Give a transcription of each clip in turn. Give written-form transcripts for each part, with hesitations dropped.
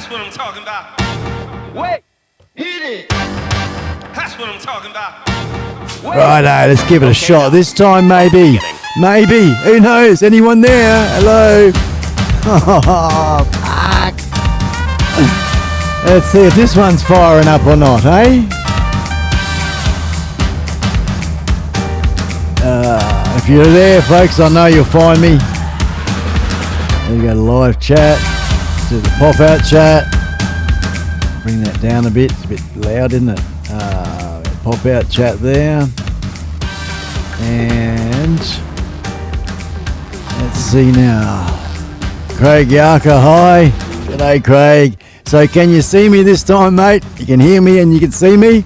That's what I'm talking about. Wait, hit it. That's what I'm talking about. Righto, let's give it a shot this time, maybe. Maybe. Who knows? Anyone there? Hello? Oh, fuck. Let's see if this one's firing up or not, eh? If you're there, folks, I know you'll find me. There you go, live chat. Do the pop-out chat. Bring that down a bit. It's a bit loud, isn't it? Pop-out chat there. And let's see now. Craig Yarker, hi. G'day, Craig. So can you see me this time, mate? You can hear me and you can see me?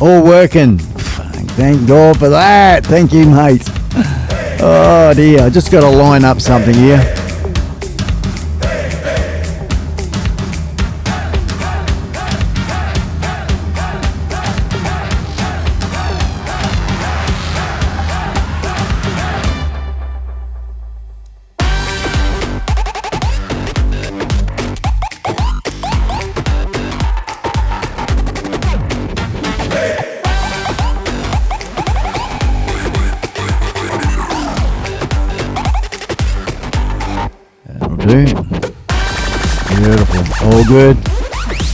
All working. Thank God for that. Thank you, mate. Oh dear, I just got to line up something here. Beautiful. All good.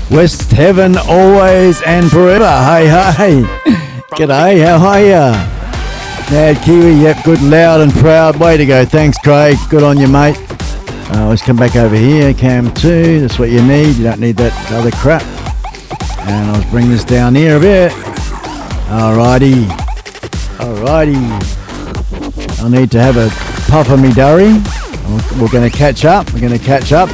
West Heaven always and forever. Hey, hey. G'day, how are ya? Mad Kiwi, yep, good, loud and proud. Way to go. Thanks, Craig. Good on you, mate. Let's come back over here. Cam 2, that's what you need. You don't need that other crap. And I'll bring this down here a bit. Alrighty. Alrighty. I need to have a puff of me durry. We're going to catch up. We're going to catch up.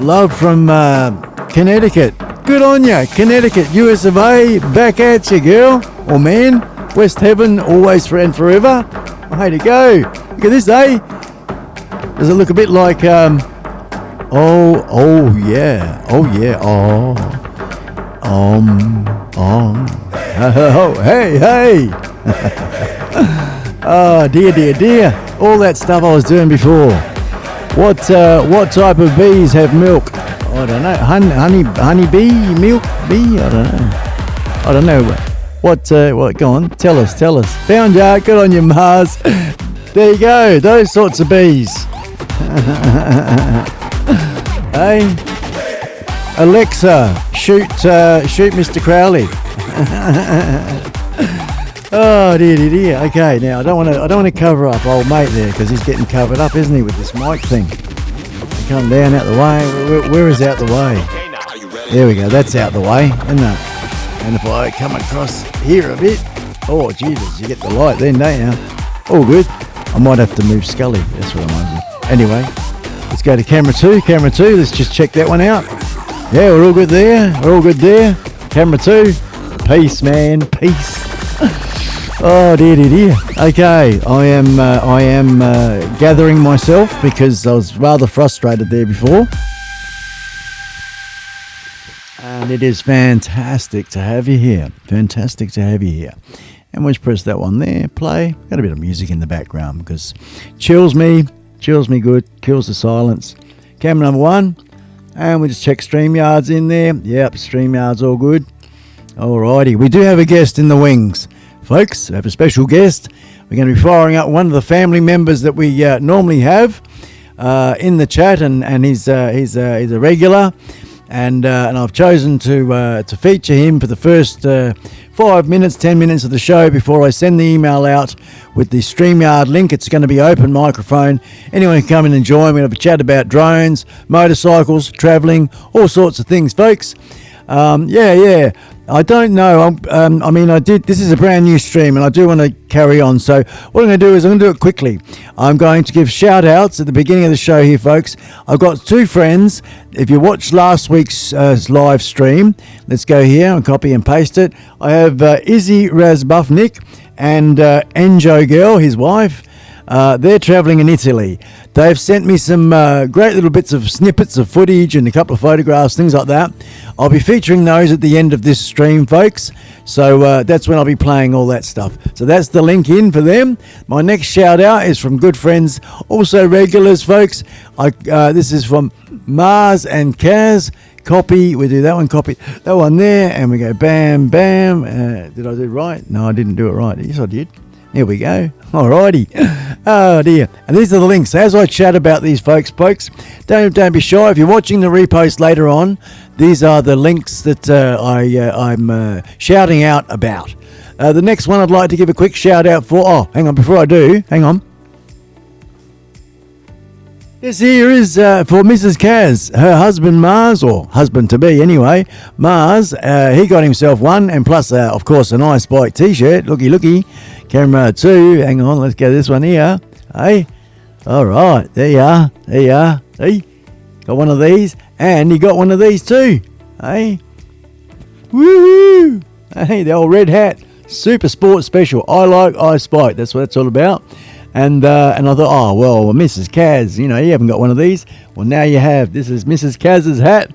Love from Connecticut. Good on ya, Connecticut, US of A. Back at you, girl or man. West Heaven, always and forever. Way to go. Look at this, eh? Does it look a bit like oh yeah, oh. Oh, hey. Oh, dear. All that stuff I was doing before. What type of bees have milk? I don't know. Honey bee, milk bee? I don't know. What? Go on. Tell us. Found ya. Good on you, Mars. There you go. Those sorts of bees. Hey. Alexa, shoot Mr. Crowley. Oh dear. Okay, now I don't want to cover up old mate there because he's getting covered up, isn't he, with this mic thing? Come down out the way. Where is out the way? There we go. That's out the way, isn't it? And if I come across here a bit, oh Jesus, you get the light then, don't you? All good. I might have to move Skully. That's what I'm wondering. Anyway, let's go to camera 2. Let's just check that one out. Yeah, we're all good there. Camera 2. Peace, man. Peace. Oh dear. Okay, I am gathering myself because I was rather frustrated there before. And it is fantastic to have you here. And we'll just press that one there. Play. Got a bit of music in the background because chills me good. Kills the silence. Camera number 1. And we just check StreamYard's in there. Yep, StreamYard's all good. Alrighty, we do have a guest in the wings, folks. We have a special guest. We're going to be firing up one of the family members that we normally have in the chat, and he's a regular. And I've chosen to feature him for the first 10 minutes of the show before I send the email out with the StreamYard link. It's going to be open microphone. Anyone can come in and join. We're going to have a chat about drones, motorcycles, travelling, all sorts of things, folks. Yeah. I don't know. This is a brand new stream and I do want to carry on. So what I'm going to do is I'm going to do it quickly. I'm going to give shout outs at the beginning of the show here, folks. I've got 2 friends. If you watched last week's live stream, let's go here and copy and paste it. I have Izzy Razbufnik and Enjo Girl, his wife. They're travelling in Italy. They've sent me some great little bits of snippets of footage and a couple of photographs, things like that. I'll be featuring those at the end of this stream, folks. So that's when I'll be playing all that stuff. So that's the link in for them. My next shout out is from good friends, also regulars, folks. This is from Mars and Kaz. Copy, we do that one, copy that one there, and we go bam, bam. Did I do it right? No, I didn't do it right. Yes, I did. Here we go. Alrighty. Oh dear. And these are the links. As I chat about these folks, don't be shy. If you're watching the repost later on, these are the links that I'm shouting out about. The next one I'd like to give a quick shout out for. Oh, hang on. Before I do, hang on. This here is for Mrs. Kaz, her husband Mars, or husband to be anyway, Mars. He got himself one, and plus, of course, an iSpike t-shirt. Looky. Camera 2. Hang on, let's go this one here. Hey, all right, there you are. Hey, got one of these, and he got one of these too. Hey, woohoo! Hey, the old red hat, super sport special. I like iSpike. That's what it's all about. And I thought, oh, well, Mrs. Kaz, you haven't got one of these. Well, now you have. This is Mrs. Kaz's hat.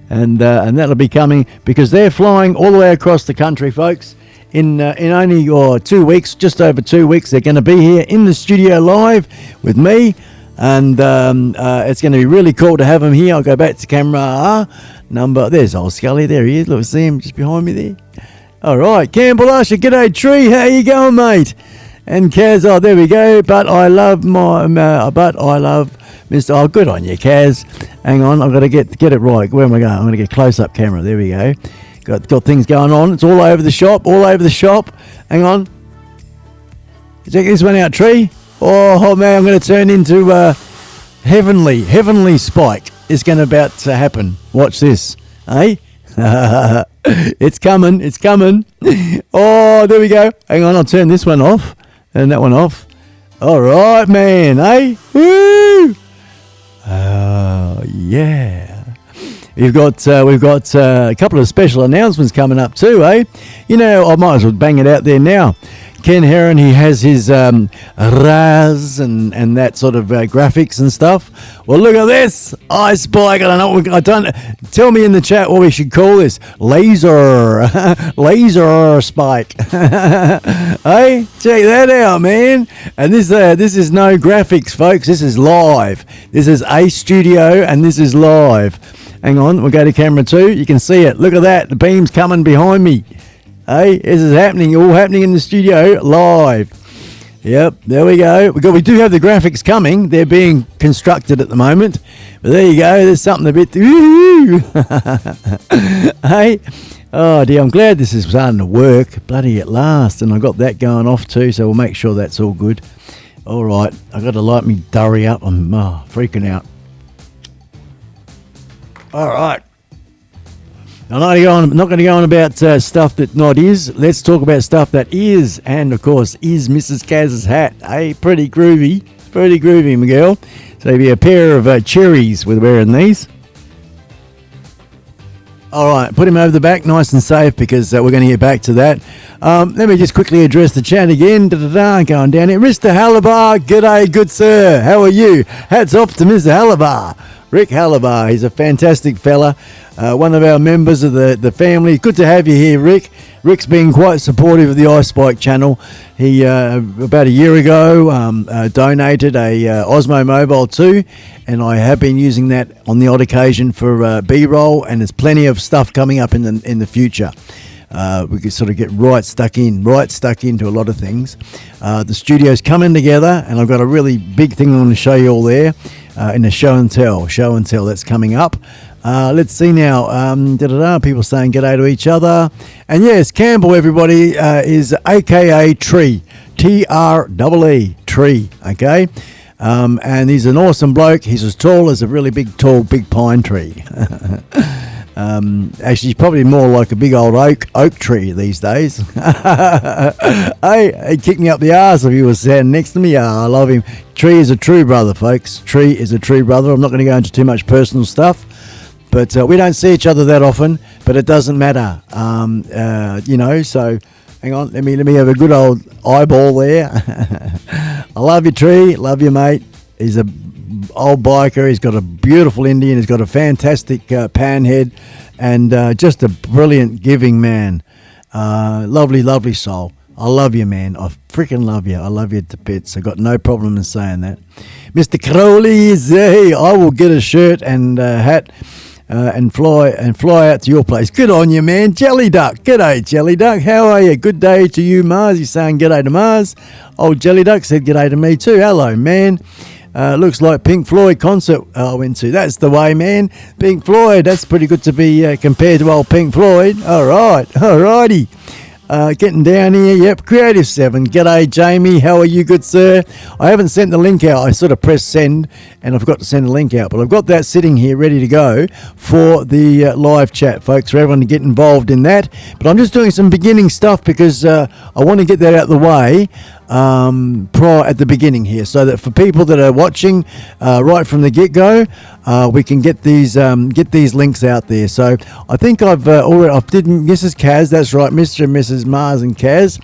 And that'll be coming because they're flying all the way across the country, folks. In only 2 weeks, just over 2 weeks, they're going to be here in the studio live with me. And it's going to be really cool to have them here. I'll go back to camera number. There's old Skully. There he is. Look, see him just behind me there. All right. Campbell Usher, g'day, Tree. How you going, mate? And Kaz, oh, there we go. But I love Mr. Oh, good on you, Kaz. Hang on, I've got to get it right. Where am I going? I'm going to get close-up camera. There we go. Got things going on. It's all over the shop. Hang on. Check this one out, Tree. Oh, man, I'm going to turn into heavenly Spike. It's going to about to happen. Watch this. Hey? It's coming. Oh, there we go. Hang on, I'll turn this one off. And that one off. All right, man. Hey, woo! Oh, yeah. We've got a couple of special announcements coming up too, eh? I might as well bang it out there now. Ken Heron, he has his RAS and that sort of graphics and stuff. Well, look at this. iSpike. I don't tell me in the chat what we should call this. Laser spike. Hey, check that out, man. And this is no graphics, folks. This is live. This is a studio and this is live. Hang on, we'll go to camera 2. You can see it. Look at that. The beam's coming behind me. Hey, this is all happening in the studio live. Yep, there we go. We do have the graphics coming. They're being constructed at the moment. But there you go. There's something a bit. Hey, oh dear. I'm glad this is starting to work. Bloody at last, and I got that going off too. So we'll make sure that's all good. All right, I got to light me durry up. I'm freaking out. All right. I'm not going to go on about stuff that not is. Let's talk about stuff that is, and of course is Mrs. Kaz's hat. Hey, pretty groovy, Miguel. So be a pair of cherries with wearing these. All right, put him over the back, nice and safe, because we're going to get back to that. Let me just quickly address the chat again. Going down here, Mr. Halabar. G'day, good sir. How are you? Hats off to Mr. Halabar. Rick Halabar, he's a fantastic fella, one of our members of the family. Good to have you here, Rick. Rick's been quite supportive of the iSpike channel. He, about a year ago, donated a Osmo Mobile 2, and I have been using that on the odd occasion for B-roll, and there's plenty of stuff coming up in the future. We could sort of get right stuck into a lot of things. The studio's coming together, and I've got a really big thing I want to show you all there in a show and tell that's coming up. Let's see now. People saying g'day to each other. And yes, Campbell, everybody, is AKA Tree. Tree. Tree, okay? And he's an awesome bloke. He's as tall as a really big pine tree. Actually, he's probably more like a big old oak tree these days. Hey, he'd kick me up the arse if he was standing next to me. I love him. Tree is a true brother, folks. Tree is a true brother. I'm not going to go into too much personal stuff, but we don't see each other that often, but it doesn't matter. So Hang on, let me have a good old eyeball there. I love you, Tree. Love you, mate. He's a old biker. He's got a beautiful Indian. He's got a fantastic pan head, and just a brilliant giving man. Lovely, lovely soul. I love you, man. I freaking love you. I love you to bits. I got no problem in saying that. Mr. Crowley is there. I will get a shirt and hat and fly out to your place. Good on you, man. Jelly Duck. G'day, Jelly Duck. How are you? Good day to you, Mars. He's saying g'day to Mars. Old Jelly Duck said g'day to me too. Hello, man. Looks like Pink Floyd concert I went to. That's the way, man. Pink Floyd. That's pretty good to be compared to old Pink Floyd. All right. All righty. Getting down here. Yep. Creative 7. G'day, Jamie. How are you, good sir? I haven't sent the link out. I sort of pressed send and I forgot to send the link out. But I've got that sitting here ready to go for the live chat, folks, for everyone to get involved in that. But I'm just doing some beginning stuff because I want to get that out of the way prior at the beginning here, so that for people that are watching right from the get-go, we can get these links out there. So I think I did Mrs. Kaz, that's right, Mr. and Mrs. Mars and Kaz.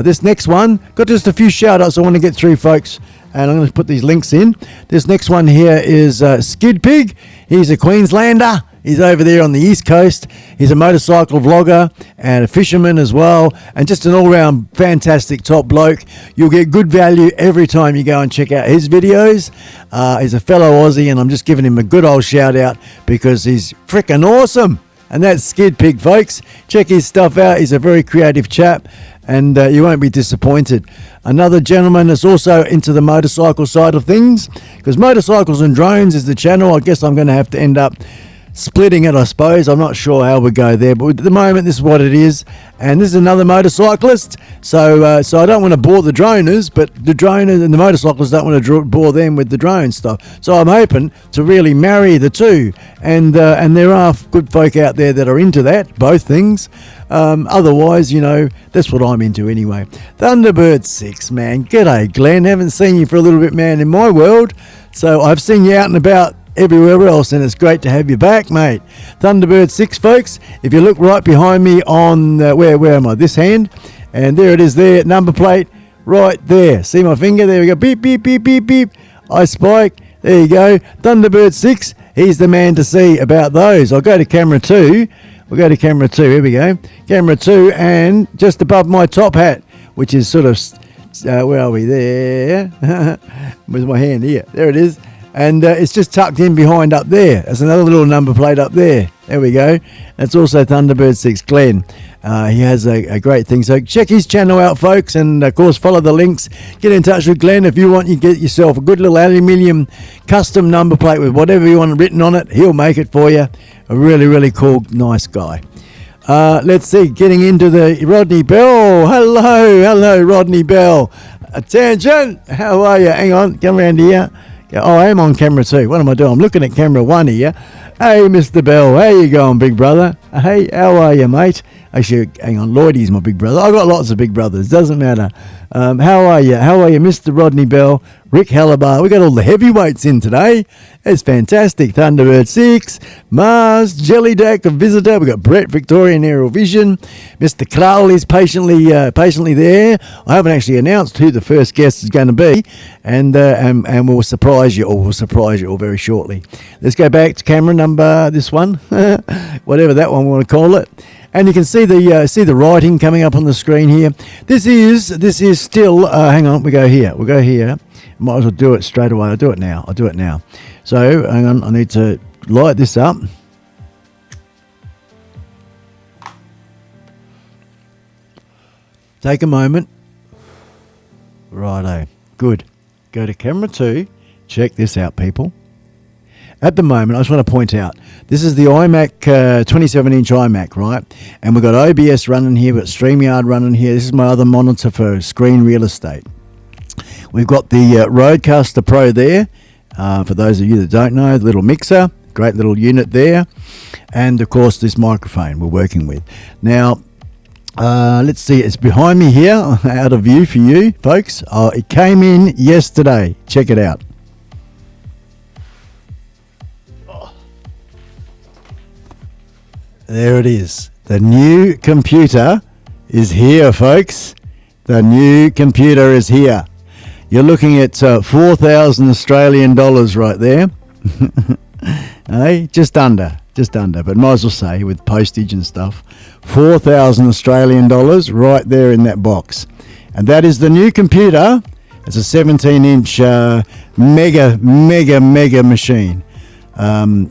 This next one, got just a few shout-outs I want to get through, folks, and I'm going to put these links in. This next one here is Skid Pig. He's a Queenslander. He's over there on the East Coast. He's a motorcycle vlogger and a fisherman as well, and just an all-round fantastic top bloke. You'll get good value every time you go and check out his videos. He's a fellow Aussie, and I'm just giving him a good old shout-out because he's freaking awesome. And that's Skid Pig, folks. Check his stuff out. He's a very creative chap, and you won't be disappointed. Another gentleman that's also into the motorcycle side of things, because motorcycles and drones is the channel. I guess I'm going to have to end up splitting it, I suppose. I'm not sure how we go there, but at the moment this is what it is. And this is another motorcyclist, so I don't want to bore the droners, but the droners and the motorcyclists don't want to bore them with the drone stuff. So I'm hoping to really marry the two, and there are good folk out there that are into that, both things. Otherwise, you know, that's what I'm into anyway. Thunderbird 6, man. G'day, Glenn. Haven't seen you for a little bit, man, in my world. So I've seen you out and about everywhere else, and it's great to have you back, mate. Thunderbird 6, folks. If you look right behind me on where am I? This hand, and there it is. There, number plate, right there. See my finger? There we go. Beep beep beep beep beep. iSpike. There you go. Thunderbird 6. He's the man to see about those. I'll go to camera 2. We'll go to camera 2. Here we go. Camera 2, and just above my top hat, which is sort of where are we? There. Where's my hand? Here. There it is. And it's just tucked in behind up there. There's another little number plate up there. There we go. That's also Thunderbird 6 Glenn. He has a great thing. So check his channel out, folks. And, of course, follow the links. Get in touch with Glenn if you want. You get yourself a good little aluminium custom number plate with whatever you want written on it. He'll make it for you. A really, really cool, nice guy. Let's see. Getting into the Rodney Bell. Hello, Rodney Bell. Attention. How are you? Hang on. Come around here. Oh, I am on camera 2. What am I doing? I'm looking at camera 1 here. Hey, Mr. Bell. How you going, big brother? Hey, how are you, mate? Actually, hang on. Lloydie's my big brother. I've got lots of big brothers. Doesn't matter. How are you? How are you, Mr. Rodney Bell? Rick Hallibar. We got all the heavyweights in today. It's fantastic. Thunderbird 6, Mars, Jelly Duck, a visitor. We got Brett, Victorian Aerial Vision. Mr. Crowley's patiently there. I haven't actually announced who the first guest is going to be, and we'll surprise you all very shortly. Let's go back to camera number this one, whatever that one we want to call it. And you can see the writing coming up on the screen here. This is still. Hang on, we go here. Might as well do it straight away. I'll do it now. So hang on, I need to light this up. Take a moment. Righto, good. Go to camera 2. Check this out, people. At the moment, I just want to point out, this is the iMac 27-inch iMac, right? And we've got OBS running here, we've got StreamYard running here. This is my other monitor for screen real estate. We've got the Rodecaster Pro there. For those of you that don't know, the little mixer, great little unit there. And, of course, this microphone we're working with. Now, let's see, it's behind me here, out of view for you, folks. It came in yesterday. Check it out. There it is. The new computer is here, folks. The new computer is here. You're looking at 4,000 Australian dollars right there. Hey, just under, but might as well say with postage and stuff, 4,000 Australian dollars right there in that box. And that is the new computer. It's a 17-inch mega machine.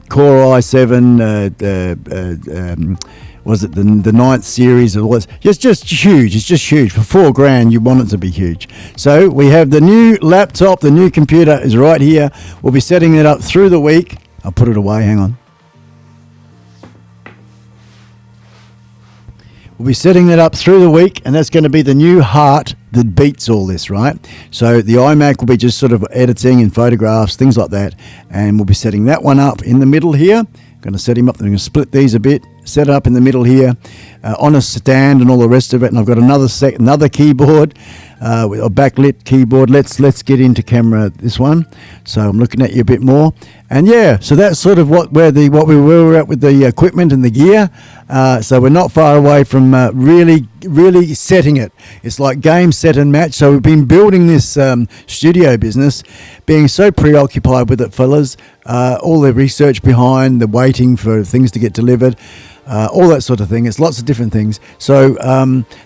Core i7, was it the 9th series? It was just huge. It's just huge. For $4,000, you want it to be huge. So we have the new laptop, the new computer is right here. We'll be setting it up through the week. I'll put it away, hang on. We'll be setting that up through the week, and that's going to be the new heart that beats all this, right? So the iMac will be just sort of editing and photographs, things like that, and we'll be setting that one up in the middle here. Going to set him up. I'm going to split these a bit, set it up in the middle here, on a stand and all the rest of it. And I've got another keyboard, a backlit keyboard. Let's get into camera this one. So I'm looking at you a bit more. And yeah, so that's sort of what we were at with the equipment and the gear. So we're not far away from really setting it. It's like game, set and match. So we've been building this studio business, being so preoccupied with it, fellas. All the research behind, the waiting for things to get delivered, all that sort of thing. It's lots of different things. So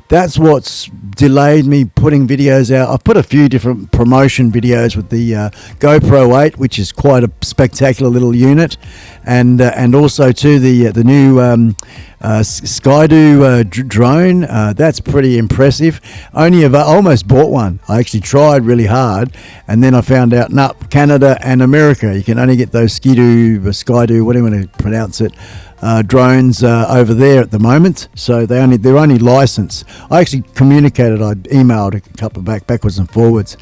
that's what's delayed me putting videos out. I've put a few different promotion videos with the GoPro 8, which is quite a spectacular little unit, and also to the new Skydo drone. That's pretty impressive. I almost bought one. I actually tried really hard, and then I found out, Canada and America, you can only get those Skydo, whatever you want to pronounce it, drones over there at the moment. So they're only licensed. I actually communicated. I emailed a couple backwards and forwards,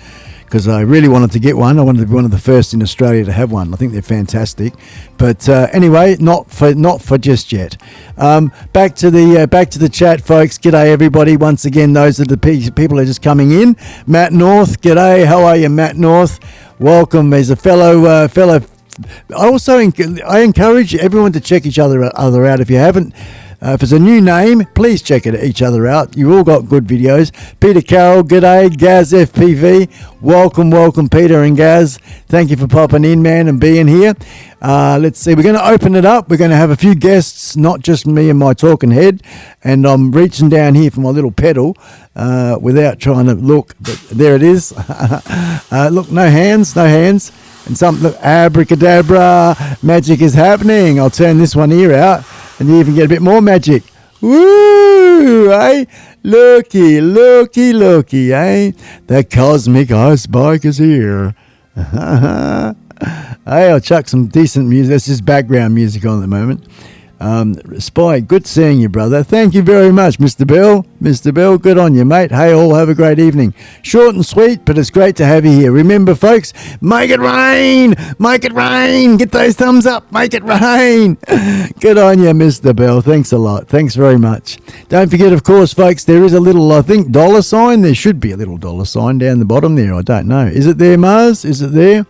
because I really wanted to get one. I wanted to be one of the first in Australia to have one. I think they're fantastic. But anyway, not for just yet. Back to the chat, folks. G'day everybody. Once again, those are the people who are just coming in. Matt North, g'day. How are you, Matt North? Welcome. As a fellow. I encourage everyone to check each other out. If you haven't, if it's a new name, please check each other out. You've all got good videos. Peter Carroll, g'day. Gaz FPV, welcome Peter and Gaz. Thank you for popping in, man, and being here. Let's see, we're going to open it up. We're going to have a few guests, not just me and my talking head. And I'm reaching down here for my little pedal without trying to look, but there it is. Look, no hands. And something, look, abracadabra, magic is happening. I'll turn this one here out, and you even get a bit more magic. Woo, eh? Looky, eh? The cosmic iSpike is here. Hey, I'll chuck some decent music. That's just background music on at the moment. Spike, good seeing you, brother. Thank you very much, Mr. Bill. Mr. Bill, good on you, mate. Hey, all have a great evening. Short and sweet, but it's great to have you here. Remember, folks, make it rain. Make it rain. Get those thumbs up. Make it rain. Good on you, Mr. Bill. Thanks a lot. Thanks very much. Don't forget, of course, folks, there is a little, I think, dollar sign. There should be a little dollar sign down the bottom there. I don't know. Is it there, Mars? Is it there?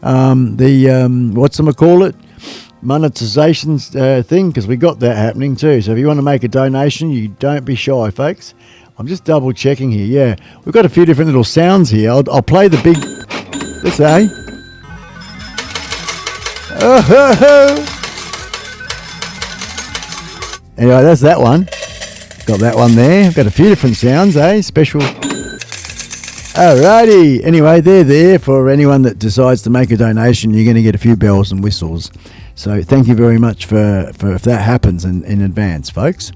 Whatchamacallit? Monetization thing, because we got that happening too. So if you want to make a donation, you don't be shy, folks. I'm just double checking here. Yeah, we've got a few different little sounds here. I'll play the big. Let's say. Oh. Anyway, that's that one. Got that one there. I've got a few different sounds, Special. Alrighty. Anyway, they're there for anyone that decides to make a donation. You're going to get a few bells and whistles. So thank you very much for if that happens in advance, folks.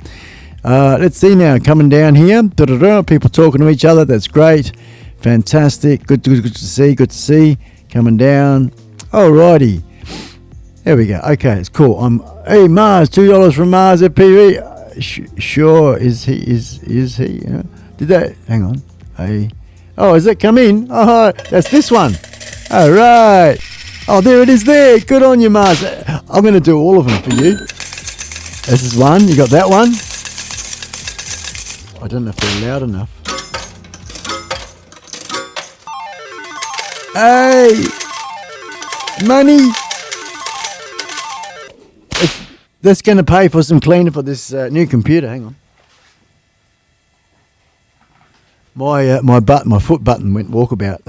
Let's see now. Coming down here. People talking to each other. That's great. Fantastic. Good to see. Coming down. Alrighty. There we go. Okay, it's cool. Hey, Mars. $2 from Mars at PV. Sure. Is he? Did that? Hang on. Hey. Oh, has that come in? Oh, that's this one. All right. Oh, there it is there. Good on you, Mars. I'm going to do all of them for you. This is one. You got that one. I don't know if they're loud enough. Hey. Money. That's going to pay for some cleaner for this new computer. Hang on. My foot button went walkabout.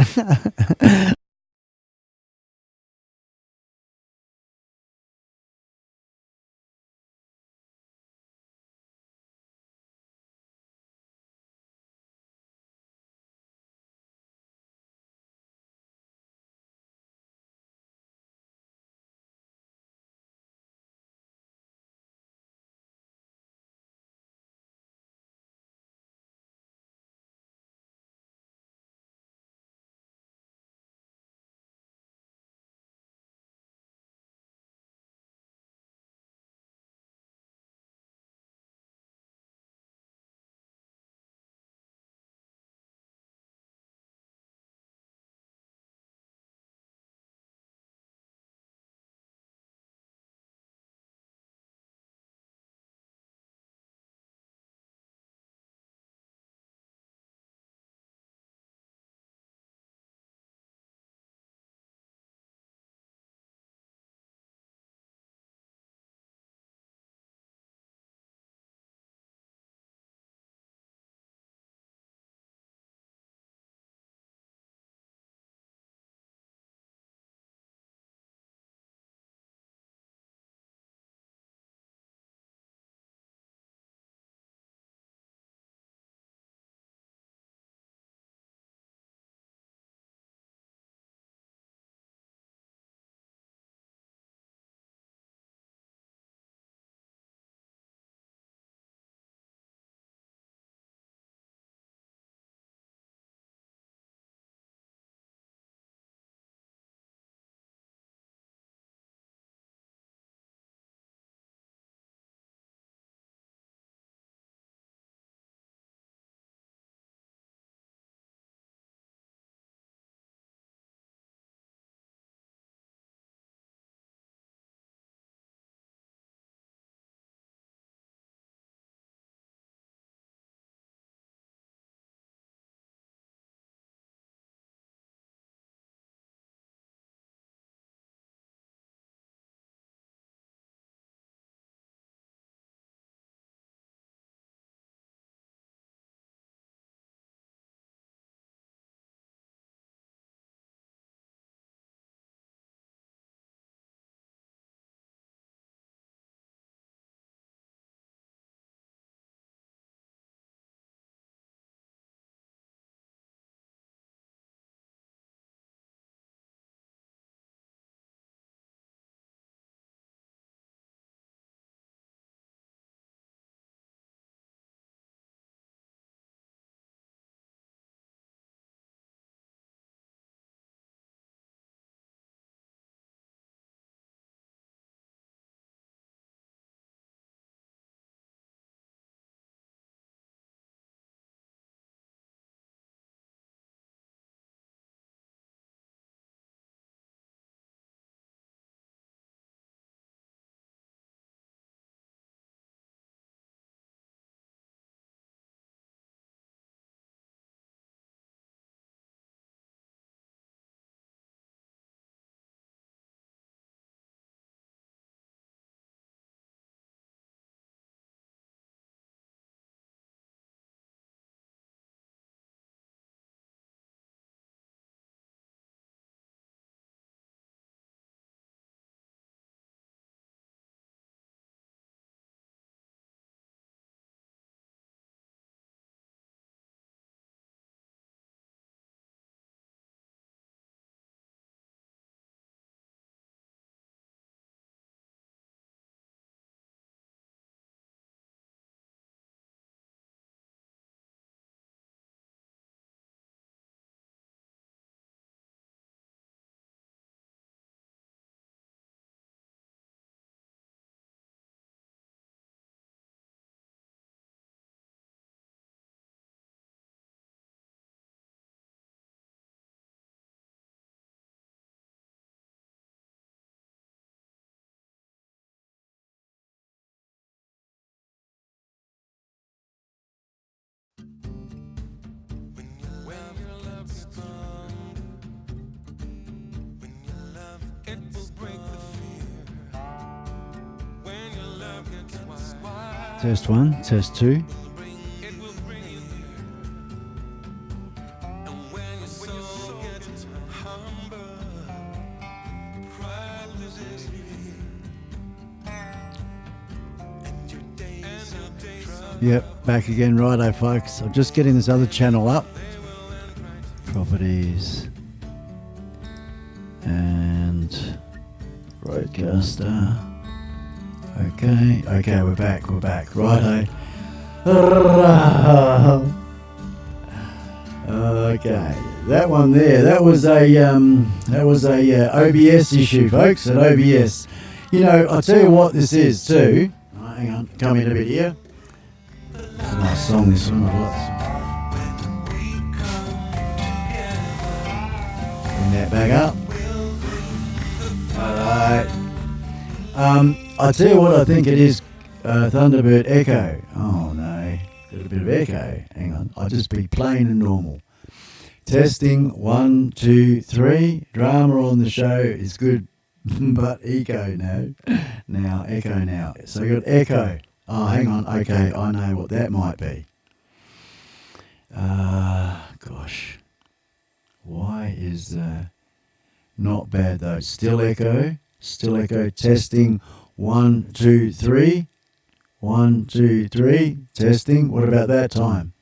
Test 1, test 2. Yep, back again. Righto, folks. I'm just getting this other channel up. Properties. And broadcaster. Okay, we're back. Righto. Okay, that one there. That was a OBS issue, folks. An OBS. You know, I'll tell you what this is too. Oh, hang on, come in a bit here. It's a nice song, this one. Bring that back up. Alright. I'll tell you what I think it is. Thunderbird Echo. Oh no, got a bit of echo. Hang on, I'll just be plain and normal. Testing 1, 2, 3. Drama on the show is good, but echo now. Now echo now. So you got echo. Oh, hang on. Okay, I know what that might be. Gosh, why is not bad though? Still echo. Testing 1, 2, 3. 1, 2, 3. Testing. What about that time?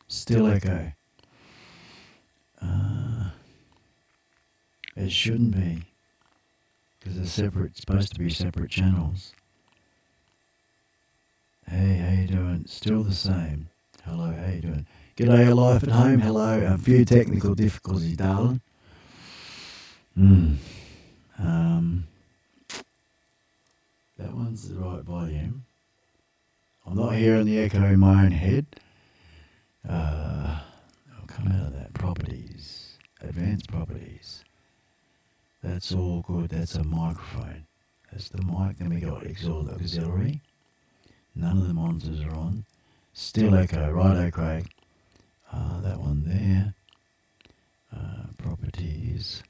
Still echo. It shouldn't be, because they're separate. It's supposed to be separate channels. Hey, how you doing? Still the same. Hello, how you doing? G'day, your life at home. Hello. A few technical difficulties, darling. That one's the right volume. I'm not hearing the echo in my own head. I'll come out of that. Properties. Advanced properties. That's all good. That's a microphone. That's the mic. Then we got auxiliary. None of the monitors are on. Still echo. Righto, Craig. That one there. Properties.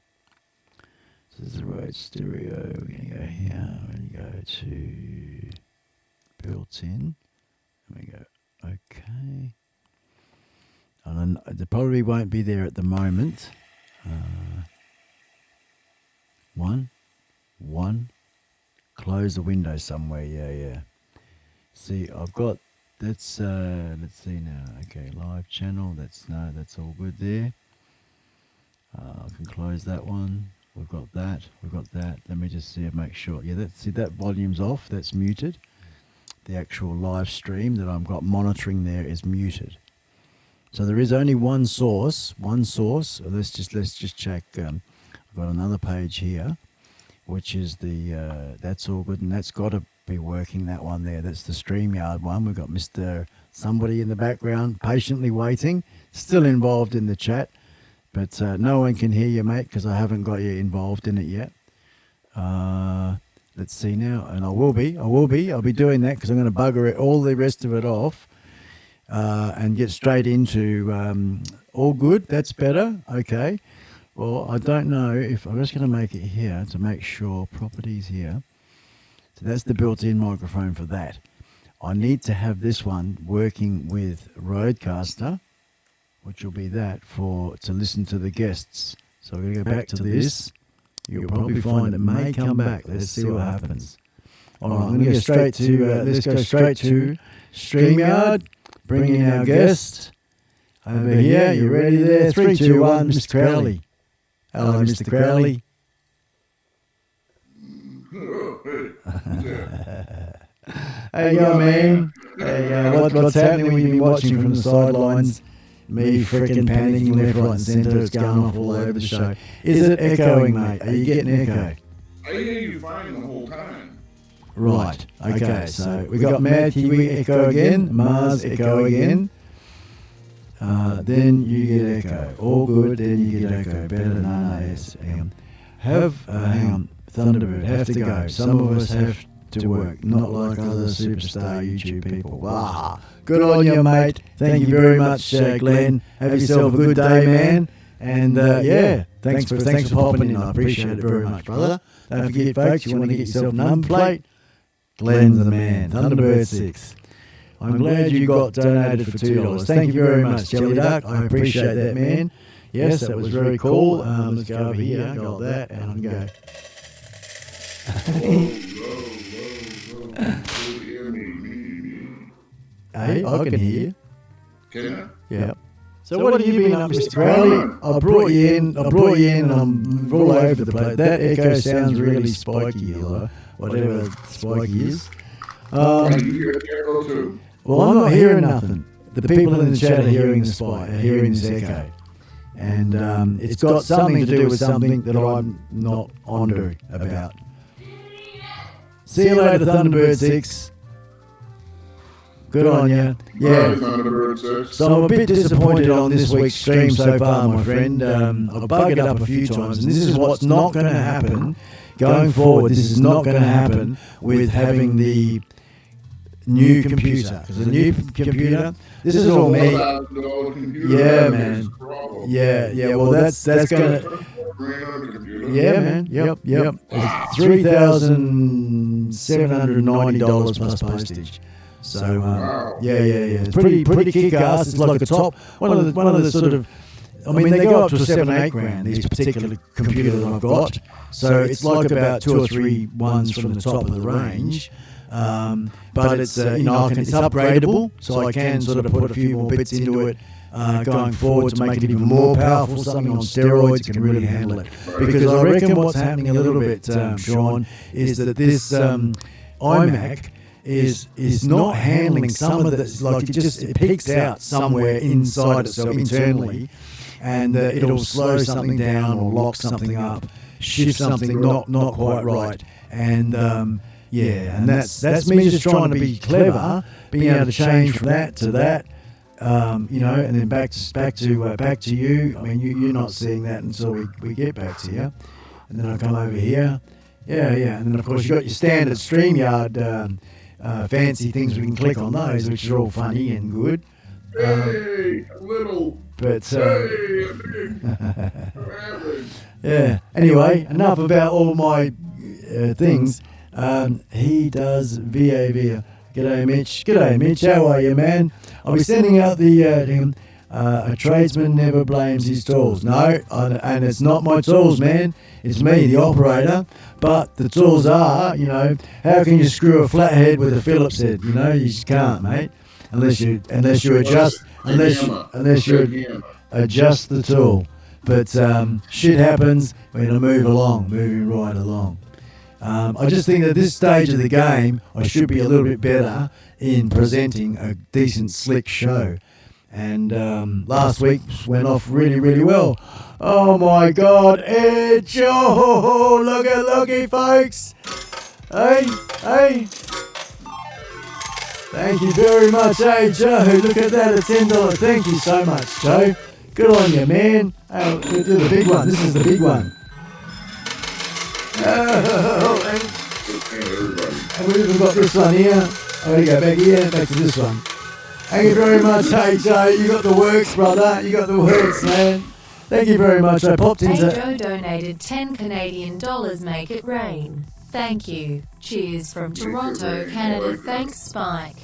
So this is the right stereo. We're going to go here. We're going to go to built-in. And we go, okay. And there probably won't be there at the moment. One. Close the window somewhere. Yeah. See, I've got, that's, let's see now. Okay, live channel. That's all good there. I can close that one. We've got that. Let me just see and make sure. Yeah, that volume's off. That's muted. The actual live stream that I've got monitoring there is muted. So there is only one source. Let's just check. I've got another page here, which is the that's all good, and that's got to be working. That one there. That's the StreamYard one. We've got Mr. Somebody in the background patiently waiting, still involved in the chat, but no one can hear you, mate, because I haven't got you involved in it yet. Let's see now, and I'll be doing that because I'm going to bugger all the rest of it off. And get straight into all good. That's better. Okay. Well, I don't know if I'm just going to make it here to make sure. Properties here. So that's the built-in microphone for that. I need to have this one working with Rodecaster, which will be that to listen to the guests. So we're going to go back to this. You'll probably find it may come back. Let's see what happens. All right, I'm going to go straight to. Let's go straight to StreamYard. Bring in our guest over here. You ready there? 3, 2, 1, Mr. Crowley. Hello, Mr. Crowley. Hey, yo, man. Hey, what's happening when you've been watching from the sidelines? Me freaking panicking left, right, and centre. It's going off all over the show. Is it echoing, mate? Are you getting echo? I hear you fine the whole time. Right. Okay. So we got Mad Kiwi echo again, Mars echo again. Then you get echo. All good. Then you get echo. Better than yes. Hang on. Thunderbird have to go. Some of us have to work. Not like other superstar YouTube people. Wow. Good on you, mate. Thank you very much, Glenn. Have yourself a good day, man. And thanks for popping in. I appreciate it very much, brother. Don't forget, folks, you want to get yourself a number plate. Glenn's the man. Thunderbird 6. I'm glad you got donated for $2. Thank you very much, Jelly Duck. I appreciate that, man. Yes, that was very cool. Let's go over here. Got that, and I can go. Hey, I can hear you. Can I? Yeah. So what have you been up, Mr. Crowley? I brought you in, and I'm all over the place. That echo sounds really spiky, or whatever spiky is. Can you hear the echo too? Well, I'm not hearing nothing. The people in the chat are hearing the spike, are hearing this echo. And it's got something to do with something that I'm not onto about. See you later, Thunderbird 6. Good on you. Yeah. So I'm a bit disappointed on this week's stream so far, my friend. I've buggered up a few times, and this is what's not going to happen going forward. This is not going to happen with having the new computer. Because the new computer, this is all me. Yeah, man. Yeah. Well, that's going to. Yeah, man. Yep. It's $3,790 plus postage. So yeah. It's pretty kick-ass. It's like a top one of the sort of. I mean, they go up to $7,000-8,000. These particular computers I've got. So it's like about 2 or 3 ones from the top of the range. But it's it's upgradable, so I can sort of put a few more bits into it going forward to make it even more powerful. Something on steroids can really handle it. Because I reckon what's happening a little bit, Sean, is that this iMac is not handling some of this, like it peaks out somewhere inside itself internally, and it'll slow something down or lock something up, shift something not quite right, and and that's me just trying to be clever, being able to change from that to that, and then back to you. I mean, you're not seeing that until we get back to you, and then I come over here, and then of course you got your standard StreamYard. Fancy things we can click on those, which are all funny and good. Hey, a little. But Hey, a big. yeah. Anyway, enough about all my things. He does VA. G'day, Mitch. G'day, Mitch. How are you, man? I'll be sending out the a tradesman never blames his tools. No, and it's not my tools, man. It's me, the operator. But the tools are, how can you screw a flathead with a Phillips head? You just can't, mate. Unless you adjust the tool. But shit happens when I moving right along. I just think at this stage of the game, I should be a little bit better in presenting a decent, slick show. And last week went off really, really well. Oh my God, Edge! Oh, looky, folks! Hey! Thank you very much, hey Joe. Look at that, a $10. Thank you so much, Joe. Good on you, man. Oh, we'll do the big one. This is the big one. And we've got this one here. I'm going to go back here, back to this one. Thank you very much, hey Joe. You got the works, brother. You got the works, man. Thank you very much. I popped into... Hey Joe donated $10 Make it rain. Thank you. Cheers from Toronto, Canada. Thanks, Spike.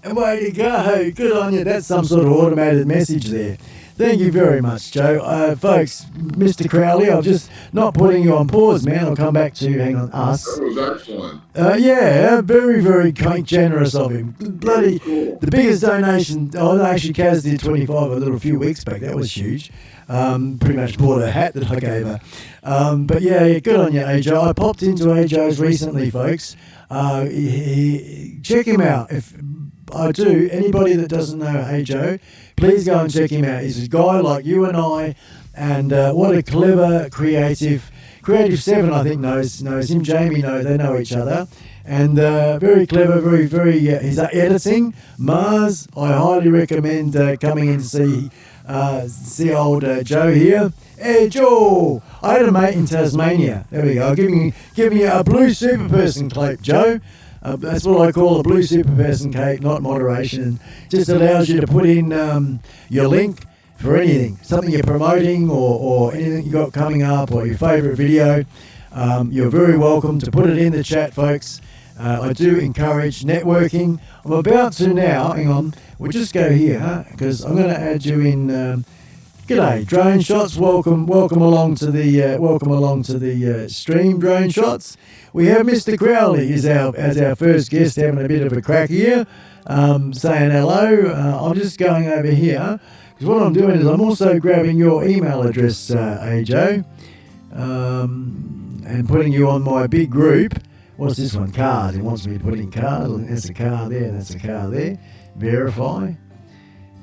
And way to go. Good on you. That's some sort of automated message there. Thank you very much, Joe. Folks, Mr. Crowley, I'm just not putting you on pause, man. I'll come back to you. Hang on, us. That was excellent. Yeah, very, very generous of him. Bloody, the biggest donation. Oh, actually, Kaz did 25 a few weeks back. That was huge. Pretty much bought a hat that I gave her. But yeah, good on you, AJ. I popped into AJ's recently, folks. Check him out. If I do, anybody that doesn't know AJ, please go and check him out. He's a guy like you and I, and what a clever, creative 7, I think, knows him. Jamie they know each other, and very clever, very, very. He's editing Mars. I highly recommend coming in to see old Joe here. Hey Joe, I had a mate in Tasmania. There we go. Giving you a blue super person cape, Joe. That's what I call a blue super person cape, not moderation. Just allows you to put in your link for anything, something you're promoting or anything you got coming up or your favourite video. You're very welcome to put it in the chat, folks. I do encourage networking. I'm about to now, hang on, we'll just go here, because I'm going to add you in G'day, Drone Shots. Welcome along to the stream, Drone Shots. We have Mr. Crowley as our first guest, having a bit of a crack here, saying hello. I'm just going over here because what I'm doing is I'm also grabbing your email address, Ajo, and putting you on my big group. What's this one? Cars. It wants me to put in cars. That's a car there. That's a car there. Verify.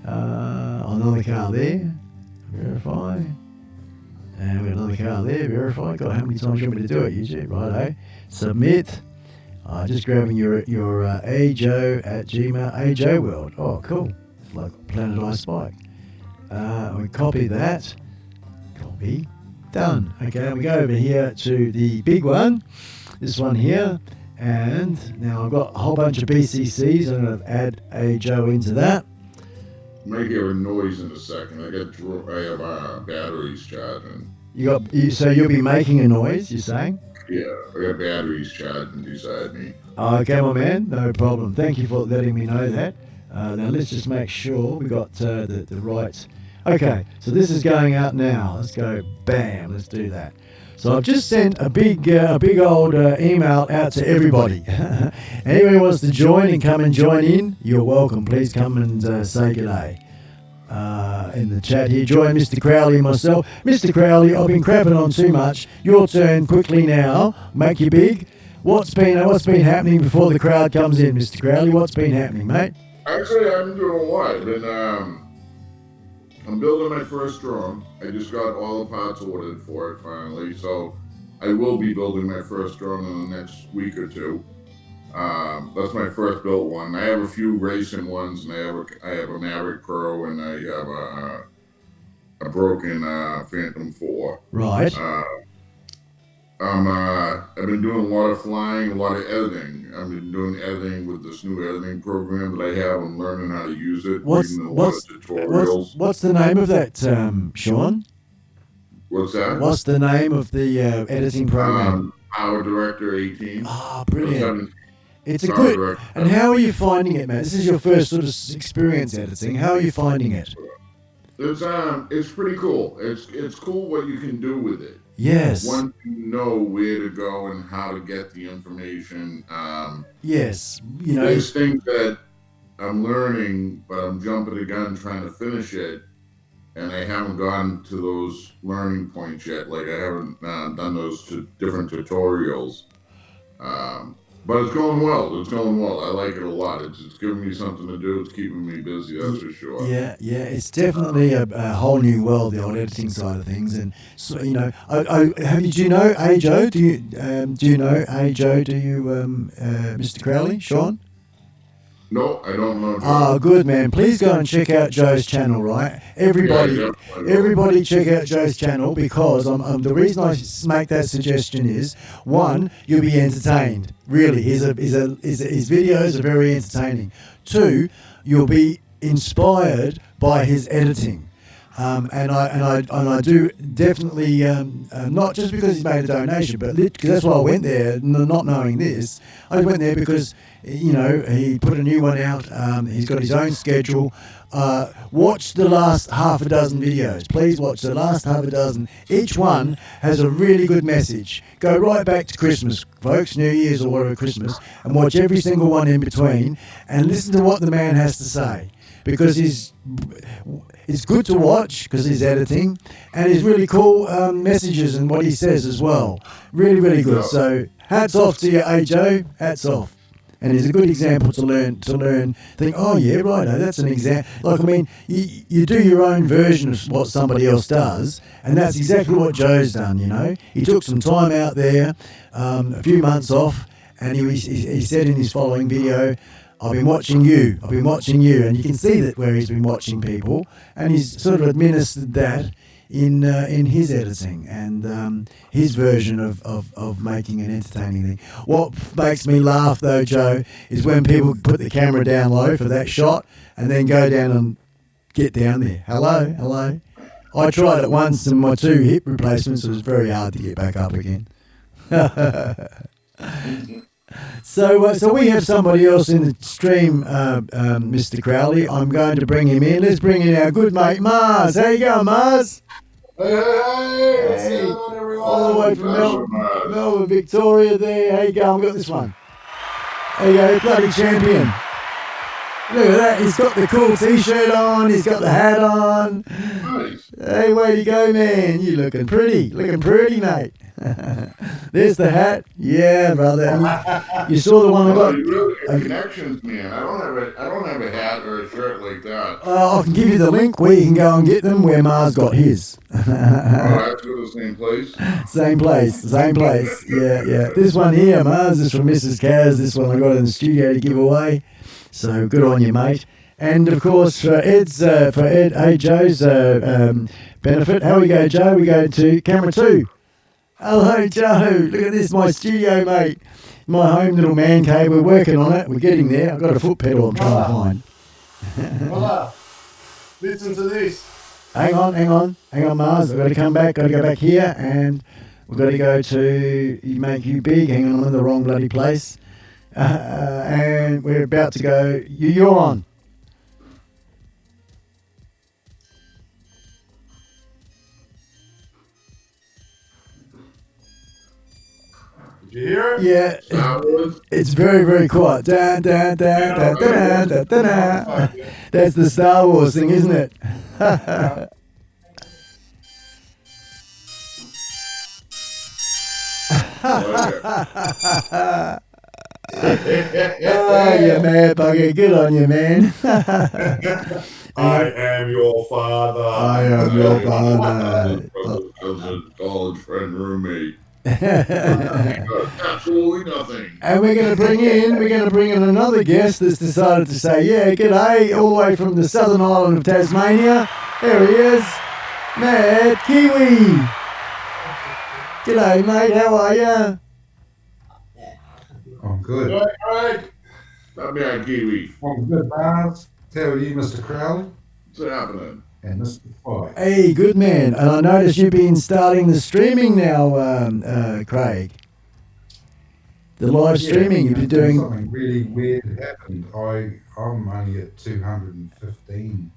Another car there. Verify. And we've got another car there. Verify. God, how many times do you want me to do it? YouTube. Righto. Submit. Just grabbing your Ajo at Gmail. Ajo World. Oh, cool. It's like Planet iSpike. We copy that. Copy. Done. Okay, we go over here to the big one. This one here. And now I've got a whole bunch of BCCs. I'm going to add Ajo into that. Might hear a noise in a second. I have batteries charging. So you'll be making a noise, you're saying? Yeah, I got batteries charging beside me. Okay, my man, no problem. Thank you for letting me know that. Now let's just make sure we got the right. Okay, so this is going out now. Let's go, bam. Let's do that. So I've just sent a big old email out to everybody. Anyone who wants to join and come and join in, you're welcome. Please come and say g'day in the chat here. Join Mr. Crowley and myself. Mr. Crowley, I've been crapping on too much. Your turn quickly now. Make you big. What's been happening before the crowd comes in, Mr. Crowley? What's been happening, mate? Actually, I'm doing a lot. I'm building my first drone. I just got all the parts ordered for it finally, so I will be building my first drone in the next week or two. That's my first built one. I have a few racing ones, and I have a Maverick Pro, and I have a broken Phantom 4. Right. I've been doing a lot of flying, a lot of editing. I've been doing editing with this new editing program that I have. I'm learning how to use it. Reading a lot of tutorials. What's the name of that, Sean? What's that? What's the name of the editing program? Power Director 18. Ah, brilliant. It's a good. And how are you finding it, man? This is your first sort of experience editing. How are you finding it? It's pretty cool. It's cool what you can do with it. Yes. Once you know where to go and how to get the information. Yes. There's things that I'm learning, but I'm jumping the gun trying to finish it, and I haven't gotten to those learning points yet. Like I haven't done those different tutorials. But it's going well. I like it a lot. It's giving me something to do. It's keeping me busy, that's for sure. Yeah. It's definitely a whole new world, the old editing side of things. And so, do you know Ajo? Do you know Ajo? Do you, Mr. Crowley, Sean? No, I don't know. Oh, good, man. Please go and check out Joe's channel, right? Everybody check out Joe's channel, because the reason I make that suggestion is, one, you'll be entertained. Really, his videos are very entertaining. Two, you'll be inspired by his editing. And I do definitely, not just because he's made a donation, but because that's why I went there, not knowing this. I went there because, he put a new one out. He's got his own schedule. Watch the last half a dozen videos. Please watch the last half a dozen. Each one has a really good message. Go right back to Christmas, folks, New Year's or whatever, Christmas, and watch every single one in between and listen to what the man has to say. Because it's good to watch because he's editing, and he's really cool messages and what he says as well. Really, really good. So hats off to you, Ajo. Hats off. And he's a good example to learn. Think, oh yeah, right. That's an example. You do your own version of what somebody else does, and that's exactly what Joe's done. He took some time out there, a few months off, and he said in his following video, I've been watching you, and you can see that where he's been watching people, and he's sort of administered that in his editing and his version of making an entertaining thing. What makes me laugh though, Joe, is when people put the camera down low for that shot and then go down and get down there. Hello. I tried it once and my 2 hip replacements, it was very hard to get back up again. So we have somebody else in the stream, Mr. Crowley. I'm going to bring him in. Let's bring in our good mate Mars. How you going, Mars? Hey, what's going on, everyone? All the way from Melbourne, Victoria there. How you going? We've got this one. There you go, bloody champion. Look at that. He's got the cool t-shirt on. He's got the hat on. Nice. Hey, way to go, man. You looking pretty, mate. There's the hat. Yeah, brother. You saw the one I got. You really have connections, man. I don't have a hat or a shirt like that. I can give you the link where you can go and get them where Mars got his. Oh, that's go to the same place? Same place. Yeah. This one here, Mars, is from Mrs. Kaz. This one I got in the studio to give away. So good on you, mate. And of course, for Joe's benefit, how we go, Joe? We go to camera 2. Hello, Joe. Look at this, my studio, mate. My home little man cave. We're working on it. We're getting there. I've got a foot pedal I'm trying to find. Voila. Listen to this. Hang on, Mars. I've got to come back. Got to go back here, and we've got to go to make you big. Hang on, I'm in the wrong bloody place. And we're about to go. You're on. Did you hear it? Yeah, it's very, very quiet. That's the Star Wars thing, isn't it? Oh, you mad bugger. Good on you, man. I am your father. I am your father. Cousin, college friend, roommate. Absolutely nothing. And we're going to bring in another guest that's decided to say, yeah, g'day, all the way from the southern island of Tasmania. There he is, Mad Kiwi. G'day, mate, how are ya? I'm good. Right. Stop me on Kiwi. I'm good, Mars. How are you, Mr. Crowley? What's happening? And Mr. Spike. Hey, good man. And I notice you've been starting the streaming now, Craig. The live streaming you've been doing. Something really weird happened. I'm only at 215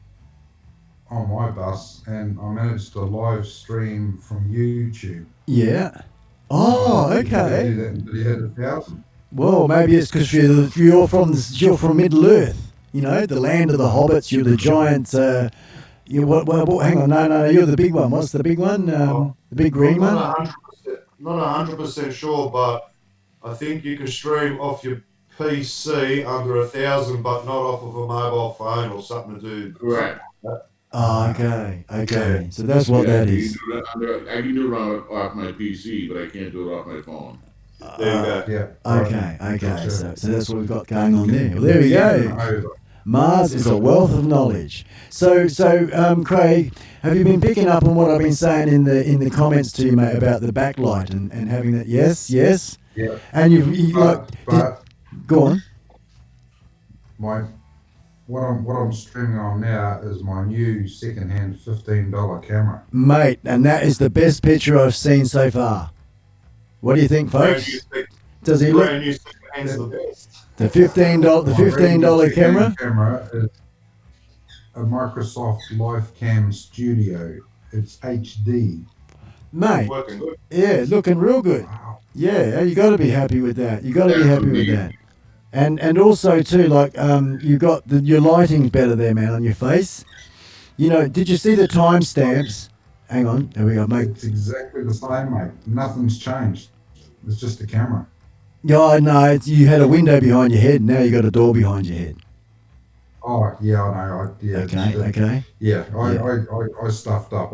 on my bus, and I managed to live stream from YouTube. Yeah. Oh, I okay. do that until you hit 1,000. Well, maybe it's because you're from Middle Earth. You know, the land of the hobbits. You're the giant. Hang on, no, you're the big one. What's the big one? The big green one? Not 100% sure, but I think you can stream off your PC under 1,000, but not off of a mobile phone or something to do. Correct. Oh, okay. So that's what that is. I can do it off my PC, but I can't do it off my phone. There you go. Yeah. Okay. So that's what we've got going on there. Well, there we go. Mars is a wealth of knowledge. So, Craig, have you been picking up on what I've been saying in the comments to you, mate, about the backlight and having that? Yes. Yeah. And go on. What I'm streaming on now is my new second-hand $15 camera. Mate, and that is the best picture I've seen so far. What do you think, folks? Does he look? Brand new second-hand's the best. The $15 camera? Camera is a Microsoft LifeCam Studio. It's HD. Mate, Working good. yeah, looking real good. Wow. Yeah, you got to be happy with that. You got to be happy with that. And also too, like you got your lighting's better there, man, on your face. You know, did you see the timestamps? Hang on, there we go, mate. It's exactly the same, mate. Nothing's changed. It's just a camera. Yeah, no, you had a window behind your head. Now you got a door behind your head. Oh, yeah, I know. Okay. Yeah, I stuffed up.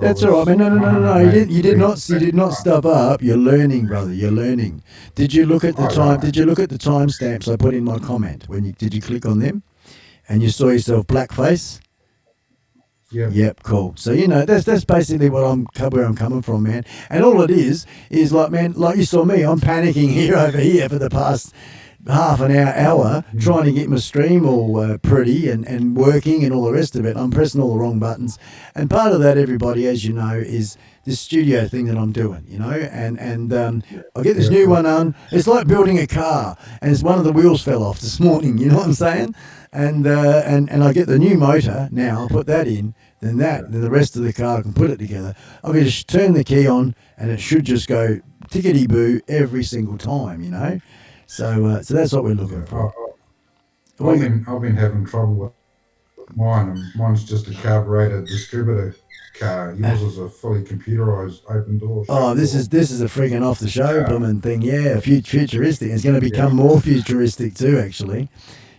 That's all right, man. No. You did not stuff up. You're learning, brother. You're learning. Did you look at the time? Did you look at the timestamps I put in my comment? Did you click on them, and you saw yourself blackface? Yeah. Yep. Cool. So that's basically where I'm coming from, man. And all it is like, man, like you saw me. I'm panicking over here for the past half an hour trying to get my stream all pretty and working and all the rest of it. I'm pressing all the wrong buttons. And part of that, everybody, as you know, is this studio thing that I'm doing, you know, and I get this new one on. It's like building a car, and it's one of the wheels fell off this morning, you know what I'm saying? And I get the new motor now, I put that in, then the rest of the car I can put it together. I can just turn the key on and it should just go tickety-boo every single time, you know? So that's what we're looking for. I've been having trouble with mine, and mine's just a carburetor distributor car. Yours is a fully computerized open door. Oh, this is a freaking off the show blooming thing, yeah, futuristic. It's going to become more futuristic too, actually.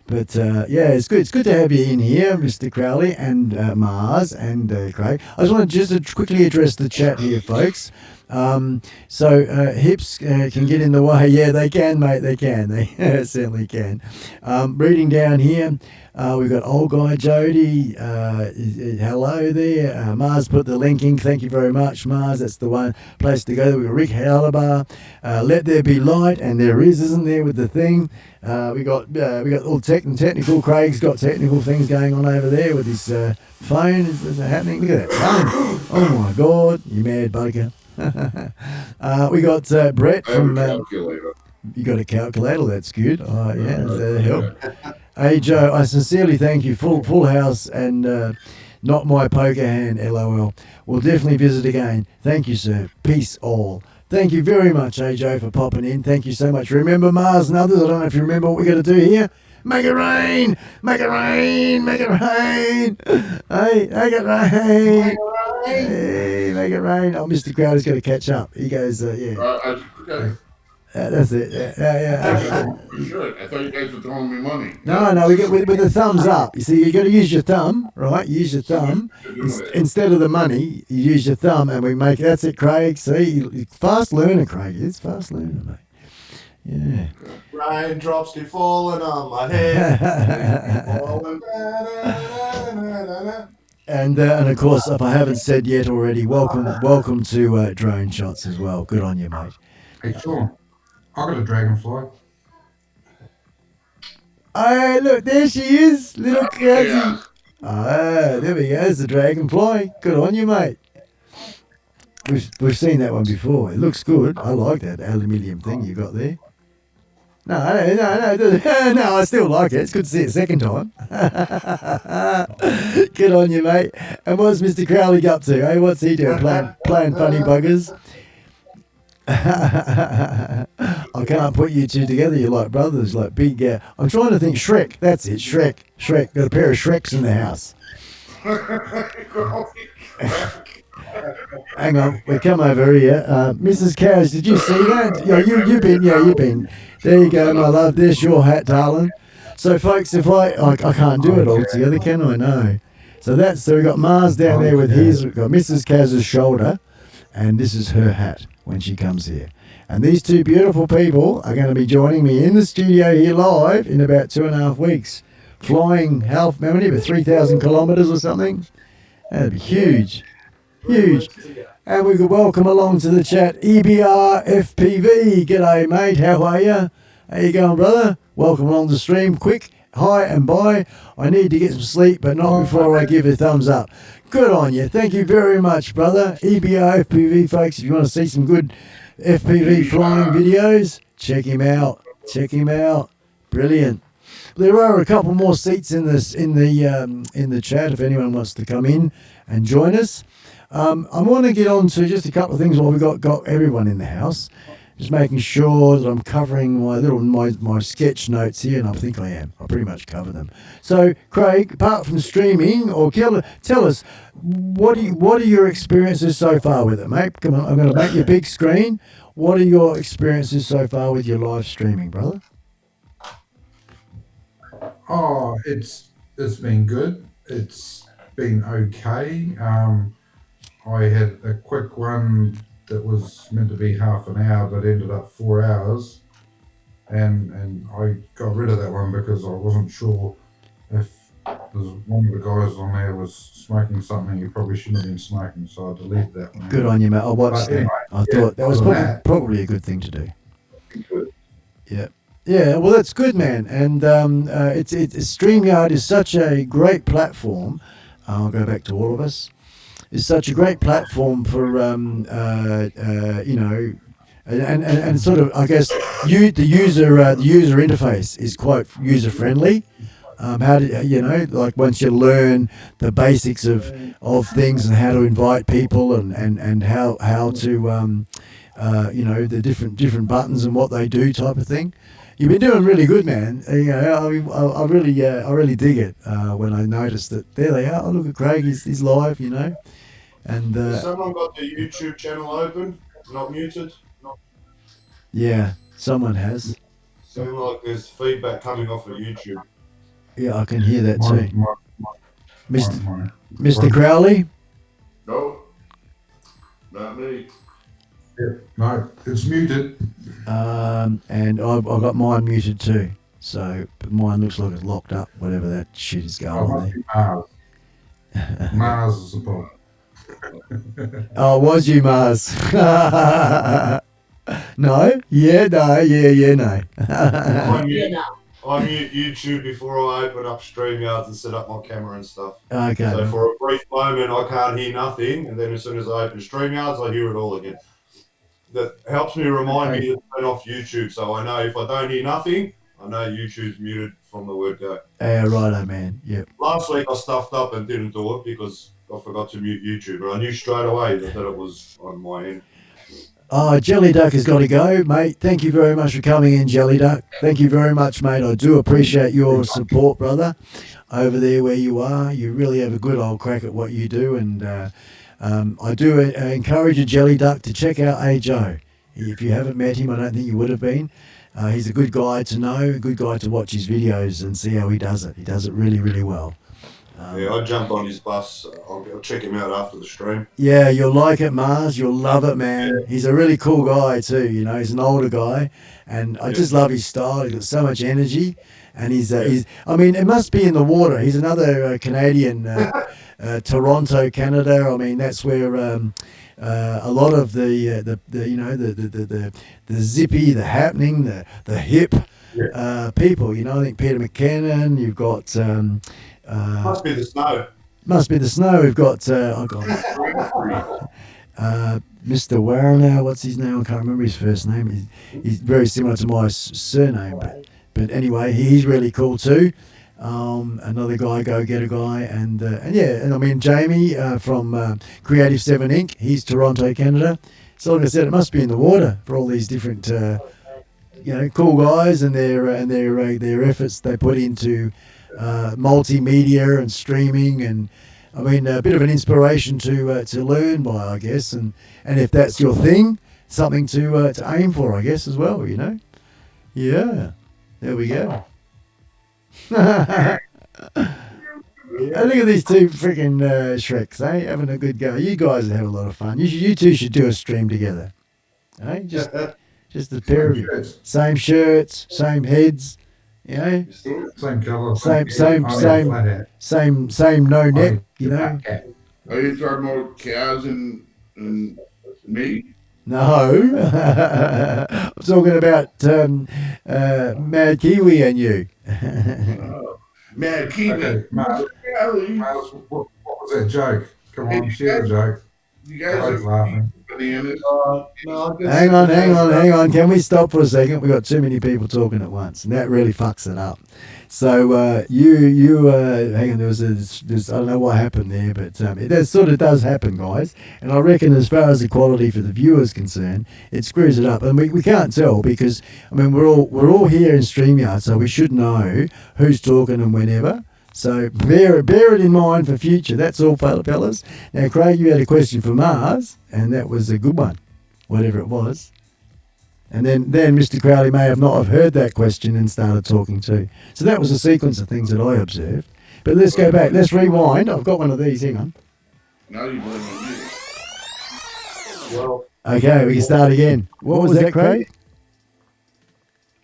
But yeah, it's good. It's good to have you in here, Mr. Crowley and Mars and Craig. I just want to just quickly address the chat here, folks. So hips can get in the way. Yeah, they can, mate. They can. They certainly can. Reading down here, we've got old guy Jody. Hello there. Mars put the link in. Thank you very much, Mars. That's the one place to go. We've got Rick Halabar. Let there be light, and there is, isn't there, with the thing. We got all technical. Craig's got technical things going on over there with his phone. Is it happening? Look at that phone. Oh my God, you mad bugger. We got Brett from. You got a calculator. That's good. Oh yeah, that'll help. Hey Joe, I sincerely thank you. Full house and not my poker hand. LOL. We'll definitely visit again. Thank you, sir. Peace all. Thank you very much, Joe, for popping in. Thank you so much. Remember, Mars and others, I don't know if you remember what we got to do here. Make it rain! Make it rain! Make it rain! Hey, make it rain! Hey, make it rain! Oh, Mr. Crowder's got to catch up. He goes, yeah. That's it. Yeah. You should. I thought you guys were throwing me money. No, we get with the thumbs up. You see, you got to use your thumb, right? Use your thumb instead of the money. You use your thumb, and we make. That's it, Craig. See, fast learner, Craig. It's fast learner, mate. Yeah. Raindrops keep falling on my head. And of course, if I haven't said yet already, welcome to Drone Shots as well. Good on you, mate. Hey, Sean, I got a dragonfly. Oh, look, there she is, little Cassie. Ah, there we go. There's the dragonfly. Good on you, mate. We've seen that one before. It looks good. I like that aluminium thing you got there. No, I still like it. It's good to see it second time. Good on you, mate. And what's Mr. Crowley up to? Hey, what's he doing? Playing funny buggers? I can't put you two together. You're like brothers, like big. I'm trying to think. Shrek. That's it. Shrek. Got a pair of Shreks in the house. Hang on, we come over here. Mrs. Cows, did you see that? Yeah, you've been. There you go, my love. There's your hat, darling. So, folks, if I can't do it all together, can I? No. So we got Mars down there with his. We've got Mrs. Caz's shoulder, and this is her hat when she comes here. And these two beautiful people are going to be joining me in the studio here live in about 2.5 weeks. Flying how many? About 3,000 kilometres or something. That'd be huge. Huge. And we could welcome along to the chat EBR FPV. G'day, mate. How are you? How you going, brother? Welcome along the stream. Quick, hi and bye. I need to get some sleep, but not before I give a thumbs up. Good on you. Thank you very much, brother. EBR FPV, folks. If you want to see some good FPV flying videos, check him out. Check him out. Brilliant. There are a couple more seats in the chat if anyone wants to come in and join us. I want to get on to just a couple of things while we've got everyone in the house. Just making sure that I'm covering my sketch notes here, and I think I am. I pretty much cover them. So, Craig, apart from streaming, or tell us, what are your experiences so far with it, mate? Come on, I'm going to make your big screen. What are your experiences so far with your live streaming, brother? Oh, it's been good. It's been okay. I had a quick one that was meant to be half an hour, but ended up 4 hours, and I got rid of that one because I wasn't sure if one of the guys on there was smoking something he probably shouldn't have been smoking, so I deleted that one. Good on you, mate. I watched that. Anyway, I thought that was probably a good thing to do. Good. Yeah. Yeah, well, that's good, man. And it's StreamYard is such a great platform. I'll go back to all of us. It's such a great platform for you know, and sort of, I guess, the user interface is quite user friendly. How do you know, like once you learn the basics of things and how to invite people and how to you know, the different buttons and what they do type of thing. You've been doing really good, man. You know, I really dig it when I noticed that there they are. Oh, look at Craig, he's live, you know. And Has someone got the YouTube channel open? Not muted? yeah, someone has. Seems like there's feedback coming off of YouTube. Yeah, I can hear that too. Mine. Mr. Crowley. No, not me. Yeah, no, it's muted. And I've got mine muted too. So but mine looks like it's locked up, whatever that shit is going Oh, on must there. be Mars. Mars is the problem. Oh, was you, Mars? No? Yeah, no, yeah, no. I mute YouTube before I open up StreamYards and set up my camera and stuff. Okay. So for a brief moment, I can't hear nothing, and then as soon as I open StreamYards, I hear it all again. That helps me remind me to turn off YouTube, so I know if I don't hear nothing, I know YouTube's muted from the word go. Yeah, righto, man. Yep. Last week I stuffed up and didn't do it because I forgot to mute YouTube, but I knew straight away that it was on my end. Oh, Jelly Duck has got to go, mate. Thank you very much for coming in, Jelly Duck. Thank you very much, mate. I do appreciate your support, brother, over there where you are. You really have a good old crack at what you do, and I do encourage you, Jelly Duck, to check out Joe. If you haven't met him, I don't think you would have been. He's a good guy to know, a good guy to watch his videos and see how he does it. He does it really, really well. Yeah, I jumped on his bus. I'll check him out after the stream. Yeah, you'll like it, Mars. You'll love it, man. Yeah. He's a really cool guy too. You know, he's an older guy, and I just love his style. He's got so much energy, and he's. I mean, it must be in the water. He's another Canadian, Toronto, Canada. I mean, that's where a lot of the you know the zippy, the happening, the hip people. You know, I think Peter McKinnon. You've got. Must be the snow. Must be the snow. We've got Mr. Warner. What's his name? I can't remember his first name. He's very similar to my surname, but anyway, he's really cool too. Another guy, Go Getter guy, and yeah, and I mean Jamie from Creative 7 Inc. He's Toronto, Canada. So like I said, it must be in the water for all these different you know, cool guys and their efforts they put into multimedia and streaming, and I mean a bit of an inspiration to learn by, I guess, and if that's your thing, something to aim for, I guess, as well, you know. Yeah, there we go. And look at these two freaking Shreks, eh? Having a good go. You guys have a lot of fun. You two should do a stream together, eh? Just a pair of you, same shirts, same heads. You know, Same colour. same no neck, you know. Are you talking about Kaz and me? No, I'm talking about Mad Kiwi and you. Mad Kiwi. Okay, Mars, what was that joke? Come on, share the joke. You guys Both are laughing. bananas. Hang on. Can we stop for a second? We've got too many people talking at once, and that really fucks it up. So you hang on. There's I don't know what happened there, but it sort of does happen, guys. And I reckon, as far as the quality for the viewers concerned, it screws it up, and we can't tell because I mean we're all here in StreamYard, so we should know who's talking and whenever. So bear it in mind for future. That's all, fellas. Now, Craig, you had a question for Mars, and that was a good one, whatever it was. And then Mr. Crowley may not have heard that question and started talking too. So that was a sequence of things that I observed. But let's go back. Let's rewind. I've got one of these. Hang on. Now you blame me. Well, Okay, we can start again. What was that, Craig?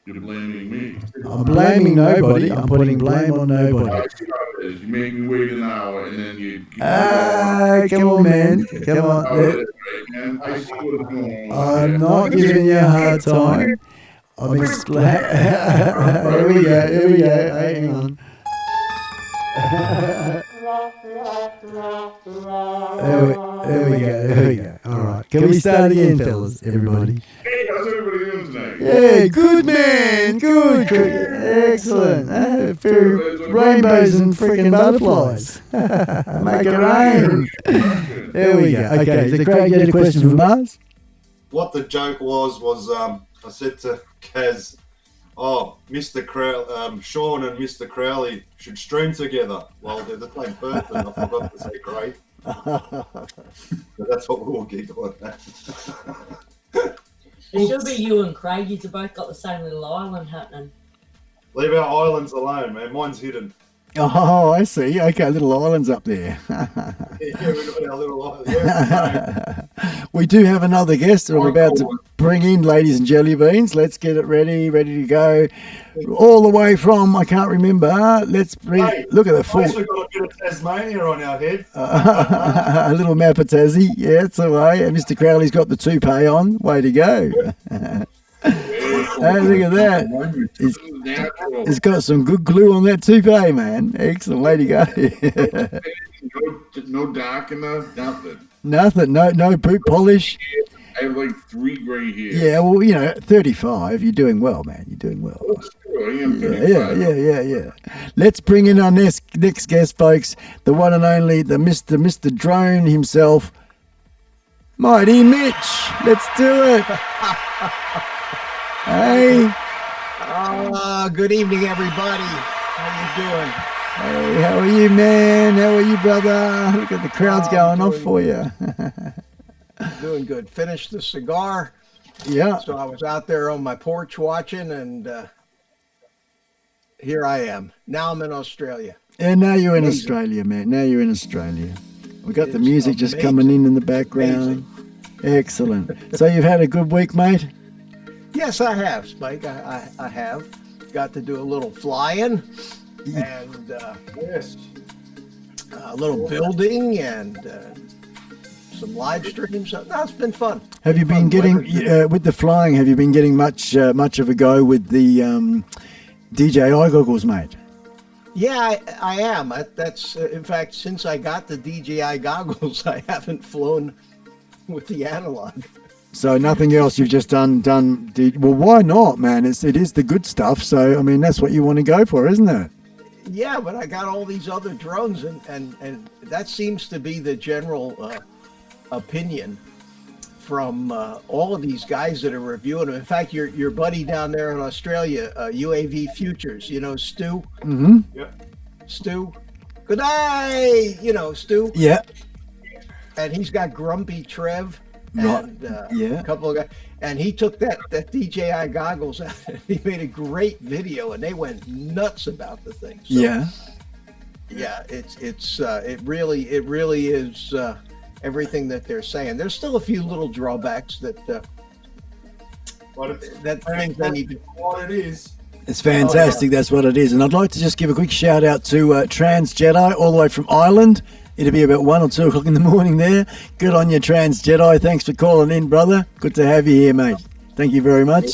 You're blaming me. I'm blaming nobody. I'm putting blame on nobody. You make me wait an hour and then you. Come on, man. Come on. Man. I see what's going on. I'm not giving you a hard time. I've been Here we go. Hang on. There we go. All right. Can we start again, fellas, everybody? Hey, how's everybody doing tonight? Yeah, good, man. Good. Excellent. Rainbows and freaking butterflies. Make it rain. There we go. Okay, so Craig, you had a question for Mars? What the joke was I said to Kaz, Mr. Sean and Mr. Crowley should stream together. Well, they're the same person. I forgot to say Craig. But that's what we'll giggle at. It should be you and Craig. You've both got the same little island happening. Leave our islands alone, man. Mine's hidden. Oh, I see. Okay, little islands up there. Yeah, we've got our little islands. Yeah, we do have another guest that I'm about to bring in, ladies and jelly beans. Let's get it ready to go. All the way from, I can't remember. Let's bring, look at the full. We've got a bit of Tasmania on our head. A little map of Tassie. Yeah, it's away. And Mr. Crowley's got the toupee on. Way to go. Hey, look at that. He's got some good glue on that toupee, man. Excellent. Way to go. No dark enough, nothing. Nothing. No boot polish. I have like 3 gray hairs. Yeah, well, 35. You're doing well, man. You're doing well. That's true. I am 35. Yeah. Let's bring in our next guest, folks. The one and only, the Mr. Drone himself, Mighty Mitch. Let's do it. Hey. Good evening, everybody. How you doing? Hey, how are you, man? How are you, brother? Look at the crowd's going off for you. Doing good. Finished the cigar. Yeah. So I was out there on my porch watching, and here I am. Now I'm in Australia. And now you're in Australia, man. Now you're in Australia. We got the music just coming in the background. Excellent. So you've had a good week, mate? Yes, I have, Spike. I have. Got to do a little flying and Yes. a little building and some live streams. No, it's been fun. Have you been getting, with the flying, have you been getting much of a go with the DJI goggles, mate? Yeah, I am. That's in fact, since I got the DJI goggles, I haven't flown with the analog. So nothing else. You've just done. Well, why not, man? It is the good stuff. So I mean, that's what you want to go for, isn't it? Yeah, but I got all these other drones, and that seems to be the general opinion from all of these guys that are reviewing them. In fact, your buddy down there in Australia, UAV Futures, Stu. Mm-hmm. Yep. Stu. Good day, Stu. Yeah. And he's got Grumpy Trev. Right. And Yeah. a couple of guys, and he took that DJI goggles out and he made a great video, and they went nuts about the thing. So, Yeah. yeah, it really is everything that they're saying. There's still a few little drawbacks that things they need to. What it is. It's fantastic. That's what it is. And I'd like to just give a quick shout out to Trans Jedi, all the way from Ireland. It'll be about 1 or 2 o'clock in the morning there. Good on you, Trans Jedi. Thanks for calling in, brother. Good to have you here, mate. Thank you very much.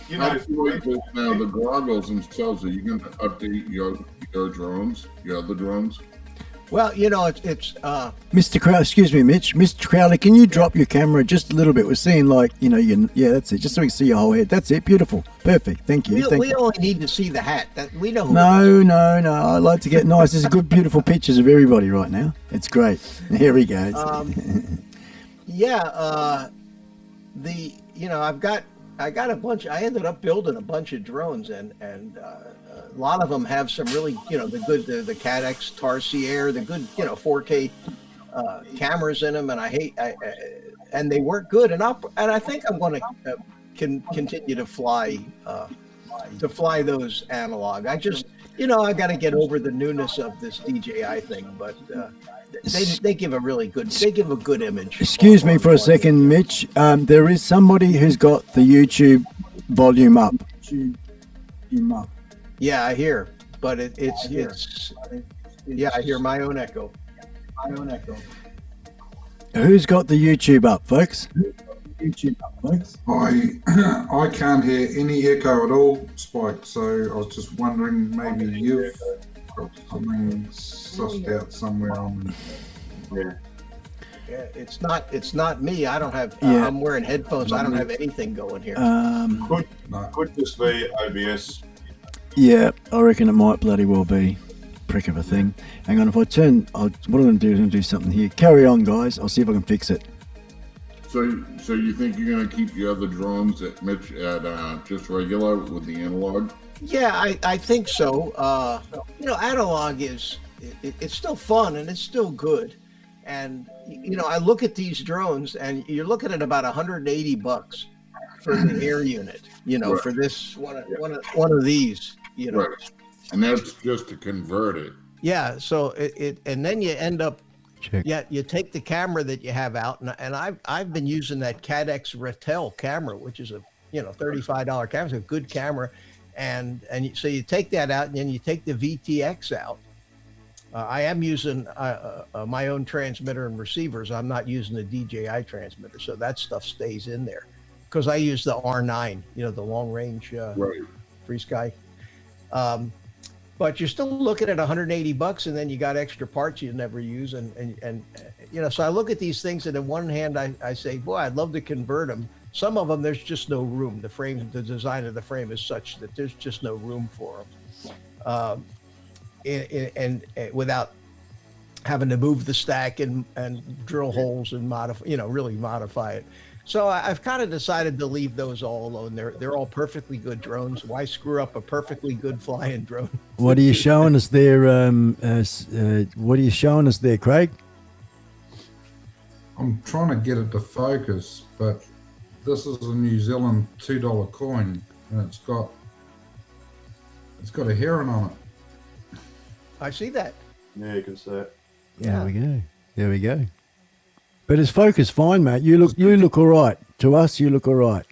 Now, the goggles themselves, are you going to update your drones, your other drones? Well, it's Mr. Crowley, excuse me, Mitch. Mr. Crowley, can you drop your camera just a little bit? We're seeing yeah, that's it. Just so we can see your whole head. That's it. Beautiful. Perfect. Thank you. we only need to see the hat. We know. Who No. I like to get nice. There's good, beautiful pictures of everybody right now. It's great. Here he goes. I got a bunch. I ended up building a bunch of drones, and a lot of them have some really, the Cadex Tarsier, the good, 4K cameras in them, and and they work good, and I think I'm going to continue to fly those analog. I just, I got to get over the newness of this DJI thing, but they give a good image. Excuse me for a second, Mitch. There is somebody who's got the YouTube volume up. Yeah, I hear, but it's I hear my own echo. Who's got the YouTube up, folks? YouTube up, folks. I can't hear any echo at all, Spike. So I was just wondering, maybe you've got something sussed out somewhere on. Yeah. Yeah, it's not me. I don't have. Yeah. I'm wearing headphones. I don't have anything going here. Could just be OBS. Yeah, I reckon it might bloody well be prick of a thing. Hang on, if I turn, what I'm going to do is I'm going to do something here. Carry on, guys. I'll see if I can fix it. So you think you're going to keep the other drones at Mitch at just regular with the analog? Yeah, I think so. Analog it's still fun and it's still good. And I look at these drones and you're looking at about $180 for the air unit. Right. For this one of these. Right. And that's just to convert it. Yeah. So and then you end up. Check. Yeah, you take the camera that you have out, and I've been using that CADX Ratel camera, which is a $35 camera, it's a good camera, and so you take that out, and then you take the VTX out. I am using my own transmitter and receivers. I'm not using the DJI transmitter, so that stuff stays in there because I use the R9, the long range free sky. But you're still looking at $180, and then you got extra parts you never use, and so I look at these things, and on one hand, I say, boy, I'd love to convert them. Some of them, there's just no room. The design of the frame is such that there's just no room for them, and without having to move the stack and drill holes and really modify it. So I've kind of decided to leave those all alone. They're all perfectly good drones. Why screw up a perfectly good flying drone? What are you showing us there? What are you showing us there, Craig? I'm trying to get it to focus, but this is a New Zealand $2 coin, and it's got a heron on it. I see that. Yeah, you can see it. Yeah. There we go. But it's focused fine, mate. You look all right. To us, you look all right.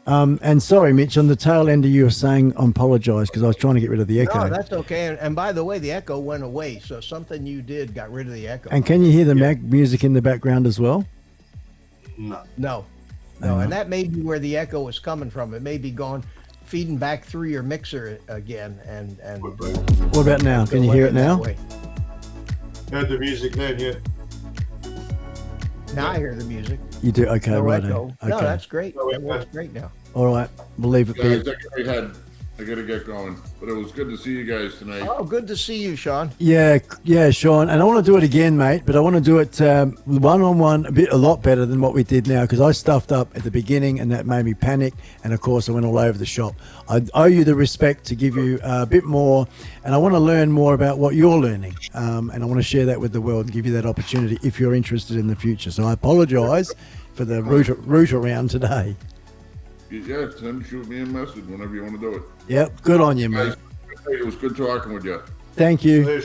And sorry, Mitch, on the tail end of you were saying, I apologise because I was trying to get rid of the echo. No, that's okay. And by the way, the echo went away. So something you did got rid of the echo. And can you hear the music in the background as well? No. And that may be where the echo was coming from. It may be gone, feeding back through your mixer again. And what about now? Can you hear it now? Heard the music then, yeah. Now I hear the music. You do? Okay, no right. Echo. Okay. No, that's great. That works great now. All right. We'll leave it Guys, there. I got to get going. But it was good to see you guys tonight. Oh, good to see you, Sean. Yeah, Sean. And I want to do it again, mate, but I want to do it one-on-one a lot better than what we did now because I stuffed up at the beginning and that made me panic. And, of course, I went all over the shop. I owe you the respect to give you a bit more, and I want to learn more about what you're learning. And I want to share that with the world and give you that opportunity if you're interested in the future. So I apologise for the route around today. Yeah, shoot me a message whenever you want to do it. Yep, good on you, mate. It was good talking with you. Thank you.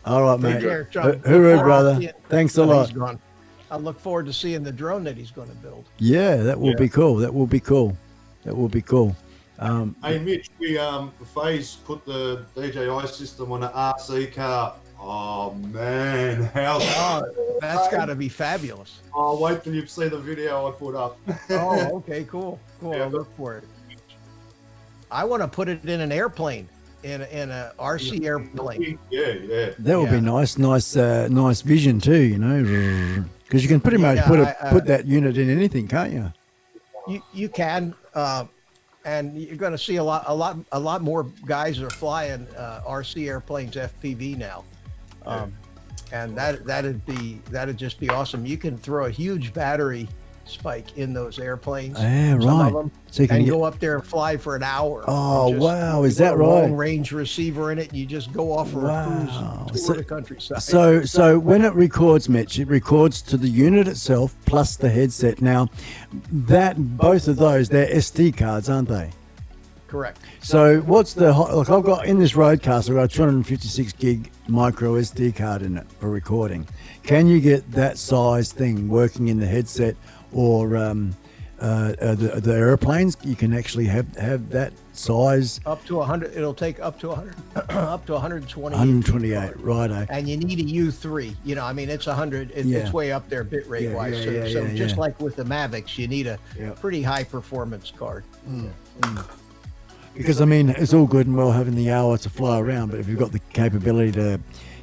All right, mate. Hooroo, brother. Thanks a lot. I look forward to seeing the drone that he's going to build. Yeah, that will be cool. That will be cool. Hey, Mitch, FaZe put the DJI system on an RC car. Oh, man. That's got to be fabulous. Oh, wait till you see the video I put up. Oh, okay, cool. Yeah. I'll look for it. I want to put it in an airplane, in a RC airplane. Yeah. That would be nice vision too, because you can pretty much put that unit in anything, can't you? You can, and you're going to see a lot more guys are flying RC airplanes FPV now. And that'd just be awesome. You can throw a huge battery spike in those airplanes. Yeah, some right. Of them, so you can go up there and fly for an hour. Oh, wow. Is that right? Long range receiver in it. And you just go off for a cruise and tour the countryside. So when it records, Mitch, it records to the unit itself plus the headset. Now, both of those, they're SD cards, aren't they? Correct. So what's I've got in this Roadcaster, I've got a 256 gig micro SD card in it for recording. Can you get that size thing working in the headset or the airplanes? You can actually have that size? Up to 100. It'll take up to 100, up to 120. 128, righto. And you need a U3. You know, I mean, it's 100. It's way up there bit rate wise. So just like with the Mavics, you need a pretty high performance card. Because I mean, it's all good and well having the hour to fly around, but if you've got the capability to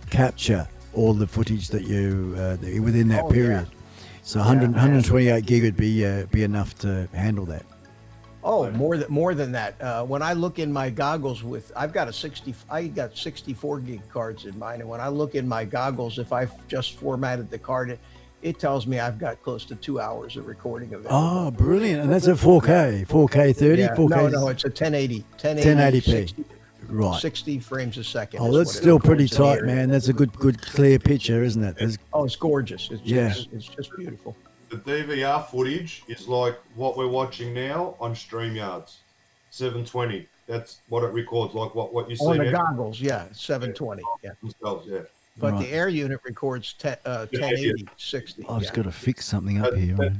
capture all the footage that you within that period, so 128 gig would be enough to handle that. Oh, more than that. When I look in my goggles I got 64 gig cards in mine, and when I look in my goggles, if I've just formatted the card, it tells me I've got close to 2 hours of recording of it. Oh, brilliant! And that's at 4K, 4K 30, 4K. No, it's a 1080, 1080p. 60, Right. 60 frames a second. Oh, that's still pretty tight, man. That's a good clear picture, isn't it? It's gorgeous. It's just beautiful. The DVR footage is like what we're watching now on StreamYards, 720. That's what it records, like what you see on the now. Goggles, 720. Themselves, But the air unit records 1080, 60. I've just got to fix something up here. Right?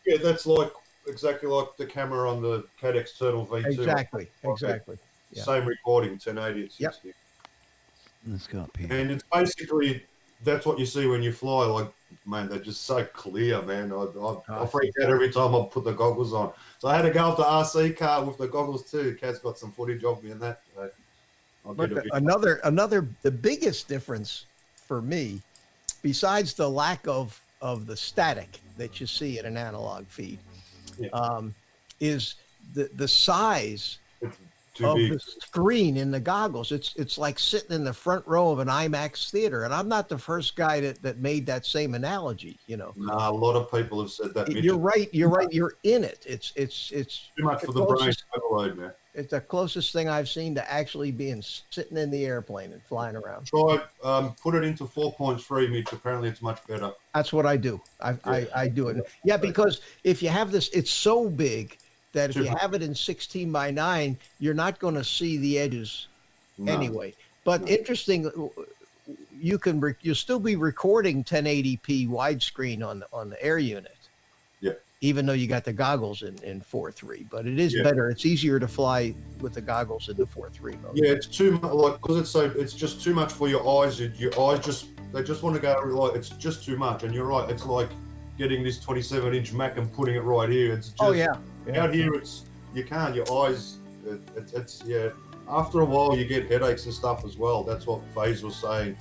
Yeah, that's like exactly like the camera on the Cadex Turtle V2. Exactly. Yeah. Same recording, 1080 at 60. Let's go up here. And it's basically, that's what you see when you fly. Like, man, they're just so clear, man. I freak out every time I put the goggles on. So I had to go off the RC car with the goggles too. Cat's got some footage of me in that. But the biggest difference for me, besides the lack of the static that you see in an analog feed, is the size of the screen in the goggles. It's like sitting in the front row of an IMAX theater, and I'm not the first guy that made that same analogy. You know, a lot of people have said that. You're right. You're in it. It's too much for the brain to overload, man. It's the closest thing I've seen to actually being sitting in the airplane and flying around. Try put it into 4.3, Mitch. Apparently, it's much better. That's what I do. I do it. Yeah, because if you have this, it's so big that if you have it in 16 by 9, you're not going to see the edges anyway. But interesting, you'll still be recording 1080p widescreen on the air unit. Yeah. Even though you got the goggles in 4.3, but it is better. It's easier to fly with the goggles in the 4.3 mode. Yeah, it's too much, like, because it's just too much for your eyes. Your eyes they just want to go, like, it's just too much. And you're right, it's like getting this 27-inch Mac and putting it right here. It's just, out here, you can't, your eyes, it's after a while you get headaches and stuff as well. That's what FaZe was saying.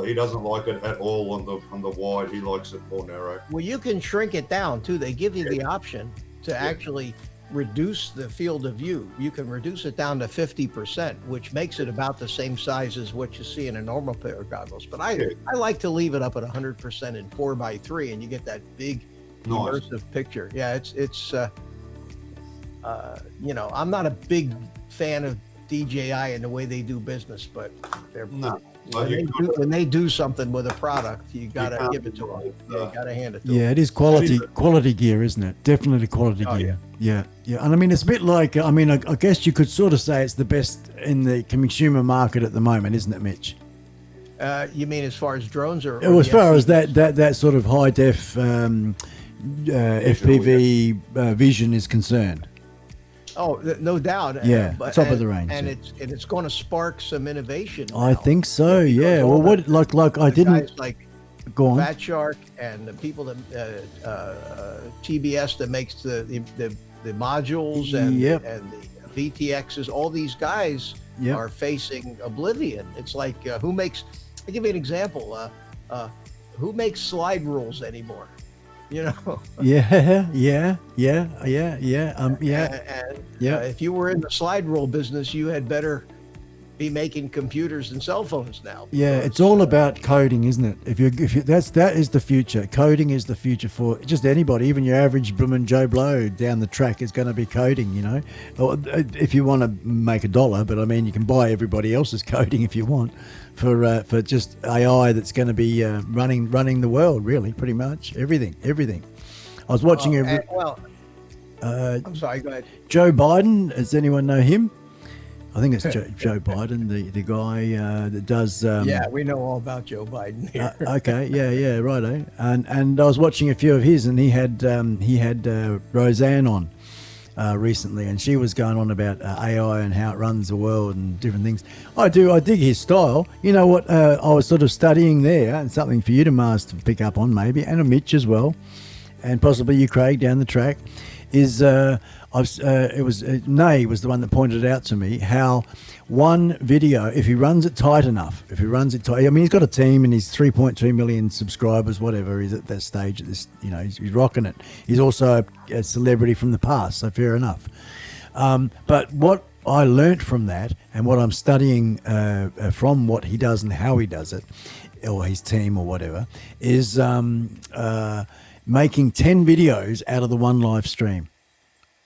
He doesn't like it at all on the wide. He likes it more narrow. Well, you can shrink it down too. They give you the option to actually reduce the field of view. You can reduce it down to 50%, which makes it about the same size as what you see in a normal pair of goggles. But I like to leave it up at 100% in 4x3, and you get that big immersive picture. Yeah, it's I'm not a big fan of DJI and the way they do business, but when they do something with a product, you gotta give it to them. You gotta hand it to them. Yeah, it is quality gear, isn't it? Definitely quality gear. Yeah. And I mean, it's a bit like, I guess you could sort of say it's the best in the consumer market at the moment, isn't it, Mitch? You mean as far as drones or as far as that sort of high def FPV vision is concerned? Oh, no doubt. Yeah, top of the range. And it's going to spark some innovation. I think so. Yeah. Well, what like I didn't go on. Fat Shark and the people that TBS that makes the modules and the VTXs. All these guys are facing oblivion. It's like I'll give you an example. Who makes slide rules anymore? You know. If you were in the slide rule business, you had better be making computers and cell phones now. Yeah, it's all about coding, isn't it? If you that is the future. Coding is the future for just anybody, even your average bloomin' Joe Blow down the track is going to be coding. You know, if you want to make $1, but I mean, you can buy everybody else's coding if you want for just AI that's going to be running the world, really, pretty much everything. I was watching I'm sorry, go ahead. Joe Biden, does anyone know him? I think it's Joe Biden, the guy that does. We know all about Joe Biden here. Okay, righto. And I was watching a few of his, and he had Roseanne on, recently, and she was going on about AI and how it runs the world and different things. I dig his style. You know what? I was sort of studying there, and something for you to Mars to pick up on maybe, and a Mitch as well, and possibly you, Craig, down the track. Is Nay was the one that pointed out to me how one video, if he runs it tight enough, I mean, he's got a team and he's 3.2 million subscribers, whatever. He's at that stage at this, he's rocking it. He's also a celebrity from the past, so fair enough. But what I learnt from that, and what I'm studying from what he does and how he does it, or his team or whatever, is making 10 videos out of the one live stream.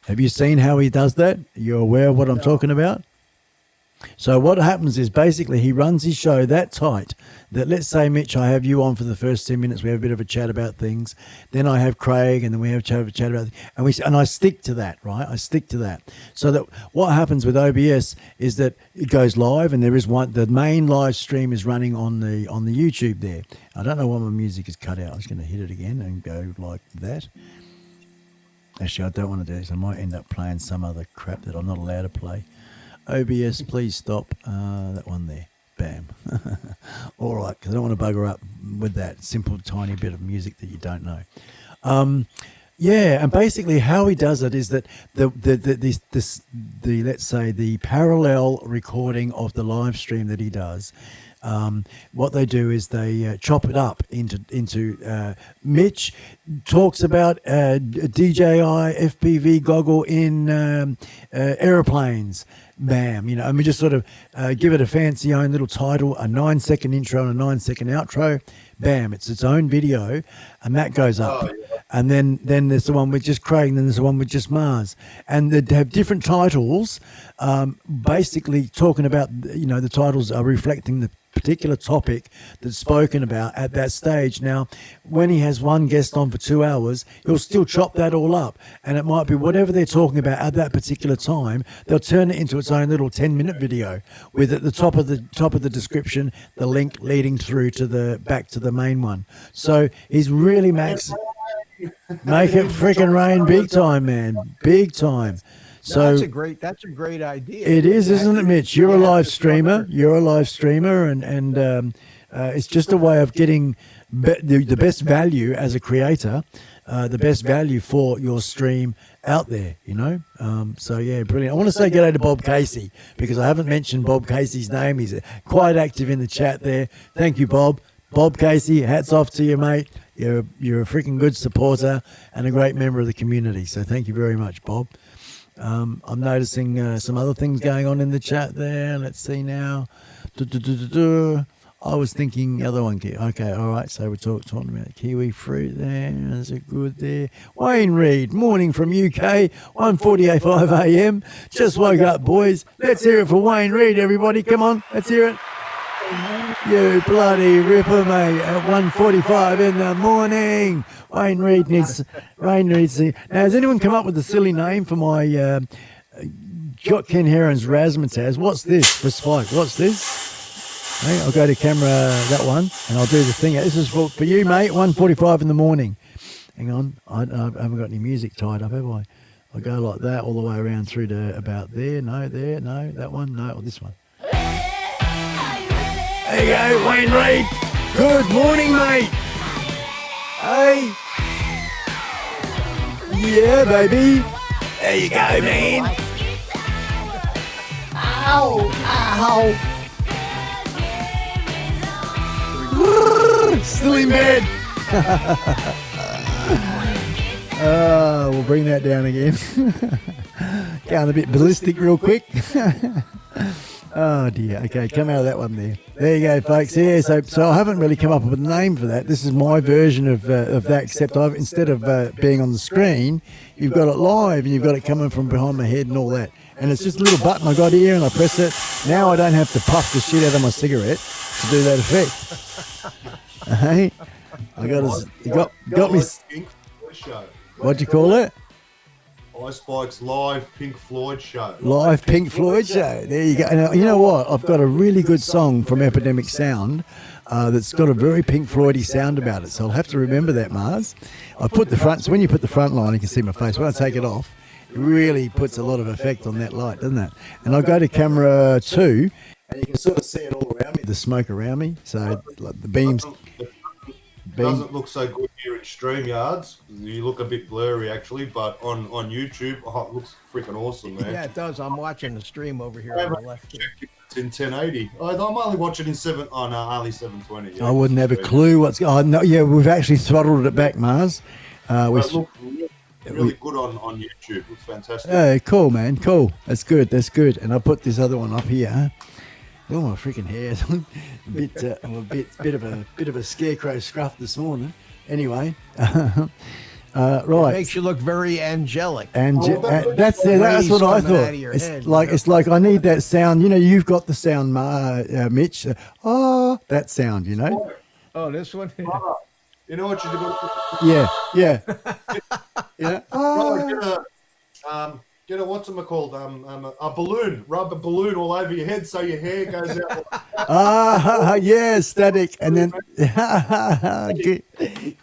Have you seen how he does that? You're aware of what I'm talking about? So what happens is basically he runs his show that tight that, let's say, Mitch, I have you on for the first 10 minutes. We have a bit of a chat about things. Then I have Craig, and then we have a chat about things. And I stick to that, right? I stick to that. So that what happens with OBS is that it goes live, and there is one. The main live stream is running on the YouTube there. I don't know why my music is cut out. I'm just going to hit it again and go like that. Actually, I don't want to do this. I might end up playing some other crap that I'm not allowed to play. OBS, please stop. That one there. Bam. All right, because I don't want to bugger up with that simple, tiny bit of music that you don't know. Yeah, and basically how he does it is that the let's say the parallel recording of the live stream that he does. What they do is they chop it up into Mitch talks about DJI FPV goggle in aeroplanes. Bam, and we just sort of give it a fancy own little title, a 9-second intro and a 9-second outro. Bam, it's its own video, and that goes up. Oh, yeah. And then there's the one with just Craig, and then there's the one with just Mars. And they have different titles, basically talking about, the titles are reflecting the particular topic that's spoken about at that stage. Now, when he has one guest on for 2 hours, he'll still chop that all up, and it might be whatever they're talking about at that particular time. They'll turn it into its own little 10-minute video with at the top of the description the link leading through to back to the main one. So he's really make it freaking rain big time, man, big time. So that's a great idea. It is, isn't it, Mitch? You're a live streamer. And it's just a way of getting the best value as a creator, the best value for your stream out there. So yeah, brilliant. I want to say g'day to Bob Casey because I haven't mentioned Bob Casey's name. He's quite active in the chat there. Thank you, Bob. Bob Casey, hats off to you, mate. You're a freaking good supporter and a great member of the community. So thank you very much, Bob. I'm noticing some other things going on in the chat there. Let's see now. I was thinking the other one. Okay, all right. So we're talking about kiwi fruit there. That's a good there. Wayne Reed, morning from UK, 1:45 a.m. Just woke up, boys. Let's hear it for Wayne Reed, everybody. Come on, let's hear it. You bloody ripper, mate, at 1:45 in the morning. Wayne Reed needs. Now, has anyone come up with a silly name for my Ken Heron's razzmatazz? What's this for Spike? What's this? Hey, I'll go to camera that one, and I'll do the thing. This is for you, mate, 1:45 in the morning. Hang on, I haven't got any music tied up, have I? I'll go like that all the way around through to about there. No, there, no, that one, no, or this one. There you go, Wayne Reed. Good morning, mate. Hey. Yeah, baby. There you go, man. Ow, ow. Still in bed. We'll bring that down again. Going a bit ballistic real quick. Oh dear. Okay, come out of that one there. There you go, folks. Yeah, so I haven't really come up with a name for that. This is my version of that, except instead of being on the screen, you've got it live and you've got it coming from behind my head and all that. And it's just a little button I got here and I press it. Now I don't have to puff the shit out of my cigarette to do that effect. Hey, I got me. What'd you call it? iSpike's live Pink Floyd show. Live Pink Floyd show. There you go. And you know what? I've got a really good song from Epidemic Sound that's got a very Pink Floydy sound about it. So I'll have to remember that, Mars. I put the front. So when you put the front line, you can see my face. When I take it off, really puts a lot of effect on that light, doesn't it? And I go to camera 2, and you can sort of see it all around me, the smoke around me. So like the beams. It doesn't look so good here in StreamYards. You look a bit blurry actually, but on YouTube, it looks freaking awesome, man. Yeah, it does. I'm watching the stream over here on the left. It's in 1080. I'm only watching in only 720. Yeah, I wouldn't have a clue what's going on. No, yeah, we've actually throttled it back, Mars. It looks really good on YouTube. Looks fantastic. Yeah, cool, man. Cool. That's good. That's good. And I put this other one up here. Oh, my freaking hair! I'm a bit of a scarecrow scruff this morning. Anyway, right. It makes you look very angelic. That's what I thought. It's like I need that sound. You know, you've got the sound, Mitch. That sound. You know. Oh, this one. You know what you do? Yeah. Get a whatchamacallit, a balloon, rub a balloon all over your head so your hair goes out. Yeah, static, and then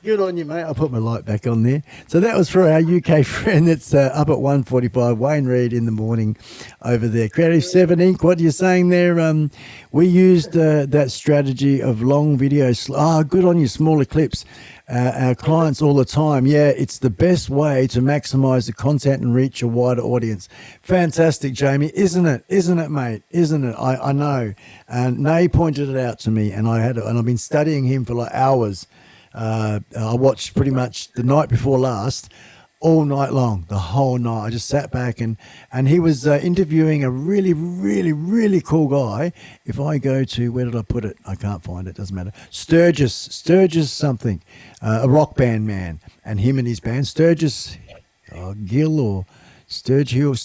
good on you, mate. I'll put my light back on there. So that was for our UK friend that's up at 1:45, Wayne Reed in the morning over there. Creative 7 Inc. What are you saying there? We used that strategy of long videos. Good on you, smaller clips. Our clients all the time. Yeah, it's the best way to maximize the content and reach a wider audience. Fantastic, Jamie, isn't it? Isn't it, mate? Isn't it? I know. And Nay pointed it out to me, and I've been studying him for like hours. I watched pretty much the night before last, all night long, the whole night. I just sat back and he was interviewing a really, really, really cool guy. If I go to, where did I put it? I can't find it. Doesn't matter. Sturgis something, a rock band man, and him and his band, Sturgis Gill or Sturgill.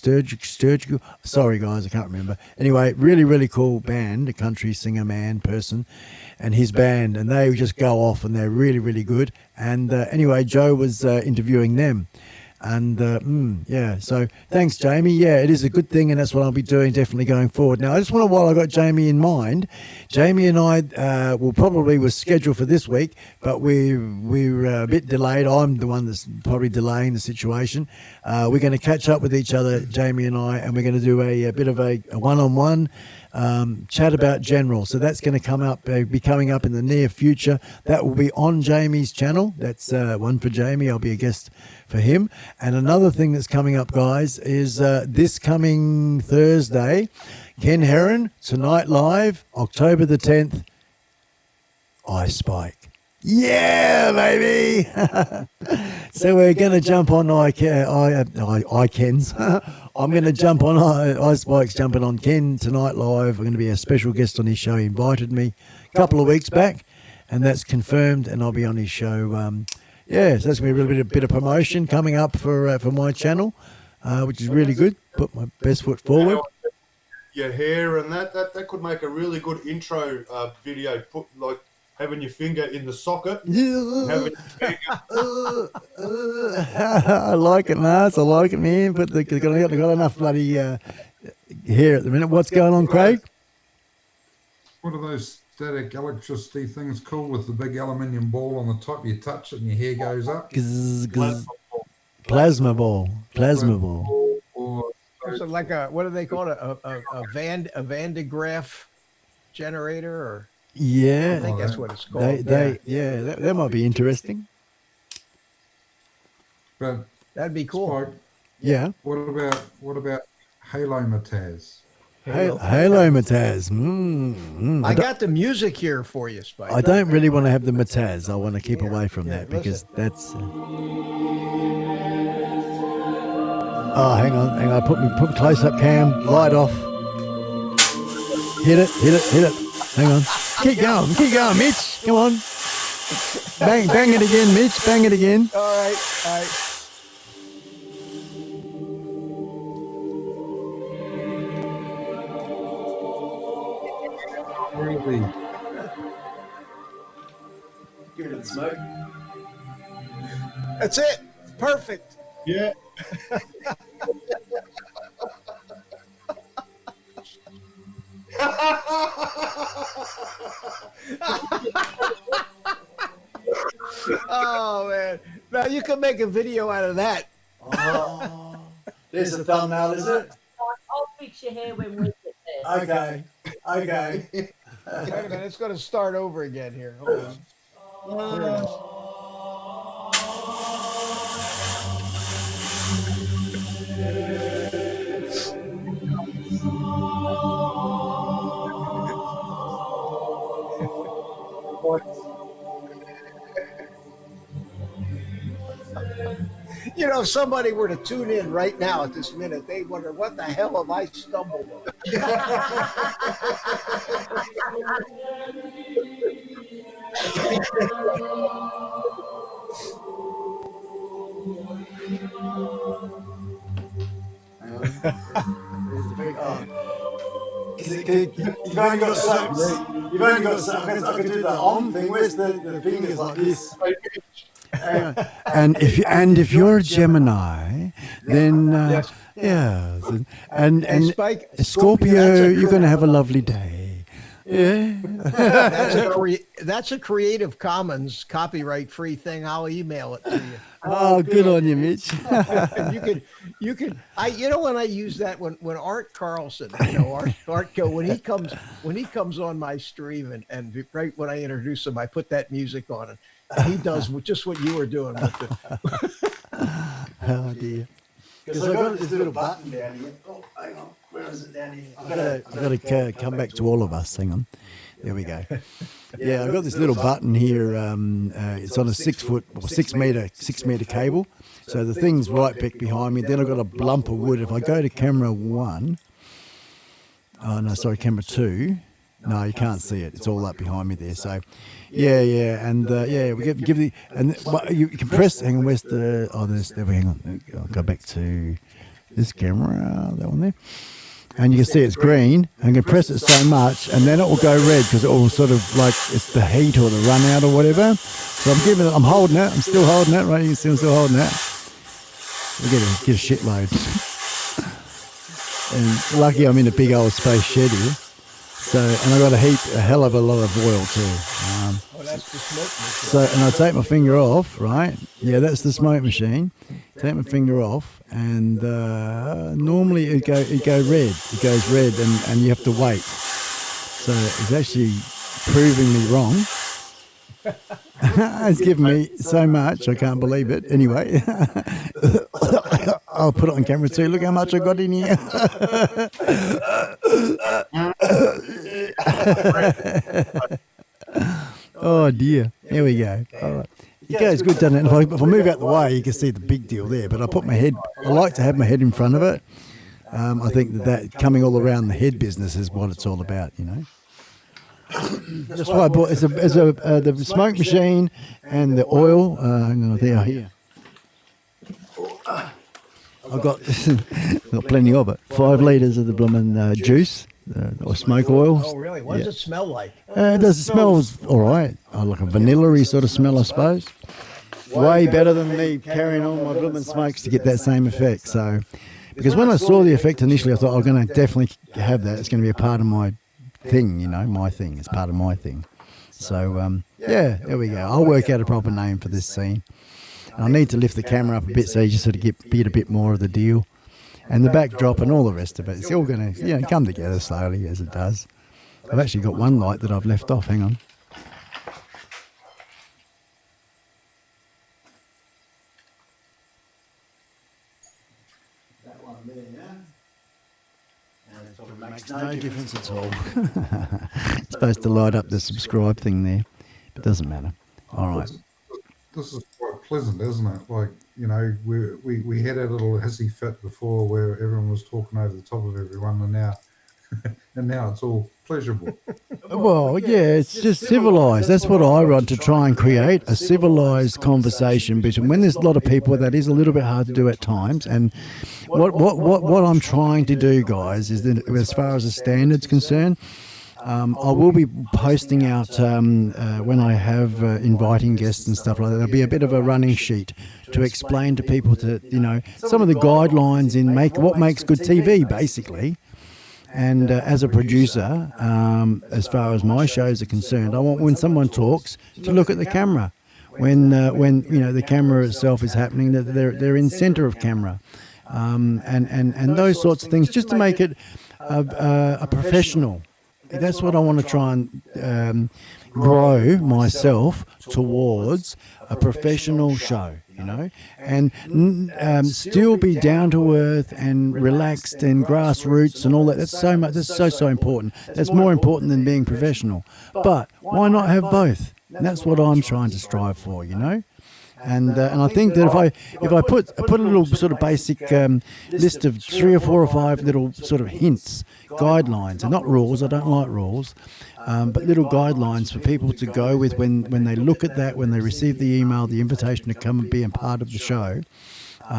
Sorry guys, I can't remember. Anyway, really, really cool band, a country singer man person, and his band, and they just go off and they're really, really good. And anyway, Joe was interviewing them. And yeah, so thanks, Jamie. Yeah, it is a good thing, and that's what I'll be doing definitely going forward. Now, I just want to, while I got Jamie in mind, Jamie and I was scheduled for this week, but we're a bit delayed. I'm the one that's probably delaying the situation. We're going to catch up with each other, Jamie and I, and we're going to do a bit of a one-on-one chat about general. So that's going to be coming up in the near future. That will be on Jamie's channel. That's one for Jamie. I'll be a guest for him. And another thing that's coming up, guys, is this coming Thursday, Ken Heron, Tonight Live, October the 10th, iSpike. Yeah, baby. So we're going to jump on iKen's. I'm going to jump on iSpike's jumping on Ken Tonight Live. I'm going to be a special guest on his show. He invited me a couple of weeks back, and that's confirmed, and I'll be on his show. So that's going to be a bit of promotion coming up for my channel, which is really good. Put my best foot forward. Your hair and that could make a really good intro video. Put like having your finger in the socket. I like it, Mars. I like it, man. But they've got enough bloody hair at the minute. What's going on, Craig? What are those static electricity things called with the big aluminium ball on the top? You touch it and your hair goes up. Plasma ball. Or so like what do they call it? A Van de Graaff generator, or yeah, I think that's what it's called. That might be interesting. But that'd be cool. Spike, yeah. What about halomataz? Halomataz. I got the music here for you, Spike. I don't really want to have the mataz. I want to keep away from that because that's. Oh, hang on. Put close up cam, light off. Hit it. Hang on. Keep going, Mitch. Come on. Bang it again, Mitch. Bang it again. All right. Really? Give it a smoke. That's it. Perfect. Yeah. Oh man! Now you can make a video out of that. Oh, There's the thumbnail, is it? I'll fix your hair when we get there. Okay. Okay. Wait a minute, it's going to start over again here. Hold on. Here it is. You know, if somebody were to tune in right now at this minute, they wonder, what the hell have I stumbled on? You've only got so. You've only got so. I can do the om thing. Where's the fingers like this? And if you're a Gemini, then Yes. yeah, and Hey, Spike, Scorpio, you're going to have a lovely day. Yeah. that's a Creative Commons copyright-free thing. I'll email it to you. Oh, good on you, Mitch. you can. When I use that when Art Carlson, Art go when he comes on my stream and right when I introduce him, I put that music on it. And he does just what you were doing with it. Oh dear. Because I've got this little button down here. Oh, hang on. Where is it down here? I've got to come back to all of us. Hang on. There we go. Yeah, I've got this little button here. It's on a 6 meter cable. So the thing's right back behind me. Then I've got a lump of wood. If I go to camera 1, camera 2. No, you can't see it. It's all up behind me there. So, and we give the you can press. Hang on, where's the? Oh, there. Hang on. I'll go back to this camera. That one there, and you can see it's green. And you can press it so much, and then it will go red because it will sort of like it's the heat or the run out or whatever. So I'm holding it. I'm still holding it. Right, you can see I'm still holding it. We get a shitload. And lucky I'm in a big old space shed here. So, and I got a hell of a lot of oil too. That's the smoke machine. So, and I take my finger off, right? Yeah, that's the smoke machine. Take my finger off, and normally it go red. It goes red, and you have to wait. So it's actually proving me wrong. It's given me so much, I can't believe it. Anyway, I'll put it on camera too. Look how much I got in here. Oh dear. Here we go. All right. It goes good, doesn't it? If I move out the way, you can see the big deal there. But I like to have my head in front of it. I think that coming all around the head business is what it's all about, That's why I bought the smoke machine and the oil. They are here. I've got plenty of it. 5 litres of the blooming juice or smoke oil. Oh, really? What does it smell like? It does. It smells all right. Like a vanilla-y sort of smell, I suppose. Way better than me carrying on my blooming smokes to get that same effect. So, because when I saw the effect initially, I thought I'm going to definitely have that. It's going to be a part of my thing, my thing. It's part of my thing. So, there we go. I'll work out a proper name for this scene. And I need to lift the camera up a bit so you just sort of get a bit more of the deal. And the backdrop and all the rest of it. It's all going to come together slowly as it does. I've actually got one light that I've left off. Hang on. That one there, yeah? And it probably makes no difference at all. It's supposed to light up the subscribe thing there. But it doesn't matter. All right. This is quite pleasant, isn't it? Like, we had a little hissy fit before where everyone was talking over the top of everyone, and now it's all pleasurable. Well, yeah, it's just civilized. That's what I want to try and create, a civilized conversation between when there's a lot of people. That is a little bit hard to do at times. And what I'm trying to do, guys, is that as far as the standard's concerned, I will be posting out when I have inviting guests and stuff like that. There'll be a bit of a running sheet to explain to people some of the guidelines in what makes good TV, basically. And as a producer, as far as my shows are concerned, I want when someone talks to look at the camera. When the camera itself is happening, that they're in center of camera. and those sorts of things, just to make it a professional. That's what I want to try and grow myself towards, a professional show, you know, and still be down to earth and relaxed and grassroots and all that. That's so much. That's so important. That's more important than being professional. But why not have both? And that's what I'm trying to strive for, you know. And I think that if I put a little sort of basic list of 3 or 4 or 5 little sort of hints, guidelines, and not rules. I don't like rules, but little guidelines for people to go with when they look at that, when they receive the email, the invitation to come and be a part of the show,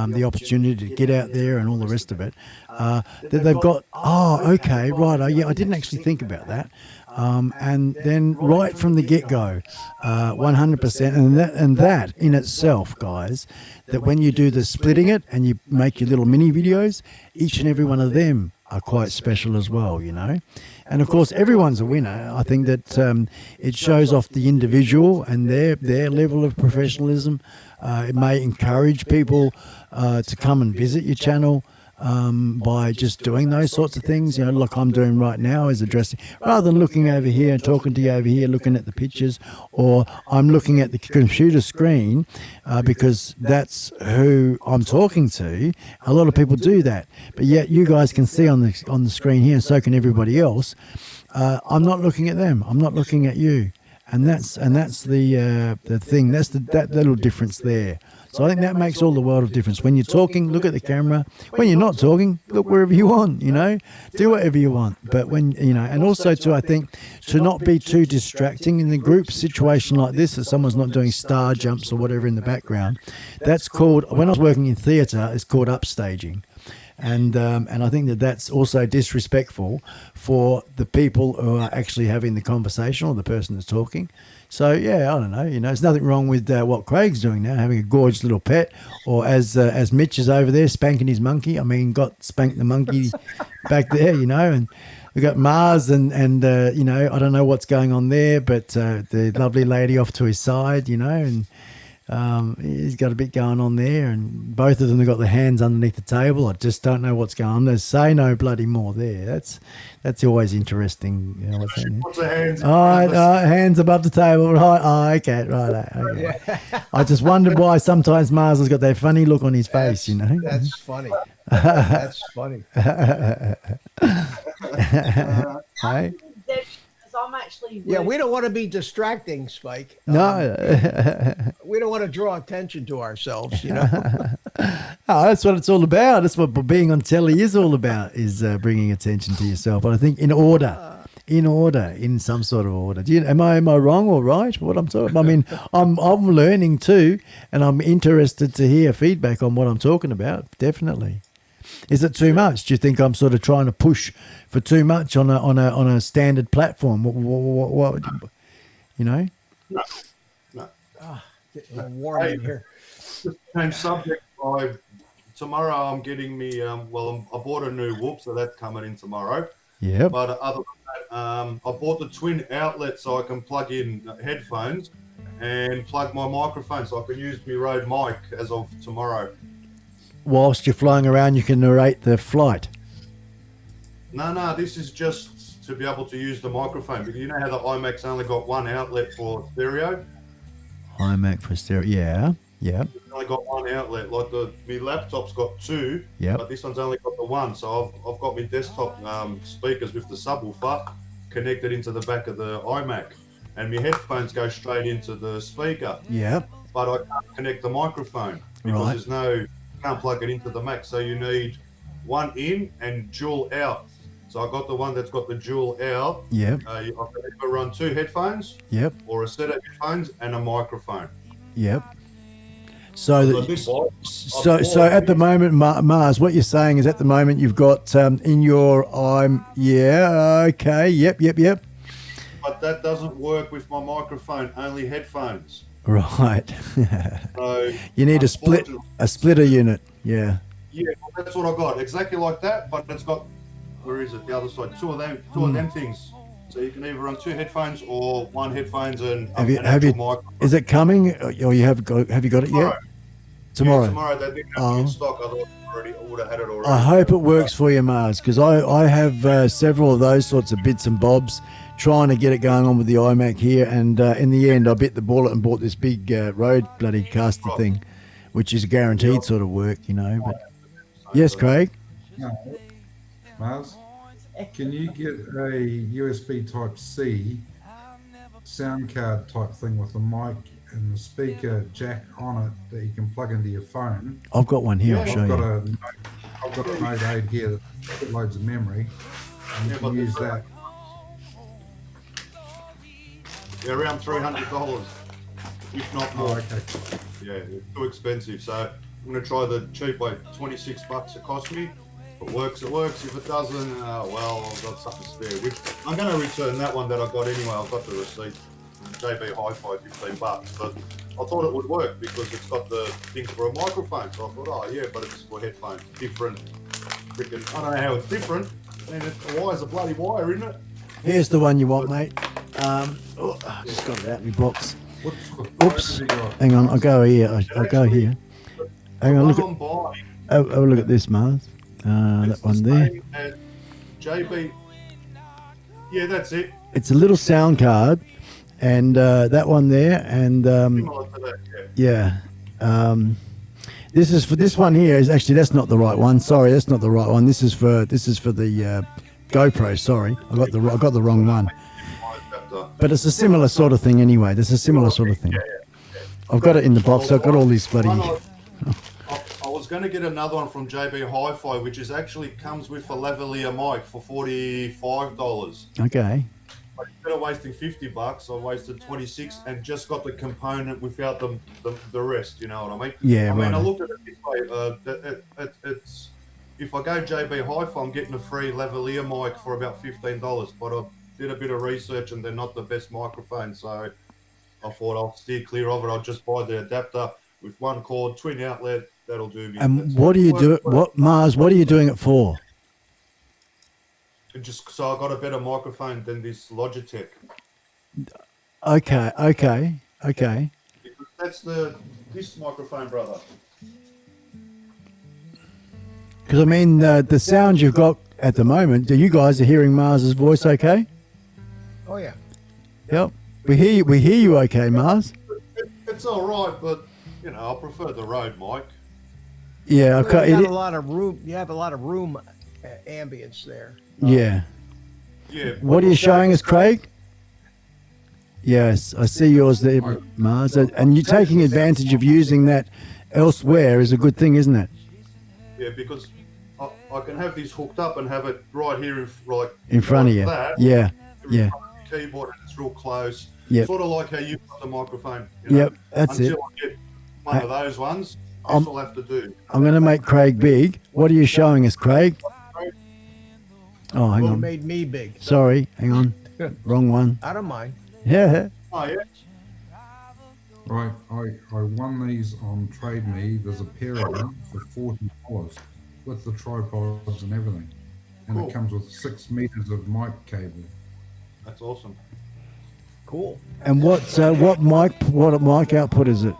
the opportunity to get out there and all the rest of it, that they've got, okay, right, yeah, I didn't actually think about that. And then right from the get-go, 100%, and that in itself, guys, that when you do the splitting it and you make your little mini videos, each and every one of them are quite special as well, you know. And of course, everyone's a winner. I think that it shows off the individual and their level of professionalism. It may encourage people to come and visit your channel. By just doing those sorts of things, you know, like I'm doing right now, is addressing, rather than looking over here and talking to you over here, looking at the pictures, or I'm looking at the computer screen because that's who I'm talking to. A lot of people do that, but yet you guys can see on the screen here, and so can everybody else. I'm not looking at them. I'm not looking at you, and that's the thing. That's that little difference there. So I think that makes all the world of difference. When you're talking, look at the camera. When you're not talking, look wherever you want, you know. Do whatever you want. But when, you know, and also too, I think, to not be too distracting in the group situation like this, that someone's not doing star jumps or whatever in the background. That's called, when I was working in theatre, it's called upstaging. And I think that that's also disrespectful for the people who are actually having the conversation or the person that's talking. So, yeah, I don't know. You know, there's nothing wrong with what Craig's doing now, having a gorgeous little pet, or as Mitch is over there spanking his monkey. I mean, got spanked the monkey back there, you know, and we've got Mars and you know, I don't know what's going on there, but the lovely lady off to his side, you know, and he's got a bit going on there, and both of them have got their hands underneath the table. I just don't know what's going on. There's say no bloody more there. That's always interesting. You know, what's happening? What's the hands? Hands above the table. Right. Oh, okay. Right. Okay. Yeah. I just wondered why sometimes Mars has got that funny look on his face. You know. That's funny. That's funny. Hey. I'm actually we don't want to be distracting, Spike. No. We don't want to draw attention to ourselves, you know. That's what it's all about. That's what being on telly is all about, is bringing attention to yourself. But I think in some sort of order. Am I wrong or right? What I'm talking? I mean, I'm learning too, and I'm interested to hear feedback on what I'm talking about. Definitely. Is it too much? Do you think I'm sort of trying to push for too much on a standard platform? What you know? No. Getting a little warm in here. Same subject. Tomorrow I'm getting me. I bought a new whoop, so that's coming in tomorrow. Yeah. But other than that, I bought the twin outlet so I can plug in headphones and plug my microphone, so I can use my Rode mic as of tomorrow. Whilst you're flying around, you can narrate the flight. No, this is just to be able to use the microphone. Because you know how the iMac's only got one outlet for stereo? iMac for stereo, yeah. It's only got one outlet. Like my laptop's got two, but this one's only got the one. So I've got my desktop speakers with the subwoofer connected into the back of the iMac. And my headphones go straight into the speaker. Yeah. But I can't connect the microphone because can't plug it into the Mac, so you need one in and dual out. So I got the one that's got the dual out. Yep. I can either run 2 headphones. Yep. Or a set of headphones and a microphone. Yep. So at the moment, Mars, what you're saying is at the moment you've got in your okay, yep. But that doesn't work with my microphone. Only headphones. Right. So you need a splitter unit. Yeah. Yeah, well, that's what I got. Exactly like that, but it's got, where is it? The other side. Two of them things. So you can either run 2 headphones or 1 headphones and have you? Is it coming? Or have you got it yet? Tomorrow. Yeah, tomorrow they didn't have it in stock. Otherwise, I would have had it already. I hope it works for you, Mars, because I have several of those sorts of bits and bobs trying to get it going on with the iMac here, and in the end I bit the bullet and bought this big Rode bloody caster thing, which is guaranteed sort of work, you know. But yes, Craig? No. Mars, can you get a USB Type-C sound card type thing with a mic and the speaker jack on it that you can plug into your phone? I've got one here, I'll show you. I've got a Note 8 here that loads of memory, and you can use that. Yeah, around $300, if not more. Oh, okay. Yeah, it's too expensive. So I'm going to try the cheap way. $26 it cost me. If it works, it works. If it doesn't, well, I've got something spare. Which I'm going to return that one that I got anyway. I've got the receipt from JB Hi-Fi, $15. But I thought it would work because it's got the thing for a microphone. So I thought, oh yeah, but it's for headphones. Different. Freaking, I don't know how it's different. And the wire's a bloody wire, isn't it? Here's the one you want, mate. I just got it out of my box. Oops. Hang on, I'll go here. I'll go here. Hang on, look at. Oh, look at this, Mars. That one there. JB. Yeah, that's it. It's a little sound card, and that one there, and Similar to that, yeah. This is for this one here. Is actually that's not the right one. Sorry, that's not the right one. This is for the GoPro. Sorry, I got the wrong one. But it's a similar sort of thing anyway. There's a similar sort of thing. I've got it in the box. I've got all these bloody. I was going to get another one from JB Hi-Fi, which is actually comes with a lavalier mic for $45. Okay. But instead of wasting $50, I wasted 26 and just got the component without the rest. You know what I mean? Yeah, I mean, right. I looked at it this way. It's if I go JB Hi-Fi, I'm getting a free lavalier mic for about $15. But I did a bit of research and they're not the best microphone, so I thought I'll steer clear of it. I'll just buy the adapter with one cord, twin outlet. That'll do me. And what do you do? What Mars? What are you doing it for? Just so I got a better microphone than this Logitech. Okay. That's this microphone, brother. Because I mean, the sound you've got at the moment, you guys are hearing Mars's voice okay? Oh yeah. Yep. We hear you okay, Mars? It's all right, but you know, I prefer the Rode mic. Yeah, You have a lot of room. You have a lot of room ambience there. Yeah. Yeah. What are you showing us, Craig? Yes, I see yours there, Mars. And you taking advantage of using that elsewhere is a good thing, isn't it? Yeah, because I can have this hooked up and have it right here, in front of you. That, Yeah. Keyboard, and it's real close. Yep. Sort of like how you got the microphone. You know? Yep, that's Until it. I get one of those ones, this will have to do. I'm going to make Craig big. What are you showing us, Craig? Oh, hang You on. made me big. Sorry, hang on. Wrong one. I don't mind. Yeah. Oh yeah. Right, I won these on Trade Me. There's a pair of them for $40 with the tripods and everything, and Cool. it comes with 6 meters of mic cable. That's awesome. Cool. And what mic output is it?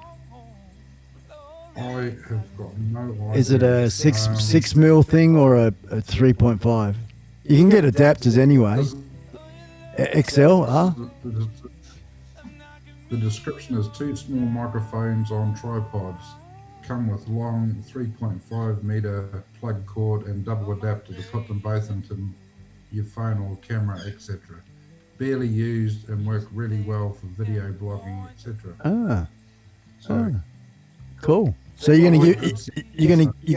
I have got no idea. Is it a 6 mil thing or a 3.5? You can get adapters anyway. XL, The description is 2 small microphones on tripods. Come with long 3.5 meter plug cord and double adapter to put them both into your phone or camera, etc. Barely used and work really well for video blogging, etc. So cool. So you're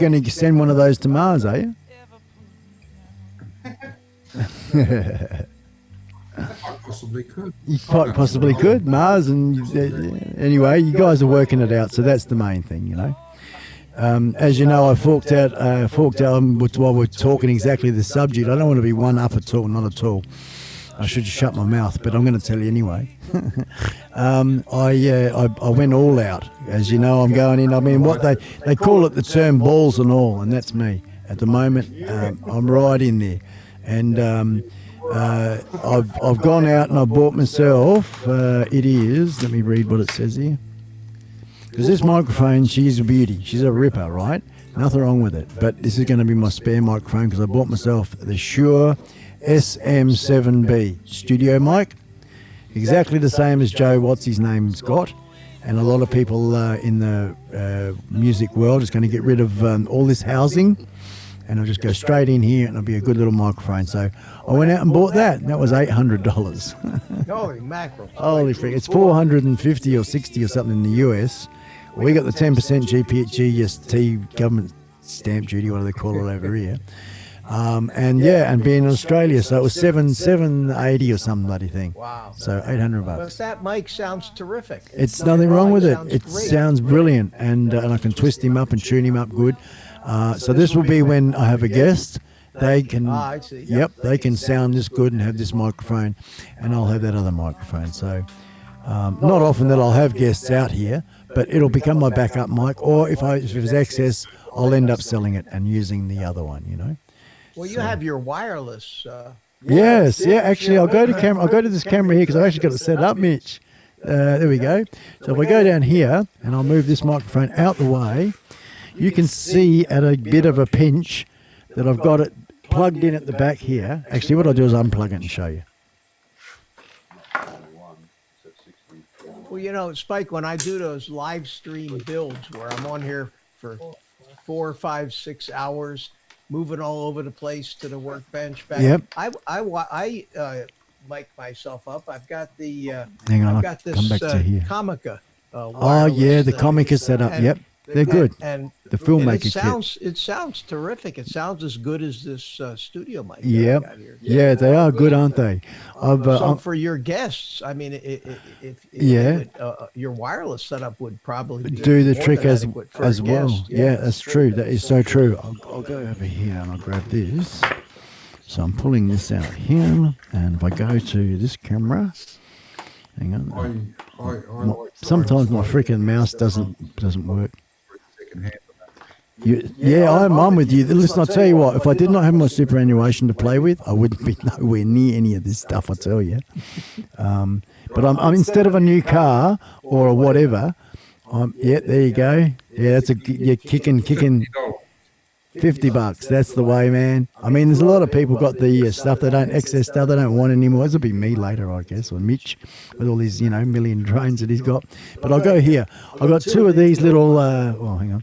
gonna send one of those to Mars, are you? Possibly could. You quite possibly could, Mars. And anyway, you guys are working it out, so that's the main thing, you know. As you know, I forked out while we're talking exactly the subject. I don't want to be one up at all, not at all. I should just shut my mouth, but I'm going to tell you anyway. I went all out. As you know, I'm going in. I mean, what they call it the term balls and all, and that's me at the moment. I'm right in there, and I've gone out and I bought myself. It is. Let me read what it says here. Because this microphone, she's a beauty. She's a ripper, right? Nothing wrong with it. But this is going to be my spare microphone because I bought myself the Shure SM7B studio mic. Exactly the same as Joe, what's his name's got. And a lot of people in the music world is going to get rid of all this housing. And I'll just go straight in here and it'll be a good little microphone. So I went out and bought that. And that was $800. Holy mackerel. Holy frick. It's 450 or 60 or something in the US. We got the 10% GST government stamp duty, what do they call it over here. And being in Australia, so it was 780 or some bloody thing. Wow. So $800. But that mic sounds terrific. It's nothing wrong with it. It sounds brilliant, and I can twist him up and tune him up good. So this will be when I have a guest. They can, I see. yep, they can sound this good and have this microphone, and I'll have that other microphone. So not often that I'll have guests out here, but it'll become my backup mic. Or if there's excess, I'll end up selling it and using the other one. You know. Well, you have your wireless. Yes, yeah. Actually, I'll go to this camera here because I've actually got it set up, Mitch. There we go. So if I go down here and I'll move this microphone out the way, you can see at a bit of a pinch that I've got it plugged in at the back here. Actually, what I'll do is unplug it and show you. Well, you know, Spike, when I do those live stream builds where I'm on here for 4, 5, 6 hours, moving all over the place to the workbench back. Yep. I mic myself up. I've got the Hang on, I've I'll got this come back to here. Comica. Oh yeah, the Comica setup. Yep, they're good. And the filmmaker it sounds terrific. It sounds as good as this studio mic. Yep. I got here. Yeah, they are good, aren't they? So for your guests, I mean, if your wireless setup would probably do the more trick than as adequate for a well. guest. Yeah, that's true. That is so true. I'll go over here and I'll grab this. So I'm pulling this out here, and if I go to this camera, hang on. Sometimes my freaking mouse doesn't work. I'm with you. Listen, I'll tell you what. If I did not have my superannuation to play with, I wouldn't be nowhere near any of this stuff. I tell you. But I'm instead of a new car or a whatever. There you go. Yeah, you're kicking. $50. That's the way, man. I mean, there's a lot of people got the stuff they don't want anymore. This will be me later, I guess, or Mitch with all these, million drones that he's got. But I'll go here. I've got two of these little. Hang on.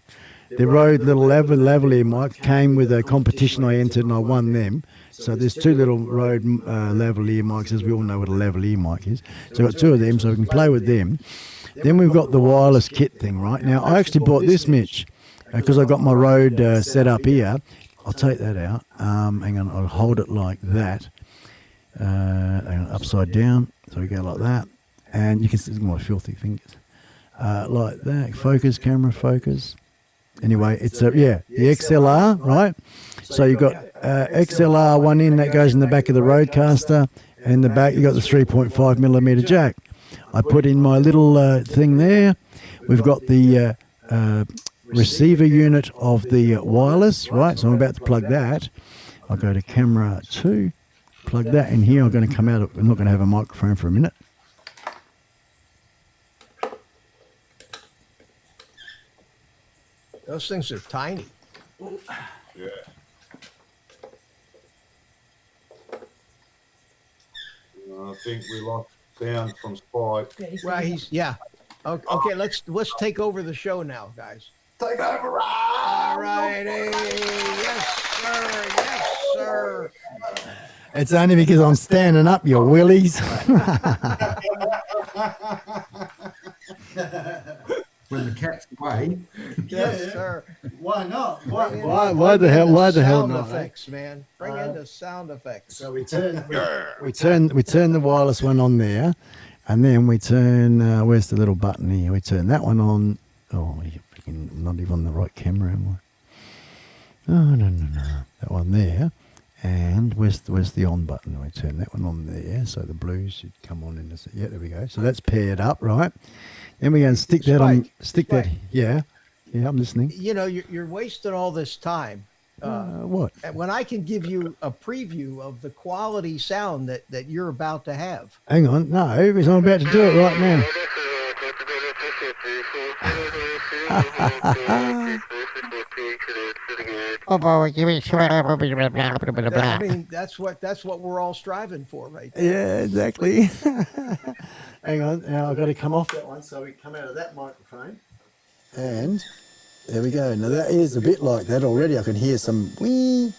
The Rode little lavalier mic came with a competition I entered and I won them. So there's two little Rode lavalier mics, as we all know what a lavalier mic is. So I've got two of them, so we can play with them. Then we've got the wireless kit thing, right? Now, I actually bought this, Mitch, because I got my Rode set up here. I'll take that out. Hang on, I'll hold it like that. Hang on, upside down. So we go like that. And you can see my filthy fingers. Like that. Focus, camera, focus. Anyway, it's the XLR, right? So you've got XLR one in, that goes in the back of the Rodecaster. And in the back, you've got the 3.5 millimeter jack. I put in my little thing there. We've got the receiver unit of the wireless, right? So I'm about to plug that. I'll go to camera 2, plug that in here. I'm going to come out. I'm not going to have a microphone for a minute. Those things are tiny. Yeah. I think we lost sound from Spike. Right, Okay, let's take over the show now, guys. Take over. All righty. Yes, sir. It's only because I'm standing up, you willies. When the cat's away. Yes, sir. Why not? Why the hell not? Sound effects, man. Bring in the sound effects. So we turn the wireless one on there, and then we turn. Where's the little button here? We turn that one on. Oh, you're freaking not even on the right camera, am I? Oh no. That one there. And where's the on button? We turn that one on there, so the blue should come on in this. Yeah, there we go. So that's paired up, right? Then we're going to stick that on. Stick that. Yeah, I'm listening. You're wasting all this time. What? When I can give you a preview of the quality sound that you're about to have. Hang on, no, because I'm about to do it right now. I mean, that's what we're all striving for, right there. Yeah, exactly. Hang on, now I've got to come off that one so we come out of that microphone. And there we go. Now that is a bit like that already. I can hear some wee.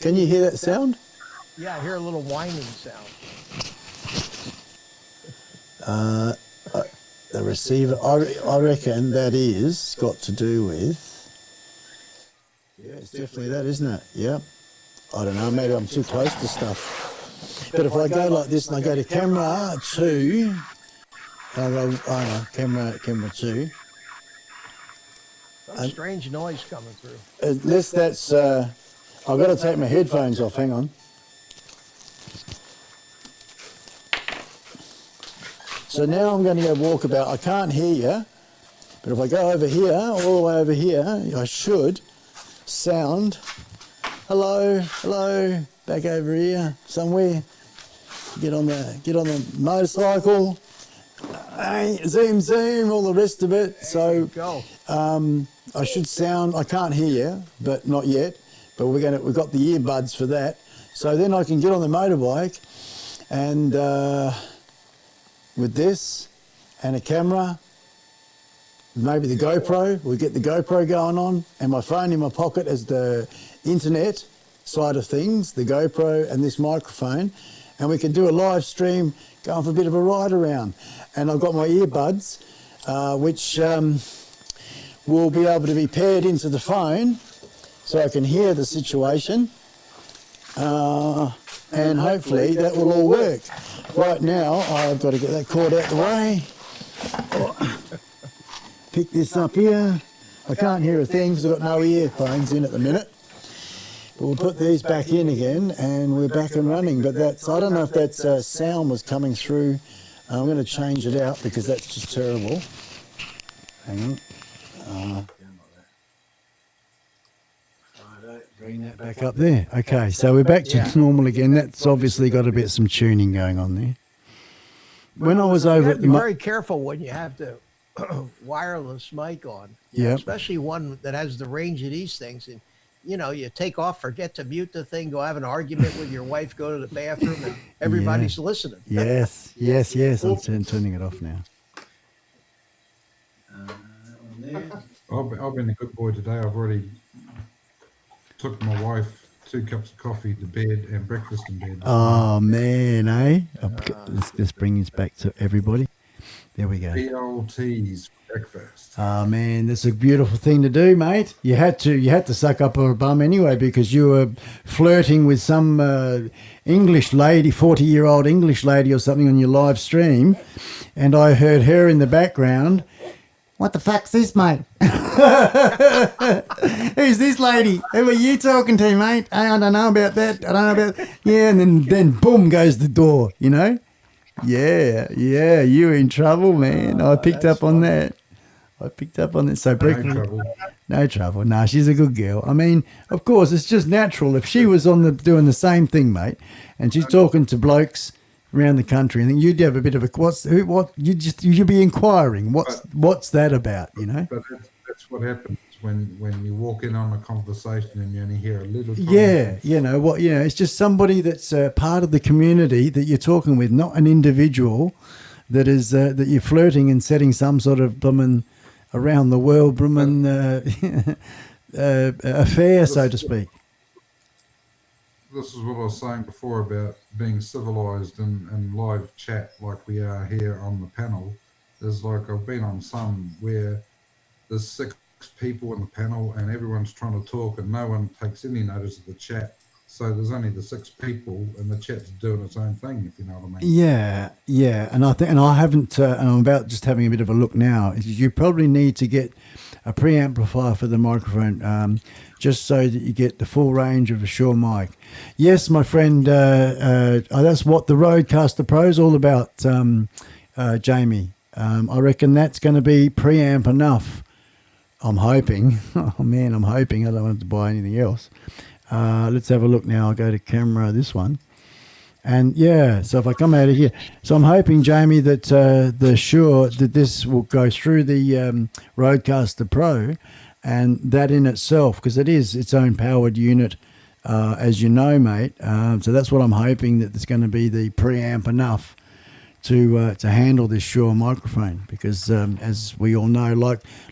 Can you hear that sound? Yeah, I hear a little whining sound. The receiver, I reckon that is got to do with. Yeah, it's definitely that, isn't it? Yeah. I don't know, maybe I'm too close to stuff. But if I go like this and I go to camera 2, I'll go, camera 2. Some strange noise coming through. Unless that's, I've got to take my headphones off, hang on. So now I'm going to go walk about. I can't hear you, but if I go over here, all the way over here, I should sound. Hello, hello, back over here somewhere. Get on the motorcycle. Hey, zoom, all the rest of it. So I should sound. I can't hear you, but not yet. But we've got the earbuds for that. So then I can get on the motorbike and. With this and a camera, maybe the GoPro, we'll get the GoPro going on, and my phone in my pocket as the internet side of things, the GoPro and this microphone, and we can do a live stream going for a bit of a ride around. And I've got my earbuds, which will be able to be paired into the phone so I can hear the situation. And hopefully that will all work. Right now, I've got to get that cord out the way. Pick this up here. I can't hear a thing because I've got no earphones in at the minute. But we'll put these back in again and we're back and running. But that's, I don't know if that sound was coming through. I'm going to change it out because that's just terrible. Hang on. Bring that back up there. Okay, so we're back to normal again. That's obviously got a bit some tuning going on there. When I was over at the... Be very careful when you have the wireless mic on. Yeah. Especially one that has the range of these things. And, you know, you take off, forget to mute the thing, go have an argument with your wife, go to the bathroom, and everybody's listening. Yes. I'm turning it off now. I've been a good boy today. I've already took my wife 2 cups of coffee to bed and breakfast in bed. Oh, man, eh? Let's bring this back to everybody. There we go. BLTs for breakfast. Oh, man, that's a beautiful thing to do, mate. You had to suck up her bum anyway because you were flirting with some English lady, 40-year-old English lady or something on your live stream, and I heard her in the background. What the fuck's this, mate? Who's this lady? Who are you talking to, mate? Hey, I don't know about that. I don't know about... Yeah, and then boom goes the door, you know? Yeah, you were in trouble, man. I picked up on that. So no trouble. Nah, she's a good girl. I mean, of course, it's just natural. If she was doing the same thing, mate, and she's talking to blokes around the country, I think you'd have a bit of a you'd be inquiring what's that about, you know? But that's what happens when you walk in on a conversation and you only hear a little. Yeah, it's just somebody that's part of the community that you're talking with, not an individual that is that you're flirting and setting some sort of around the world affair, so to speak. This is what I was saying before about being civilized and live chat like we are here on the panel. There's like, I've been on some where there's 6 people in the panel and everyone's trying to talk and no one takes any notice of the chat. So there's only the 6 people and the chat's doing its own thing, if you know what I mean. Yeah. And I haven't, and I'm about just having a bit of a look now. You probably need to get a preamplifier for the microphone, just so that you get the full range of a Shure mic. Yes, my friend, that's what the Rodecaster Pro is all about, Jamie. I reckon that's going to be preamp enough. I'm hoping. Oh, man, I'm hoping. I don't want to buy anything else. Let's have a look now. I'll go to camera, this one. And yeah, so if I come out of here, so I'm hoping, Jamie, that that this will go through the Rodecaster Pro, and that in itself, because it is its own powered unit, as you know, mate. So that's what I'm hoping, that there's going to be the preamp enough to handle this Shure microphone, because as we all know,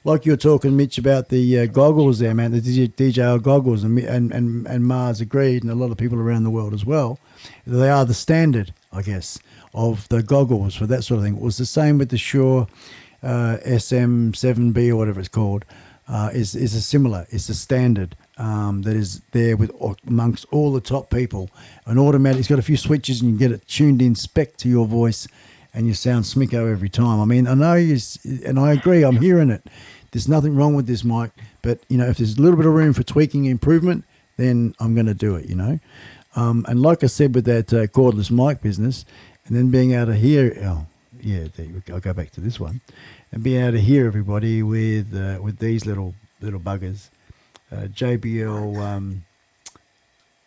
like you're talking, Mitch, about the goggles there, man, the DJI goggles, and Mars agreed, and a lot of people around the world as well. They are the standard, I guess, of the goggles for that sort of thing. It was the same with the Shure SM7B or whatever it's called. Is a similar. It's a standard that is there with amongst all the top people. An automatic. It's got a few switches, and you can get it tuned in spec to your voice, and you sound smicko every time. I mean, I know and I agree. I'm hearing it. There's nothing wrong with this mic, but if there's a little bit of room for tweaking and improvement, then I'm going to do it. And like I said with that cordless mic business, and then being able to hear. Oh, yeah. There you go. I'll go back to this one. And being able to hear everybody with these little buggers, JBL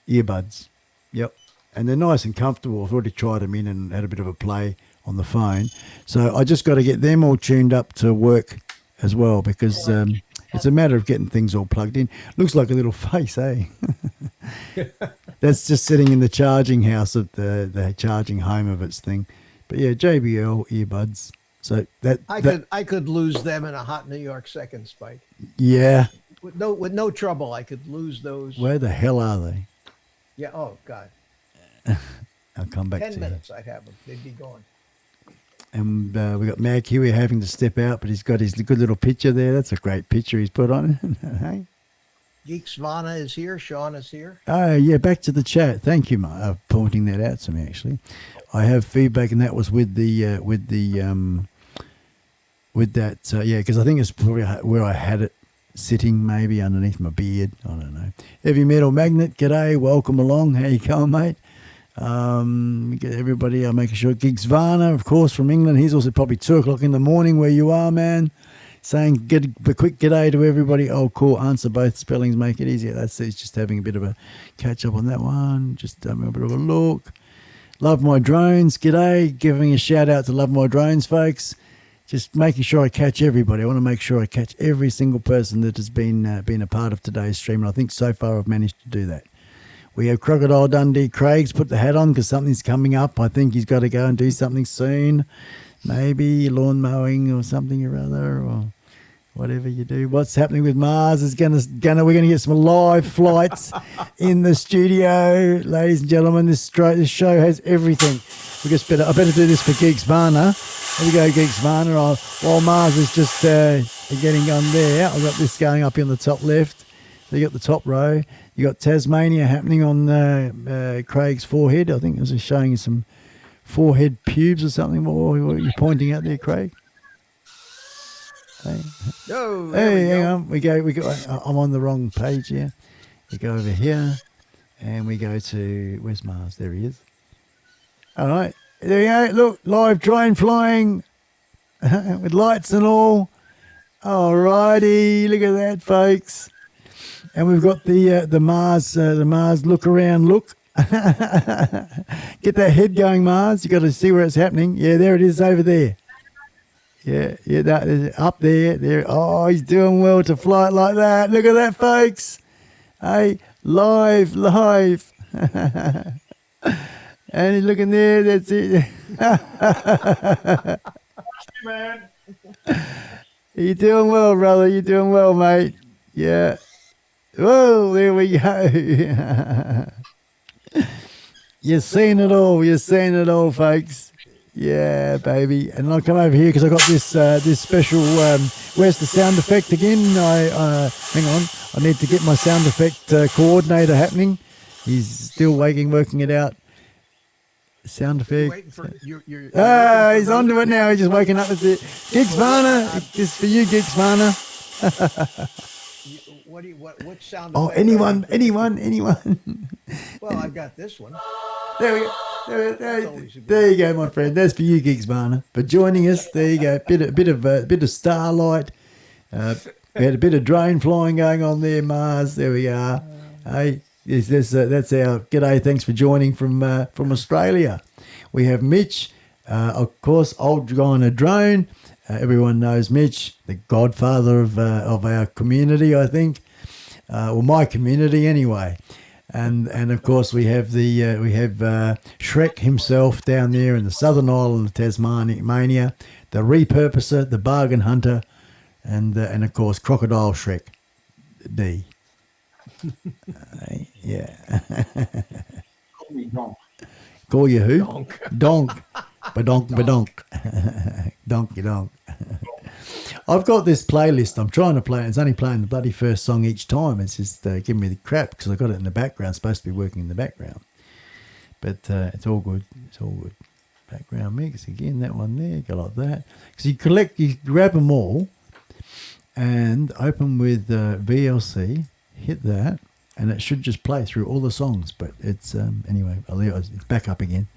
earbuds. Yep, and they're nice and comfortable. I've already tried them in and had a bit of a play on the phone. So I just got to get them all tuned up to work as well, because it's a matter of getting things all plugged in. Looks like a little face, eh? That's just sitting in the charging house of the charging home of its thing. But yeah, JBL earbuds. So I could lose them in a hot New York second, Spike. Yeah. With no trouble, I could lose those. Where the hell are they? Yeah. Oh God. I'll come back 10 to minutes, I'd have them. They'd be gone. And we got Mag Huey having to step out, but he's got his good little picture there. That's a great picture he's put on it. Hey. Geeks Vana is here. Sean is here. Oh yeah, back to the chat. Thank you, Mark, pointing that out to me. Actually, I have feedback, and that was with that. Yeah, because I think it's probably where I had it sitting, maybe underneath my beard. I don't know. Heavy Metal Magnet, g'day, welcome along. How you going, mate? Get everybody. I'm making sure. Gigs Varner, of course, from England. He's also probably 2:00 in the morning where you are, man. Saying a quick g'day to everybody. Oh, cool. Answer both spellings, make it easier. That's it. Just having a bit of a catch up on that one. Just having a bit of a look. Love My Drones, g'day. Giving a shout out to Love My Drones, folks. Just making sure I catch everybody. I want to make sure I catch every single person that has been a part of today's stream, and I think so far I've managed to do that. We have Crocodile Dundee. Craig's put the hat on because something's coming up. I think he's got to go and do something soon. Maybe lawn mowing or something or other, or whatever you do. What's happening with Mars is we're gonna get some live flights in the studio, ladies and gentlemen. This show has everything. I better do this for Geeks Varna. Here we go, Geeks Varna. While Mars is just getting on there, I've got this going up in the top left. So you got the top row. You got Tasmania happening on Craig's forehead. I think it was showing you some forehead pubes or something. What are you pointing out there, Craig? Hey, hang on. We go. I'm on the wrong page here. We go over here, and we go to where's Mars? There he is. All right, there you go. Look, live drone flying with lights and all. All righty, look at that, folks. And we've got the Mars look around look. Get that head going, Mars. You got to see where it's happening. Yeah, there it is over there. Yeah, that is up there. Oh, he's doing well to fly it like that. Look at that, folks. Hey, live. And he's looking there. That's it. Man. You're doing well, brother. You're doing well, mate. Yeah. Whoa, there we go. You're seeing it all, folks. Yeah, baby. And I'll come over here because I got this special. Where's the sound effect again? Hang on. I need to get my sound effect coordinator happening. He's still working it out. Sound effect. He's onto it now. He's just waking up. That's it. Gigs Varna. This is for you, Gigs Varna. What sound? Oh, anyone. Well, I've got this one. There we go. There you go, my friend. That's for you, Gigs Varna, for joining us. There you go. Bit of starlight. We had a bit of drone flying going on there, Mars. There we are. Hey, That's our g'day. Thanks for joining from Australia. We have Mitch, of course, old guy on a drone. Everyone knows Mitch, the godfather of our community, I think, or my community anyway. And of course we have Shrek himself down there in the southern island of Tasmania, the repurposer, the bargain hunter, and of course Crocodile Shrek, D. Yeah. Call me Donk. Call you who? Donk. Donk. Badonk. Donkey donk. I've got this playlist I'm trying to play. It's only playing the bloody first song each time. It's just giving me the crap because I got it in the background. It's supposed to be working in the background. But it's all good. It's all good. Background mix. Again, that one there. Go like that. Because you grab them all and open with VLC. Hit that. And it should just play through all the songs. But it's, anyway, it's back up again.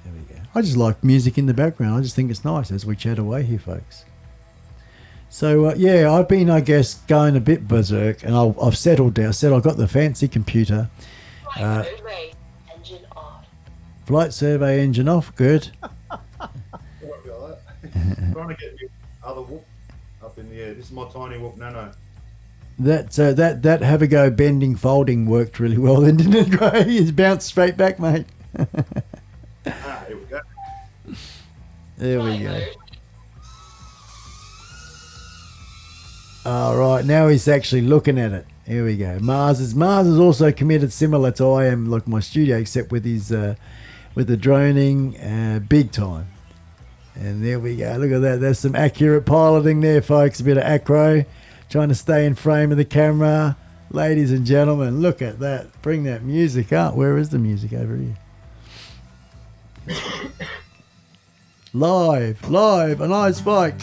There we go. I just like music in the background. I just think it's nice as we chat away here, folks. So, yeah, I've been, I guess, going a bit berserk, and I've settled down. I've got the fancy computer. Flight survey engine off. Flight survey engine off. Good. Trying to get the other whoop up in the air. This is my tiny whoop. No. That have a go bending folding worked really well then, didn't it, Gray? It's bounced straight back, mate. Here we go. There we go. All right, now he's actually looking at it. Here we go. Mars is also committed similar to I am, like my studio, except with his with the droning, big time. And there we go. Look at that. There's some accurate piloting there, folks. A bit of acro, trying to stay in frame of the camera. Ladies and gentlemen, look at that. Bring that music up. Where is the music? Over here. Live, an iSpike.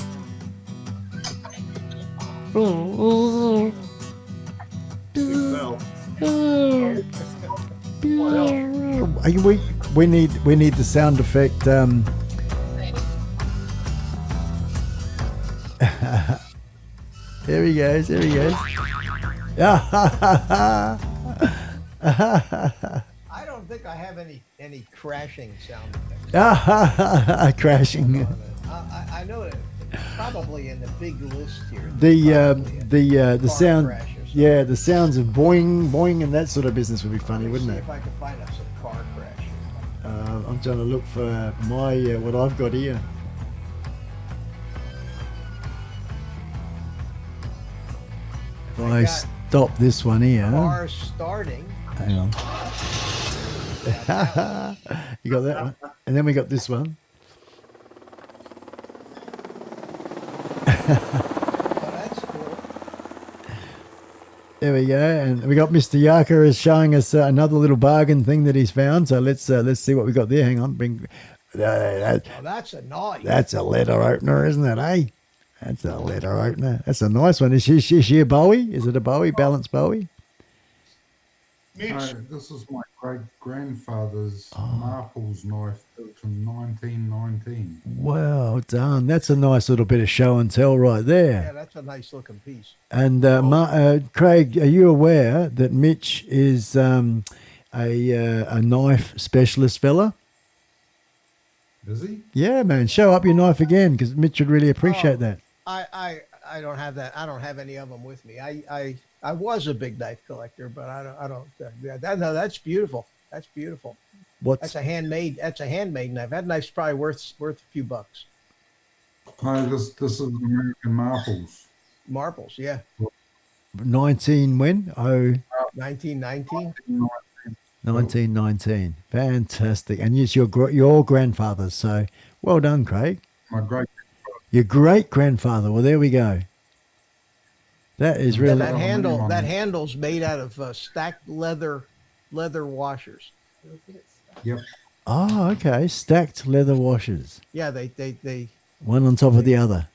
We need the sound effect. There he goes. I don't think I have any crashing sound effects. Crashing. I know it. Probably in the big list here. The sound. Crash or something. Yeah, the sounds of boing, and that sort of business would be funny, wouldn't See it? if I can find us a car crash. I'm trying to look for my what I've got here. If I stop this one here. Car starting. Hang on. You got that one, and then we got this one. That's cool. There we go, and we got Mr. Yaka is showing us another little bargain thing that he's found. So let's see what we got there. Hang on, That's a nice. That's a letter opener, isn't it? Eh? That's a letter opener. That's a nice one. Is she a Bowie? Is it a Bowie? Balanced Bowie? Mitch. No, this is my great-grandfather's Marples knife built in 1919. Well done. That's a nice little bit of show and tell right there. Yeah, that's a nice looking piece. And Craig, are you aware that Mitch is a knife specialist fella? Is he? Yeah, man. Show up your knife again, because Mitch would really appreciate that. I don't have that. I don't have any of them with me. I was a big knife collector, but I don't. No, that's beautiful. That's beautiful. That's a handmade knife. That knife's probably worth a few bucks. No, this is American Marples. Marples, yeah. 19 when? 1919. 1919. Fantastic. And it's your grandfather's. So well done, Craig. My great. Your great grandfather. Well, there we go. That is really that handle's made out of stacked leather washers. Yep. Oh, okay. Stacked leather washers. Yeah, they one on top of the other.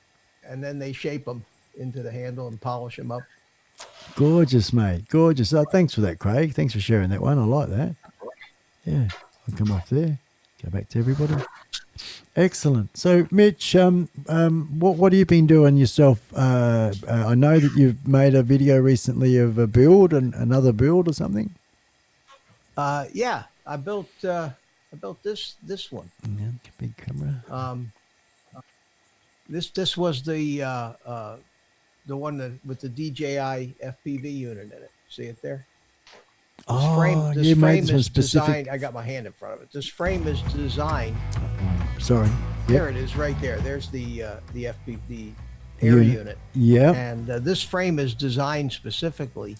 And then they shape them into the handle and polish them up. Gorgeous, mate. Gorgeous. Oh, thanks for that, Craig. Thanks for sharing that one. I like that. Yeah. I'll come off there. Go back to everybody. Excellent. So, Mitch, what have you been doing yourself? I know that you've made a video recently of a build, another build or something. Yeah, I built this one. Yeah, big camera. This was the one that with the DJI FPV unit in it. See it there? This you made frame this one is specific. designed. I got my hand in front of it. This frame is designed. Sorry. There it is, right there. There's the FPV air unit. Yeah. And this frame is designed specifically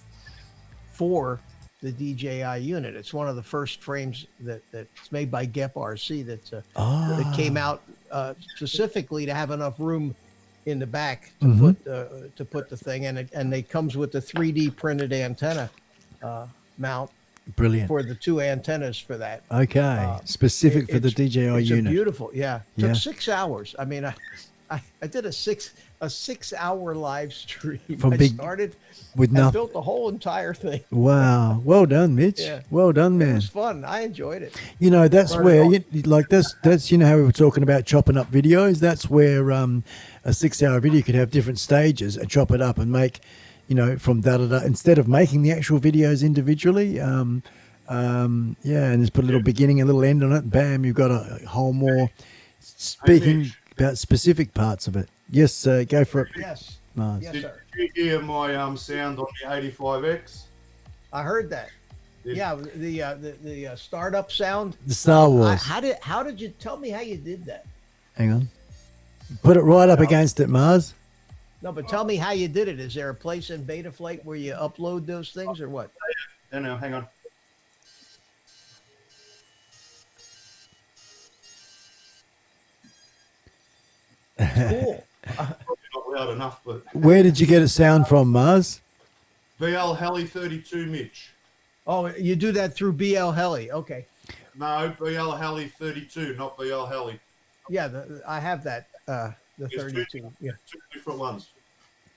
for the DJI unit. It's one of the first frames that's made by Gep RC that came out specifically to have enough room in the back to put the thing in it, and it comes with the 3D printed antenna mount. Brilliant. For the two antennas for that. Okay. Specific for the DJI it's unit. Beautiful. Yeah. Yeah. Took 6 hours. I mean, I did a 6-hour live stream. From I big- started with and nothing. built the whole entire thing. Wow. Well done, Mitch. Yeah. Well done, It man. was fun. I enjoyed it. You know, that's Learned where, it that's you know how we were talking about chopping up videos? That's where a 6-hour video could have different stages and chop it up and make, from da-da-da, instead of making the actual videos individually, and just put a little beginning, a little end on it, bam, you've got a whole more speaking about specific parts of it. Yes, go for it. Yes. Mars. Yes, Did sir. you hear my sound on the 85X? I heard that. Yeah, the startup sound. The Star Wars. How did you tell me how you did that? Hang on. Put it right up against it, Mars. No, but tell me how you did it. Is there a place in Betaflight where you upload those things or what? No, hang on. Cool. Probably not loud enough, but Where did you get a sound from, Mars? BL Heli 32, Mitch. Oh, you do that through BL Heli. Okay. No, BL Heli 32, not BL Heli. Yeah, I have that. The There's 32. Yeah. Two different ones.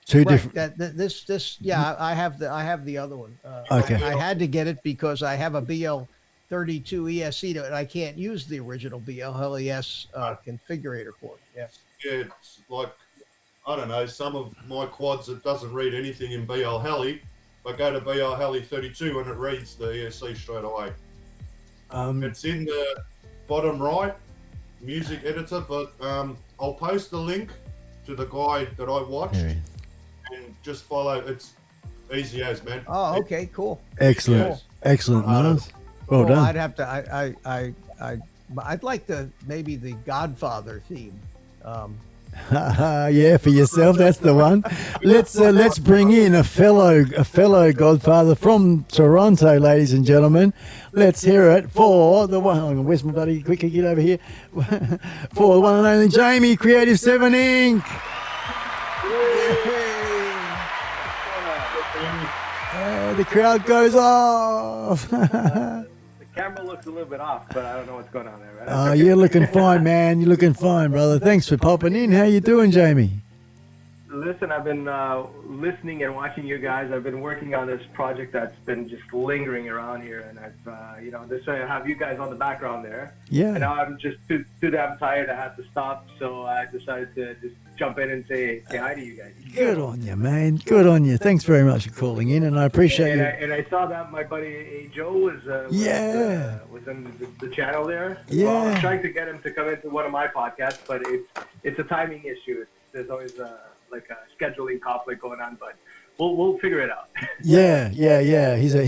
Two Right. different. This. Yeah, I have the other one. Okay. I had to get it because I have a BL 32 ESC and I can't use the original BL Heli S configurator for it. Yeah. Yeah, it's like, I don't know, some of my quads, it doesn't read anything in BL Heli, but go to BL Heli 32 and it reads the ESC straight away. It's in the bottom right, music editor, but I'll post the link to the guide that I watched There he is. and just follow. It's easy as, man. Oh, okay, cool. Excellent. Cool. Excellent, Mars. Well Well, done. I'd have to. I'd like maybe the Godfather theme. Yeah, for yourself, that's the one. Let's bring in a fellow Godfather from Toronto, ladies and gentlemen. Let's hear it for the one. Hang on, where's my buddy? Quickly get over here. For the one and only Jamie, Creative 7 Inc. The crowd goes off. The camera looks a little bit off, but I don't know what's going on there. Right? Oh, you're looking fine, man. You're looking fine, brother. Thanks for popping in. How you doing, Jamie? Listen, I've been listening and watching you guys. I've been working on this project that's been just lingering around here, and I've, this I have you guys on the background there. Yeah. And now I'm just too damn tired. I had to stop, so I decided to just jump in and say hi to you guys. Good on you, man. Good on you. Thanks very much for calling in, and I appreciate you. And I saw that my buddy Joe was in the channel there. Yeah. Well, I was trying to get him to come into one of my podcasts, but it's a timing issue. There's always like a scheduling conflict going on, but we'll figure it out. Yeah. He's I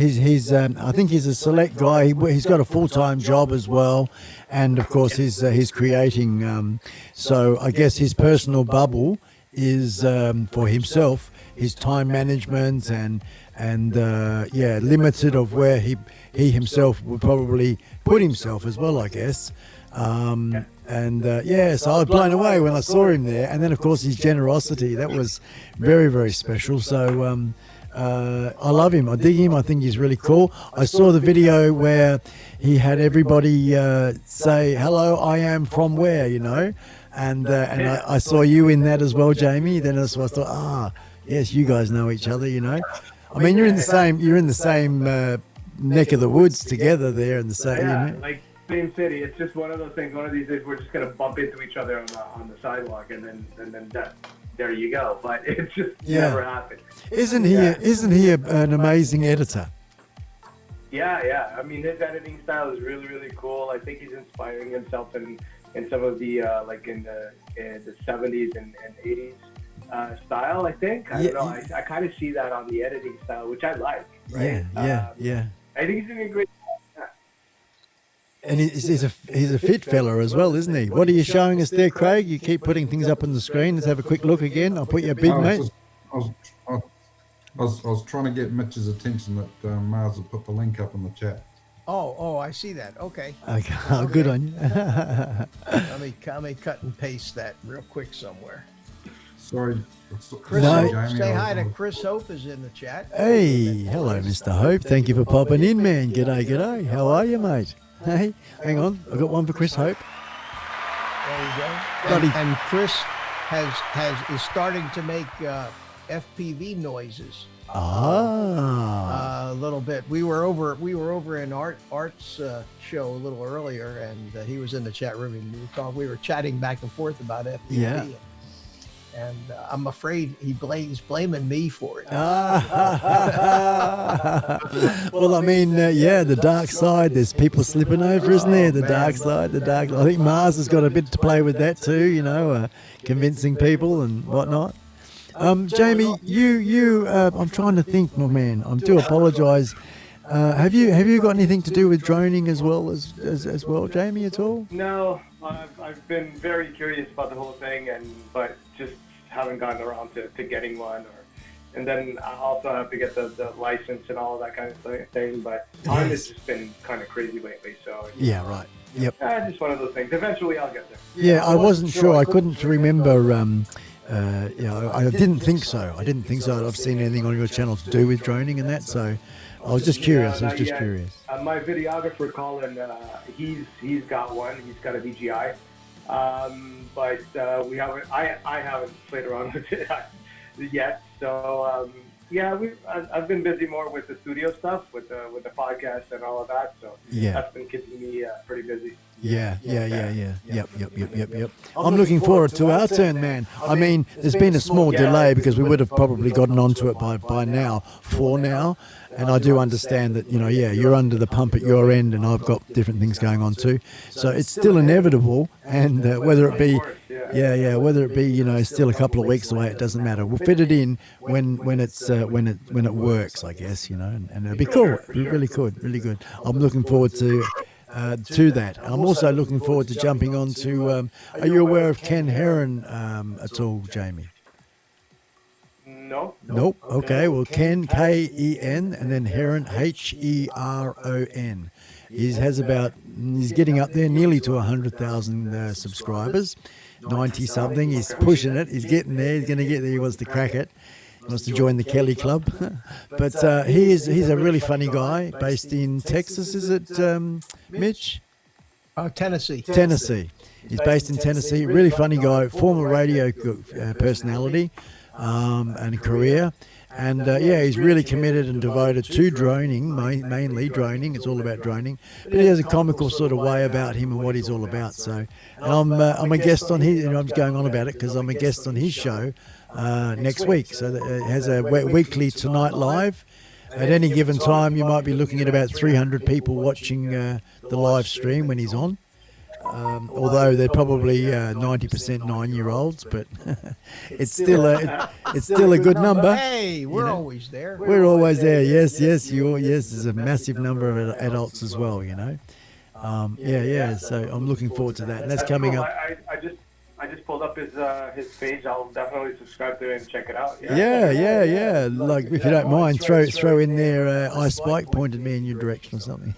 think he's a select guy. He's got a full-time job as well, and of course he's creating. So I guess his personal bubble is for himself, his time management and limited of where he himself would probably put himself as well, I guess. So I was blown away when I saw him there, and then of course his generosity, that was very, very special. So I love him, I dig him, I think he's really cool. I saw the video where he had everybody say hello, I am from where, and I saw you in that as well, Jamie. Then I thought, yes, you guys know each other, I mean, you're in the same neck of the woods together there in the same, like same city. It's just one of those things. One of these days, we're just gonna bump into each other on the sidewalk, and then there you go. But it's just never happened. Isn't he an amazing editor? Yeah. I mean, his editing style is really, really cool. I think he's inspiring himself in some of the like in the 70s and 80s style. I think. I don't know. I kind of see that on the editing style, which I like. Right? Yeah. I think he's doing a great. And he's a fit fella as well, isn't he? What are you showing us there, Craig? You keep putting things up on the screen. Let's have a quick look again. I'll put you a big mate. I was trying to get Mitch's attention that Mars will put the link up in the chat. Oh, I see that. Okay. Okay, oh, good on you. let me cut and paste that real quick somewhere. Sorry. Chris No. Hope, say hi to Chris Hope is in the chat. Hey, hello, Mr. Hope. Thank you for popping in, man. G'day. How are you, mate? Hey, hang on. I've got one for Chris Hope. There you go. Bloody- And Chris is starting to make FPV noises. A little bit. We were over in Art's show a little earlier, and he was in the chat room, and we were chatting back and forth about FPV. Yeah. And I'm afraid he's blaming me for it. Well, I mean, the dark side. There's people slipping over, isn't there? The dark side. I think Mars has got a bit to play with that too. Convincing people and whatnot. Jamie, you. I'm trying to think, my man. I do apologise. Have you got anything to do with droning as well, Jamie, at all? No, I've been very curious about the whole thing, but just haven't gotten around to getting one. And then I also have to get the license and all of that kind of thing. But mine has just been kind of crazy lately. So yeah, right. Yep. Just one of those things. Eventually, I'll get there. Yeah, I wasn't sure. I couldn't remember. I didn't think so. I've seen anything on your channel to do with droning and that. So I was just curious. My videographer Colin, he's got one. He's got a DJI, but we haven't. I haven't played around with it yet. So I've been busy more with the studio stuff, with the podcast and all of that. So that's been keeping me pretty busy. Yep. I'm looking forward to our turn, man. I mean, there's been a small delay because we would have probably gotten onto it by now. And I do understand that, you're under the pump at your end and I've got different things going on too. So it's still inevitable. And whether it be, still a couple of weeks away, it doesn't matter. We'll fit it in when it works, I guess, and it'll be cool. It'll be really good. I'm looking forward to that. I'm also looking forward to jumping on to, are you aware of Ken Heron at all, Jamie? No. Nope. Okay. Well, Ken, K-E-N, and then Heron, H-E-R-O-N. He's getting up there nearly to 100,000 subscribers, 90 something. He's pushing it. He's getting there. He's going to get there. He wants to crack it. He wants to join the Kelly Club. But he's a really funny guy based in Texas, is it, Mitch? Tennessee. He's based in Tennessee. Really funny guy, former radio personality. And career, and he's really committed and devoted to droning, mainly droning. It's all about droning, but he has a comical sort of way about him and what he's all about. So, and I'm a guest on his. I'm going on about it because I'm a guest on his show next week. So it has a weekly Tonight Live. At any given time, you might be looking at about 300 people watching the live stream when he's on. Although they're probably 90% 9-year-olds, but it's still a good number. Hey, we're always there. We're always there. Yes. There's a massive number of adults as well. So I'm looking forward to that. And that's coming up. I just pulled up his page. I'll definitely subscribe to it and check it out. Yeah. Like if you don't mind, throw in there. iSpike pointed me in your direction or something.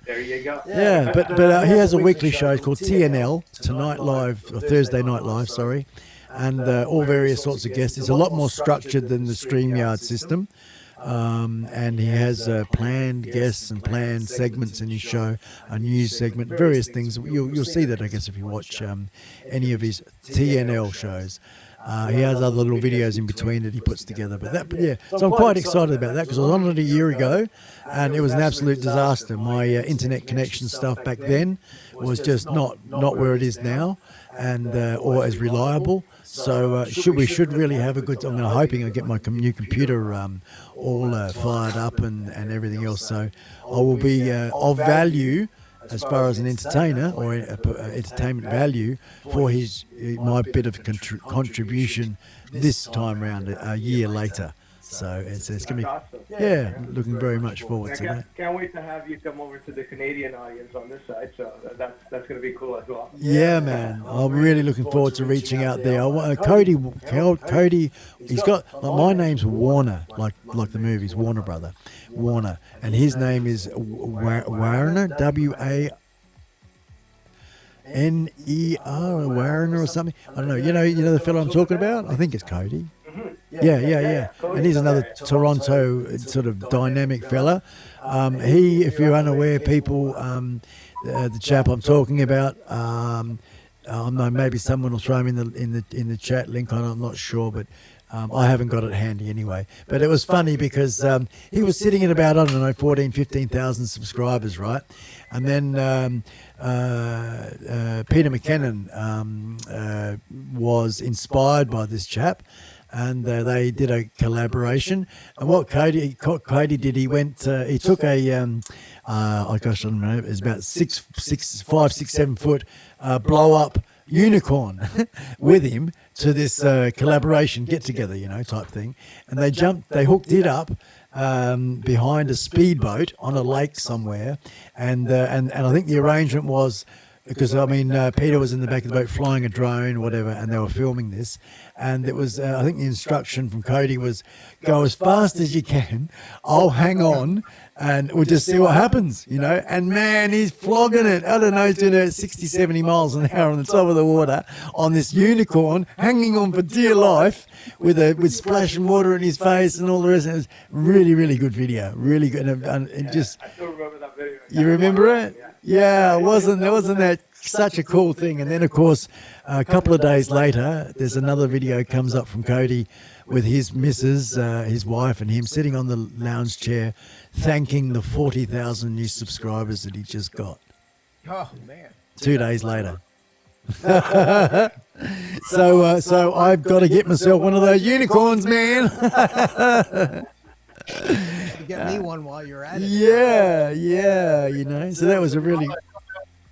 There you go. Yeah, but he has a weekly show called TNL, Tonight Live, or Thursday Night Live, sorry, and all various sorts of guests. It's a lot more structured than the StreamYard system, and he has planned guests and planned segments in his show, a news segment, various things. You'll see that, I guess, if you watch any of his TNL shows. He has other little videos in between that he puts together. But yeah, so I'm quite excited about that because I was on it a year ago, and it was an absolute disaster. My internet connection stuff back then was just not where it is now, and or as reliable. So we should really have a good. I'm hoping I get my new computer all fired up and everything else. So I will be of value as far as an entertainer or entertainment value for my bit of contribution this time round a year later. So it's going to be, awesome. Looking very much forward to that. Can't wait to have you come over to the Canadian audience on this side. So that's going to be cool as well. Yeah, man. I'm really looking forward to reaching out there. Cody, he's got, my name's Warner, like the movies, Warner Brother, Warner. And his name is Warner, W-A-N-E-R, Warner or something. I don't know. You know the fellow I'm talking about? I think it's Cody. Yeah. And he's another Toronto sort of dynamic fella. He, if you're unaware, people, the chap I'm talking about, no, maybe someone will throw him in the chat link. I'm not sure, but I haven't got it handy anyway. But it was funny because he was sitting at about, 15,000 subscribers, right? And then Peter McKinnon was inspired by this chap. And they did a collaboration. And what Cody did, he took a, I don't know, it's about 5, 6, 7 foot blow up unicorn with him to this collaboration get together, type thing. And they hooked it up behind a speedboat on a lake somewhere. And I think the arrangement was, because Peter was in the back of the boat flying a drone or whatever, and they were filming this, and it was I think the instruction from Cody was go as fast as you can, I'll hang on and we'll just see what happens, and man, he's flogging it. I don't know, he's doing it 60, 70 miles an hour on the top of the water on this unicorn, hanging on for dear life with splashing water in his face and all the rest. It was really, really good video, really good. And just, I still remember that video. You remember it? Yeah, wasn't that such a cool thing? And then, of course, a couple of days later, there's another video comes up from Cody with his missus, his wife, and him sitting on the lounge chair, thanking the 40,000 new subscribers that he just got. Oh man! 2 days later. So I've got to get myself one of those unicorns, man. Get me one while you're at it. Yeah. So that was a really.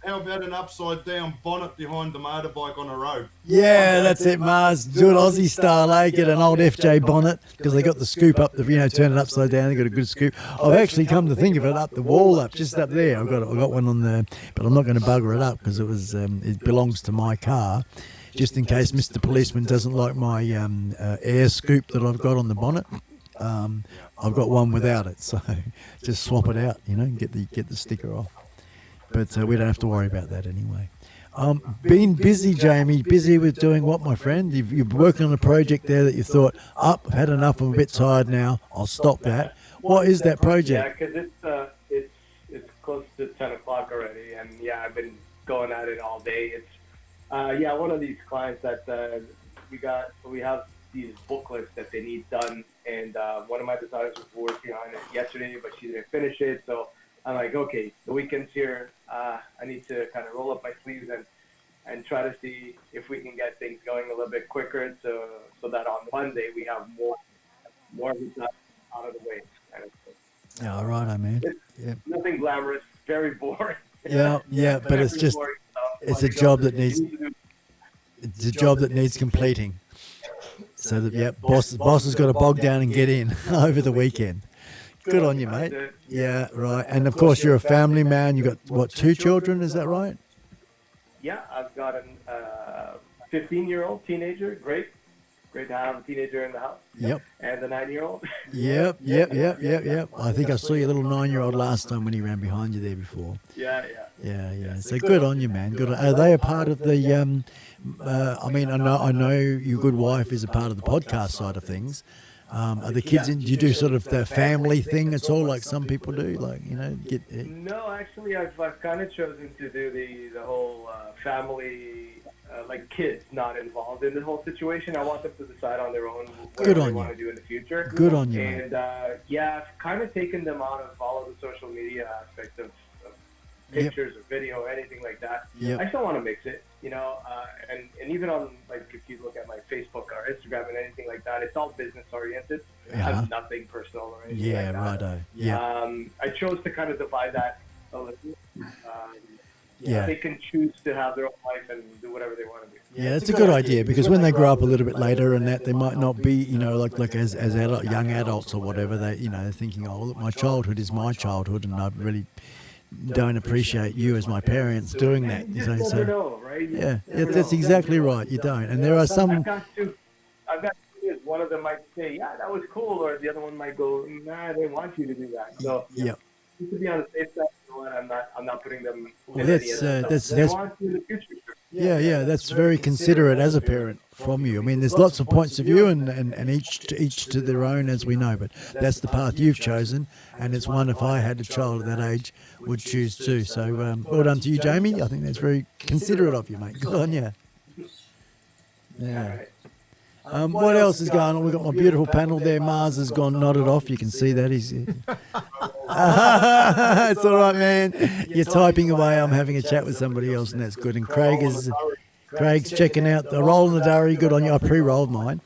How about an upside down bonnet behind the motorbike on a road? Yeah, that's it, Mars. Do it Aussie style, eh? Get an old FJ bonnet because they got the scoop up, turn it upside down. They got a good scoop. I've actually come to think of it, up the wall, just up there. I've got one on there, but I'm not going to bugger it up because it belongs to my car. Just in case Mr. Policeman doesn't like my air scoop that I've got on the bonnet. I've got one without it, so just swap it out, and get the sticker off. But we don't have to worry about that anyway. Been busy, Jamie. Busy with doing what, my friend? You're working on a project there that you thought, I've had enough. I'm a bit tired now. I'll stop that. What is that project? Yeah, because it's close to 10 o'clock already, and I've been going at it all day. It's one of these clients that we have these booklets that they need done, and one of my designers was working on it yesterday, but she didn't finish it. So I'm like, okay, the weekend's here. I need to kind of roll up my sleeves and try to see if we can get things going a little bit quicker, so that on Monday we have more of it out of the way. Yeah, all right, man. It's nothing glamorous, very boring. Yeah, but it's just it's a job that needs completing. So that boss has got to bog down and get in over the weekend. Good on you, mate. Yeah, right. And of course, you're a family man. You got 2 children? Is that right? Yeah, I've got a 15-year-old teenager. Great to have a teenager in the house. Yep. And a 9-year-old. Yep. I think I saw your little 9-year-old last time when he ran behind you there before. Yeah. So good on you, man. Good. Are they a part of the? I know your good wife is a part of the podcast side of things. Are the kids do you do sort of the family thing at all, like some people do, No, actually, I've kind of chosen to do the whole family like kids not involved in the whole situation. I want them to decide on their own Good whatever on they you. want to do in the future. Good on you, mate. And yeah, I've kind of taken them out of all of the social media aspects of pictures or video or anything like that. Yep. I still want to mix it, you know, and even on, like, if you look at my Facebook or Instagram and anything like that, it's all business oriented. I have nothing personal or anything Yeah, like that. righto. Yeah. I chose to kind of divide that a little. Yeah. They can choose to have their own life and do whatever they want to do. Yeah, it's a good idea because when they grow up a little bit later and that they might not be, you know, like as young adults or whatever, they, you know, they're thinking, oh, look, my childhood is my childhood and I really don't appreciate you as my parents doing that. You just never know, right? Yeah, that's exactly right. You don't. And there are some... I've got two kids. One of them might say, yeah, that was cool, or the other one might go, nah, I didn't want you to do that. So yeah. just to be on the safe side, you know what, I'm not putting them Well, in any of that stuff. They want to in the future. Yeah, that's very considerate as a parent from you. I mean, there's lots of points of view and each to their own, as we know, but that's the path you've chosen, and it's one if I had a child at that age would choose too. So well done to you, Jamie. I think that's very considerate of you, mate. Good on you. Yeah. What else is going on? We've got my beautiful panel there. Mars has gone nodded off. You can see that. He's... It's all right, man. You're typing away. I'm having a chat with somebody else, and that's good. And Craig's checking out the roll in the diary. Good on you. I pre-rolled mine.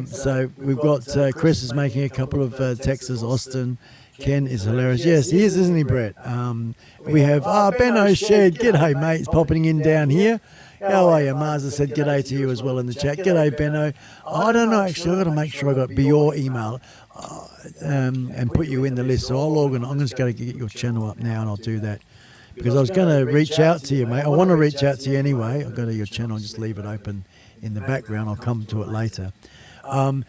So we've got Chris is making a couple of texts. Austin. Ken is hilarious. Yes, he is, isn't he, Brett? We have Benno Shed. G'day, mate. It's popping in down here. How are you? Marza said g'day to you as well in the chat. G'day, Benno. I don't know, actually. I've got to make sure I got your email and put you in the list. So I'll log in. I'm just going to get your channel up now, and I'll do that. Because I was going to reach out to you, mate. I want to reach out to you anyway. I'll go to your channel and just leave it open in the background. I'll come to it later.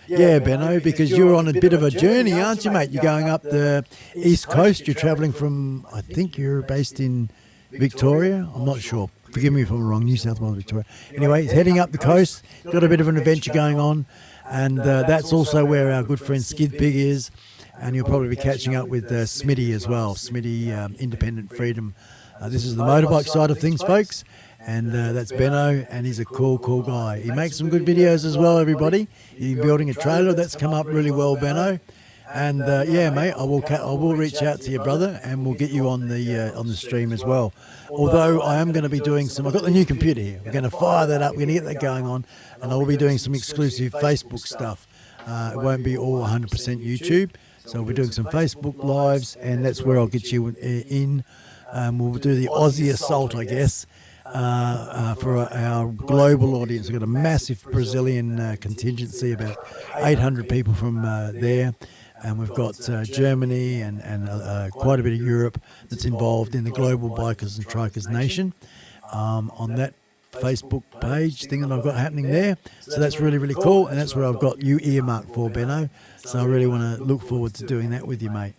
Yeah, Benno, because you're on a bit of a journey, aren't you, mate? You're going up the East Coast. You're travelling from, I think you're based in Victoria. I'm not sure. Forgive me if I'm wrong, New South Wales, Victoria. Anyway, he's heading up the coast. Got a bit of an adventure going on. And that's also where our good friend Skid Pig is. And you'll probably be catching up with Smitty as well. Smitty, Independent Freedom. This is the motorbike side of things, folks. And that's Benno, and he's a cool guy. He makes some good videos as well, everybody. He's building a trailer. That's come up really well, Benno. And yeah, mate, I will reach out to your brother, and we'll get you on the stream as well. Although I am going to be doing some. I've got the new computer here. We're going to fire that up. We're going to get that going on, and I will be doing some exclusive Facebook stuff. It won't be all 100% YouTube. So we'll be doing some Facebook lives, and that's where I'll get you in. We'll do the Aussie Assault, I guess. For our global audience. We've got a massive Brazilian contingency, about 800 people from there. And we've got Germany and quite a bit of Europe that's involved in the Global Bikers and Trikers Nation on that Facebook page thing that I've got happening there. So that's really, really cool. And that's where I've got you earmarked for, Benno. So I really want to look forward to doing that with you, mate.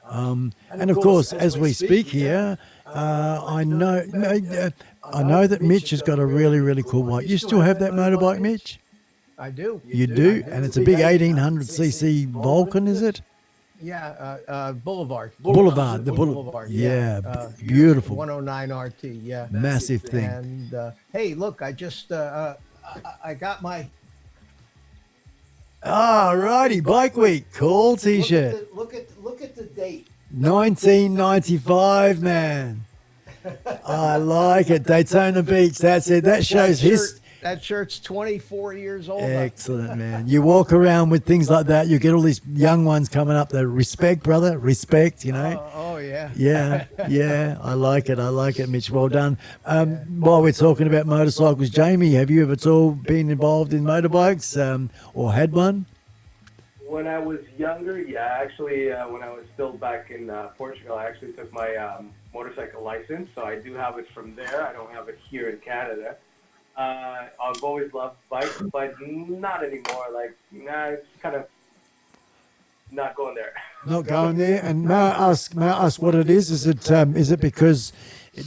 And of course, as we speak here, I know that Mitch has got a really, really cool bike. You still have that motorbike, Mitch? I do. You do? And it's a big 1800cc Vulcan, is it? Yeah, Boulevard. Boulevard. The Boulevard. Yeah, beautiful. 109 RT, yeah. Massive thing. And hey, look, I just, I got my... Righty, Bike Week. Cool t-shirt. Look at the date. 1995, man. I like it. Daytona Beach. That's it. That shows his. That shirt's 24 years old. Excellent, man. You walk around with things like that. You get all these young ones coming up. That respect, brother. Respect, you know. Oh yeah. Yeah. I like it, Mitch. Well done. While we're talking about motorcycles, Jamie, have you ever at all been involved in motorbikes or had one? When I was younger, yeah. Actually, when I was still back in Portugal, I actually took my motorcycle license, so I do have it from there. I don't have it here in Canada. I've always loved bikes, but not anymore. Like, it's kind of not going there. Not going there. And may I ask what it is? Is it because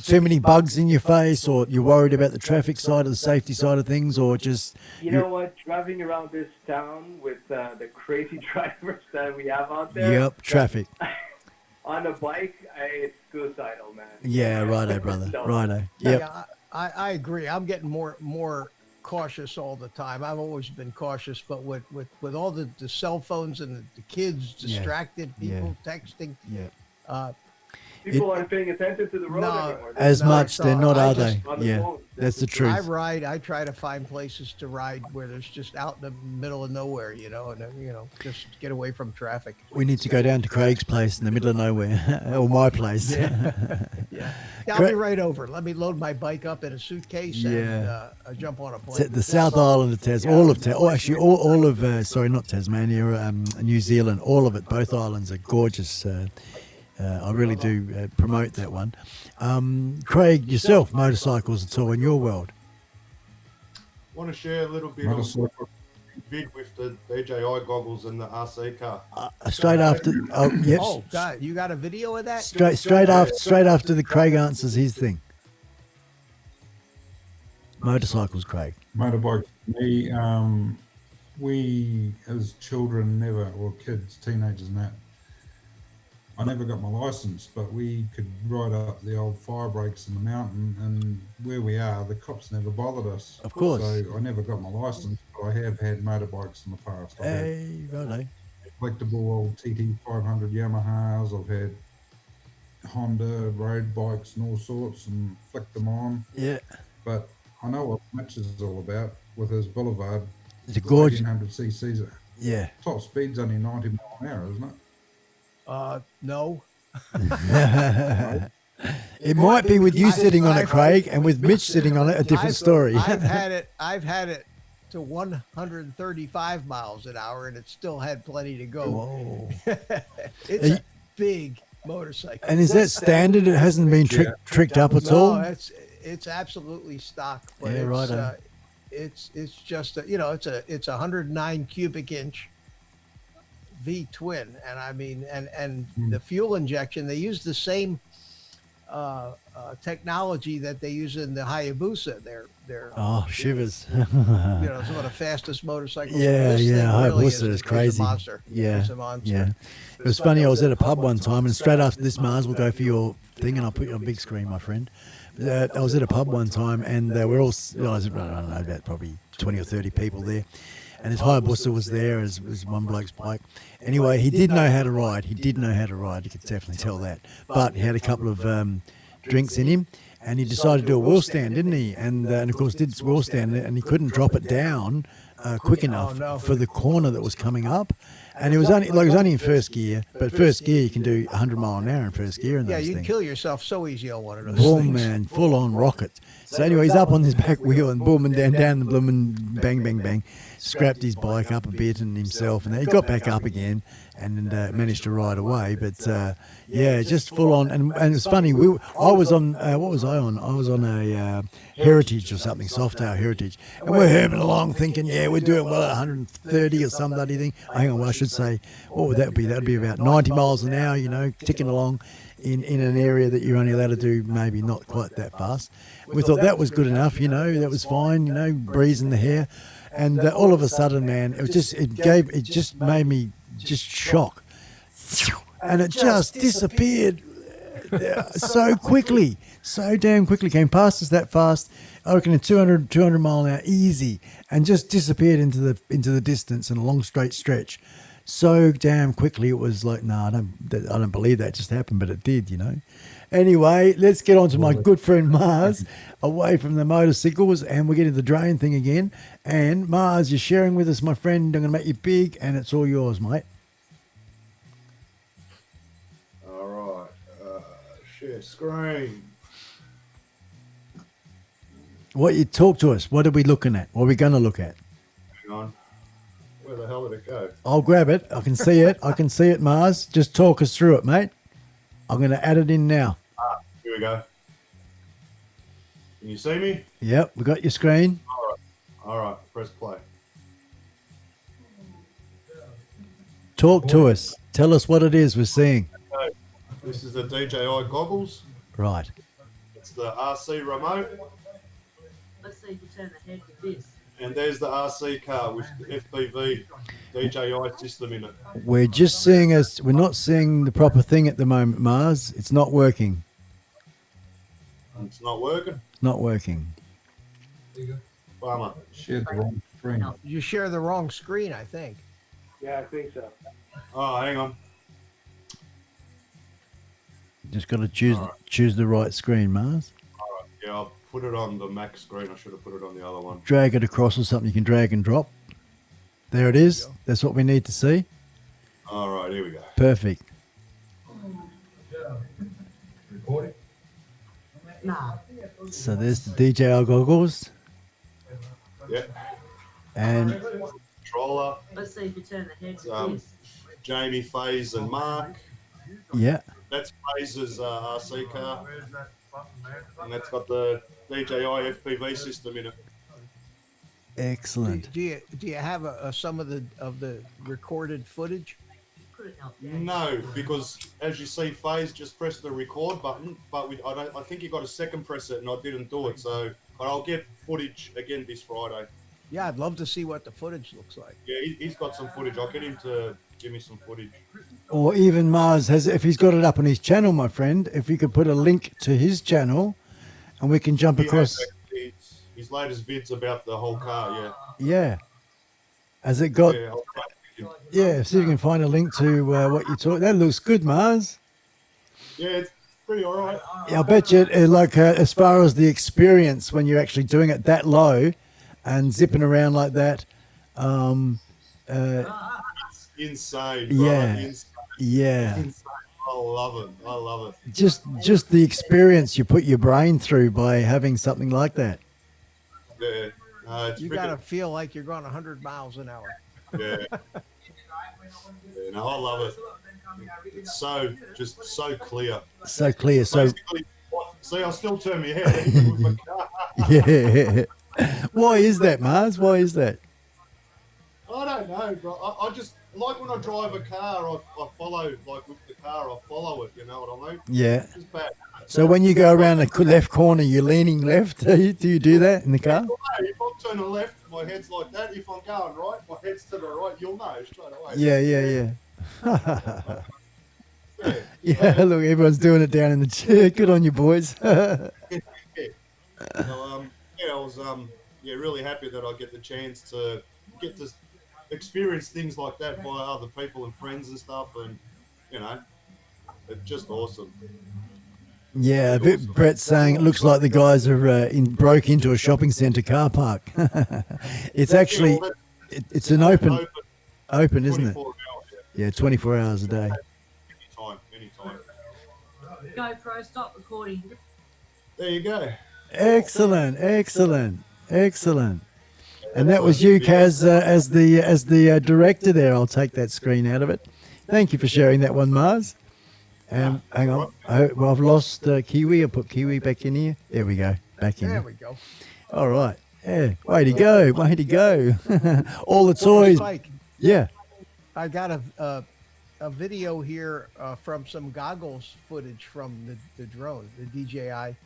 too many bugs in your face, or you're worried about the traffic side or the safety side of things, or just... You know what? Driving around this town with the crazy drivers that we have out there. Yep, traffic. On a bike, it's suicidal, man. Yeah, righto, brother. Righto. Yep. I agree. I'm getting more cautious all the time. I've always been cautious, but with all the cell phones and the kids distracted, people texting. Yeah. People aren't paying attention to the road anymore. As much, they're not, are they? On the Yeah, phone. that's the truth. I try to find places to ride where there's just out in the middle of nowhere, and just get away from traffic. We need to go down to Craig's place in the middle of nowhere, or my place. Yeah, I'll be right over. Let me load my bike up in a suitcase and jump on a plane. The South Island of Tasmania, all of actually all of sorry, not Tasmania, New Zealand, all of it. Both islands are gorgeous. I really do promote that one. Craig, yourself, motorcycles at all in your world? Want to share a little bit of vid with the DJI goggles and the RC car. Straight after. Oh, yep. Oh, God, you got a video of that? Straight after the Craig answers his thing. Motorcycles, Craig. Motorbike. We as children or kids, teenagers and that, I never got my license, but we could ride up the old fire breaks in the mountain, and where we are, the cops never bothered us. Of course. So I never got my license, but I have had motorbikes in the past. Hey, righto. Collectible old TT 500 Yamahas. I've had Honda road bikes and all sorts, and flicked them on. Yeah. But I know what Mitch is all about with his Boulevard. It's a gorgeous. 1800 cc's. Yeah. Top speed's only 90 miles an hour, isn't it? No. It might be with you sitting on it, Craig, and with Mitch sitting on it, a different story. I've had it to 135 miles an hour, and it still had plenty to go. Whoa. It's a big motorcycle. And is that standard? It hasn't been tricked up at all? No, it's absolutely stock. But Yeah, righto. It's just it's a 109 cubic inch V twin, and I mean, and the fuel injection, they use the same technology that they use in the Hayabusa. They're shivers. some of the fastest motorcycles. Yeah, Hayabusa is It's crazy. a monster. Yeah, It's a monster. yeah. It was funny. I was at a pub one time, and straight after this, Mars, we'll go for your thing, and I'll put you on big screen, my friend. I was at a pub one time, and we're all, I don't know, about probably 20 or 30 people there. And his Hayabusa was there as one bloke's bike. Anyway, he did know how to ride. You could definitely tell that. But he had a couple of drinks in him, and he decided to do a wheel stand, didn't he? And of course did his wheel stand, and he couldn't drop it down quick enough for the corner that was coming up. And it was only in first gear, but first gear you can do 100 mile an hour in first gear. Yeah, you'd kill yourself so easy on one of those boom, things. man, full on rocket. So anyway, he's up on his back wheel and boom, and down the blooming bang, bang, bang. Scrapped his bike up a bit and himself, and then he got back up again and managed to ride away. But just full on. And it's funny, I was on, what was I on? I was on a Heritage or something, Softail Heritage. And we're heaving along thinking, we're doing well at 130 or some bloody thing. Hang on, I should say, what would that be? That would be about 90 miles an hour, ticking along in an area that you're only allowed to do maybe not quite that fast. We thought that was good enough, that was fine, breeze in the hair. And all of a sudden, man, it just made me just shock. And it just disappeared so quickly, so damn quickly. Came past us that fast, I reckon, at 200 mile an hour, easy, and just disappeared into the distance in a long straight stretch. So damn quickly, it was like, no, I don't believe that just happened, but it did, Anyway, let's get on to my good friend Mars, away from the motorcycles, and we're getting the drone thing again. And Mars, you're sharing with us, my friend. I'm going to make you big, and it's all yours, mate. All right. Share screen. What you talk to us? What are we looking at? What are we going to look at? Hang on. Where the hell did it go? I'll grab it. I can see it. Mars. Just talk us through it, mate. I'm going to add it in now. Here we go. Can you see me? Yep, we got your screen. All right. Press play. Talk to us. Tell us what it is we're seeing. Okay. This is the DJI goggles. Right. It's the RC remote. Let's see if you turn the head with this. And there's the RC car with the FPV DJI system in it. We're just seeing we're not seeing the proper thing at the moment, Mars. It's not working. It's not working. Not working. Bummer. Shared the wrong screen. You share the wrong screen, I think. Yeah, I think so. Oh, hang on. Just got to choose the right screen, Mars. All right. Yeah, I'll put it on the Mac screen. I should have put it on the other one. Drag it across or something. You can drag and drop. There it is. That's what we need to see. All right, here we go. Perfect. Recording. Nah. So there's the DJI goggles Yep. and Controller. Let's see if you turn the head with Um, this. Jamie, FaZe, and Mark. yeah. That's FaZe's RC car. And that's got the DJI FPV system in it. Excellent. Do you have some of the recorded footage? Couldn't help you. No, because as you see, FaZe just pressed the record button, but I think he got a second press it, and I didn't do it. So, but I'll get footage again this Friday. Yeah, I'd love to see what the footage looks like. Yeah, he's got some footage. I'll get him to give me some footage. Or even Mars has, if he's got it up on his channel, my friend, if you could put a link to his channel and we can jump across. His latest vids about the whole car, yeah. Yeah. Has it got, Yeah, I'll try to get him. yeah, see if you can find a link to what you talk. That looks good, Mars. Yeah, it's pretty all right. Yeah, I bet you, as far as the experience when you're actually doing it that low and zipping around like that, It's insane, bro. yeah, Insane. yeah. Insane. I love it. I love it. Just the experience you put your brain through by having something like that. Yeah. It's You freaking, gotta feel like you're going 100 miles an hour. yeah. Yeah, no, I love it. It's just so clear. So clear. So Basically, see, I still turn my head even with my car. yeah. Why is that, Mars? Why is that? I don't know, bro. I just like when I drive a car, I follow, like with the car, I follow it. You know what I mean? Yeah. It's just bad. So when you go around the left corner, you're leaning left. Do you do that in the car? If I'm turning left, my head's like that. If I'm going right, my head's to the right. You'll know straight away. Yeah. Yeah, look, everyone's doing it down in the chair. Good on you, boys. So, I was really happy that I get the chance to get to experience things like that via other people and friends and stuff, and it's just awesome. Yeah, a bit. Brett's saying it looks like the guys are broke into a shopping centre car park. It's actually it's an open, isn't it? 24 hours, Yeah, 24 hours a day. Anytime. GoPro, stop recording. There you go. Excellent. And that was you, Kaz, as the director there. I'll take that screen out of it. Thank you for sharing that one, Mars. Hang on. Well, I've lost Kiwi. I'll put Kiwi back in here. There we go. Back in There here. we go. All right. Yeah. Way to go. All the toys. Spike, Yeah. I got a video here from some goggles footage from the drone, the DJI.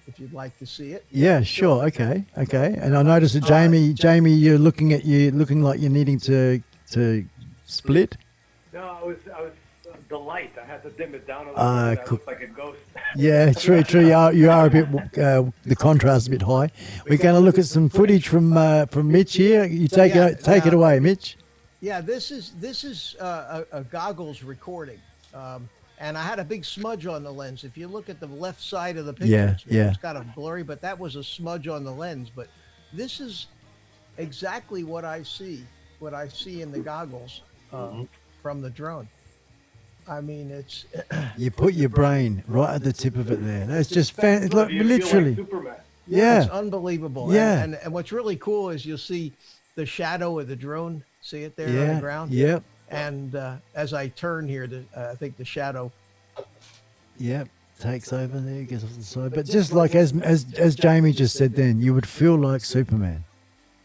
If you'd like to see it. Yeah, sure. Okay. And I noticed that Jamie, you're looking like you're needing to split. No, I was the light. I had to dim it down a little bit. I looked like a ghost. Yeah, true. You are a bit. The contrast is a bit high. We're going to look at some footage from Mitch here. You take it away, Mitch. Yeah, this is a goggles recording, and I had a big smudge on the lens. If you look at the left side of the picture, it's kind of blurry, but that was a smudge on the lens. But this is exactly what I see in the goggles from the drone. I mean, it's You put your brain right at the tip of it there. That's just it's like You feel literally. like Superman. Yeah. it's unbelievable. Yeah. And what's really cool is you'll see the shadow of the drone. See it there on the ground? Yep. And as I turn here, I think the shadow. Yep. Takes over there, gets off the side. But just like as Jamie just said then, you would feel like Superman.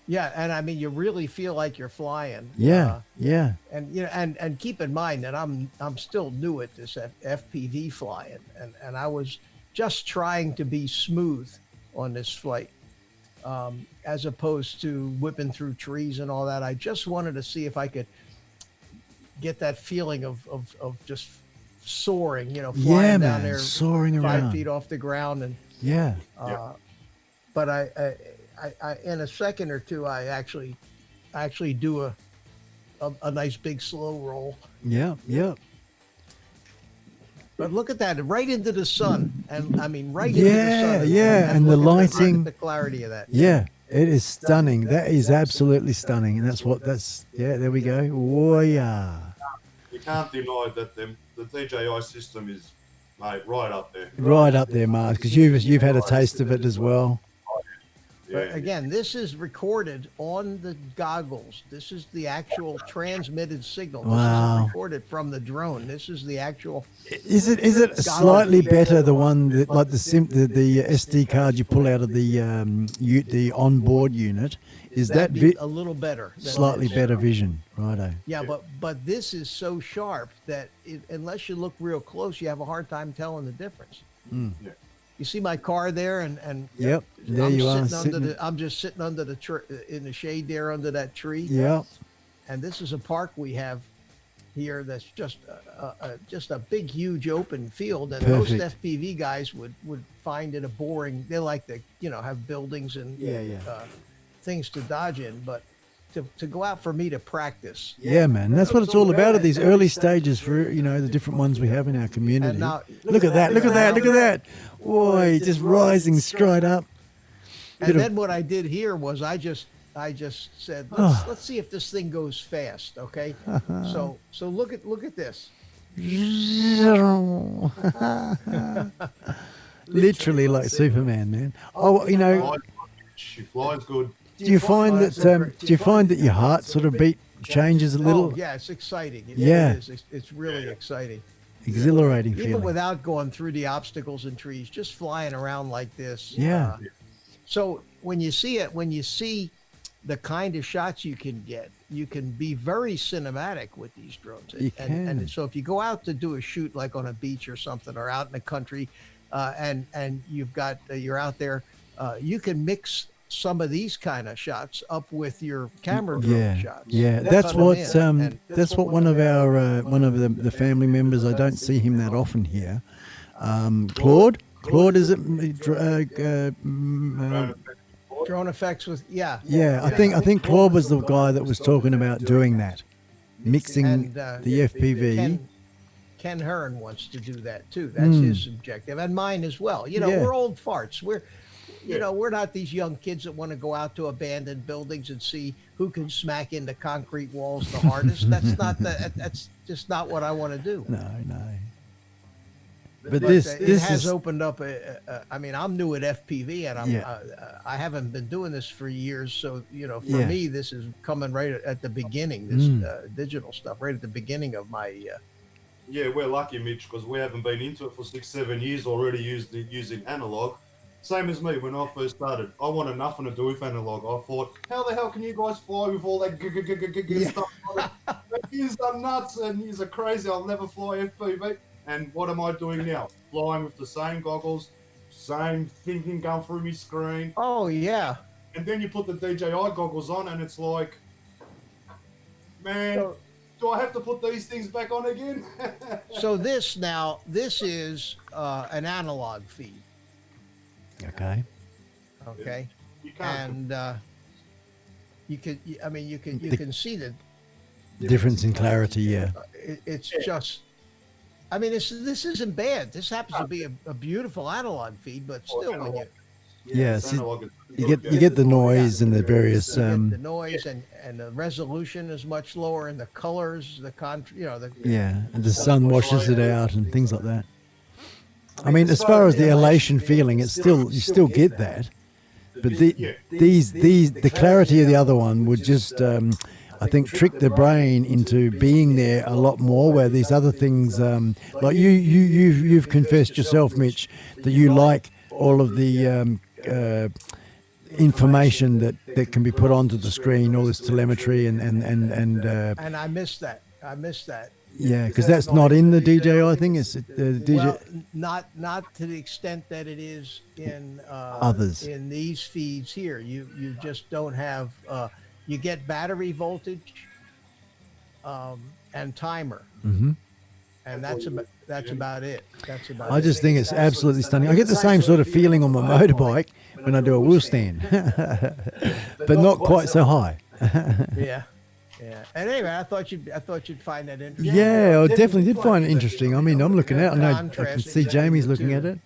Yeah, and I mean, you really feel like you're flying. Yeah. And and keep in mind that I'm still new at this FPV flying, and I was just trying to be smooth on this flight, as opposed to whipping through trees and all that. I just wanted to see if I could get that feeling of just soaring, Yeah, flying down man, there soaring 5 around. feet off the ground. And Yeah. but I in a second or two, I actually do a nice big slow roll. Yeah. Yeah. But look at that, right into the sun, and I mean right into the Yeah. sun. Yeah. And the look at lighting. the clarity of that. Yeah. It is stunning. That is absolutely stunning. And yeah, there we go. Oh, yeah. You can't deny that the DJI system is, mate, right up there. Right up there, Mars, because you've had a taste of it as well. But again, this is recorded on the goggles. This is the actual transmitted signal. This Wow. isn't recorded from the drone. This is the actual. Is it slightly better, the one that, like the SD card you pull out of the onboard unit? Is that a little better? Slightly better vision, righto? Yeah, but this is so sharp that unless you look real close, you have a hard time telling the difference. Mm. Yeah. You see my car there, and Yep, there I'm you are. I'm just sitting under the in the shade there under that tree. Yeah. And this is a park we have here that's just a big, huge open field. And Perfect. most FPV guys would find it a boring. They like to have buildings and things to dodge in, but to go out for me to practice. Yeah, man, that's what it's all about at these early stages for the different ones we have in our community. Now, look at that! Boy, just rising straight up. And then what I did here was I just said, let's see if this thing goes fast, okay? So look at this. Literally like Superman, man. Oh, She flies good. Do you find that your heart sort of beat changes a little? Oh, yeah, it's exciting. It is. It's really exciting. Exhilarating Even feeling. without going through the obstacles and trees, just flying around like this. Yeah. So when you see the kind of shots you can get, you can be very cinematic with these drones. You can. And so if you go out to do a shoot like on a beach or something, or out in the country, and you're out there, you can mix some of these kind of shots up with your camera drone shots. Yeah, that's what one of our one of the family members. I don't see him that often here. Claude, is it? Drone effects with Yeah, I think Claude was the guy that was talking about doing that, mixing the FPV. Ken Hearn wants to do that too. That's his objective, and mine as well. We're old farts. We're not these young kids that want to go out to abandoned buildings and see who can smack into concrete walls the hardest. That's just not what I want to do. No. But it has opened up. I'm new at FPV, and I haven't been doing this for years. So for me, this is coming right at the beginning. This digital stuff right at the beginning of my. Yeah, we're lucky, Mitch, because we haven't been into it for 6-7 years already. Using analog. Same as me when I first started. I wanted nothing to do with analog. I thought, how the hell can you guys fly with all that stuff? Yous are nuts and yous are crazy. I'll never fly FPV. And what am I doing now? Flying with the same goggles, same thinking going through my screen. Oh, yeah. And then you put the DJI goggles on and it's like, man, do I have to put these things back on again? So this is an analog feed. Okay. You can't. And you can see the difference in clarity. Yeah. It's just. This isn't bad. This happens to be a beautiful analog feed, but still, when you get the noise and the various the noise and the resolution is much lower, and the colors, and the sun washes it out and things like that. As far as the elation feeling, you still get that, but the clarity of the other one would just I think trick the brain into being there a lot more. Where these other things, like you've confessed yourself, Mitch, that you like all of the information that can be put onto the screen, all this telemetry and I miss that. Yeah, because that's not in the DJI thing. It's the DJ. Well, not to the extent that it is in others. In these feeds here, you just don't have. You get battery voltage, and timer. Mm-hmm. and that's about it. That's about. I it. just think it's absolutely stunning. I get the same sort of feeling on my motorbike when I do a wheel stand, but not quite so high. Yeah. Yeah. And anyway, I thought you'd find that interesting. Yeah, I definitely did find it interesting. I mean, I'm looking at it. I can Contrast see Jamie's looking at it.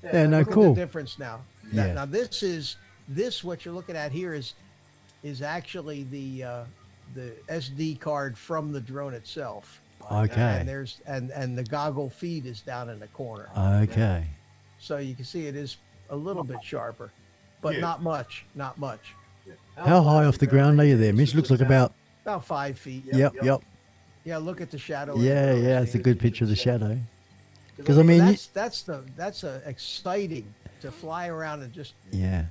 Yeah, no, Look at cool. the difference now. Yeah. Now this what you're looking at here is actually the SD card from the drone itself. Okay. And there's and the goggle feed is down in the corner. Okay. So you can see it is a little bit sharper, but not much. Not much. How high off the ground are you there, Mitch? Looks like about 5 feet. Yep. Yeah, look at the shadow. Yeah, it's a good picture of the shadow. Because I mean, that's exciting to fly around and just. Yeah.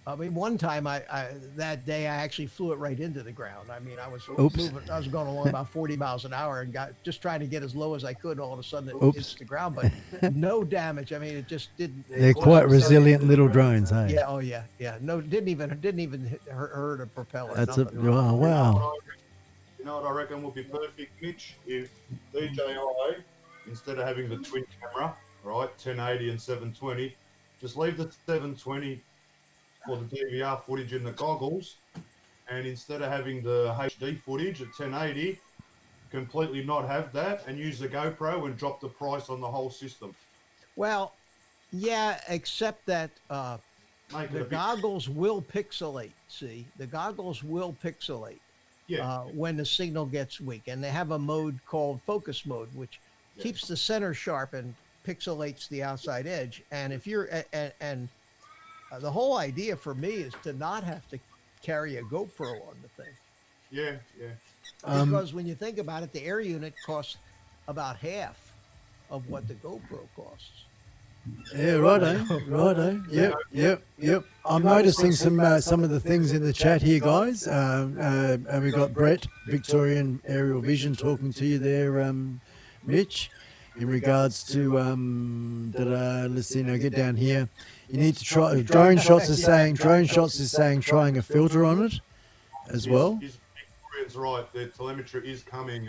I mean, one time that day I actually flew it right into the ground. I mean, I was going along about 40 miles an hour and just trying to get as low as I could. All of a sudden it hits the ground, but no damage. I mean, it just didn't. They're quite resilient little drones, hey? Yeah. Oh yeah. Yeah. No, didn't even hurt a propeller. That's nothing. wow. You know what I reckon would be perfect, Mitch? If DJI, instead of having the twin camera, right, 1080 and 720, just leave the 720 for the DVR footage in the goggles, and instead of having the HD footage at 1080, completely not have that and use the GoPro and drop the price on the whole system. Well, yeah, except that the goggles will pixelate. See, the goggles will pixelate when the signal gets weak, and they have a mode called focus mode, which keeps the center sharp and pixelates the outside edge. And if you're the whole idea for me is to not have to carry a GoPro on the thing. Yeah. Because when you think about it, the air unit costs about half of what the GoPro costs. Yeah, righto. Yep. I'm noticing some of the things in the chat here, guys. And we've got Brett, Victorian Aerial Vision, talking to you there, Mitch, in regards to let's see now, get down here. You need to try. Drone Shots is saying trying a filter on it as well. Victorian's right. Their telemetry is coming.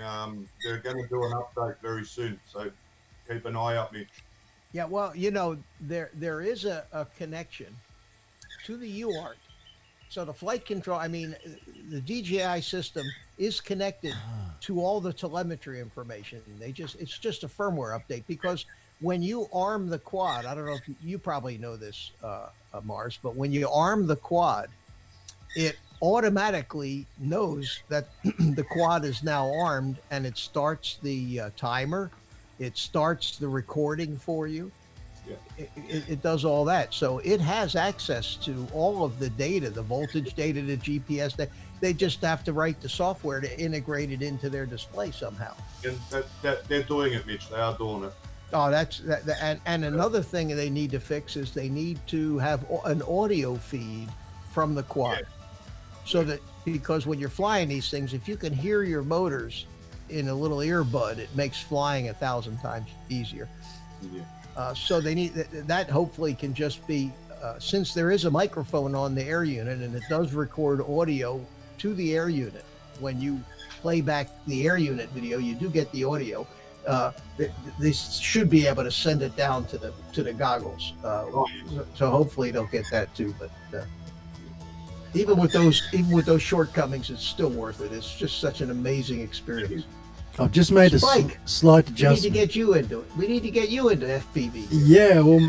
They're going to do an update very soon, so keep an eye up, Mitch. Yeah, well, there is a connection to the UART. So the flight control, I mean, the DJI system is connected to all the telemetry information. It's just a firmware update, because when you arm the quad, I don't know if you probably know this, Mars, but when you arm the quad, it automatically knows that the quad is now armed, and it starts the timer. It starts the recording for you. Yeah. It does all that. So it has access to all of the data, the voltage data, the GPS. They just have to write the software to integrate it into their display somehow. And they're doing it, Mitch. They are doing it. Oh, and another thing they need to fix is they need to have an audio feed from the quad, so that, because when you're flying these things, if you can hear your motors in a little earbud, it makes flying 1,000 times easier. So they need that. Hopefully, can just be since there is a microphone on the air unit, and it does record audio to the air unit. When you play back the air unit video, you do get the audio. They should be able to send it down to the goggles. So hopefully they'll get that too. But even with those shortcomings, it's still worth it. It's just such an amazing experience. I've just made a slight adjustment. We need to get you into it. We need to get you into FPV. Yeah, well,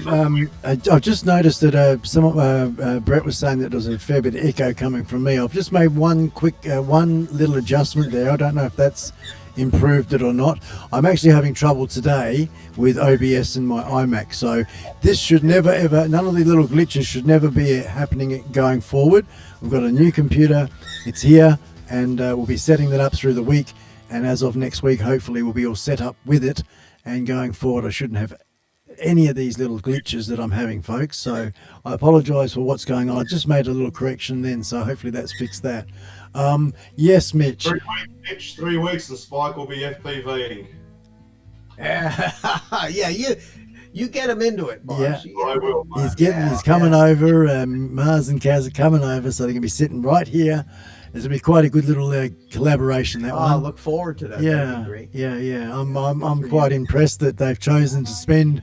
I've just noticed that Brett was saying that there was a fair bit of echo coming from me. I've just made one little adjustment there. I don't know if that's improved it or not. I'm actually having trouble today with OBS and my iMac, so this should never ever, none of the little glitches should never be happening going forward. We've got a new computer, it's here, and we'll be setting that up through the week, and as of next week hopefully we'll be all set up with it, and going forward I shouldn't have any of these little glitches that I'm having, folks. So I apologize for what's going on. I just made a little correction then, so hopefully that's fixed that. Yes, Mitch. 3 weeks, Mitch. 3 weeks, the Spike will be FPVing. Yeah, you get him into it, Mars. Yeah, I will. He's coming over. Mars and Kaz are coming over, so they're gonna be sitting right here, There's gonna be quite a good little collaboration. That I one. look forward to that. Yeah, That'd be great. yeah. I'm quite impressed that they've chosen to spend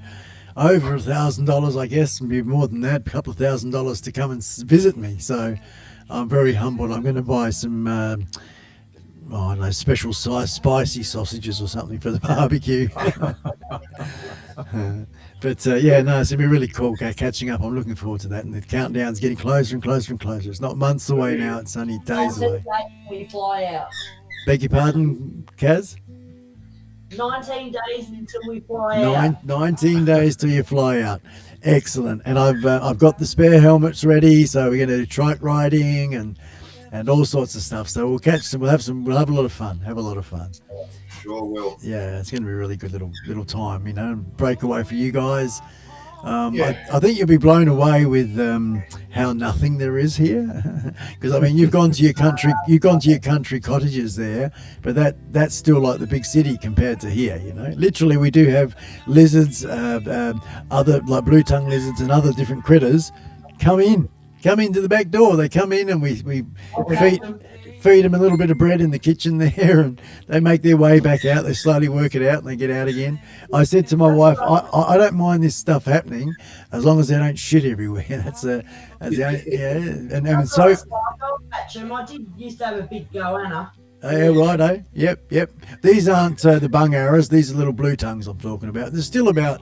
over $1,000, I guess, and be more than that, a couple of $1,000 to come and visit me. So I'm very humbled. I'm going to buy some, I don't know, special size spicy sausages or something for the barbecue. But yeah, no, it's going to be really cool catching up. I'm looking forward to that. And the countdown's getting closer and closer and closer. It's not months away now. It's only days away. We fly out. Beg your pardon, Kaz? 19 days until we fly out. 19 days till you fly out. Excellent. And I've got the spare helmets ready, so we're going to do trike riding and all sorts of stuff. So we'll catch some. We'll have a lot of fun. Have a lot of fun. Sure will. Yeah, it's going to be a really good little time. You know, breakaway for you guys. Yeah. I think you'll be blown away with how nothing there is here, because I mean you've gone to your country cottages there, but that's still like the big city compared to here. You know, literally we do have lizards, other like blue tongue lizards and other different critters come into the back door. They come in and we feed them a little bit of bread in the kitchen there, and they make their way back out. They slowly work it out and they get out again. I said to my wife, I don't mind this stuff happening as long as they don't shit everywhere. That's the only, yeah. And so I did used to have a big goanna. yeah, righto. Yep. These aren't the bung arrows. These are little blue tongues I'm talking about. They're still about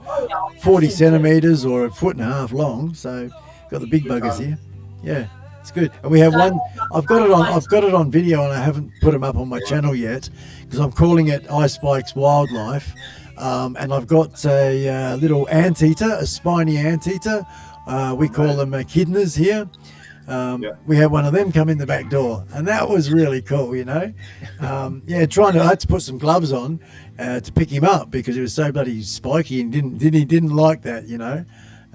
40 centimeters or 1.5 feet long. So got the big buggers here. Yeah. It's good, and we have one. I've got it on video, and I haven't put them up on my channel yet because I'm calling it iSpike's Wildlife. And I've got a little anteater, a spiny anteater. We call them echidnas here. We had one of them come in the back door, and that was really cool. You know, I had to put some gloves on to pick him up because he was so bloody spiky and didn't like that. You know.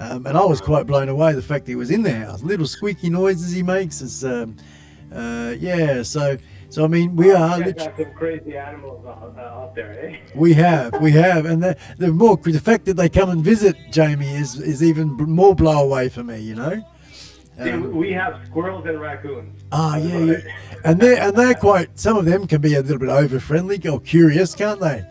And I was quite blown away the fact that he was in the house. Little squeaky noises he makes. It's, yeah. So I mean, we are. Got some crazy animals out there, eh? We have, and the fact that they come and visit Jamie is even more blow away for me. You know. We have squirrels and raccoons. Yeah. And they're quite. Some of them can be a little bit over friendly or curious, can't they?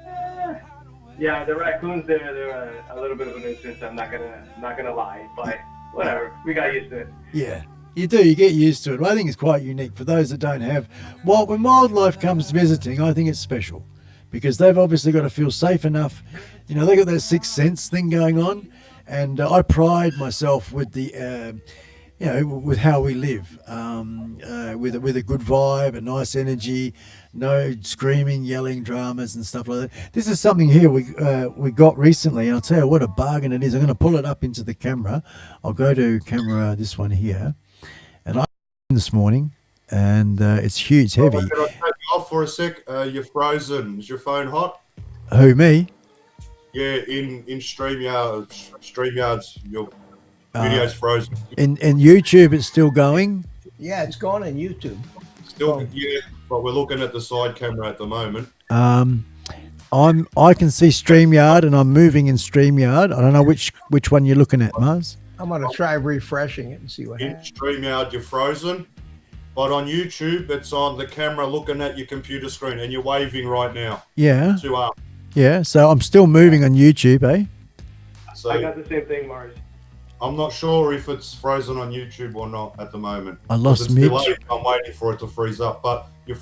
Yeah, the raccoons they're a little bit of a nuisance. I'm not gonna lie, but whatever. We got used to it. Yeah, you do. You get used to it. I think it's quite unique for those that don't have. Well, when wildlife comes visiting, I think it's special because they've obviously got to feel safe enough. You know, they got that sixth sense thing going on, and I pride myself with the. With how we live, with a good vibe, a nice energy, no screaming, yelling dramas and stuff like that. This is something here we got recently, and I'll tell you what a bargain it is. I'm going to pull it up into the camera. I'll go to camera, this one here, and I this morning, and it's huge, heavy. Can I take you off for a sec? You're frozen. Is your phone hot? Who, me? Yeah, in StreamYards, your video's frozen. In YouTube, it's still going. Yeah, it's gone on YouTube. Still, yeah, but we're looking at the side camera at the moment. I can see StreamYard, and I'm moving in StreamYard. I don't know which one you're looking at, Mars. I'm gonna try refreshing it and see what happens. In StreamYard, you're frozen, but on YouTube, it's on the camera looking at your computer screen, and you're waving right now. Yeah. 2 arms. Yeah. So I'm still moving on YouTube, eh? So I got the same thing, Mars. I'm not sure if it's frozen on YouTube or not at the moment. I lost it's Mitch. delayed. I'm waiting for it to freeze up, but you're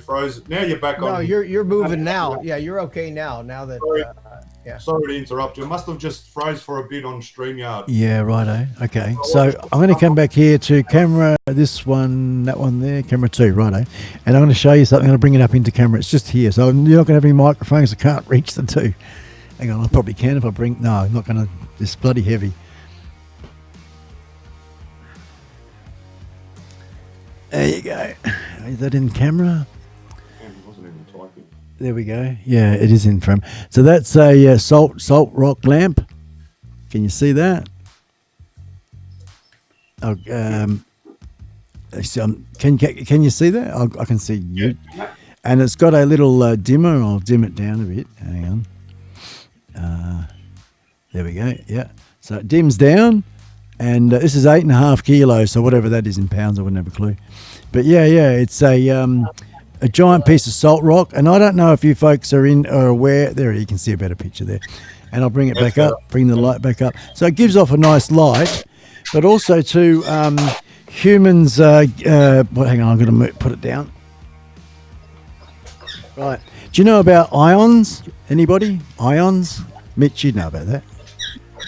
frozen. Now you're back on. No, you're moving now. Yeah, you're okay now. Now that yeah. Sorry to interrupt you. It must have just froze for a bit on StreamYard. Yeah, righto. Okay, so I'm going to come back here to camera, this one, that one there, camera 2, righto. And I'm going to show you something. I'm going to bring it up into camera. It's just here. So you're not going to have any microphones. I can't reach the two. Hang on, I probably can if I bring, no, I'm not going to, it's bloody heavy. There you go. Is that in camera? There we go. Yeah, it is in frame. So that's a salt rock lamp. Can you see that? Oh, can you see that? I can see you. And it's got a little dimmer. I'll dim it down a bit. Hang on. There we go. Yeah. So it dims down. And this is 8.5 kilos, so whatever that is in pounds, I wouldn't have a clue. But yeah, it's a giant piece of salt rock, and I don't know if you folks are aware. There, you can see a better picture there. And I'll bring it back up, bring the light back up. So it gives off a nice light, but also to humans. Hang on, I'm going to put it down. Right. Do you know about ions? Anybody? Ions? Mitch, you know about that.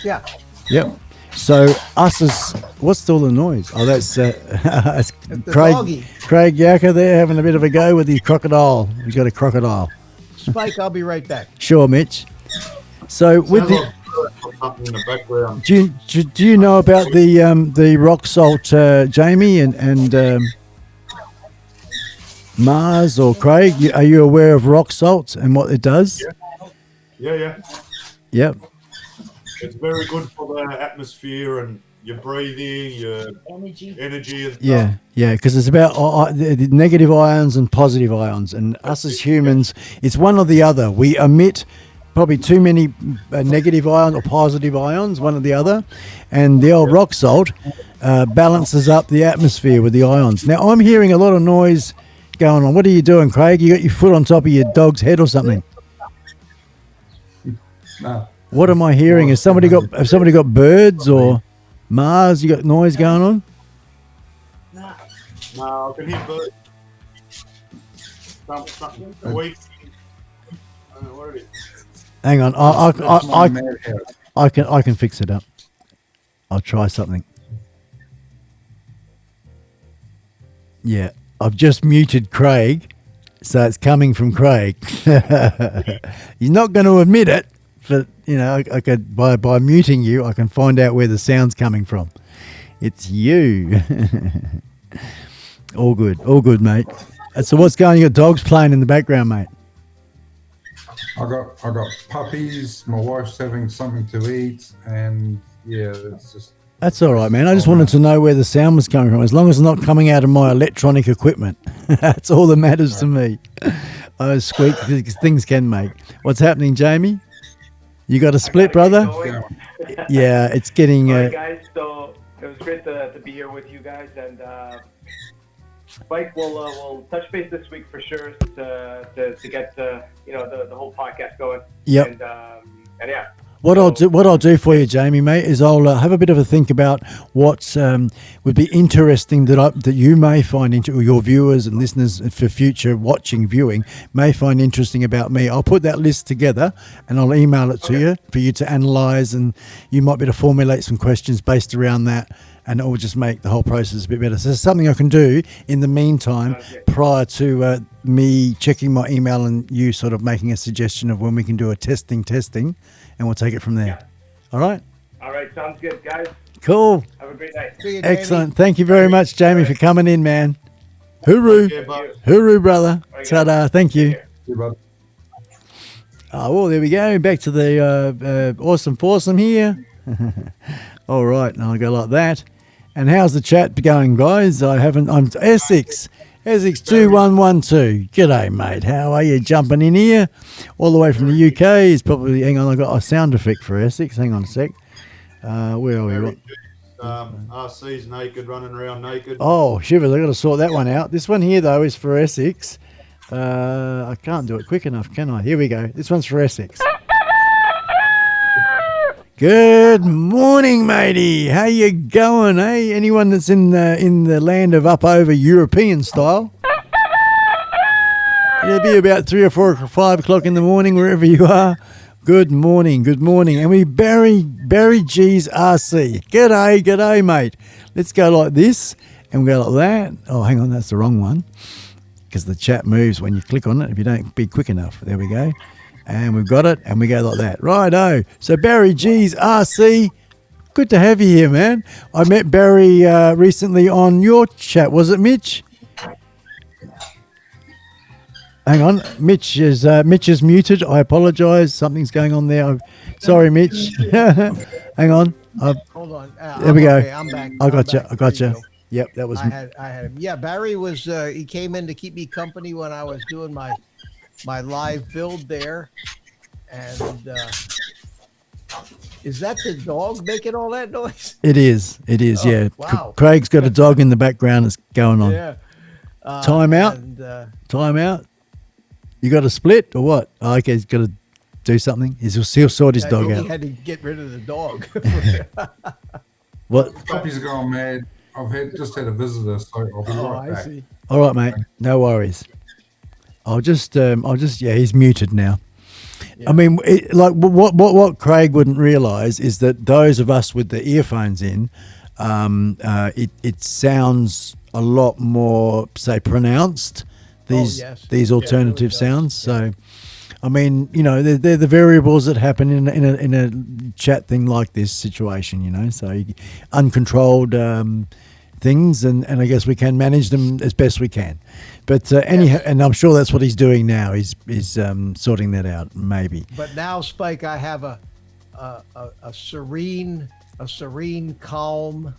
Yeah. Yep. So us as what's all the noise? Oh, that's Craig. Craig Yacker there having a bit of a go with his crocodile. He's got a crocodile. Spike, I'll be right back. Sure, Mitch. So with the, in the background. do you know about the rock salt, Jamie and Mars or Craig? Are you aware of rock salt and what it does? Yeah. Yep. It's very good for the atmosphere and your breathing, your energy and stuff. Yeah, because it's about the negative ions and positive ions. And us as humans, it's one or the other. We emit probably too many negative ions or positive ions, one or the other. And the old rock salt balances up the atmosphere with the ions. Now, I'm hearing a lot of noise going on. What are you doing, Craig? You got your foot on top of your dog's head or something? No. What am I hearing? Have somebody got birds or Mars? You got noise going on? No, I can hear birds. Something. Wait. I don't know what it is. Hang on, I can fix it up. I'll try something. Yeah, I've just muted Craig, so it's coming from Craig. He's not going to admit it, but you know, I could by muting you, I can find out where the sound's coming from. It's you. All good, mate. So what's going on? You got dogs playing in the background, mate? I got puppies. My wife's having something to eat, and yeah, it's just. That's all right, man. I just wanted to know where the sound was coming from. As long as it's not coming out of my electronic equipment, that's all that matters to me. Oh, squeak, things can make. What's happening, Jamie? You got a split, brother? Yeah, it's getting. All right, guys. So it was great to be here with you guys, and Mike, we'll touch base this week for sure to get the whole podcast going. Yep. And yeah. What I'll do for you, Jamie, mate, is I'll have a bit of a think about what would be interesting that you may find or your viewers and listeners for future viewing may find interesting about me. I'll put that list together and I'll email it to you for you to analyse, and you might be able to formulate some questions based around that, and it will just make the whole process a bit better. So it's something I can do in the meantime prior to me checking my email and you sort of making a suggestion of when we can do a testing. And we'll take it from there. Yeah. All right? All right. Sounds good, guys. Cool. Have a great night. See you, Excellent. Thank you very much, Jamie, for coming in, man. Hooroo. Hooroo, brother. Ta-da. Thank you. Oh, well, there we go. Back to the awesome foursome here. All right. Now I'll go like that. And how's the chat going, guys? I'm Essex 2112. G'day, mate. How are you? Jumping in here all the way from the UK. He's probably, hang on, I've got a sound effect for Essex. Hang on a sec. Where are we? RC's naked, running around naked. Oh, shivers. I've got to sort that one out. This one here, though, is for Essex. I can't do it quick enough, can I? Here we go. This one's for Essex. Good morning, matey. How you going, eh? Anyone that's in the land of up over European style? It'll be about 3 or 4 or 5 o'clock in the morning wherever you are. Good morning. And we Barry G's RC. G'day, mate. Let's go like this and we'll go like that. Oh, hang on, that's the wrong one because the chat moves when you click on it if you don't be quick enough. There we go. And we've got it, and we go like that. Righto. So Barry G's RC, good to have you here, man. I met Barry recently on your chat. Was it Mitch? Hang on. Mitch is muted. I apologise. Something's going on there. Sorry, Mitch. Hang on. Hold on. There we go. Okay, I'm back. I got you. Yep, that was. I had him. Yeah, Barry was. He came in to keep me company when I was doing my live build there, and Is that the dog making all that noise? It is. It is. Oh, Yeah. wow. Craig's got a dog in the background that's going on. Yeah. Time out. And, Time out. You got a split or what? Oh, okay, he's got to do something. He'll sort his dog He out. had to get rid of the dog. What? Puppies are going mad. Just had a visitor, so I'll be right I back. see. All right, mate. No worries. I'll just yeah, he's muted now. Yeah. I mean, what Craig wouldn't realise is that those of us with the earphones in, it sounds a lot more, say, pronounced. These alternative sounds. So, I mean, you know, they're the variables that happen in a chat thing like this situation. You know, so uncontrolled things, and I guess we can manage them as best we can. But anyhow, and I'm sure that's what he's doing now. He's sorting that out, maybe. But now, Spike, I have a serene calm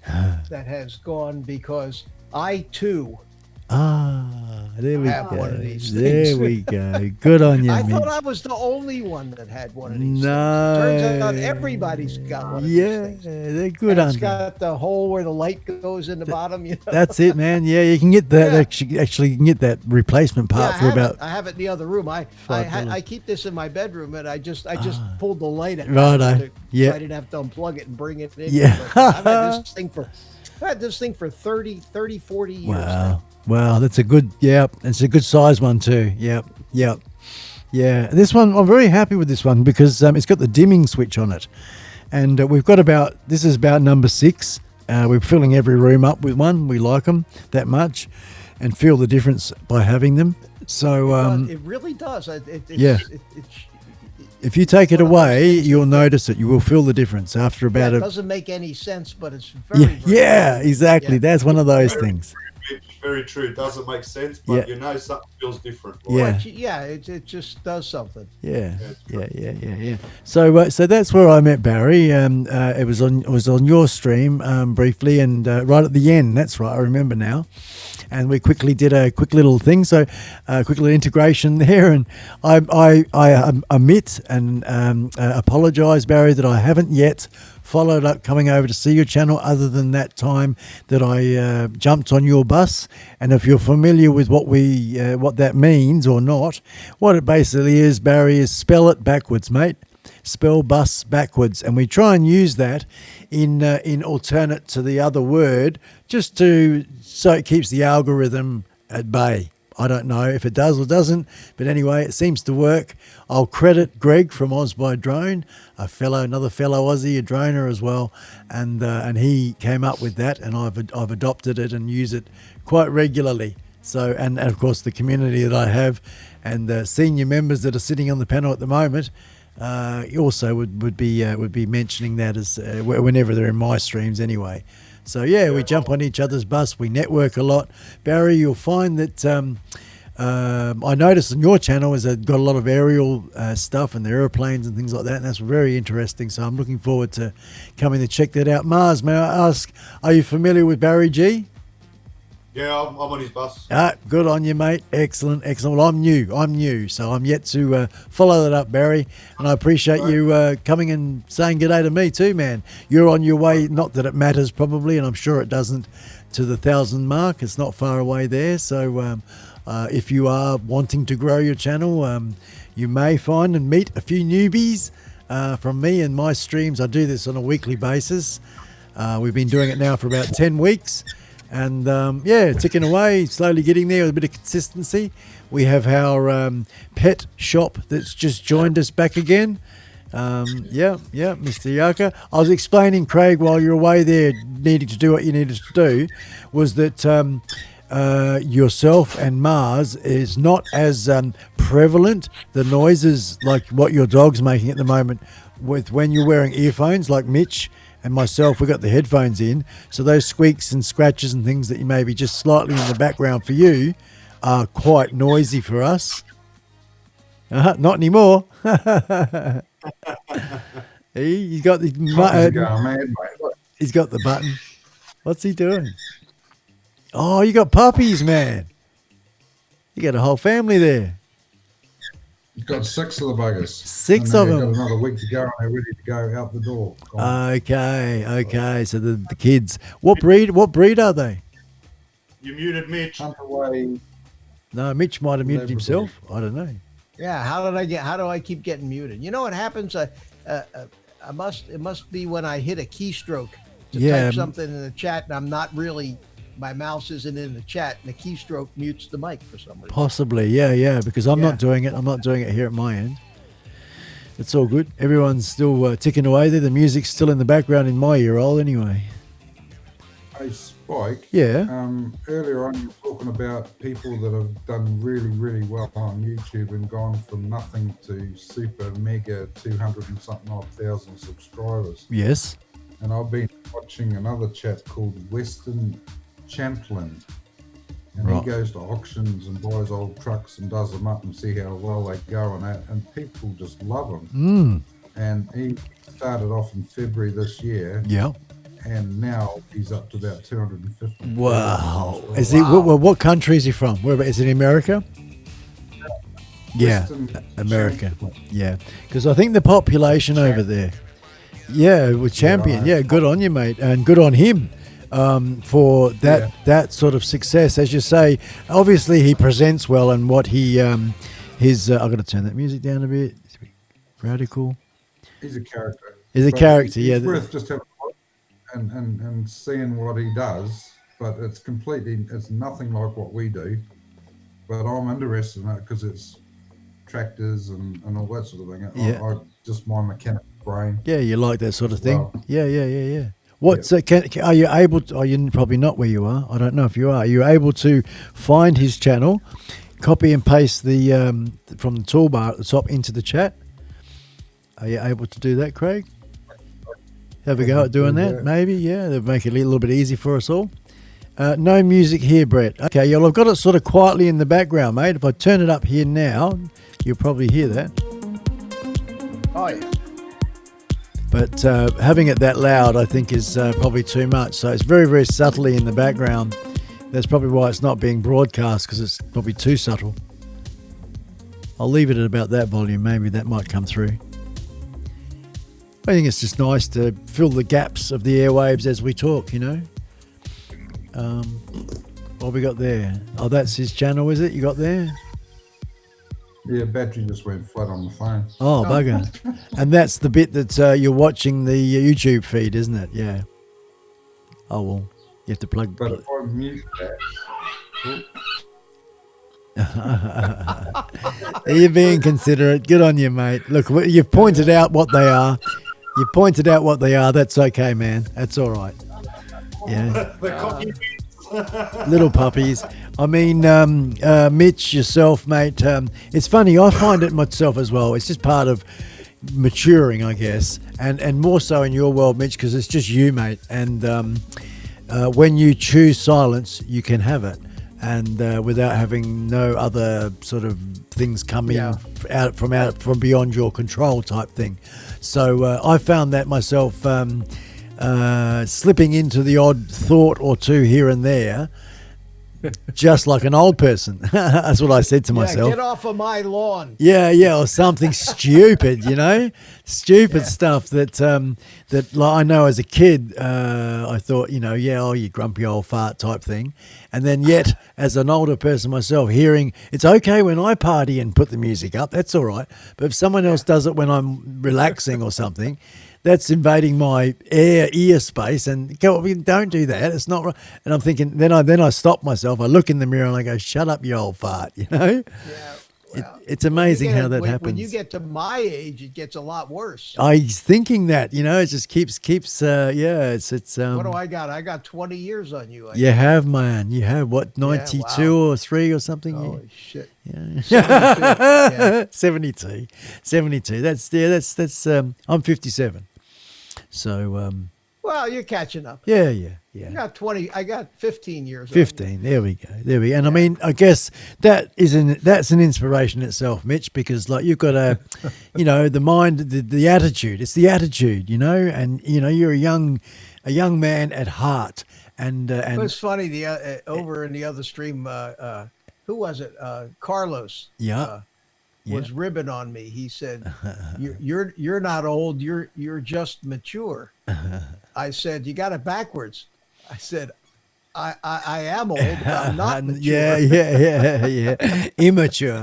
that has gone because I too there we have go. one of these There things. we go. Good on you, I Mitch. thought I was the only one that had one of these. No. Things. It turns out everybody's got one of these Yeah, things. they're good And on it's you. got the hole where the light goes in the bottom. You know? That's it, man. Yeah, you can get that. Yeah. Actually, you can get that replacement part for about. I have it in the other room. I keep this in my bedroom, and I just pulled the light out. Righto. So Yeah. I didn't have to unplug it and bring it in. Yeah. But I've had this thing for 30, 40 years. Wow. now. Wow, that's a good. Yeah, it's a good size one too. Yep. Yep. Yeah, this one I'm very happy with this one because it's got the dimming switch on it, and we've got this is about number 6. We're filling every room up with one. We like them that much, and feel the difference by having them. So It really does. if you take it away, you'll notice it. You will feel the difference after about it a. doesn't make any sense, but it's very Yeah, exactly. Yeah. That's one of those things. Very true. It doesn't make sense, but Yeah. you know something feels different. Yeah. It just does something. Yeah. So that's where I met Barry. It was on your stream briefly, and right at the end. That's right. I remember now. And we quickly did a quick little thing. So, quick little integration there. And I admit and apologise, Barry, that I haven't yet followed up coming over to see your channel other than that time that I jumped on your bus. And if you're familiar with what that means or not, what it basically is, Barry, is spell it backwards, mate. Spell bus backwards, and we try and use that in alternate to the other word, just so it keeps the algorithm at bay. I don't know if it does or doesn't, but anyway, it seems to work. I'll credit Greg from Oz by Drone, another fellow Aussie, a droner as well, and he came up with that, and I've adopted it and use it quite regularly. So, and of course the community that I have, and the senior members that are sitting on the panel at the moment, also would be mentioning that as whenever they're in my streams anyway. So yeah, we jump on each other's bus, we network a lot. Barry, you'll find that I noticed on your channel is that got a lot of aerial stuff and the aeroplanes and things like that, and that's very interesting. So I'm looking forward to coming to check that out. Mars, may I ask, are you familiar with Barry G? Yeah, I'm on his bus. Good on you, mate. Excellent. Well, I'm new, so I'm yet to follow that up, Barry. And I appreciate you coming and saying good day to me too, man. You're on your way, not that it matters probably, and I'm sure it doesn't, to the 1,000 mark. It's not far away there. So if you are wanting to grow your channel, you may find and meet a few newbies from me and my streams. I do this on a weekly basis. We've been doing it now for about 10 weeks. And ticking away, slowly getting there with a bit of consistency. We have our pet shop that's just joined us back again. Mr. Yaka. I was explaining, Craig, while you're away there, needing to do what you needed to do, was that yourself and Mars is not as prevalent, the noises like what your dog's making at the moment, with when you're wearing earphones like Mitch and myself, we got the headphones in, so those squeaks and scratches and things that you may be just slightly in the background for you are quite noisy for us. Not anymore. He's got he's got the button. What's he doing? Oh, you got puppies, man. You got a whole family there. Got 6 of the buggers. 6 and of they've them. got another week to go, and they're ready to go out the door. Gone. Okay. So the kids. What breed are they? You muted Mitch. Hunterway. No, Mitch might have muted Labrador. himself. I don't know. Yeah, how do I keep getting muted? You know what happens? It must be when I hit a keystroke to Yeah. type something in the chat, and I'm not really, my mouse isn't in the chat, and the keystroke mutes the mic for some reason. Possibly, yeah, because I'm Yeah. not doing it. I'm not doing it here at my end. It's all good. Everyone's still ticking away there. The music's still in the background in my ear hole anyway. Hey, Spike. Yeah. Earlier on, you were talking about people that have done really, really well on YouTube and gone from nothing to super mega 200 and something odd thousand subscribers. Yes. And I've been watching another chap called Western Champlin. And Right. he goes to auctions and buys old trucks and does them up and see how well they go and that. And people just love them. And he started off in February this year. Yeah. And now he's up to about 250. Wow. Is he? What country is he from? Where is it? In America? Yeah, Western America. Champlin. Yeah, because I think the population over there. Yeah, with champion. Right. Yeah, good on you, mate, and good on him for that sort of success. As you say, obviously he presents well, and what he his. I've got to turn that music down a bit. It's a bit radical. He's a character. He's a But character. It's Yeah. worth just having a look and seeing what he does. But it's nothing like what we do. But I'm interested in it because it's tractors and all that sort of thing. Yeah. I just my mechanical brain. Yeah, you like that sort of as thing. well. Yeah. What's are you able to? Are you probably not where you are? I don't know if you are. Are you able to find his channel, copy and paste the from the toolbar at the top into the chat? Are you able to do that, Craig? Have a go at doing that, maybe. Yeah, that'll make it a little bit easy for us all. No music here, Brett. Okay, well, I've got it sort of quietly in the background, mate. If I turn it up here now, you'll probably hear that. Oh yeah. But having it that loud, I think, is probably too much. So it's very, very subtly in the background. That's probably why it's not being broadcast, because it's probably too subtle. I'll leave it at about that volume. Maybe that might come through. I think it's just nice to fill the gaps of the airwaves as we talk, you know. What we got there? Oh, that's his channel, is it? You got there? Yeah, battery just went flat on the phone. Oh, bugger. And that's the bit that you're watching the YouTube feed, isn't it? Yeah. Oh, well, you have to plug... But if I mute that... You're being considerate. Good on you, mate. Look, you've pointed out what they are. You pointed out what they are. That's okay, man. That's all right. Yeah. Little puppies. I mean, Mitch, yourself, mate. It's funny. I find it myself as well. It's just part of maturing, I guess, and more so in your world, Mitch, because it's just you, mate. And when you choose silence, you can have it, and without having no other sort of things coming out from beyond your control, type thing. So I found that myself. Slipping into the odd thought or two here and there, just like an old person. That's what I said to myself. Get off of my lawn. Yeah, or something stupid, you know, stupid stuff that like, I know as a kid, I thought, you know, you grumpy old fart type thing, and then yet as an older person myself, hearing it's okay when I party and put the music up, that's all right, but if someone else does it when I'm relaxing or something, that's invading my ear space, and don't do that. It's not right. And I'm thinking, then I stop myself. I look in the mirror and I go, "Shut up, you old fart!" You know. Yeah. Well, it's amazing how that happens. When you get to my age, it gets a lot worse. I was thinking that, you know, it just keeps. It's. What do I got? I got 20 years on you. You have, man. You have what? 92 or 3 or something. Holy shit. Yeah. 72. 72. That's. I'm 57. So, well, you're catching up. Yeah. I got 20. I got 15 years. 15. There we go. And I mean, I guess that's an inspiration itself, Mitch, because like you've got a, you know, the mind, the attitude. It's the attitude, you know, and you know you're a young man at heart. And it was funny. Over in the other stream, who was it? Carlos. Yeah. was ribbing on me. He said, "You're not old. You're just mature." I said, "You got it backwards." I said, I am old, but I'm not mature. Yeah. Immature.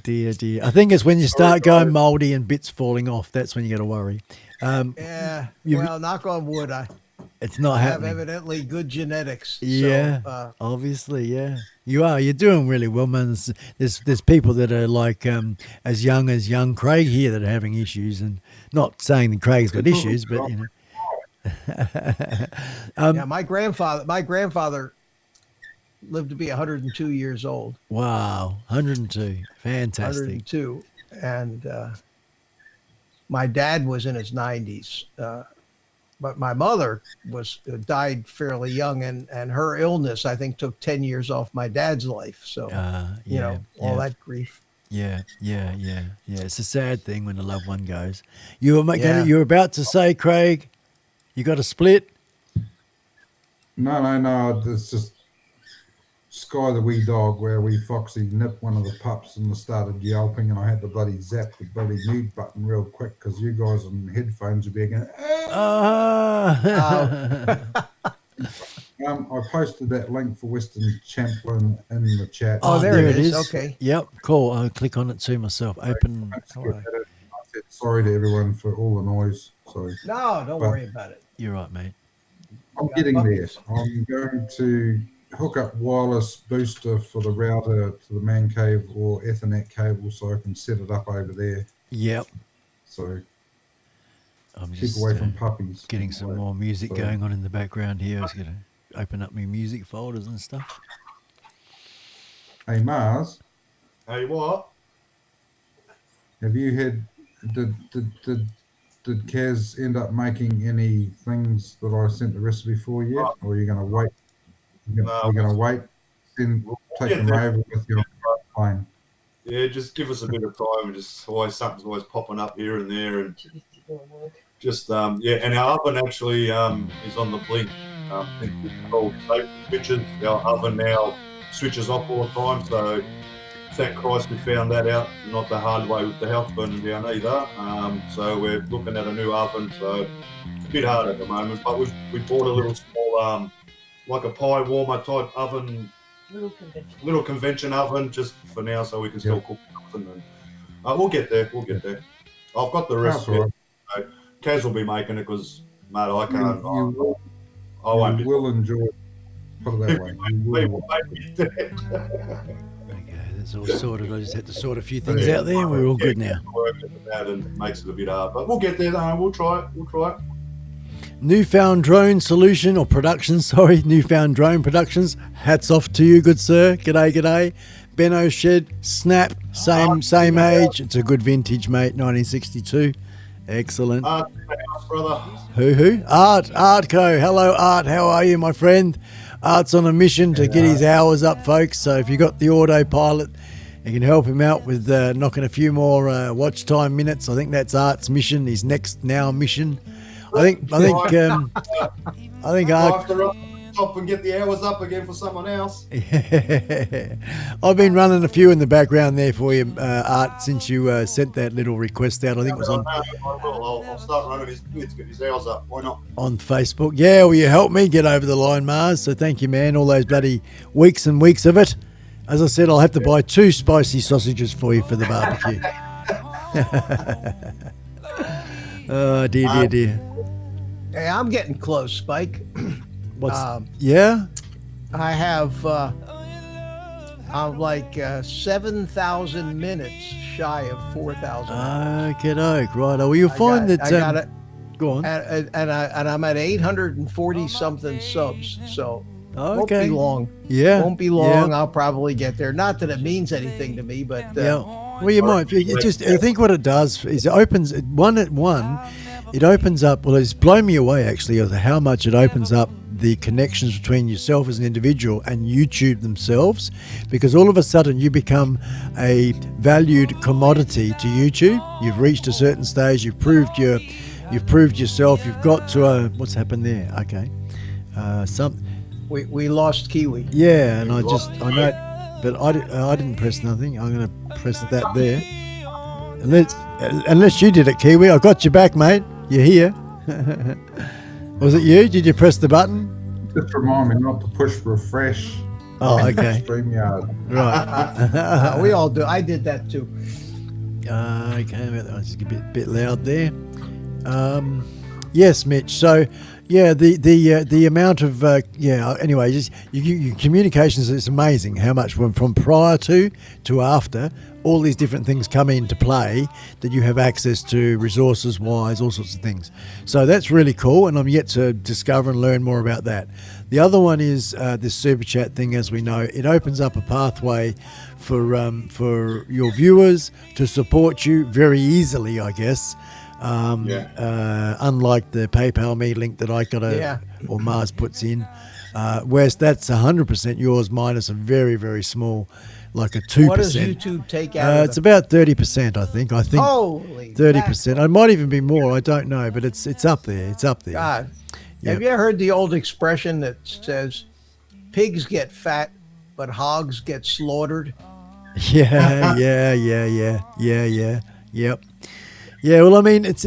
Dear. I think it's when you start going mouldy and bits falling off. That's when you got to worry. Yeah. Well, knock on wood. It's not happening. Have evidently good genetics. Yeah. So, obviously, yeah. You are. You're doing really well, man. There's people that are like as young Craig here that are having issues, and not saying that Craig's got issues, but you know. Yeah, my grandfather lived to be 102 years old. Wow, 102, fantastic. 102, and my dad was in his 90s, but my mother died fairly young, and her illness I think took 10 years off my dad's life. So you know, all that grief. Yeah. It's a sad thing when a loved one goes. You were about to say, Craig, you got a split? No. It's just Sky the wee dog where wee Foxy nipped one of the pups and started yelping, and I had to bloody zap the bloody mute button real quick because you guys on headphones would be going. I posted that link for Western Champlin in the chat. Oh, there it is. Okay. Yep, cool. I'll click on it too myself. Open. I said sorry to everyone for all the noise. Sorry. No, don't worry about it. You're right, mate. I'm getting there. I'm going to hook up wireless booster for the router to the man cave or Ethernet cable so I can set it up over there. Yep. So I'm keep just away from puppies. Getting some more music going on in the background here. I was going to open up my music folders and stuff. Hey, Mars. Hey, what? Have you had... Did Kaz end up making any things that I sent the recipe for yet? Or are you going to wait? You're going to wait and take them over with your plane? Yeah, just give us a bit of time. Something's always popping up here and there, and just And our oven actually is on the blink. It's called safe switches. Our oven now switches off all the time, so thank Christ we found that out. Not the hard way with the house burning down either. So we're looking at a new oven. So a bit hard at the moment, but we bought a little small, like a pie warmer type oven, little convention oven, just for now, so we can still cook something. And we'll get there. I've got the recipe. So Kaz will be making it because, mate, I can't. I won't. You will enjoy it. Put it that way. It's all sorted. I just had to sort a few things out there, and we're all good now. And makes it a bit hard, but we'll get there. Though. We'll try it. Newfound Drone Solution or Productions, Newfound Drone Productions. Hats off to you, good sir. G'day. Benno Shed, Snap, same age. It's a good vintage, mate. 1962. Excellent. Brother. Who? Artco. Hello, Art. How are you, my friend? Art's on a mission to get his hours up, folks. So if you got the autopilot, you can help him out with knocking a few more watch time minutes. I think that's Art's mission. His next mission. I think Art. Have to stop and get the hours up again for someone else. I've been running a few in the background there for you, Art, since you sent that little request out. I think it was on. I'll start running his bits, get his hours up. Why not? On Facebook. Yeah, will you help me get over the line, Mars? So thank you, man. All those bloody weeks and weeks of it. As I said, I'll have to buy 2 spicy sausages for you for the barbecue. Oh, dear. Hey, I'm getting close, Spike. Yeah? I have I'm like 7,000 minutes shy of 4,000. Okay, right. Well, you'll find that. I got it. Go on. And I'm at 840 something subs. So won't okay. be long. Yeah. Won't be long. Yeah. I'll probably get there. Not that it means anything to me, but yeah. Well, you might. I think what it does is it opens one at one. It opens up. Well, it's blown me away actually of how much it opens up the connections between yourself as an individual and YouTube themselves, because all of a sudden you become a valued commodity to YouTube. You've reached a certain stage. You've proved yourself. You've got to what's happened there? Okay, we lost Kiwi. Yeah, and I know. but I didn't press nothing. I'm going to press that there. Unless you did it, Kiwi. I got you back, mate. You're here. Was it you? Did you press the button? Just remind me not to push refresh. Oh, okay. StreamYard. Right. We all do. I did that too. Okay, that was a bit loud there. Yes, Mitch. So, yeah, the amount of Anyway, just your communications is amazing. How much from prior to after, all these different things come into play that you have access to, resources wise, all sorts of things. So that's really cool, and I'm yet to discover and learn more about that. The other one is this super chat thing. As we know, it opens up a pathway for your viewers to support you very easily, I guess. Unlike the PayPal me link that I got or Mars puts in, whereas that's 100% yours minus a very, very small, like a 2%. What does YouTube take out? It's about 30%, I think. Holy 30%. It might even be more. I don't know, but it's up there. It's up there. God, Yep. have you ever heard the old expression that says, "Pigs get fat, but hogs get slaughtered"? Yeah. Yep. Yeah, well, I mean, it's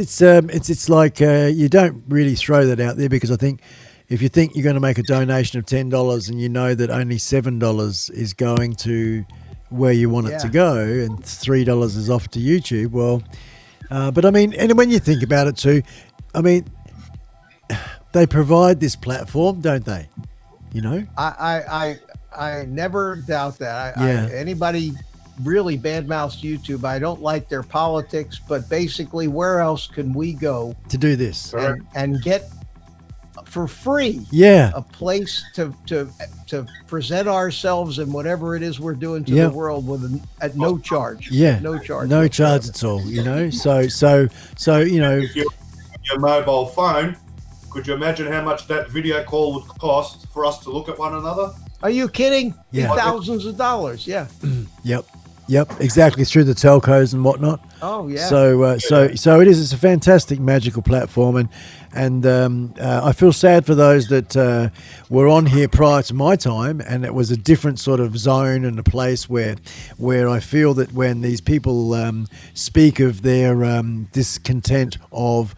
like you don't really throw that out there, because I think if you think you're going to make a donation of $10 and you know that only $7 is going to where you want it to go and $3 is off to YouTube, well, but I mean, and when you think about it too, I mean, they provide this platform, don't they? You know, I never doubt that. Yeah. Anybody really badmouths YouTube. I don't like their politics, but basically, where else can we go to do this and get for free? Yeah, a place to present ourselves and whatever it is we're doing to the world at no charge. Yeah, no charge at all. You know, so you know, if your mobile phone, could you imagine how much that video call would cost for us to look at one another? Are you kidding? Yeah. Thousands of dollars. Yeah. Yep, exactly, through the telcos and whatnot. Oh yeah. So it is. It's a fantastic, magical platform, and I feel sad for those that were on here prior to my time, and it was a different sort of zone and a place where I feel that when these people speak of their discontent of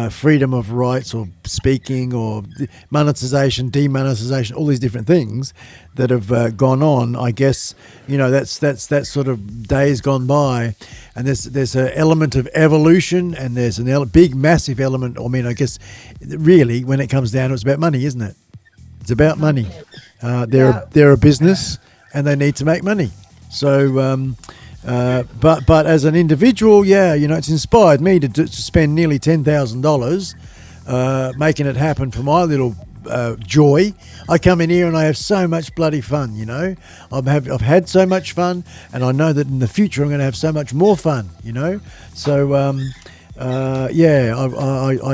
freedom of rights or speaking or monetization, demonetization, all these different things that have gone on, I guess, you know, that's that sort of days gone by, and there's an element of evolution, and there's a big, massive element. I mean, I guess really when it comes down to it, it's about money, isn't it? It's about money. They're a business and they need to make money. So, but as an individual, you know, it's inspired me to spend nearly $10,000 making it happen for my little joy. I come in here and I have so much bloody fun, you know. I've had so much fun, and I know that in the future I'm going to have so much more fun, you know. So I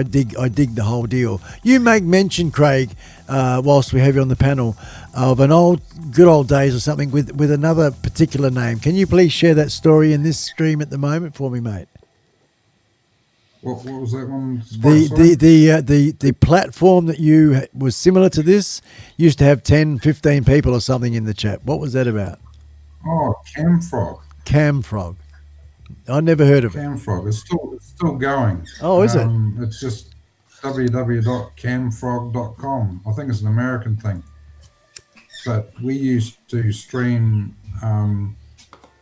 dig the whole deal. You make mention, Craig, whilst we have you on the panel, of good old days or something with another particular name. Can you please share that story in this stream at the moment for me, mate? What was that one? The platform that you was similar to this used to have 10, 15 people or something in the chat. What was that about? Oh, Camfrog. Camfrog. I never heard of it. Camfrog. It's still going. Oh, is it? It's just www.camfrog.com. I think it's an American thing. But we used to stream.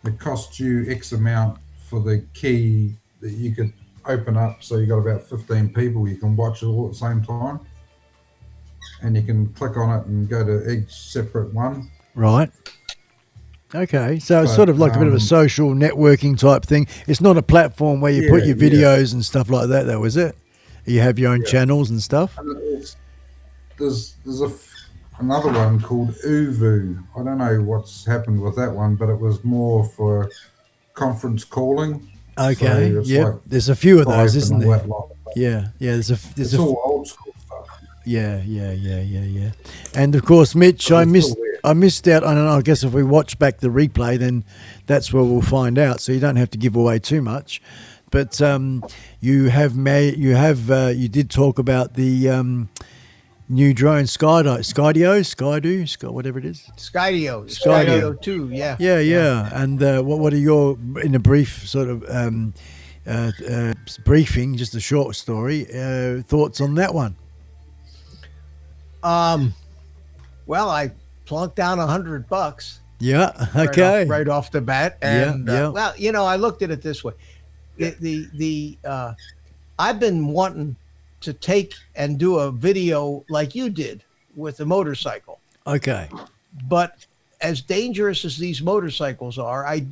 It cost you X amount for the key that you could open up, so you got about 15 people you can watch it all at the same time, and you can click on it and go to each separate one. Right. Okay, so it's sort of like a bit of a social networking type thing. It's not a platform where you put your videos and stuff like that, though, is it? You have your own channels and stuff. And there's another one called Uvu. I don't know what's happened with that one, but it was more for conference calling. Okay, so yeah. Like there's a few of those, isn't there? Yeah. There's it's all old school stuff. Yeah. And of course, Mitch, I missed out. I don't know. I guess if we watch back the replay, then that's where we'll find out. So you don't have to give away too much. But you did talk about the new drone, Skydio, whatever it is. Skydio 2, yeah. Yeah. And what are your, in a brief sort of briefing, just a short story, thoughts on that one? Well, I plunked down $100. Yeah. Okay. Right off the bat, and yeah. well, I looked at it this way: I've been wanting to take and do a video like you did with the motorcycle. Okay. But as dangerous as these motorcycles are, I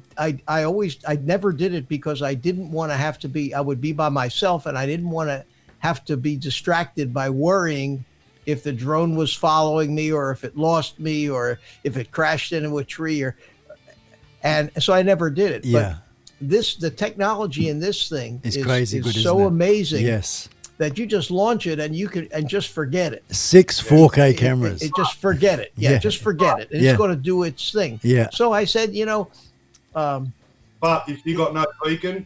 never did it because I didn't want to have to be. I would be by myself, and I didn't want to have to be distracted by worrying if the drone was following me, or if it lost me, or if it crashed into a tree, and so I never did it. Yeah. But the technology in this thing is crazy good, so amazing. Yes. That you just launch it and you can just forget it. 6 4K cameras. It just forget it. Yeah, just forget it. And it's going to do its thing. Yeah. So I said, but if you got no beacon,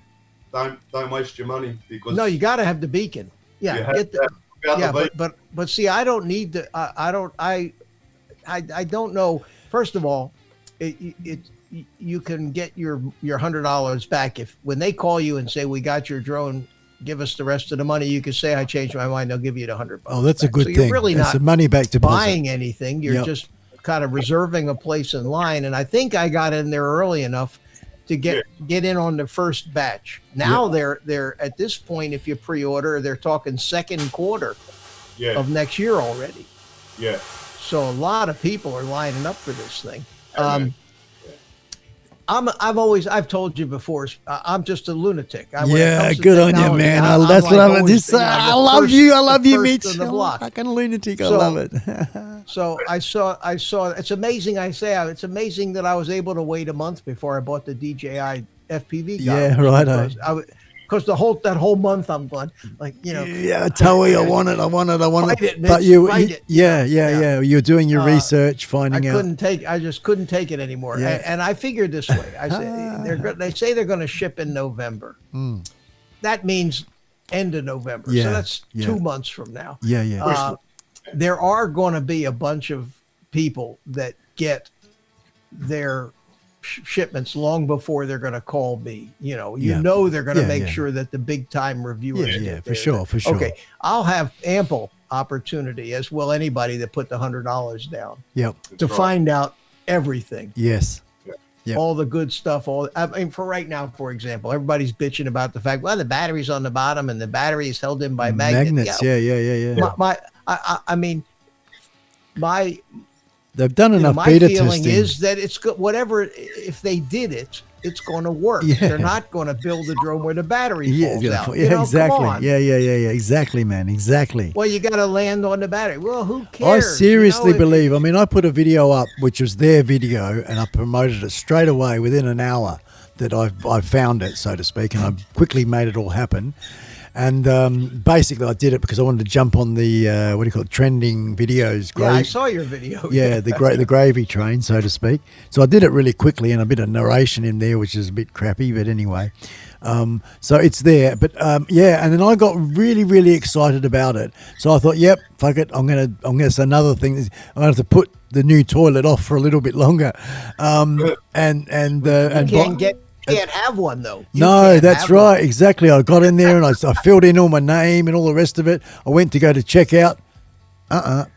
don't waste your money, because no, you got to have the beacon. Yeah, but see, I don't need the. I don't know. First of all, you can get your $100 back when they call you and say, we got your drone, give us the rest of the money. You can say, I changed my mind, they'll give you the $100. Oh, that's back. a good so thing. You're really that's not a money back deposit. buying anything. You're just kind of reserving a place in line. And I think I got in there early enough to get in on the first batch. Now they're at this point, if you pre-order, they're talking second quarter of next year already. Yeah. So a lot of people are lining up for this thing. I've told you before, I'm just a lunatic. Good on you, man. That's what I'm just saying. I love you, Mitch. Fucking lunatic. I love it. So I saw. It's amazing. It's amazing that I was able to wait a month before I bought the DJI FPV gun. Yeah, right. Because that whole month I'm going, Yeah, I tell you, I want it. It, but you're doing your research, finding out. I just couldn't take it anymore. Yeah. And I figured this way. I say they say they're going to ship in November. That means end of November. Yeah, so that's 2 months from now. Yeah. There are going to be a bunch of people that get their shipments long before they're going to call me. They're going to make sure that the big time reviewers get for sure. Okay, I'll have ample opportunity, as will anybody that put the $100 down. To find out everything. Yes. All the good stuff. For right now, for example, everybody's bitching about the fact, the battery's on the bottom and the battery is held in by magnets. Yeah. They've done enough beta testing. My feeling is that it's good. Whatever, if they did it, it's going to work. They're not going to build a drone where the battery falls out. Exactly. Come on. Yeah. Exactly, man. Exactly. Well, you got to land on the battery. Well, who cares? I seriously believe. I put a video up, which was their video, and I promoted it straight away within an hour that I found it, so to speak, and I quickly made it all happen. And basically, I did it because I wanted to jump on the trending videos. Yeah, I saw your video. Yeah, the gravy train, so to speak. So I did it really quickly, and a bit of narration in there, which is a bit crappy, but anyway. So it's there. But and then I got really, really excited about it. So I thought, yep, fuck it. I'm gonna say another thing. I'm gonna have to put the new toilet off for a little bit longer. Can't have one though. No, that's right. One. Exactly. I got in there and I filled in all my name and all the rest of it. I went to go to check out. No,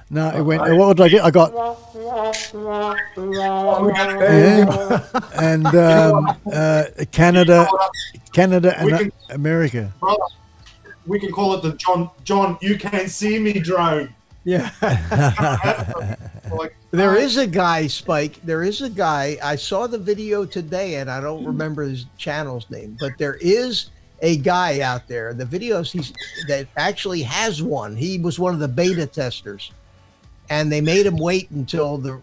it went. What did I get? I got. Canada and America. We can call it the John. You can see me drone. Yeah. There is a guy, Spike. There is a guy. I saw the video today, and I don't remember his channel's name, but there is a guy out there. The videos that actually has one. He was one of the beta testers, and they made him wait until the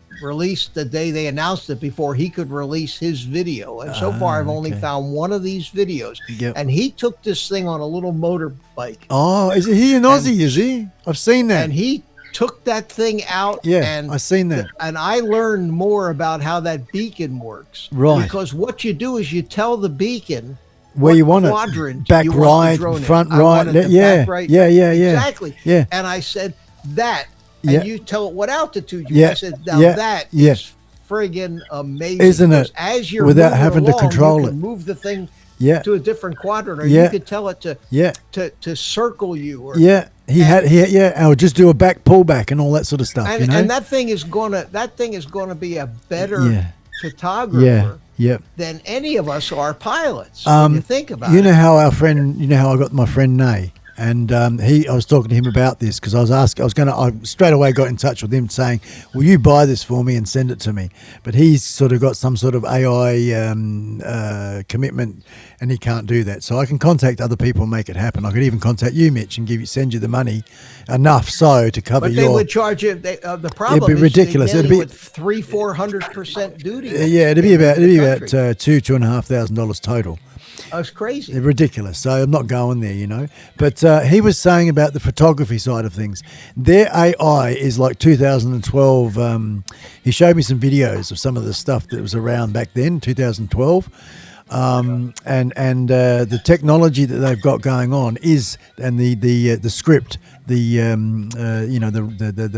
day they announced it before he could release his video. And so far, I've only found one of these videos. And he took this thing on a little motorbike. Oh, is he an Aussie? Is he? I've seen that. And he took that thing out. And I've seen that. And I learned more about how that beacon works. Right. Because what you do is you tell the beacon where you want quadrant it. Back you want the right, drone in. front I want right. it the Yeah, back right. yeah. Exactly. Yeah. And I said that, and Yeah. you tell it what altitude you. Yeah. I said now Yeah. that Yeah. is friggin' amazing, Isn't it? because as you're Without moving having to along, control you it. can move the thing Yeah. to a different quadrant, or Yeah. you could tell it to Yeah. to circle you. Or, Yeah. He or just do a back pullback and all that sort of stuff. and, you know. and that thing is gonna be a better Yeah. photographer Yeah. Yep. than any of us are pilots. When you think about You it. know how our friend, how I got my friend Nay, and I was talking to him about this because I straight away got in touch with him saying, "Will you buy this for me and send it to me?" But he's sort of got some sort of AI commitment, and he can't do that. So I can contact other people and make it happen. I could even contact you, Mitch, and send you the money enough so to cover But your. they would charge you. The problem It'd be ridiculous. It'd It'd be be- with 300-400% duty. Yeah, it'd be about $2,500 total. That's crazy. They're ridiculous. So I'm not going there, But he was saying about the photography side of things. Their AI is like 2012. He showed me some videos of some of the stuff that was around back then, 2012. And the technology that they've got going on is, and the script, the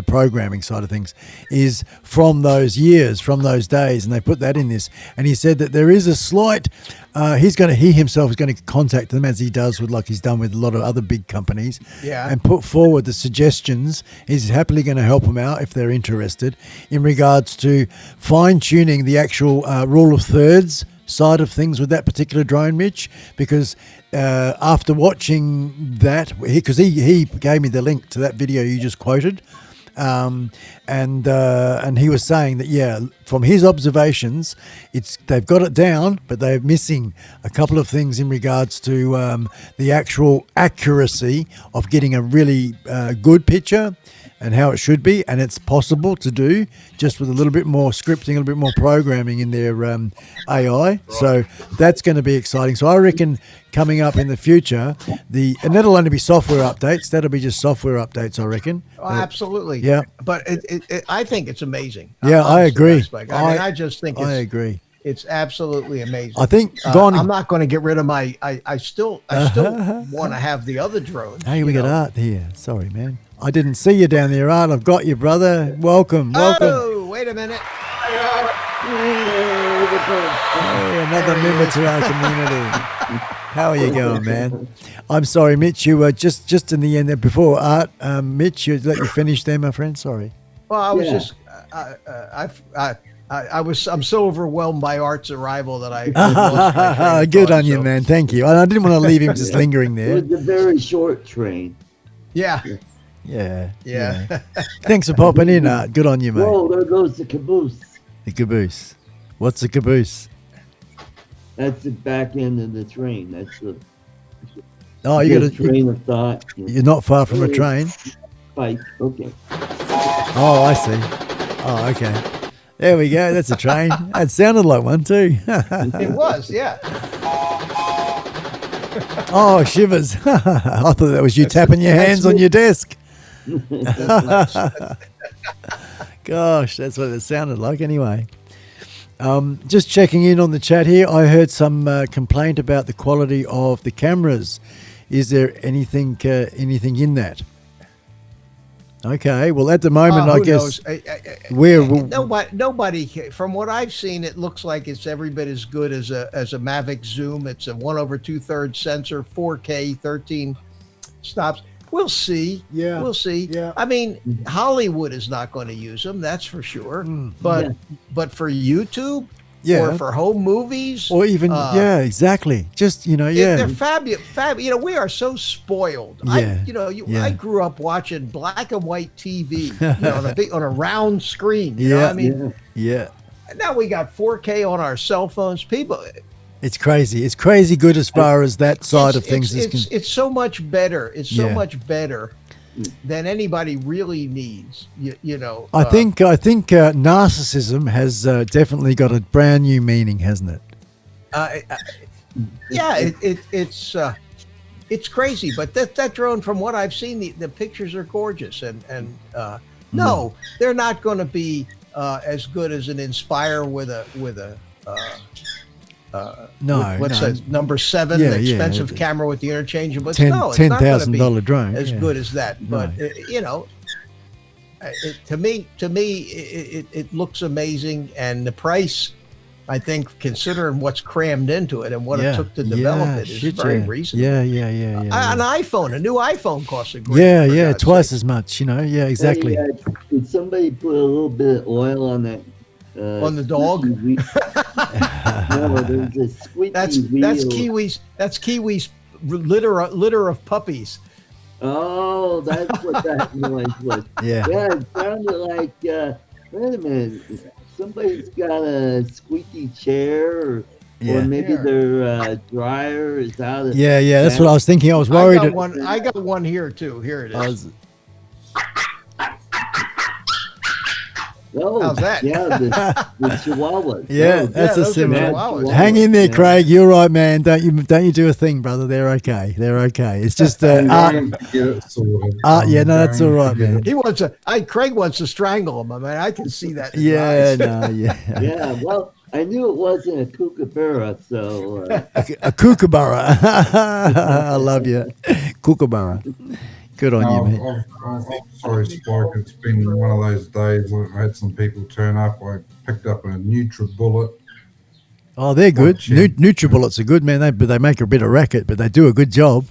programming side of things is from those years, from those days, and they put that in this. And he said that there is a slight. He himself is going to contact them, as he does like he's done with a lot of other big companies, and put forward the suggestions. He's happily going to help them out if they're interested in regards to fine tuning the actual rule of thirds side of things with that particular drone, Mitch, because after watching that, because he gave me the link to that video you just quoted, and he was saying that from his observations, they've got it down, but they're missing a couple of things in regards to the actual accuracy of getting a really good picture and how it should be, and it's possible to do just with a little bit more scripting, a little bit more programming in their AI. So that's going to be exciting. So I reckon coming up in the future, and that'll only be software updates. That'll be just software updates, I reckon. Oh, absolutely. Yeah. But I think it's amazing. Yeah, I agree. I just think I agree. It's absolutely amazing. I think I'm not going to get rid of my. I still want to have the other drones. Hey, we got Art here. Sorry, man. I didn't see you down there, Art. I've got you, brother. Welcome. Oh, wait a minute. Hey, another member to our community. How are you going, man? I'm sorry, Mitch. You were just in the end there before Art. Mitch, let you finish there, my friend. Sorry. Well, I was just. I'm so overwhelmed by Art's arrival that I lost my train of Good thought, on you, so- man. Thank you. I didn't want to leave him just lingering there. It was a very short train. Yeah. Yeah. Thanks for popping in, Art. Good on you, mate. Whoa, there goes the caboose. The caboose. What's the caboose? That's the back end of the train. That's the You got a train of thought. You're not far from a train. Spike. Okay. Oh, I see. Oh, okay. There we go. That's a train. That sounded like one too. It was, yeah. Oh, shivers. I thought that was you tapping your hands on your desk. Gosh, that's what it sounded like anyway. Just checking in on the chat here. I heard some complaint about the quality of the cameras. Is there anything in that? Okay, well, at the moment, I Who guess knows? Nobody. From what I've seen, it looks like it's every bit as good as a Mavic Zoom. It's a 1/2/3 sensor, 4K, 13 stops. We'll see. Yeah, we'll see. Yeah. I mean, Hollywood is not going to use them, that's for sure. But for YouTube, or for home movies, or even exactly. Just they're fabulous. We are so spoiled. Yeah. I grew up watching black and white TV, on a round screen. Yeah. Now we got 4K on our cell phones. People, it's crazy. It's crazy good as far as that side of things is. It's so much better. It's so much better than anybody really needs. I think narcissism has definitely got a brand new meaning, hasn't it? It's crazy, but that drone, from what I've seen, the pictures are gorgeous, and no, they're not going to be as good as an Inspire with a No, what's no. that? Number 7, Yeah, the yeah. expensive camera with the interchangeable. $10,000 No, it's not going to be drone. as yeah. good as that. But No. to me, it looks amazing, and the price, I think, considering what's crammed into it and what it took to develop it, is very reasonable. Yeah. An iPhone, a new iPhone costs a grand. Yeah, twice as much. Yeah, exactly. Hey, did somebody put a little bit of oil on that? On the dog? No, there's a squeaky That's wheel. That's Kiwi's litter of puppies. Oh, that's what that noise was. Yeah. Yeah, it sounded like, wait a minute, somebody's got a squeaky chair, or maybe their dryer is out of Yeah, that's what I was thinking. I was worried. I got one here too. Here it is. Oh, how's that? Yeah, the Chihuahuas. Yeah, Oh, that's a similar. Chihuahuas. Hang in there, Craig. You're right, man. Don't you do a thing, brother. They're okay. It's just art. Yeah, no, that's all right, man. Craig wants to strangle him. I mean, I can see that. Yeah, Yeah, well, I knew it wasn't a kookaburra, so a kookaburra. I love you, kookaburra. Good on you, man. I'm sorry, Spike. It's been one of those days. I had some people turn up. I picked up a NutriBullet. Oh, they're good. NutriBullets are good, man. They make a bit of racket, but they do a good job.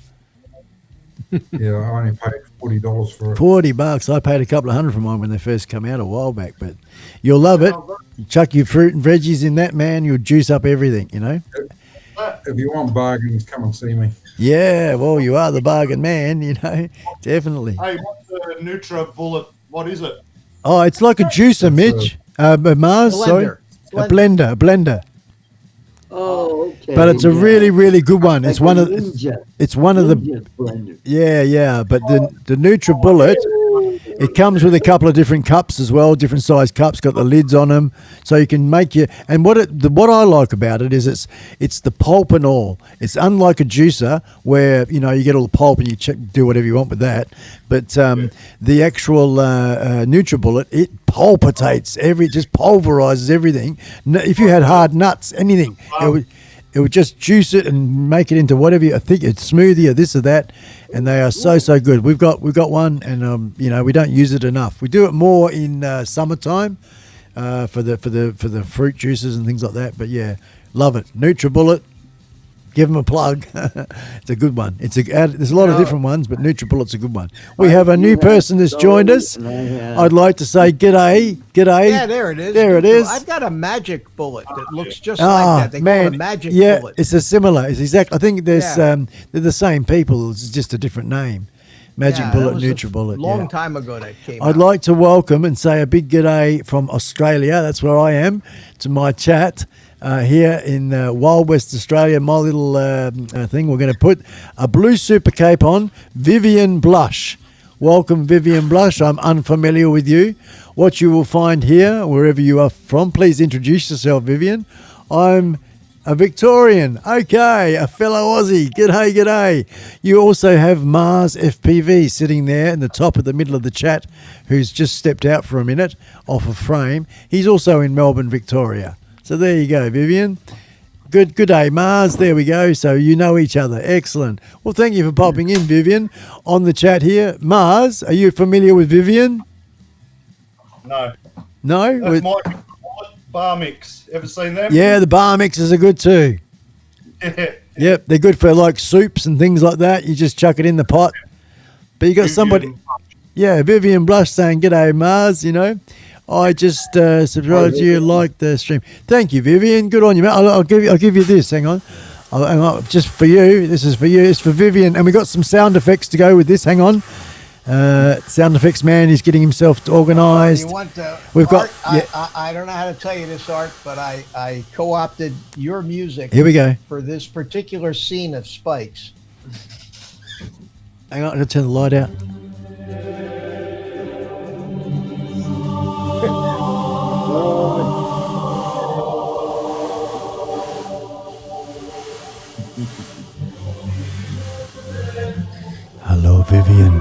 Yeah, I only paid $40 for it. $40. I paid a couple of $100 for mine when they first come out a while back. But you'll love it. You chuck your fruit and veggies in that, man. You'll juice up everything. If you want bargains, come and see me. Yeah, well, you are the bargain man, definitely. Hey, what's the NutriBullet? What is it? Oh, it's like a juicer, Mitch. Mars, sorry. A blender. Oh, okay. But it's a really, really good one. Like It's one of Ninja. it's one of the Ninja blender. Yeah, but the NutriBullet, it comes with a couple of different cups as well, different size cups, got the lids on them, so you can make and what I like about it is it's the pulp and all. It's unlike a juicer where you get all the pulp and you do whatever you want with that, but the actual NutriBullet, it pulpitates just pulverizes everything. If you had hard nuts, anything, it would just juice it and make it into whatever I think it's smoothie or this or that, and they are so good. We've got one, and we don't use it enough. We do it more in summertime for the fruit juices and things like that. But yeah, love it. NutriBullet. Give them a plug. It's a good one. There's a lot of different ones, but NutriBullet's a good one. We have a new person that's joined us. I'd like to say g'day. Yeah, there it is. There it is. I've got a magic bullet that looks just like that. They call it a magic bullet. It's a similar. It's exact. I think there's they're the same people. It's just a different name. Magic Bullet, NutriBullet. Long time ago that came I'd out. like to welcome and say a big g'day from Australia. That's where I am, to my chat. Here in Wild West Australia, my little thing. We're going to put a blue super cape on. Vivian Blush. Welcome, Vivian Blush. I'm unfamiliar with you. What you will find here, wherever you are from, please introduce yourself, Vivian. I'm a Victorian. Okay, a fellow Aussie. G'day. You also have Mars FPV sitting there in the top of the middle of the chat, who's just stepped out for a minute off a frame. He's also in Melbourne, Victoria. So there you go, Vivian. Good day, Mars. There we go. So you know each other. Excellent. Well, thank you for popping in, Vivian, on the chat here. Mars, are you familiar with Vivian? No. No? That's my bar mix. Ever seen them? Yeah, the bar mixes are good too. Yep, they're good for like soups and things like that. You just chuck it in the pot. But you got somebody... Yeah, Vivian Blush saying, g'day, Mars, I just subscribed to you, like the stream. Thank you, Vivian. Good on you, man. I'll give you this. Hang on. Hang on. Just for you. This is for you. It's for Vivian. And we got some sound effects to go with this. Hang on. Sound effects man is getting himself organised. You want We've Art, got. I don't know how to tell you this, Art, but I co-opted your music. Here we go. For this particular scene of Spikes. Hang on. I'm going to turn the light out. Hello, Vivian.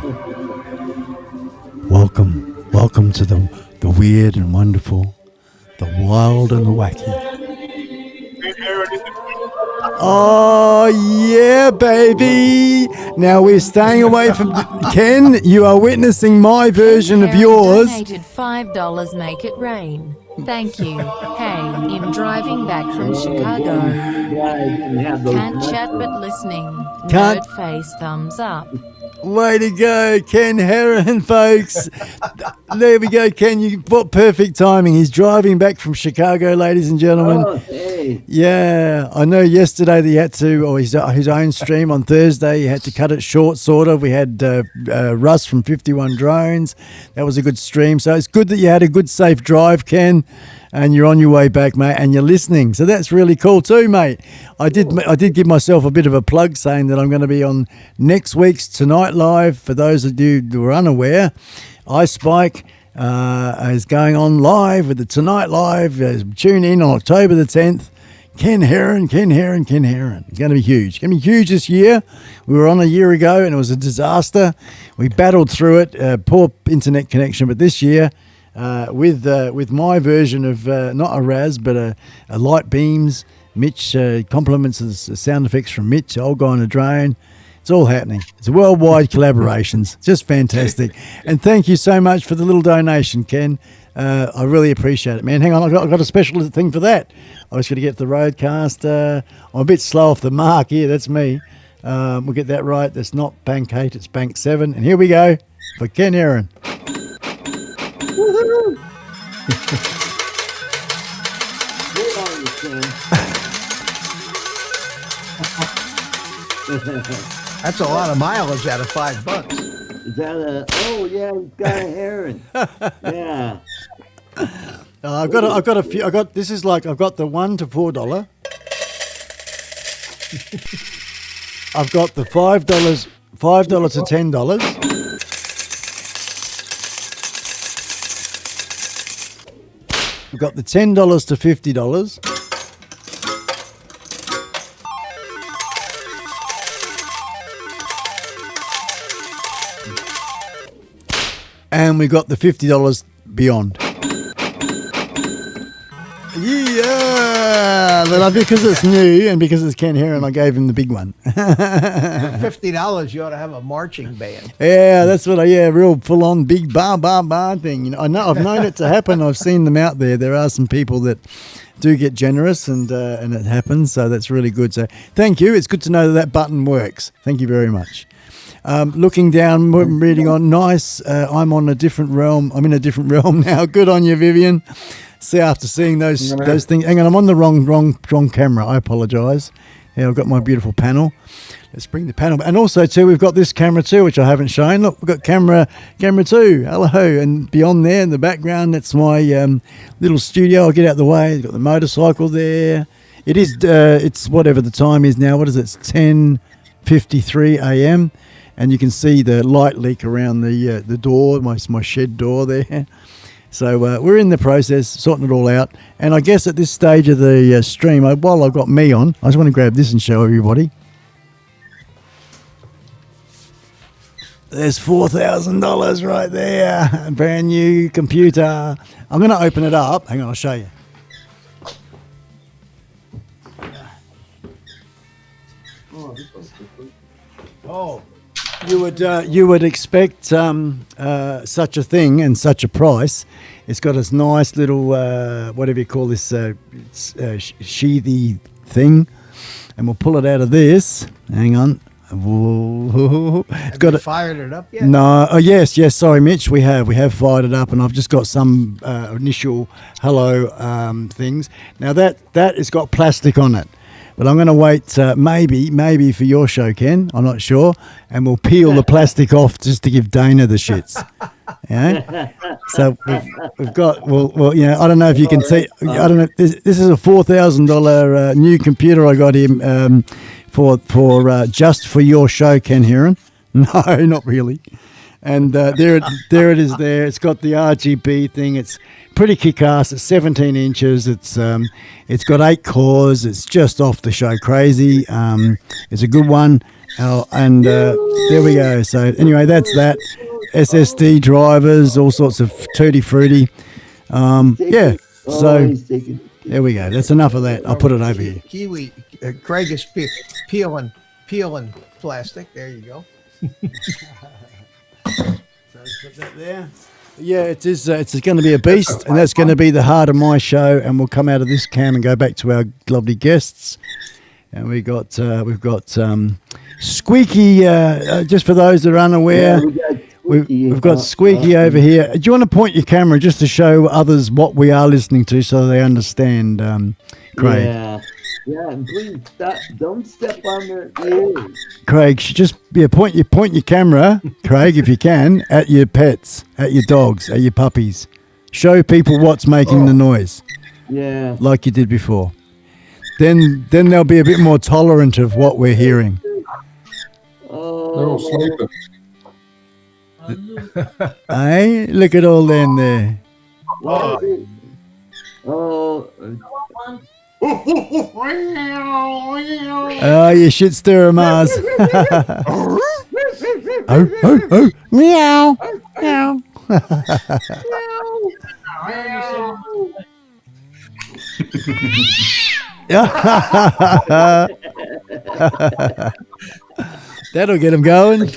Welcome to the weird and wonderful, the wild and the wacky. Oh, yeah, baby. Now we're staying away from... Ken, you are witnessing my version of yours. Donated $5, make it rain. Thank you. Hey, I'm driving back from Chicago. Can't chat but listening. Can't- Nerd face thumbs up. Way to go, Ken Heron, folks. There we go, Ken. You got perfect timing. He's driving back from Chicago, ladies and gentlemen. Oh, hey. Yeah, I know yesterday that he had to, or his own stream on Thursday, he had to cut it short, sort of. We had Russ from 51 Drones. That was a good stream. So it's good that you had a good, safe drive, Ken, and you're on your way back, mate, and you're listening. So that's really cool too, mate. I did give myself a bit of a plug saying that I'm going to be on next week's Tonight Live. For those of you who are unaware, iSpike is going on live with the Tonight Live. Tune in on October the 10th. Ken Heron. It's going to be huge. It's going to be huge this year. We were on a year ago and it was a disaster. We battled through it. Poor internet connection. But this year, with my version of not a Raz, but a Light Beams, Mitch compliments the sound effects from Mitch, old guy on a drone. It's all happening. It's worldwide collaborations. Just fantastic. And thank you so much for the little donation, Ken. I really appreciate it, man. Hang on, I've got a special thing for that. I was going to get the roadcast. I'm a bit slow off the mark here. That's me. We'll get that right. That's not Bank 8, it's Bank 7. And here we go for Ken Heron. Woohoo! Good on you, Ken. That's a lot of mileage out of $5. Is that a? Oh yeah, he's got a heron. Yeah. I've got a few. I've got the $1 to $4. I've got the $5 to $10. We've got the $10 to $50. And we got the $50 beyond. Yeah, but because it's new and because it's Ken Heron, I gave him the big one. For $50, you ought to have a marching band. Yeah, that's what real full on big bar thing. You know, I've known it to happen. I've seen them out there. There are some people that do get generous and it happens. So that's really good. So thank you. It's good to know that button works. Thank you very much. Looking down, reading on, nice. I'm on a different realm. I'm in a different realm now. Good on you, Vivian. See, after seeing those things. Hang on, I'm on the wrong camera. I apologise. Yeah, I've got my beautiful panel. Let's bring the panel. And also, too, we've got this camera, too, which I haven't shown. Look, we've got camera 2. Hello. And beyond there, in the background, that's my little studio. I'll get out the way. I've got the motorcycle there. It is, it's whatever the time is now. What is it? It's 10:53 a.m. And you can see the light leak around the door, my shed door there. So we're in the process, sorting it all out. And I guess at this stage of the stream, while I've got me on, I just want to grab this and show everybody. There's $4,000 right there. A brand new computer. I'm going to open it up. Hang on, I'll show you. Oh. You would expect such a thing and such a price. It's got this nice little whatever you call this sheathy thing, and we'll pull it out of this. Hang on. Have you fired it up yet? No. Oh yes. Sorry, Mitch. We have fired it up, and I've just got some initial hello things. Now that has got plastic on it. But I'm going to wait maybe for your show, Ken. I'm not sure. And we'll peel the plastic off just to give Dana the shits. Yeah. So we've got, I don't know if you can see. I don't know. This is a $4,000 new computer I got him for just for your show, Ken Heron. No, not really. And there it is there. It's got the RGB thing. It's pretty kick-ass. It's 17 inches. It's got 8 cores. It's just off the show crazy. It's a good one. And there we go. So anyway, that's that. SSD drivers, all sorts of tutti frutti. Yeah. So there we go. That's enough of that. I'll put it over here. Kiwi, Craig is peeling plastic. There you go. So put that there. Yeah, it is. It's going to be a beast, and that's going to be the heart of my show. And we'll come out of this cam and go back to our lovely guests. And we've got Squeaky. Just for those that are unaware, we've got Squeaky over here. Do you want to point your camera just to show others what we are listening to, so they understand, Craig? Yeah, and please don't step on their ears. Craig, just point your camera, Craig, if you can, at your pets, at your dogs, at your puppies. Show people what's making the noise. Yeah. Like you did before. Then they'll be a bit more tolerant of what we're hearing. Oh. They're all sleeping. Hey, look at all them there. Oh, you shit stirrer, Mars. Oh, meow, meow. That'll get him going.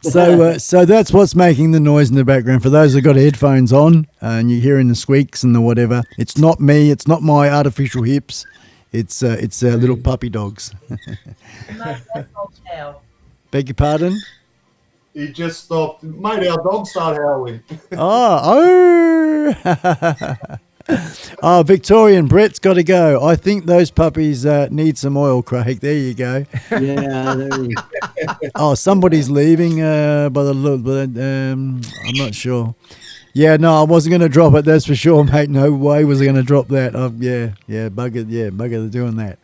So that's what's making the noise in the background. For those that got headphones on and you're hearing the squeaks and the whatever, it's not me. It's not my artificial hips. It's little puppy dogs. Beg your pardon? He just stopped. Mate, our dog started howling. Oh, Victorian Brett's got to go. I think those puppies need some oil, Craig. There you go. Yeah, there you go. Oh, somebody's leaving by the look, but I'm not sure. Yeah, no, I wasn't going to drop it. That's for sure, mate. No way was I going to drop that. Bugger doing that.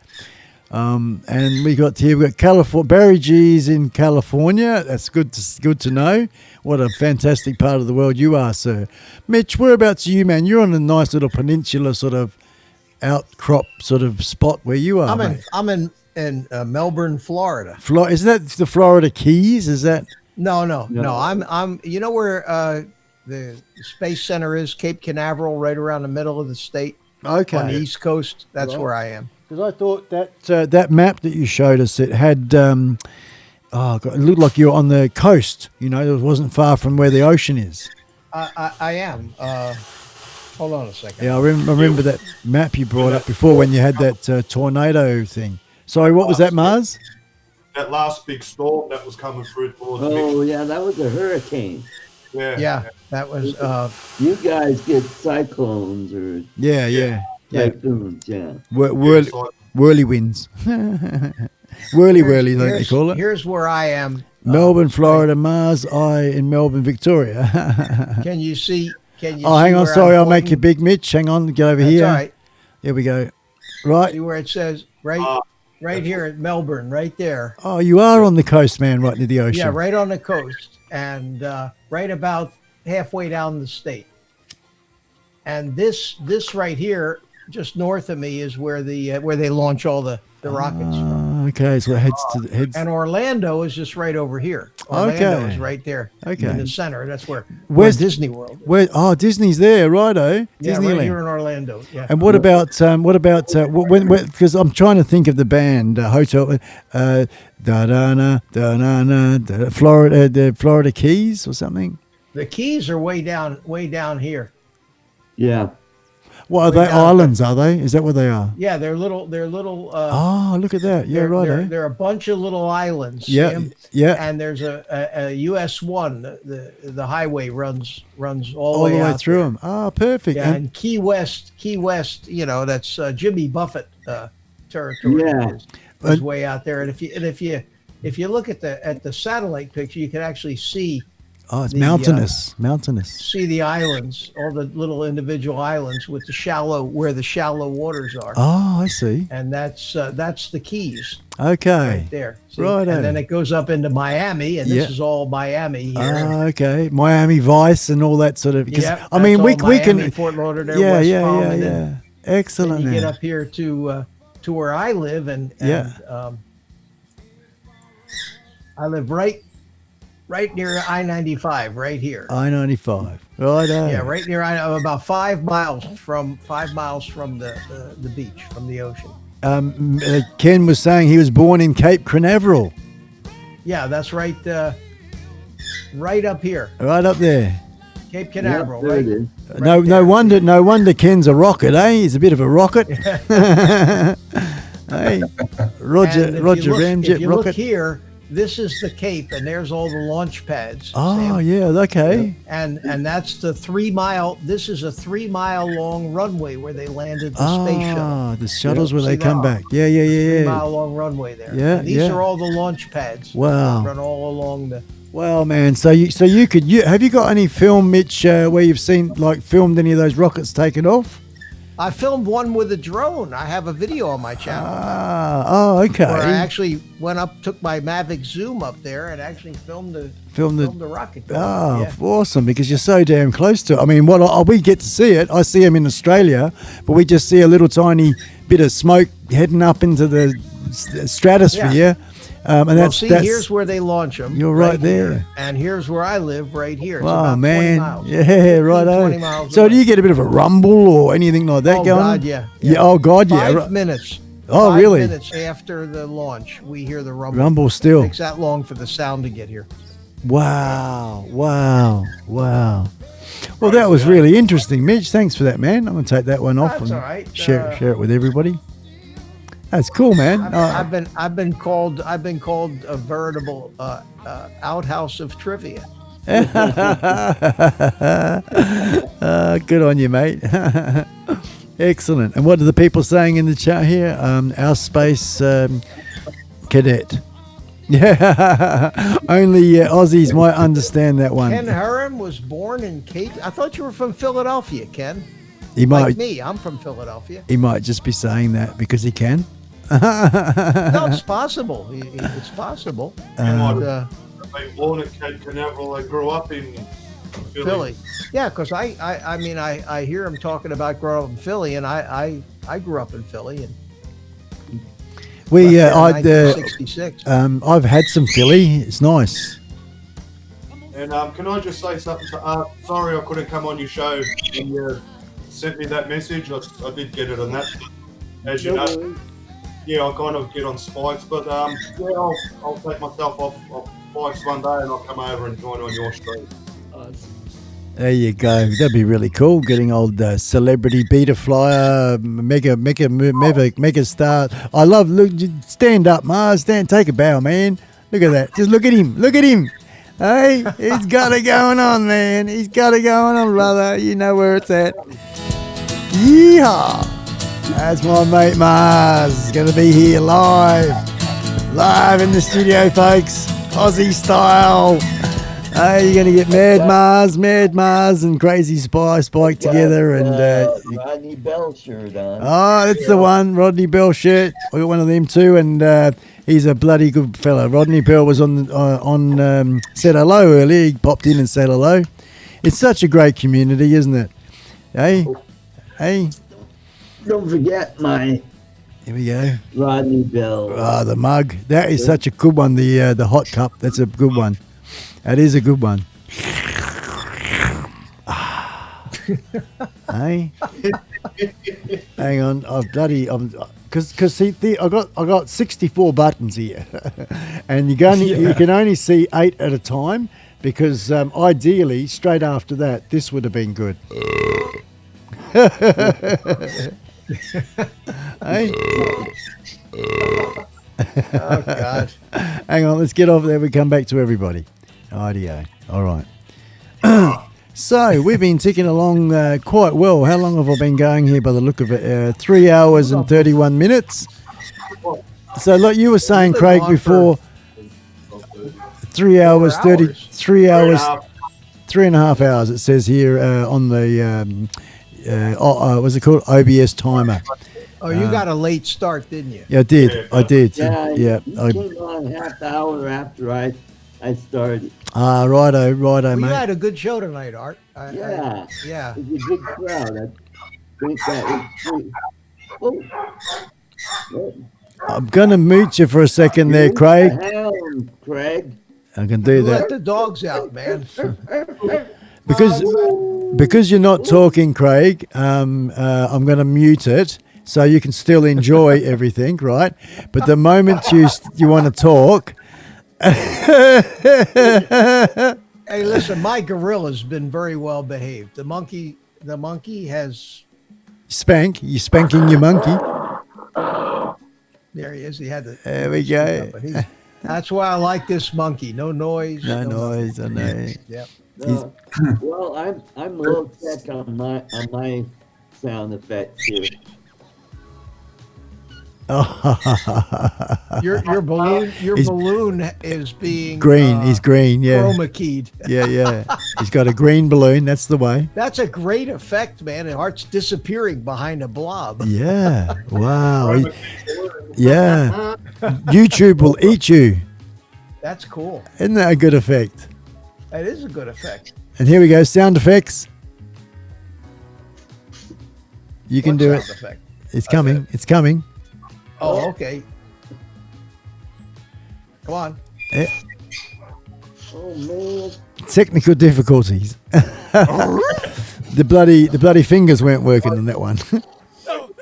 And we've got California, Barry G's in California. That's good to know. What a fantastic part of the world you are, sir. Mitch, whereabouts are you, man? You're on a nice little peninsula sort of outcrop sort of spot where you are. I'm in Melbourne, Florida. Is that the Florida Keys? Is that? No. I'm you know where the Space Center is, Cape Canaveral, right around the middle of the state. Okay. On the East Coast. That's where I am. Because I thought that map that you showed us, it had it looked like you're on the coast. You know, it wasn't far from where the ocean is. I am. Hold on a second. Yeah, I remember that map you brought up before when you had that tornado thing. Sorry, what was that, Mars? That last big storm that was coming through towards me. Yeah, that was a hurricane. Yeah, that was. You guys get cyclones or typhoons, whirly winds. Whirly, like they call it. Here's where I am. Melbourne, Florida, Mars. I in Melbourne, Victoria. Can you see? Oh, hang on. Sorry, I'll make you big, Mitch. Hang on. Get over here. All right. Here we go. Right. See where it says right here at Melbourne, right there. Oh, you are on the coast, man, right near the ocean. Yeah, right on the coast, and right about halfway down the state. And this right here, just north of me, is where they launch all the rockets from. Okay, so it heads. And Orlando is just right over here. Orlando is right there. Okay. In the center. That's where Disney World. Disney's there, righto. Yeah, Disneyland. right here in Orlando. Yeah. And what about because I'm trying to think of the band Hotel Florida, the Florida Keys or something. The Keys are way down here. Yeah. What are they? Islands, are they? Is that what they are? Yeah, they're little. Oh, look at that! Yeah, right. They're a bunch of little islands. Yeah, yeah. And there's a US 1. The highway runs all the way out through there. them. Oh, perfect. Yeah, and Key West. You know, that's Jimmy Buffett territory. Yeah, is way out there. And if you look at the satellite picture, you can actually see. Oh, it's mountainous. See the islands, all the little individual islands with where the shallow waters are. Oh, I see. And that's the Keys. Okay. Right there. See? Right. And then it goes up into Miami, and this is all Miami here. Oh, okay. Miami Vice and all that sort of. Yeah. I mean, we can. Fort Lauderdale, Yeah, West yeah, Palm, yeah, and yeah. then Excellent. you get up here to where I live, and I live right near I-95, right here. I-95. Right. Yeah, right near. About 5 miles from the beach, from the ocean. Ken was saying he was born in Cape Canaveral. Yeah, that's right. Right up here. Right up there. Cape Canaveral, Yep, there right? it is. No wonder Ken's a rocket, eh? He's a bit of a rocket. Hey, Roger Ramjet If you rocket. look here, this is the Cape, and there's all the launch pads. Oh, Sam. yeah, okay. And that's the 3 mile. This is a 3 mile long runway where they landed the space shuttle. Ah, the shuttles where See they come that? back. Yeah. 3 mile long runway there. Yeah, And these yeah. are all the launch pads. Wow. Run all along the. Well, man, so you have you got any film, Mitch, where you've seen filmed any of those rockets taken off? I filmed one with a drone. I have a video on my channel. Okay. Where I actually went up, took my Mavic Zoom up there, and actually filmed the rocket. Awesome! Because you're so damn close to it. I mean, we get to see it. I see them in Australia, but we just see a little tiny bit of smoke heading up into the stratosphere. Yeah. And that's here's where they launch them. You're right there. Here. And here's where I live, right here. It's Oh about 20 man, miles. yeah, right. 20 miles So away. do you get a bit of a rumble or anything like that Oh, going? God, yeah. Oh God, yeah. 5 minutes. Oh, 5 really? minutes after the launch, we hear the rumble. Rumble still. It takes that long for the sound to get here. Wow. Well, that was really interesting, Mitch. Thanks for that, man. I'm gonna take that one off That's and all right. share it with everybody. That's cool, man. I've been called a veritable outhouse of trivia. Good on you, mate. Excellent. And what are the people saying in the chat here? Our space cadet. Yeah, only Aussies might understand that one. Ken Huron was born in Cape. I thought you were from Philadelphia, Ken. He might. Like me, I'm from Philadelphia. He might just be saying that because he can. No, it's possible. It's possible. They born at Cape Canaveral. They grew up in Philly. Yeah, because I hear him talking about growing up in Philly, and I grew up in Philly, and I've 1966. I've had some Philly. It's nice. And can I just say something to Art? Sorry I couldn't come on your show when you sent me that message. I did get it on that. As you know. Yeah, I'll kind of get on Spikes, but I'll take myself off Spikes one day and I'll come over and join on your stream. There you go. That'd be really cool. Getting old celebrity beta flyer, mega star. I love. Look, stand up, Mars. Take a bow, man. Look at that. Just look at him. Look at him. Hey, he's got it going on, man. He's got it going on, brother. You know where it's at. Yeehaw! That's my mate Mars. He's going to be here live in the studio, folks. Aussie style. Hey, you're going to get Mad Mars, and Crazy Spike together, and Rodney Bell shirt on. Oh, that's the one, Rodney Bell shirt. I got one of them too, and he's a bloody good fella. Rodney Bell was on said hello earlier. He popped in and said hello. It's such a great community, isn't it? Hey. Don't forget my. Here we go. Rodney Bell. Ah, the mug. That is such a good one. The hot cup. That's a good one. That is a good one. Hey. Hang on. Because I got 64 buttons here, and you can only see 8 at a time, because ideally straight after that this would have been good. Hey. Oh God. Hang on, let's get off there. We come back to everybody. IDO. All right. So we've been ticking along quite well. How long have I been going here by the look of it? 3 hours and 31 minutes. So like you were saying, Craig, before, 3 hours, 3 hours, 3.5 hours, it says here on the, what's it called? OBS timer. Oh, you got a late start, didn't you? Yeah, I did. Yeah, Yeah. he came on half hour after I started. Righto, Well, mate. you had a good show tonight, Art. Yeah. Yeah. It was a good crowd. I think that was pretty. Oh. I'm going to mute you for a second there, Craig. Craig. I can do Let that. the dogs out, man. because you're not talking, Craig. I'm going to mute it so you can still enjoy everything, right? But the moment you want to talk. Hey, listen, my gorilla's been very well behaved. The monkey has. You spanking your monkey. There he is. He had the. There we go. That's why I like this monkey. No noise. No noise. I know. Yep. Well, I'm a little tech on my sound effects here. Your balloon is being green. He's green. Yeah. Chroma keyed. Yeah. He's got a green balloon. That's the way. That's a great effect, man. And Art's disappearing behind a blob. Yeah. Wow. Yeah. YouTube will eat you. That's cool. Isn't that a good effect? That is a good effect. And here we go. Sound effects. You can do it. Effect? It's coming. It's coming. Oh, okay. Come on. Yeah. Oh man. Technical difficulties. The bloody fingers weren't working on that one. No.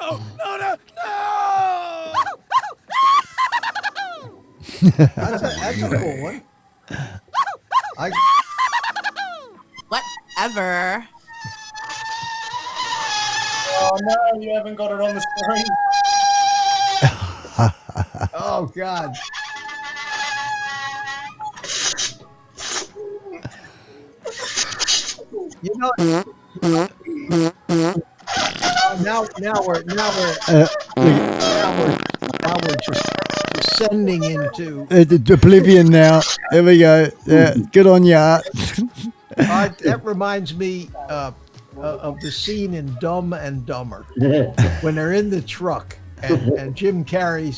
That's a cool one. Whatever. Oh no, you haven't got it on the screen. Oh God. You know, now we're just descending into oblivion now. There we go. Yeah, good on you, Art. That reminds me of the scene in Dumb and Dumber when they're in the truck. And Jim Carrey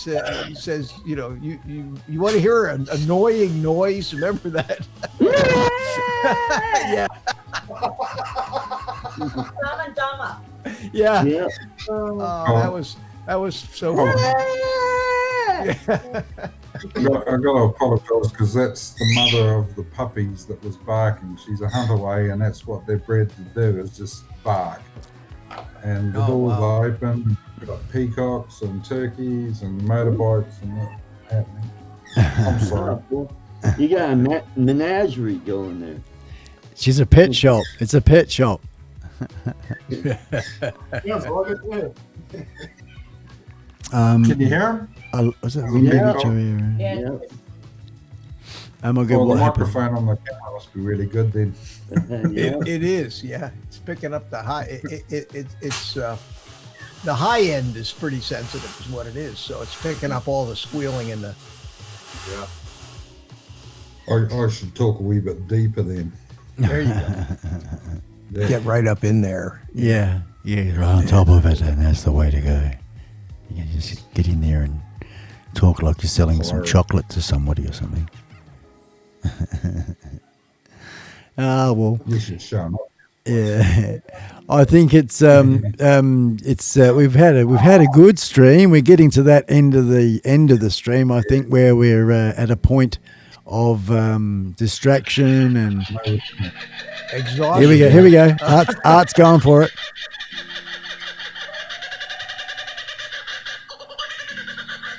says, you know, you want to hear an annoying noise? Remember that? Yeah. Dumb and Dumber. Yeah. Yeah. That was so funny. I got to apologise because that's the mother of the puppies that was barking. She's a hunter-way, and that's what they're bred to do, is just bark. And the doors are open. We've got peacocks and turkeys and motorbikes and that happening. I'm sorry. You got a menagerie going there. She's a pet shop. It's a pet shop. Can you hear him? Was it Yeah. Oh my God! Well, the what happened? microphone on the camera must be really good then. It is, yeah. It's picking up the high. It's the high end is pretty sensitive, is what it is. So it's picking up all the squealing in the. Yeah. I should talk a wee bit deeper then. There you go. Yeah. Get right up in there. Yeah, right on top of it, and that's the way to go. You can just get in there and talk like you're selling some chocolate to somebody or something. Well. You should show 'em up. Yeah, I think it's we've had a good stream. We're getting to that end of the stream. I think where we're at a point of distraction and exhaustion. Here we go. Art's going for it.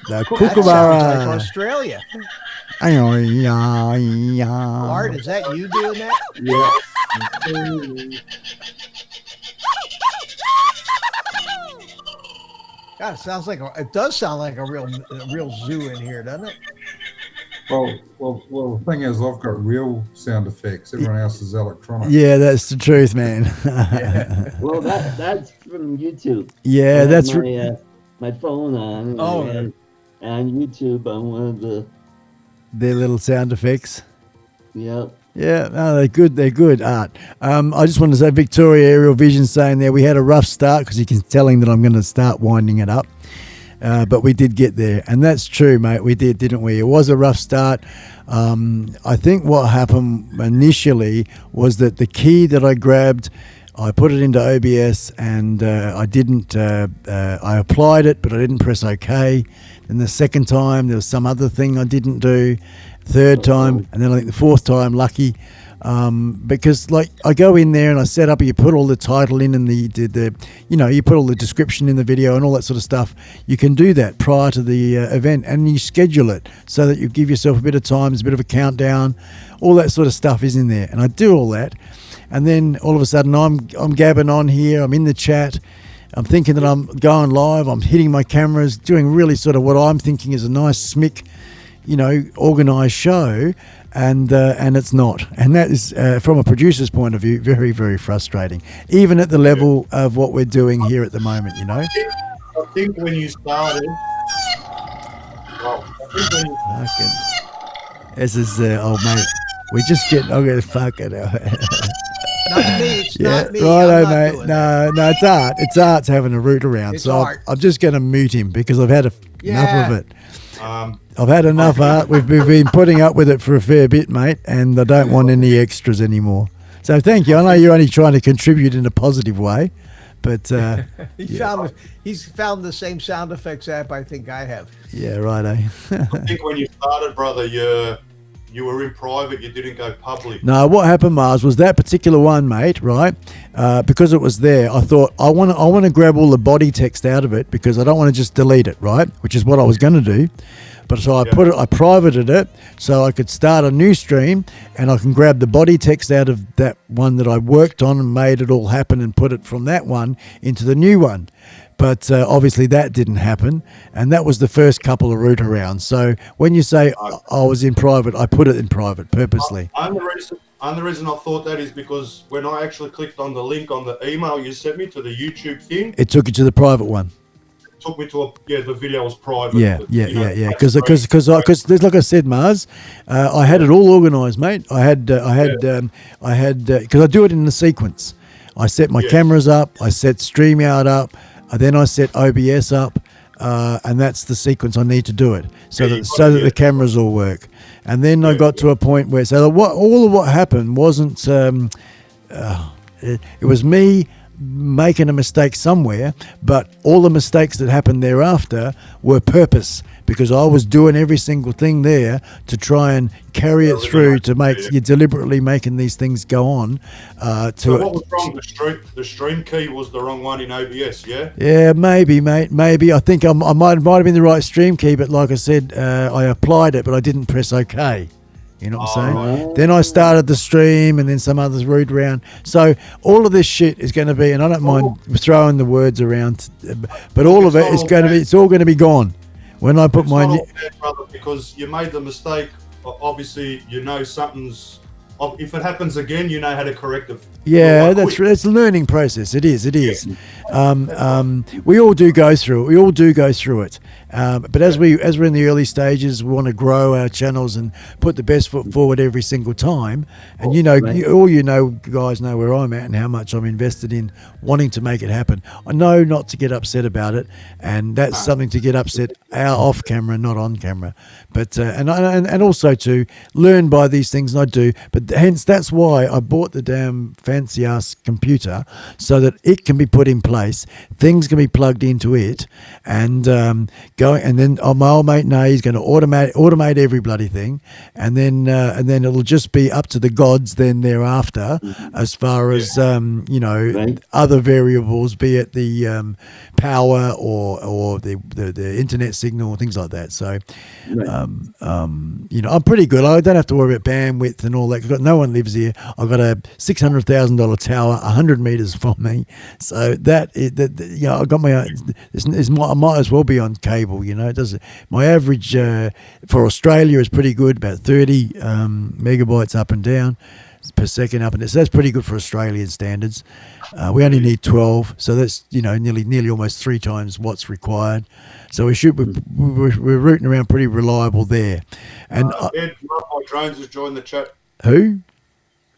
The Kookaburra. Like Australia. Yeah. Art, is that you doing that? Yeah. God, it does sound like a real zoo in here, doesn't it? Well, the thing is, I've got real sound effects. Everyone else is electronic. Yeah, that's the truth, man. Yeah. Well, that's from YouTube. Yeah, that's my phone on. Oh. On YouTube on one of their little sound effects. Yep. Yeah, no, they're good. They're good, Art. I just want to say, Victoria Aerial Vision saying there we had a rough start because you can telling that I'm going to start winding it up. But we did get there, and that's true, mate. We did, didn't we? It was a rough start. I think what happened initially was that the key that I grabbed, I put it into OBS, and I didn't. I applied it, but I didn't press OK. Then the second time, there was some other thing I didn't do. Third time, and then I think the fourth time, lucky, because like I go in there and I set up, you put all the title in and the you put all the description in the video and all that sort of stuff. You can do that prior to the event, and you schedule it so that you give yourself a bit of time. There's a bit of a countdown, all that sort of stuff is in there, and I do all that, and then all of a sudden I'm gabbing on here, I'm in the chat, I'm thinking that I'm going live, I'm hitting my cameras, doing really sort of what I'm thinking is a nice smick, organised show, and it's not. And that is, from a producer's point of view, very, very frustrating, even at the level of what we're doing here at the moment, I think when you started... This is, old mate. We just get... I'm going to fuck it out. Not me. It's not me. Righto, mate. No, it's art. It's art's having a root around. It's so art. I'm just going to mute him because I've had enough of it. I've had enough art. We've been putting up with it for a fair bit, mate, and I don't want any extras anymore. So thank you. I know you're only trying to contribute in a positive way, but he's found the same sound effects app I think I have. Yeah, right. I think when you started, brother, you were in private. You didn't go public. No, what happened, Mars, was that particular one, mate. Right, because it was there. I thought I want to grab all the body text out of it because I don't want to just delete it. Right, which is what I was going to do. But so I privated it so I could start a new stream and I can grab the body text out of that one that I worked on and made it all happen and put it from that one into the new one. But obviously that didn't happen, and that was the first couple of route arounds. So when you say I was in private, I put it in private purposely. And the reason I thought that is because when I actually clicked on the link on the email you sent me to the YouTube thing, It took you to the private one. took me to the video was private. Yeah. Because like I said, Mars, I had it all organised, mate. I had because I do it in the sequence. I set my cameras up, I set StreamYard up, and then I set OBS up, and that's the sequence I need to do it so that the cameras all work. And then I got to a point where all of what happened wasn't. It was me making a mistake somewhere, but all the mistakes that happened thereafter were purpose, because I was doing every single thing there to try and carry it through to make you deliberately making these things go on. So what was wrong? The stream key was the wrong one in OBS, yeah? Yeah, maybe, mate. Maybe. I think I might have been the right stream key, but like I said, I applied it, but I didn't press OK. You know what I'm saying? Right. Then I started the stream, and then some others root around. So all of this shit is going to be, and I don't mind throwing the words around, but all of it is going to be. It's all going to be gone when I put my. Brother, because you made the mistake. Obviously, something's. If it happens again, you know how to correct it. Yeah, that's a learning process. It is. We all do go through it. But as we're in the early stages, we want to grow our channels and put the best foot forward every single time. And guys know where I'm at and how much I'm invested in wanting to make it happen. I know not to get upset about it, and that's something to get upset off camera, not on camera. But and also to learn by these things, and I do. But hence that's why I bought the damn fancy ass computer, so that it can be put in place, things can be plugged into it, and and then my old mate he's going to automate every bloody thing, and then it'll just be up to the gods then thereafter, as far as other variables, be it the power or the internet signal, things like that. So I'm pretty good. I don't have to worry about bandwidth and all that. No one lives here. I've got a $600,000 tower 100 meters from me, so I got my own. I might as well be on cable. It does. My average for Australia is pretty good, about 30 megabytes up and down per second up and down. So that's pretty good for Australian standards. We only need 12, so that's nearly almost 3 times what's required. So we're rooting around pretty reliable there. And Ed Love My Drones has joined the chat. Who?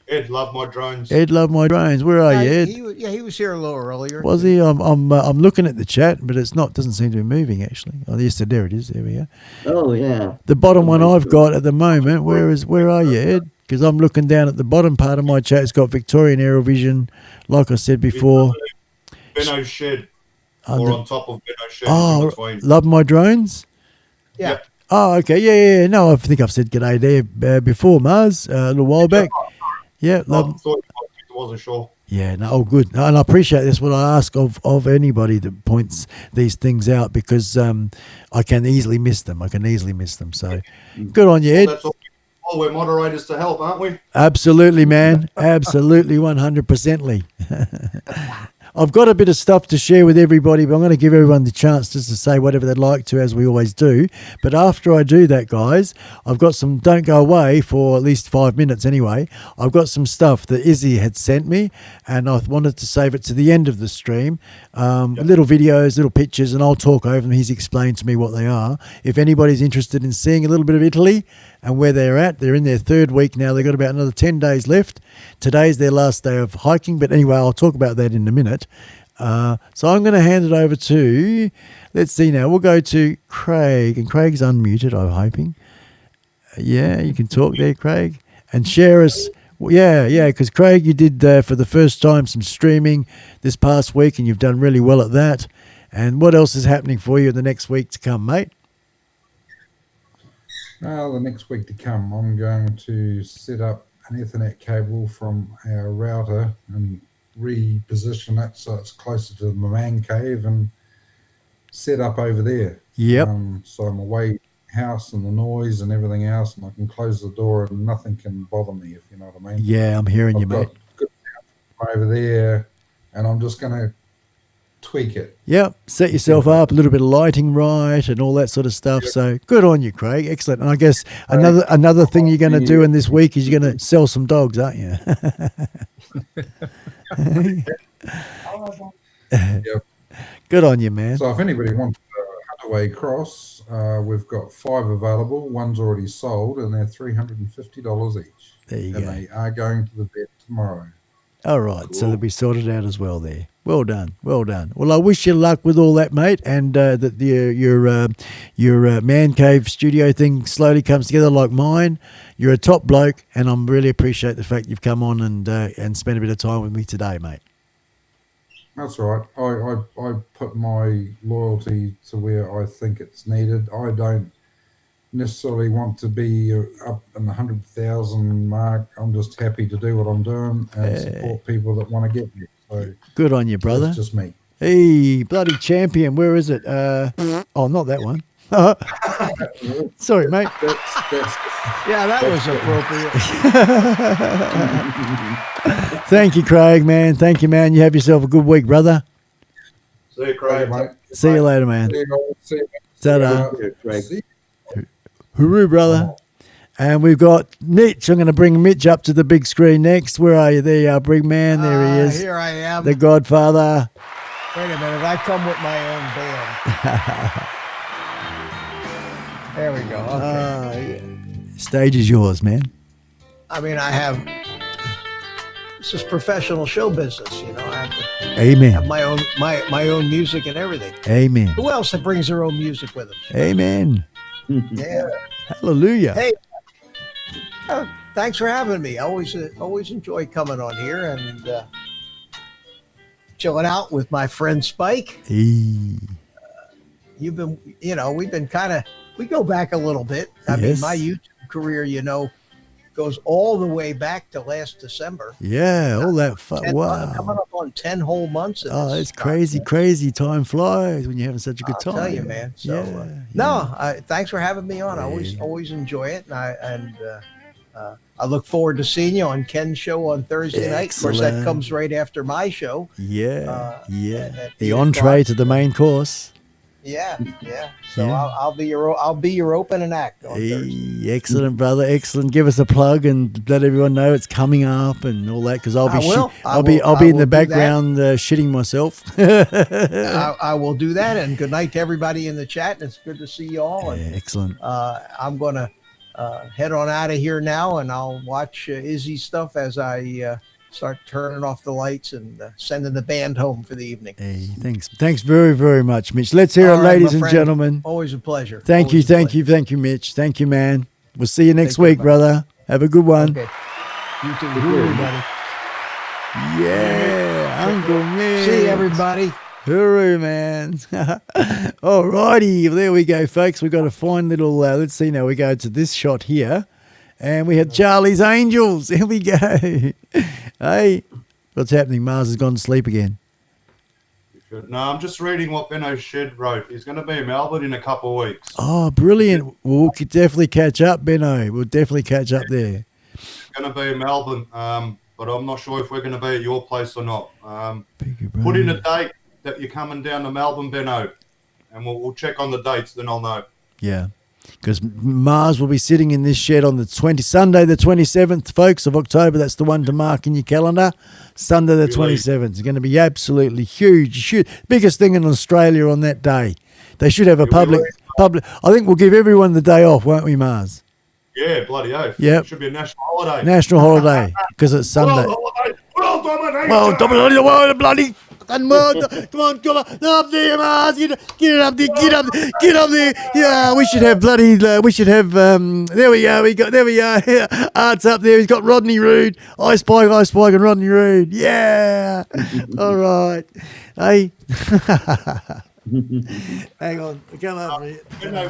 Ed Love My Drones. Ed Love My Drones. Where are you, Ed? He was here a little earlier. Was he? I'm looking at the chat, but doesn't seem to be moving actually. Oh, yes, there it is. There we go. Oh yeah. The bottom one I've got at the moment. Where are you, Ed? Because I'm looking down at the bottom part of my chat. It's got Victorian Aerovision, like I said before. Benno's Shed. Or on top of Benno's Shed. Oh, Love My Drones? Yeah. Oh, okay. Yeah. No, I think I've said g'day there before, Mars, a little while back. Yeah, I thought I wasn't sure. yeah, no, good. No, and I appreciate this. What I ask of anybody that points these things out, because I can easily miss them. So good on you, Ed. That's all. Oh, we're moderators to help, aren't we? Absolutely, man. Absolutely, 100%ly. I've got a bit of stuff to share with everybody, but I'm going to give everyone the chance just to say whatever they'd like to, as we always do. But after I do that, guys, I've got some, don't go away for at least 5 minutes anyway. I've got some stuff that Izzy had sent me, and I wanted to save it to the end of the stream. Little videos, little pictures, and I'll talk over them. He's explained to me what they are. If anybody's interested in seeing a little bit of Italy and where they're at, they're in their 3rd week now. They've got about another 10 days left. Today's their last day of hiking, but anyway, I'll talk about that in a minute. So I'm going to hand it over to, let's see now, we'll go to Craig, and Craig's unmuted, I'm hoping. Yeah, you can talk there, Craig, and share us. Yeah, because Craig, you did for the first time some streaming this past week, and you've done really well at that. And what else is happening for you in the next week to come, mate? Well, the next week to come, I'm going to set up an Ethernet cable from our router and reposition it so it's closer to the man cave and set up over there. Yep. So I'm away house and the noise and everything else, and I can close the door and nothing can bother me, if you know what I mean. Yeah, I'm hearing you, mate. Good sound over there, and I'm just going to tweak it. Yep, set yourself up, a little bit of lighting right and all that sort of stuff. Yep. So good on you, Craig. Excellent. And I guess another thing you're going to do in this week is you're going to sell some dogs, aren't you? Yep. Good on you, man. So if anybody wants a Hunterway cross, we've got 5 available. One's already sold, and they're $350 each. There you go. And they are going to the vet tomorrow. All right, cool. So they'll be sorted out as well there. Well done. Well, I wish you luck with all that, mate, and that your man cave studio thing slowly comes together like mine. You're a top bloke, and I really appreciate the fact you've come on and spent a bit of time with me today, mate. That's right. I put my loyalty to where I think it's needed. I don't necessarily want to be up in the 100,000 mark. I'm just happy to do what I'm doing and support people that want to get there. So good on you, brother. That's just me. Hey, bloody champion. Where is it? Oh, not that one. Sorry, mate. Yeah, that was appropriate. Thank you, Craig, man. Thank you, man. You have yourself a good week, brother. See you, Craig. See you later, man. See you. Ta-da. Hooroo, brother. And we've got Mitch. I'm going to bring Mitch up to the big screen next. Where are you? There you are, big man. There he is. Here I am. The Godfather. Wait a minute. I come with my own band. There we go. Okay. Yeah. Stage is yours, man. I mean, this is professional show business, you know. I have to Amen. have my own music and everything. Amen. Who else that brings their own music with them? Amen. Yeah. Hallelujah. Hey, thanks for having me. I always enjoy coming on here and chilling out with my friend Spike. Hey. You've been, we've been we go back a little bit. I mean, my YouTube career, goes all the way back to last December. Yeah, all that fun. Wow. Coming up on 10 whole months. It's crazy. Time flies when you're having such a good time. I'll tell you, man. So, thanks for having me on. I always enjoy it. And I look forward to seeing you on Ken's show on Thursday night. Of course, that comes right after my show. Yeah. The entree to the main course. Yeah. So I'll be your opening act on Thursday. Excellent, brother. Excellent. Give us a plug and let everyone know it's coming up and all that, because I'll be in the background shitting myself. I will do that. And good night to everybody in the chat. It's good to see you all. And, excellent. I'm gonna head on out of here now, and I'll watch Izzy's stuff as I start turning off the lights and sending the band home for the evening. Hey, thanks very, very much, Mitch. Let's hear it, ladies and gentlemen. Always a pleasure. Thank you, Mitch. Thank you, man. We'll see you next week, brother. Have a good one. Okay. You too, everybody. Yeah, Uncle Mitch. See everybody. Hooroo, man. All righty. There we go, folks. We've got a fine little, let's see now. We go to this shot here. And we have Charlie's Angels. Here we go. Hey, what's happening? Mars has gone to sleep again. No, I'm just reading what Benno Shed wrote. He's going to be in Melbourne in a couple of weeks. Oh, brilliant. We'll definitely catch up, Benno. We'll definitely catch up there. He's going to be in Melbourne, but I'm not sure if we're going to be at your place or not. Put in a date that you're coming down to Melbourne, Benno, and we'll check on the dates, then I'll know. Yeah, because Mars will be sitting in this shed on the Sunday the 27th, folks, of October. That's the one to mark in your calendar. Sunday the 27th. It's going to be absolutely huge. Biggest thing in Australia on that day. They should have a public. I think we'll give everyone the day off, won't we, Mars? Yeah, bloody oath. Yep. It should be a national holiday. National holiday, because it's Sunday. Well, domination. Well, bloody. Come on, up there, Mars. Get up there. Yeah, we should have there we are. Art's up there. He's got Rodney Rood, iSpike, and Rodney Rood. Yeah. All right. Hey. Hang on. Come up here.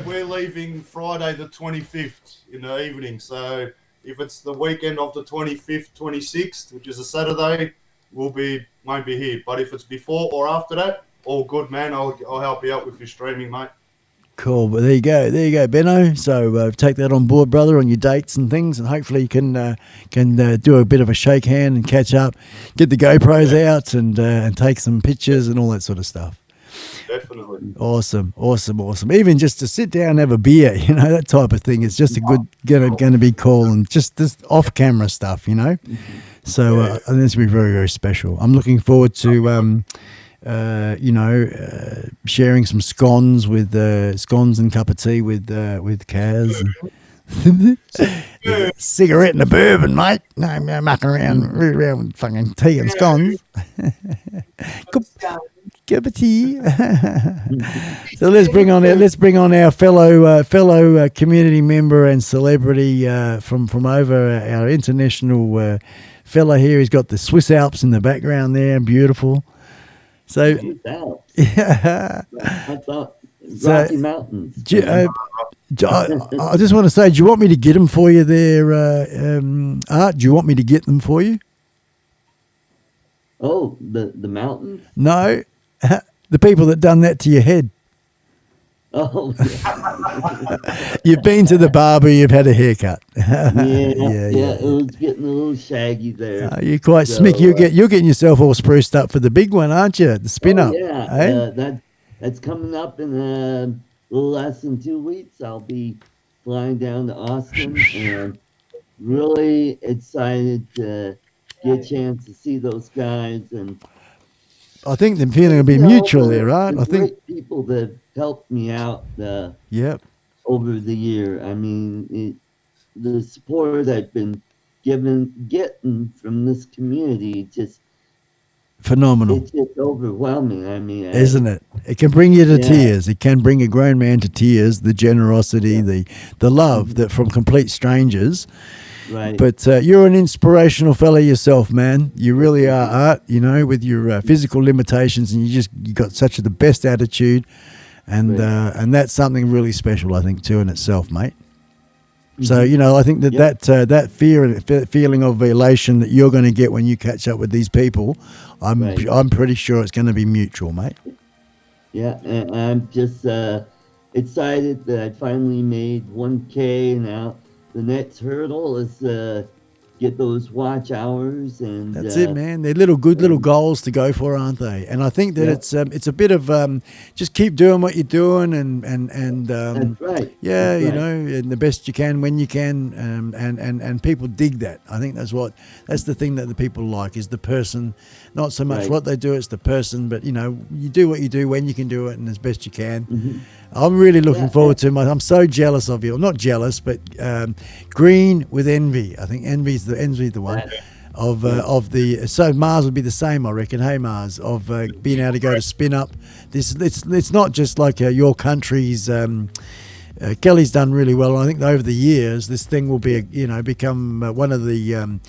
We're leaving Friday the 25th in the evening. So if it's the weekend of the 25th, 26th, which is a Saturday, won't be here. But if it's before or after that, all good, man. I'll help you out with your streaming, mate. Cool. But there you go, Benno. So take that on board, brother, on your dates and things, and hopefully you can do a bit of a shake hand and catch up, get the GoPros out and take some pictures and all that sort of stuff. Definitely. Awesome. Even just to sit down and have a beer, that type of thing. It's just a good, going to be cool, and just this off-camera stuff, So I think this will be very, very special. I'm looking forward to, sharing some scones and cup of tea with Kaz. Cigarette and a bourbon, mate. No, I'm mucking around with fucking tea and scones. Cup of tea. So let's bring on our fellow community member and celebrity from over our international fella here. He's got the Swiss Alps in the background there, beautiful. So yeah, I thought Rocky Mountains. I just want to say, do you want me to get them for you there, Art? Do you want me to get them for you? Oh, the mountains? No, the people that done that to your head. Oh, You've been to the barber, you've had a haircut. Yeah, it was getting a little shaggy there. You're quite smick. You're getting yourself all spruced up for the big one, aren't you? The spin up. Yeah, eh? That's coming up in a little less than 2 weeks. I'll be flying down to Austin and really excited to get a chance to see those guys. And I think the feeling will be mutual there, right? I think people that helped me out. Yep. Over the year, I mean, the support I've been getting from this community just phenomenal. It's just overwhelming. I mean, isn't it? It can bring you to tears. It can bring a grown man to tears. The generosity, the love that from complete strangers. Right. But you're an inspirational fella yourself, man. You really are, Art. With your physical limitations, and you got such the best attitude, and that's something really special, I think, too, in itself, mate. So I think that feeling of elation that you're going to get when you catch up with these people, I'm pretty sure it's going to be mutual, mate. Yeah, and I'm just excited that I finally made 1K. Now the next hurdle is get those watch hours, and that's it, man. They're good little goals to go for, aren't they? And I think that it's a bit of just keep doing what you're doing, and that's right. Yeah, that's right. And the best you can when you can, and people dig that. I think that's the thing that the people like is the person, not so much what they do. It's the person, but you do what you do when you can do it, and as best you can. Mm-hmm. I'm really looking forward to I'm so jealous of you. I'm not jealous, but green with envy. I think envy's the one of the. So Mars would be the same, I reckon. Hey Mars, of being able to go to spin up. It's not just like your country's. Kelly's done really well. I think over the years, this thing will be become one of the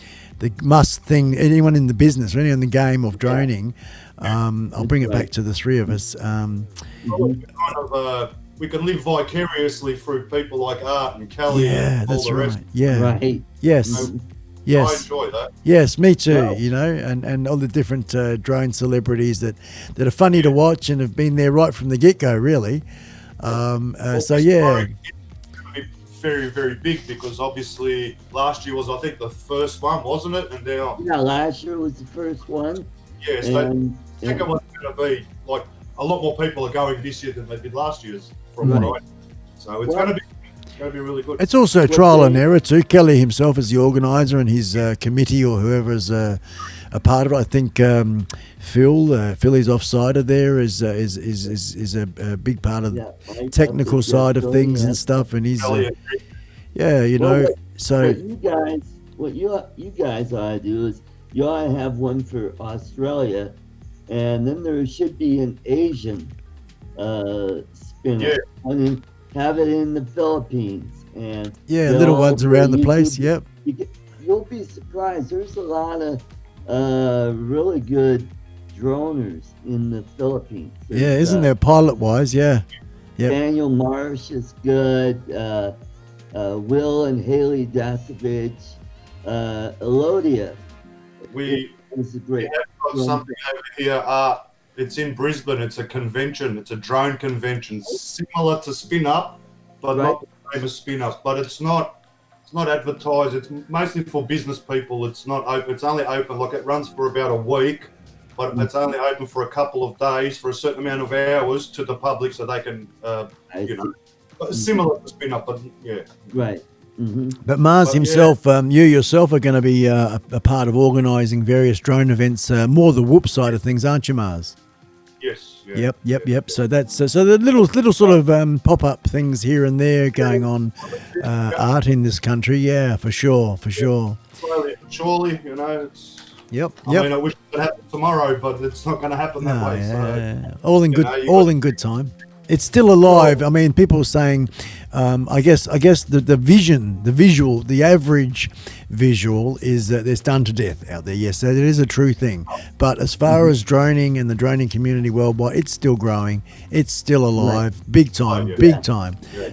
must thing. Anyone in the business or anyone in the game of droning. I'll bring it back to the three of us. we can live vicariously through people like Art and Kelly Yeah, and all that's the rest. right. Yeah. Right. Yes. So Yes. I enjoy that. Yes, me too. Well- You know, and all the different drone celebrities that are funny to watch and have been there right from the get go. Really. So yeah. It's going to be very, very big because obviously last year was, I think, the first one, wasn't it? And now, Yeah, last year was the first one. yeah, so And, the second one's going to be like a lot more people are going this year than they did last year's, from what I. So it's going to be really good. It's also trial and error too. Kelly himself is the organizer, and his committee or whoever is a part of it. I think Philly's offsider there is a big part of the technical side of things and stuff, and he's you know. So what you guys ought to do is you ought to have one for Australia, and then there should be an Asian spin-off. Yeah. I mean, have it in the Philippines and little ones around the place. Yep. You'll be surprised. There's a lot of really good droners in the Philippines. Yeah, isn't there pilot wise? Yeah. Yep. Daniel Marsh is good. Will and Haley Dasovich. Elodia. We is a great. have got something over here. It's in Brisbane. It's a convention. It's a drone convention, similar to Spin Up, but not the same as Spin Up. But it's not advertised. It's mostly for business people. It's not open. It's only open. Like, it runs for about a week, but it's only open for a couple of days for a certain amount of hours to the public, so they can, similar to Spin Up, but yeah. Right. Mm-hmm. But Mars himself, you yourself are going to be a part of organising various drone events, more the whoop side of things, aren't you, Mars? Yes. Yeah, Yep. So that's so the little sort of pop-up things here and there going on, art in this country. Yeah, for sure. Slowly but surely, you know. It's. Yep. I mean, I wish it could happen tomorrow, but it's not going to happen that way. So, all in good time. It's still alive. I mean, people are saying, I guess the visual, the average visual is that it's done to death out there. Yes, that is a true thing. But as far as droning and the droning community worldwide, it's still growing. It's still alive, big time.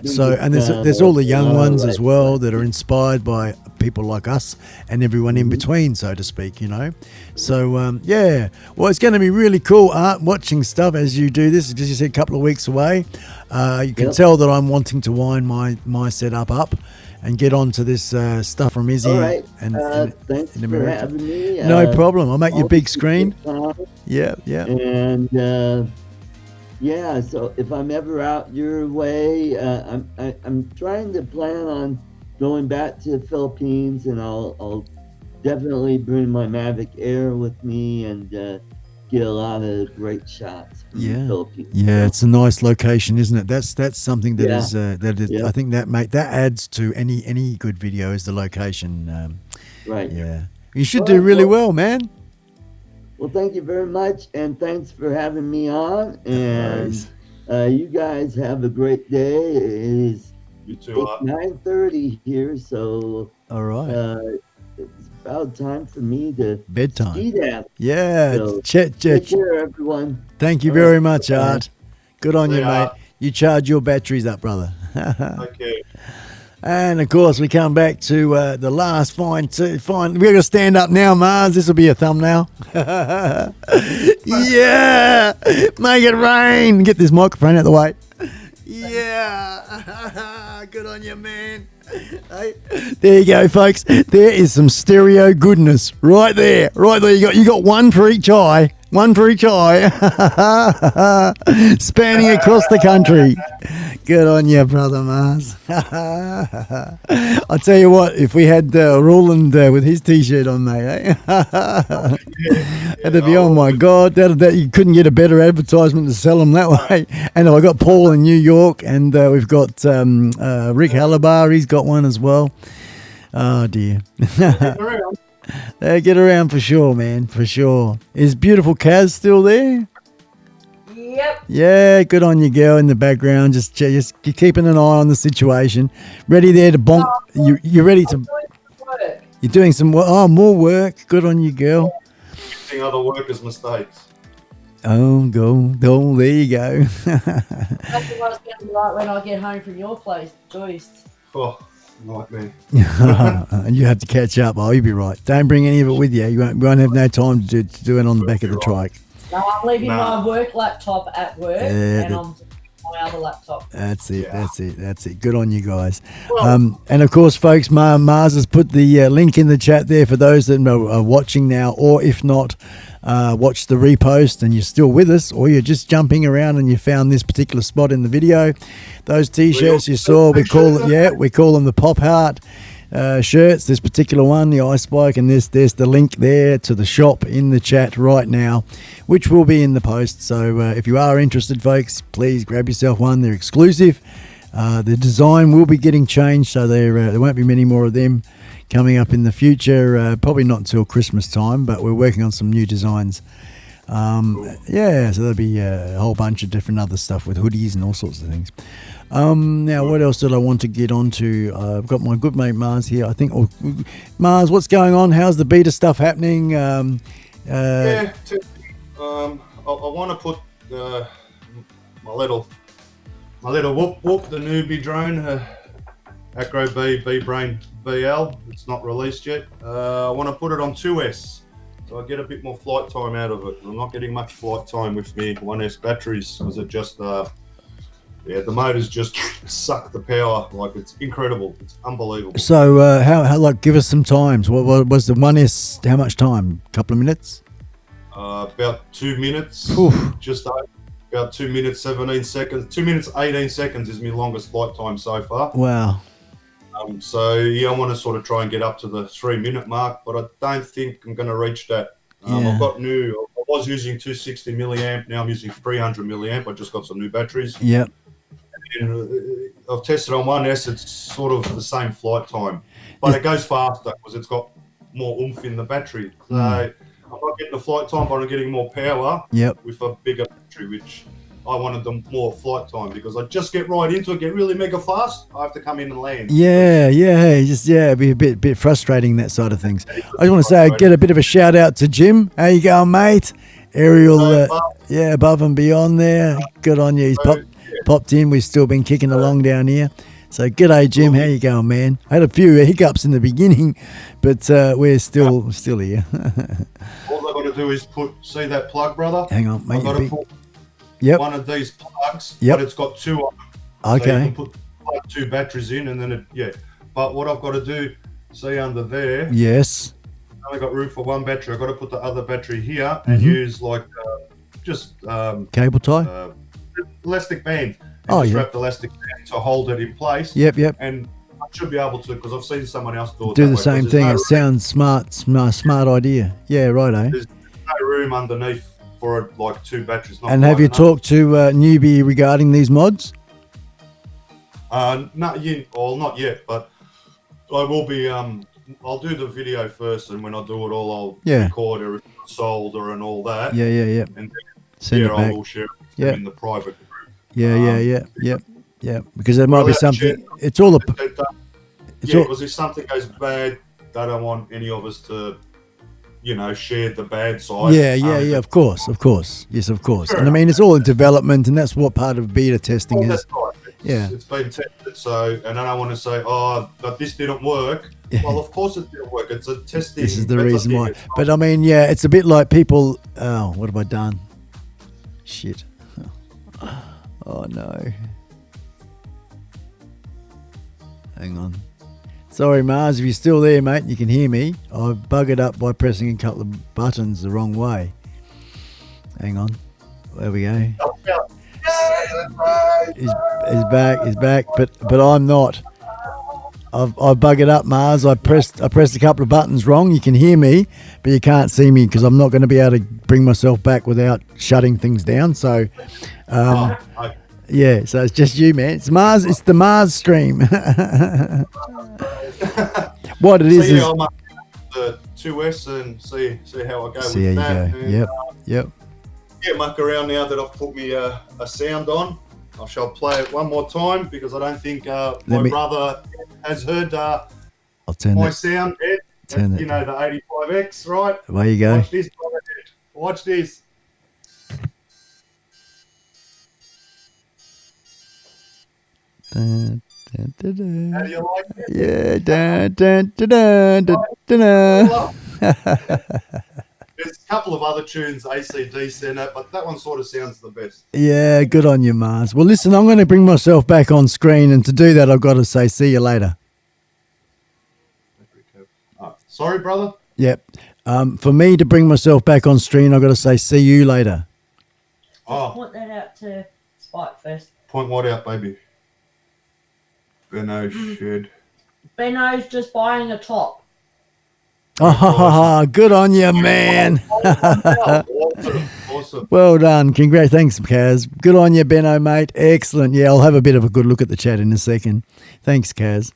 So, and there's all the young ones as well that are inspired by people like us and everyone in between, so to speak, you know. So well, it's going to be really cool, Art, watching stuff as you do this. As you said, a couple of weeks away. You can tell that I'm wanting to wind my setup up and get onto this stuff from Izzy. All right. and Thanks in America. for having me. No problem. I'll make you big screen. Yeah. And so if I'm ever out your way, I'm trying to plan on going back to the Philippines, and I'll definitely bring my Mavic Air with me and get a lot of great shots from the Philippines. Yeah, it's a nice location, isn't it? That's something that is I think that adds to any good video is the location. Right. Yeah. You should do really well, man. Well, thank you very much, and thanks for having me on. And you guys have a great day. It is 9:30 here, so all right. It's about time for me to bedtime. Ski down. Yeah. So, take care, everyone. Thank you very much, Art. Good on you, mate. Art. You charge your batteries up, brother. Okay. And of course, we come back to the last fine. We're going to stand up now, Mars. This will be a thumbnail. Yeah, make it rain. Get this microphone out of the way. Yeah, good on you, man. Hey, there you go, folks. There is some stereo goodness right there. You got one for each eye. Spanning across the country. Good on you, brother Mars. I'll tell you what, if we had Roland with his t-shirt on, mate, that'd be, oh my God, that you couldn't get a better advertisement to sell them that way. And I got Paul in New York, and we've got Rick Halabar, he's got one as well. Oh dear. Get around for sure, man, for sure. Is beautiful Kaz still there? Yep. Yeah, good on you, girl, in the background. Just keeping an eye on the situation. Ready there to bonk. You're ready to. You're doing some work. Oh, more work. Good on you, girl. Fixing other workers' mistakes. Oh, go. Oh, there you go. That's what it's going to be like when I get home from your place, Joyce. Oh, nightmare. And you have to catch up. Oh, you'll be right. Don't bring any of it with you. You won't have no time to do it on the back of the trike. No, I'm leaving my work laptop at work, and I'm my other laptop. That's it. That's it. That's it. Good on you guys. And of course, folks, Mars has put the link in the chat there for those that are watching now, or if not, watch the repost and you're still with us, or you're just jumping around and you found this particular spot in the video. Those t-shirts you saw, we call them the Pop Heart shirts. This particular one, the iSpike, and there's the link there to the shop in the chat right now, which will be in the post. So if you are interested, folks, please grab yourself one. They're exclusive. The design will be getting changed, so there won't be many more of them coming up in the future. Probably not until Christmas time, but we're working on some new designs. So there'll be a whole bunch of different other stuff with hoodies and all sorts of things. Now, what else did I want to get onto? I've got my good mate Mars here. I think, Mars, what's going on? How's the beta stuff happening? I want to put my little whoop, the newbie drone, Acro B Brain BL. It's not released yet. I want to put it on 2S, so I get a bit more flight time out of it. I'm not getting much flight time with me 1S batteries because it just the motors just suck the power. Like, it's incredible. It's unbelievable. So how like, give us some times. What was the 1S? How much time? A couple of minutes? About 2 minutes. Oof. Just about 2 minutes 17 seconds. 2 minutes 18 seconds is my longest flight time so far. Wow. So yeah, I want to sort of try and get up to the 3 minute mark, but I don't think I'm going to reach that. I've got new. I was using 260 milliamp. Now I'm using 300 milliamp. I just got some new batteries. Yep. And I've tested on 1S. It's sort of the same flight time, but it goes faster because it's got more oomph in the battery. So I'm not getting the flight time, but I'm getting more power. Yep. With a bigger battery, which I wanted them more flight time because I just get right into it, get really mega fast. I have to come in and land. It'd be a bit frustrating, that side of things. I just want to say, get a bit of a shout out to Jim. How you going, mate? Aerial, above and beyond there. Good on you. He's popped in. We've still been kicking along down here. So g'day, Jim. How you going, man? I had a few hiccups in the beginning, but we're still here. All I've got to do is see that plug, brother? Hang on, mate. I've got to put one of these plugs, but it's got two on them. Okay. So you can put 2 batteries in, and then But what I've got to do, see under there. Yes. I've only got room for one battery. I've got to put the other battery here and use like cable tie, elastic band. And wrap the elastic band to hold it in place. Yep. And I should be able to, because I've seen someone else do the same thing. It sounds smart idea. Yeah, right, eh? There's no room underneath for like 2 batteries. And have you talked to Newbie regarding these mods? Not yet, but I will be. I'll do the video first, and when I do it all, I'll record everything, solder and all that. Yeah. And then, send it back. I will share it in the private group. Yeah. Because there might be something. It's all because if something goes bad, they don't want any of us to, share the bad side. Yeah. Of course. Yes, of course. Sure. And I mean, it's all in development, and that's what part of beta testing is. That's right. It's been tested, so, and I don't want to say, but this didn't work. Well, of course it didn't work. It's a testing. This is the reason why. But I mean, it's a bit like people. Oh, what have I done? Shit. Oh no. Hang on. Sorry, Mars, if you're still there, mate, you can hear me. I've buggered up by pressing a couple of buttons the wrong way. Hang on. There we go. He's back, but I'm not. I've buggered up, Mars. I pressed a couple of buttons wrong. You can hear me, but you can't see me because I'm not going to be able to bring myself back without shutting things down. So, so it's just you, man. It's Mars. It's the Mars stream. What it is I'll mark the 2S and see how I go with that. Yep. Yeah, muck around now that I've put me a sound on. I shall play it one more time because I don't think my brother has heard my sound yet. The 85X, right? There you go. Watch this. Dun, dun, dun, dun. How do you like it? Yeah. Dun, dun, dun, dun, dun, dun, dun. There's a couple of other tunes, AC/DC in it, but that one sort of sounds the best. Yeah, good on you, Mars. Well, listen, I'm going to bring myself back on screen, and to do that, I've got to say, see you later. Sorry, brother? Yep. For me to bring myself back on screen, I've got to say, see you later. Oh, Point that out to Spike first. point what out, baby? Benno shed. Benno's just buying a top. Oh, good on you, man. Awesome. Well done. Congrats. Thanks, Kaz. Good on you, Benno, mate. Excellent. Yeah, I'll have a bit of a good look at the chat in a second. Thanks, Kaz.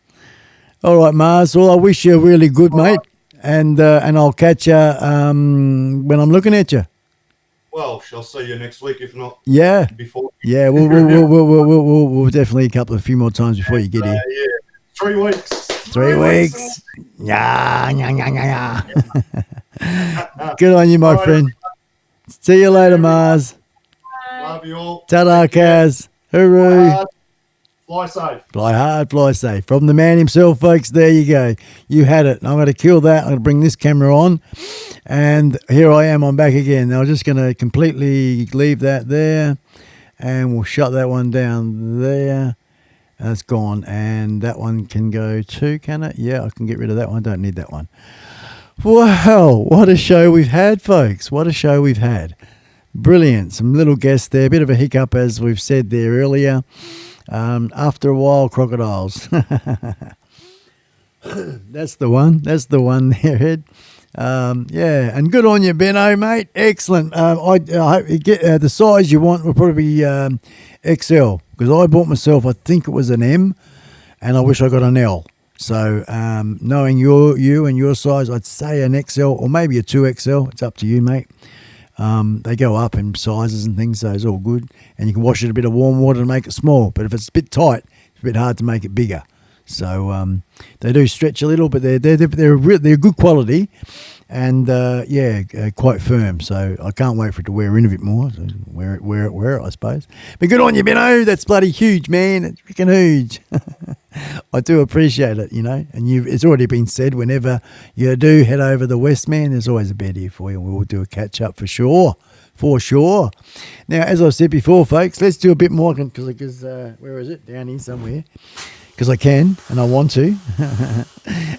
All right, Mars. Well, I wish you really good, mate. And I'll catch you when I'm looking at you. Well, shall see you next week, if not Yeah. before. Yeah, we'll definitely a few more times before you get here. Yeah. 3 weeks. 3 weeks. Yeah. Good on you, my friend. See you later, Mars. Love you all. Ta-da, Kaz. Hooroo. Fly safe. Fly hard, fly safe. From the man himself, folks, there you go. You had it. I'm going to kill that. I'm going to bring this camera on. And here I am. I'm back again. Now I'm just going to completely leave that there. And we'll shut that one down there. That's gone. And that one can go too, can it? Yeah, I can get rid of that one. Don't need that one. Wow. What a show we've had, folks. What a show we've had. Brilliant. Some little guests there. A bit of a hiccup, as we've said there earlier. After a while, crocodiles. That's the one. That's the one there, Ed. Yeah, and good on you, Benno, mate. Excellent. I hope you get the size you want will probably be XL, because I bought myself, I think it was an M, and I wish I got an L. So knowing you and your size, I'd say an XL or maybe a 2XL. It's up to you, mate. They go up in sizes and things, so it's all good. And you can wash it in a bit of warm water to make it small. But if it's a bit tight, it's a bit hard to make it bigger. So they do stretch a little, but they're good quality, and quite firm. So I can't wait for it to wear in a bit more. So wear it, I suppose. But good on you, Benno. That's bloody huge, man. It's freaking huge. I do appreciate it, and it's already been said, whenever you do head over the west, man, there's always a bed here for you, and we'll do a catch up for sure. For sure. Now, as I said before, folks, let's do a bit more, because where is it? Down here somewhere. Because I can and I want to.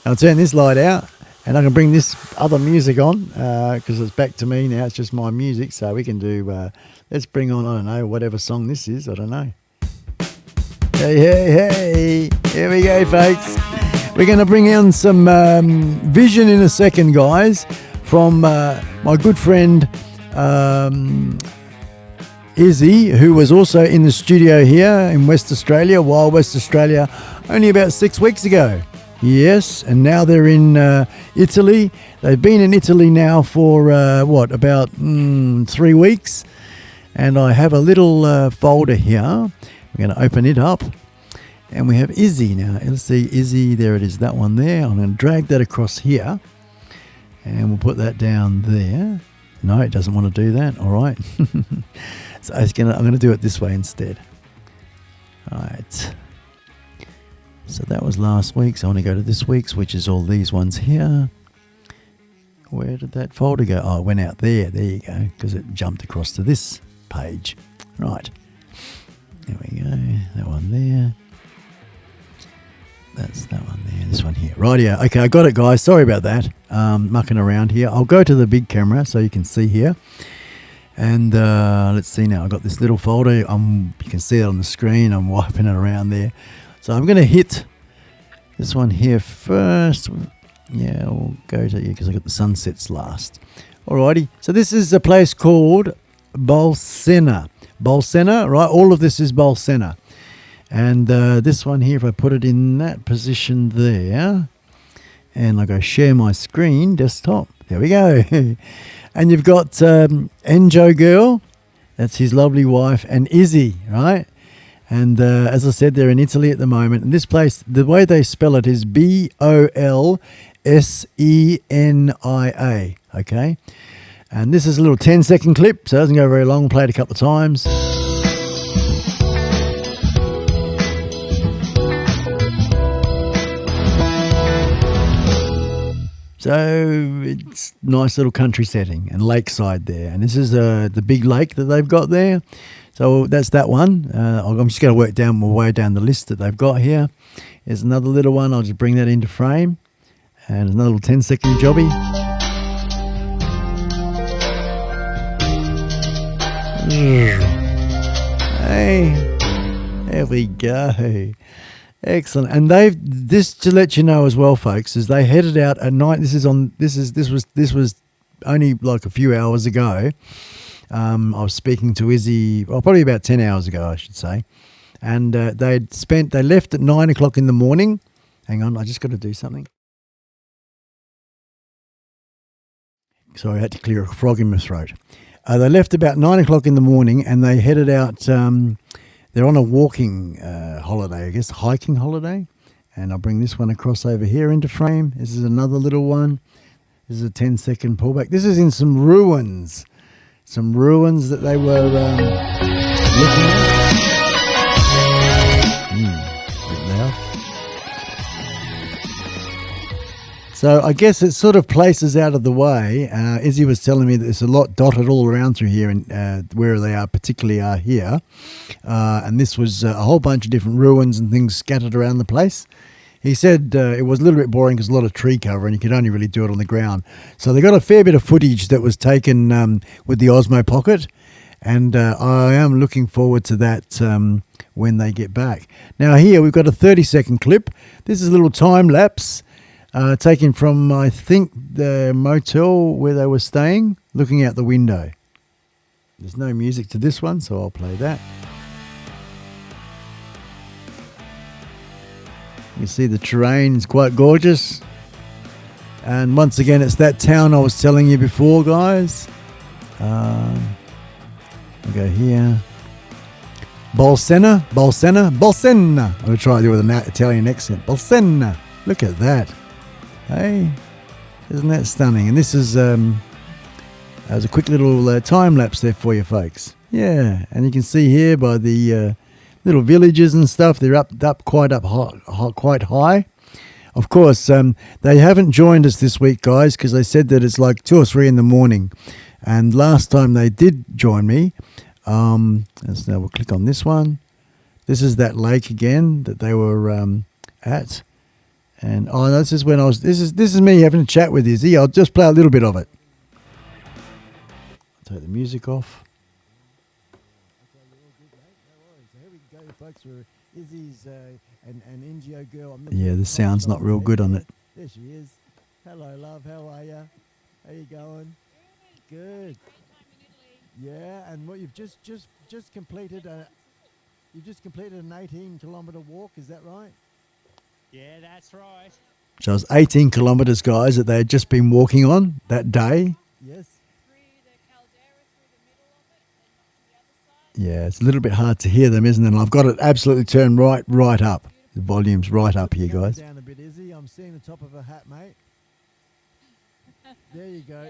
I'll turn this light out and I can bring this other music on, because it's back to me now. It's just my music, so we can do, let's bring on, I don't know, whatever song this is. I don't know. Hey. Here we go, folks. We're going to bring in some Vision in a second, guys, from my good friend Izzy, who was also in the studio here in West Australia, Wild West Australia, only about 6 weeks ago. Yes, and now they're in Italy. They've been in Italy now for, about 3 weeks. And I have a little folder here. We're going to open it up. And we have Izzy now. Let's see, Izzy, there it is, that one there. I'm going to drag that across here. And we'll put that down there. No, it doesn't want to do that. All right. So I'm going to do it this way instead. All right. So that was last week's. I want to go to this week's, which is all these ones here. Where did that folder go? Oh, it went out there. There you go, because it jumped across to this page. Right. There we go. That one there. That's that one there. This one here. Rightio. Okay, I got it, guys. Sorry about that. Mucking around here. I'll go to the big camera so you can see here. And let's see now. I've got this little folder. You can see it on the screen. I'm wiping it around there. So I'm going to hit this one here first. Yeah, we'll go to you because I got the sunsets last. Alrighty. So this is a place called Bolsena. Bolsena, right? All of this is Bolsena. And this one here, if I put it in that position there, and I go share my screen, desktop. There we go. And you've got Enjo Girl, that's his lovely wife, and Izzy, right? And as I said, they're in Italy at the moment. And this place, the way they spell it is Bolsenia, okay? And this is a little 10-second clip, so it doesn't go very long. We'll play it a couple of times. So it's nice little country setting and lakeside there. And this is the big lake that they've got there. So that's that one. I'm just going to work down my way down the list that they've got here. There's another little one. I'll just bring that into frame. And another little 10-second jobby. Hey, there we go. Excellent. And this to let you know as well, folks, is they headed out at night. This was only like a few hours ago. I was speaking to Izzy, probably about 10 hours ago, I should say. And they left at 9 o'clock in the morning. Hang on, I just got to do something. Sorry, I had to clear a frog in my throat. They left about 9 o'clock in the morning and they headed out. They're on a walking holiday, I guess, hiking holiday. And I'll bring this one across over here into frame. This is another little one. This is a 10-second pullback. This is in some ruins. Some ruins that they were looking at. A bit loud. So I guess it's sort of places out of the way. Izzy was telling me that there's a lot dotted all around through here, and where they are particularly are here. And this was a whole bunch of different ruins and things scattered around the place. He said it was a little bit boring because a lot of tree cover and you could only really do it on the ground. So they got a fair bit of footage that was taken with the Osmo Pocket, and I am looking forward to that when they get back. Now here we've got a 30-second clip. This is a little time lapse taken from, I think, the motel where they were staying, looking out the window. There's no music to this one, so I'll play that. You see the terrain is quite gorgeous. And once again, it's that town I was telling you before, guys. I'll go here. Bolsena. I'm going to try to do it with an Italian accent. Bolsena. Look at that. Hey, isn't that stunning? And this is as a quick little time lapse there for you folks. Yeah, and you can see here by the little villages and stuff, they're quite high. Of course, they haven't joined us this week, guys, because they said that it's like 2 or 3 in the morning. And last time they did join me, let's now we'll click on this one. This is that lake again that they were at. And this is when this is me having a chat with Izzy. I'll just play a little bit of it. I'll take the music off. Yeah, the sound's not real good on it. There she is. Hello, love. How are you? How you going? Good. Yeah, and what you've just completed an 18-kilometer walk. Is that right? Yeah, that's right. So it's 18 kilometres, guys, that they had just been walking on that day. Yes. Yeah, it's a little bit hard to hear them, isn't it? And I've got it absolutely turned right up. The volume's right up here, guys. Down a bit, Izzy. I'm seeing the top of her hat, mate. There you go.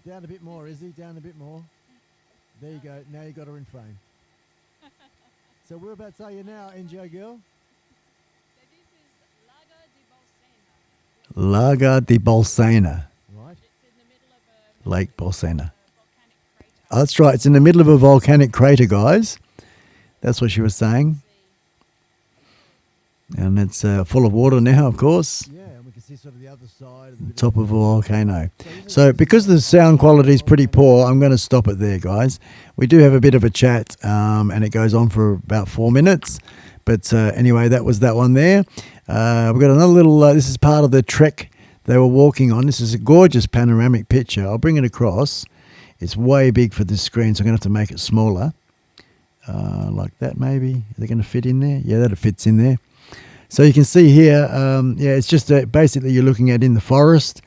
Down a bit more, Izzy. Down a bit more. There you go. Now you got her in frame. So whereabouts are you now, NGO girl? Lago di Bolsena. Right. Lake Bolsena. Oh, that's right. It's in the middle of a volcanic crater, guys. That's what she was saying. And it's full of water now, of course. Yeah, and we can see sort of the other side of the top of a volcano. So because the sound quality is pretty poor, I'm going to stop it there, guys. We do have a bit of a chat, and it goes on for about 4 minutes. But anyway, that was that one there. We've got another little, this is part of the trek they were walking on. This is a gorgeous panoramic picture. I'll bring it across. It's way big for this screen, so I'm going to have to make it smaller. Like that, maybe. Are they going to fit in there? Yeah, that fits in there. So you can see here, yeah, it's just basically you're looking at in the forest,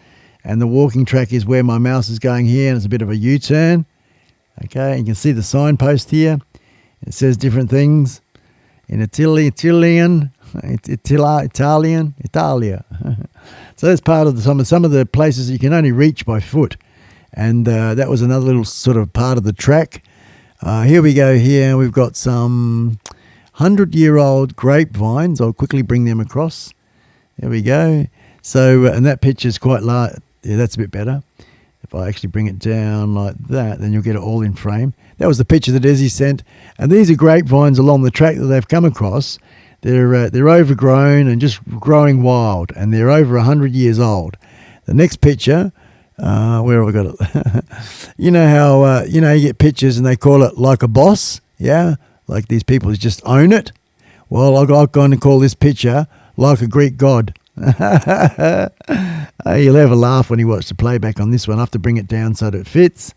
and the walking track is where my mouse is going here, and it's a bit of a U-turn. Okay, you can see the signpost here. It says different things in Italia. So that's part of some of the places you can only reach by foot, and that was another little sort of part of the track. Here we go. Here we've got some 100-year-old grapevines. I'll quickly bring them across. There we go. So, and that picture is quite Yeah, that's a bit better. If I actually bring it down like that, then you'll get it all in frame. That was the picture that Izzy sent. And these are grapevines along the track that they've come across. They're overgrown and just growing wild, and they're over 100 years old. The next picture, where have I got it? You know how you get pictures and they call it like a boss, yeah? Like these people just own it. Well, I'm going to call this picture like a Greek god. You'll have a laugh when you watch the playback on this one. I have to bring it down so that it fits.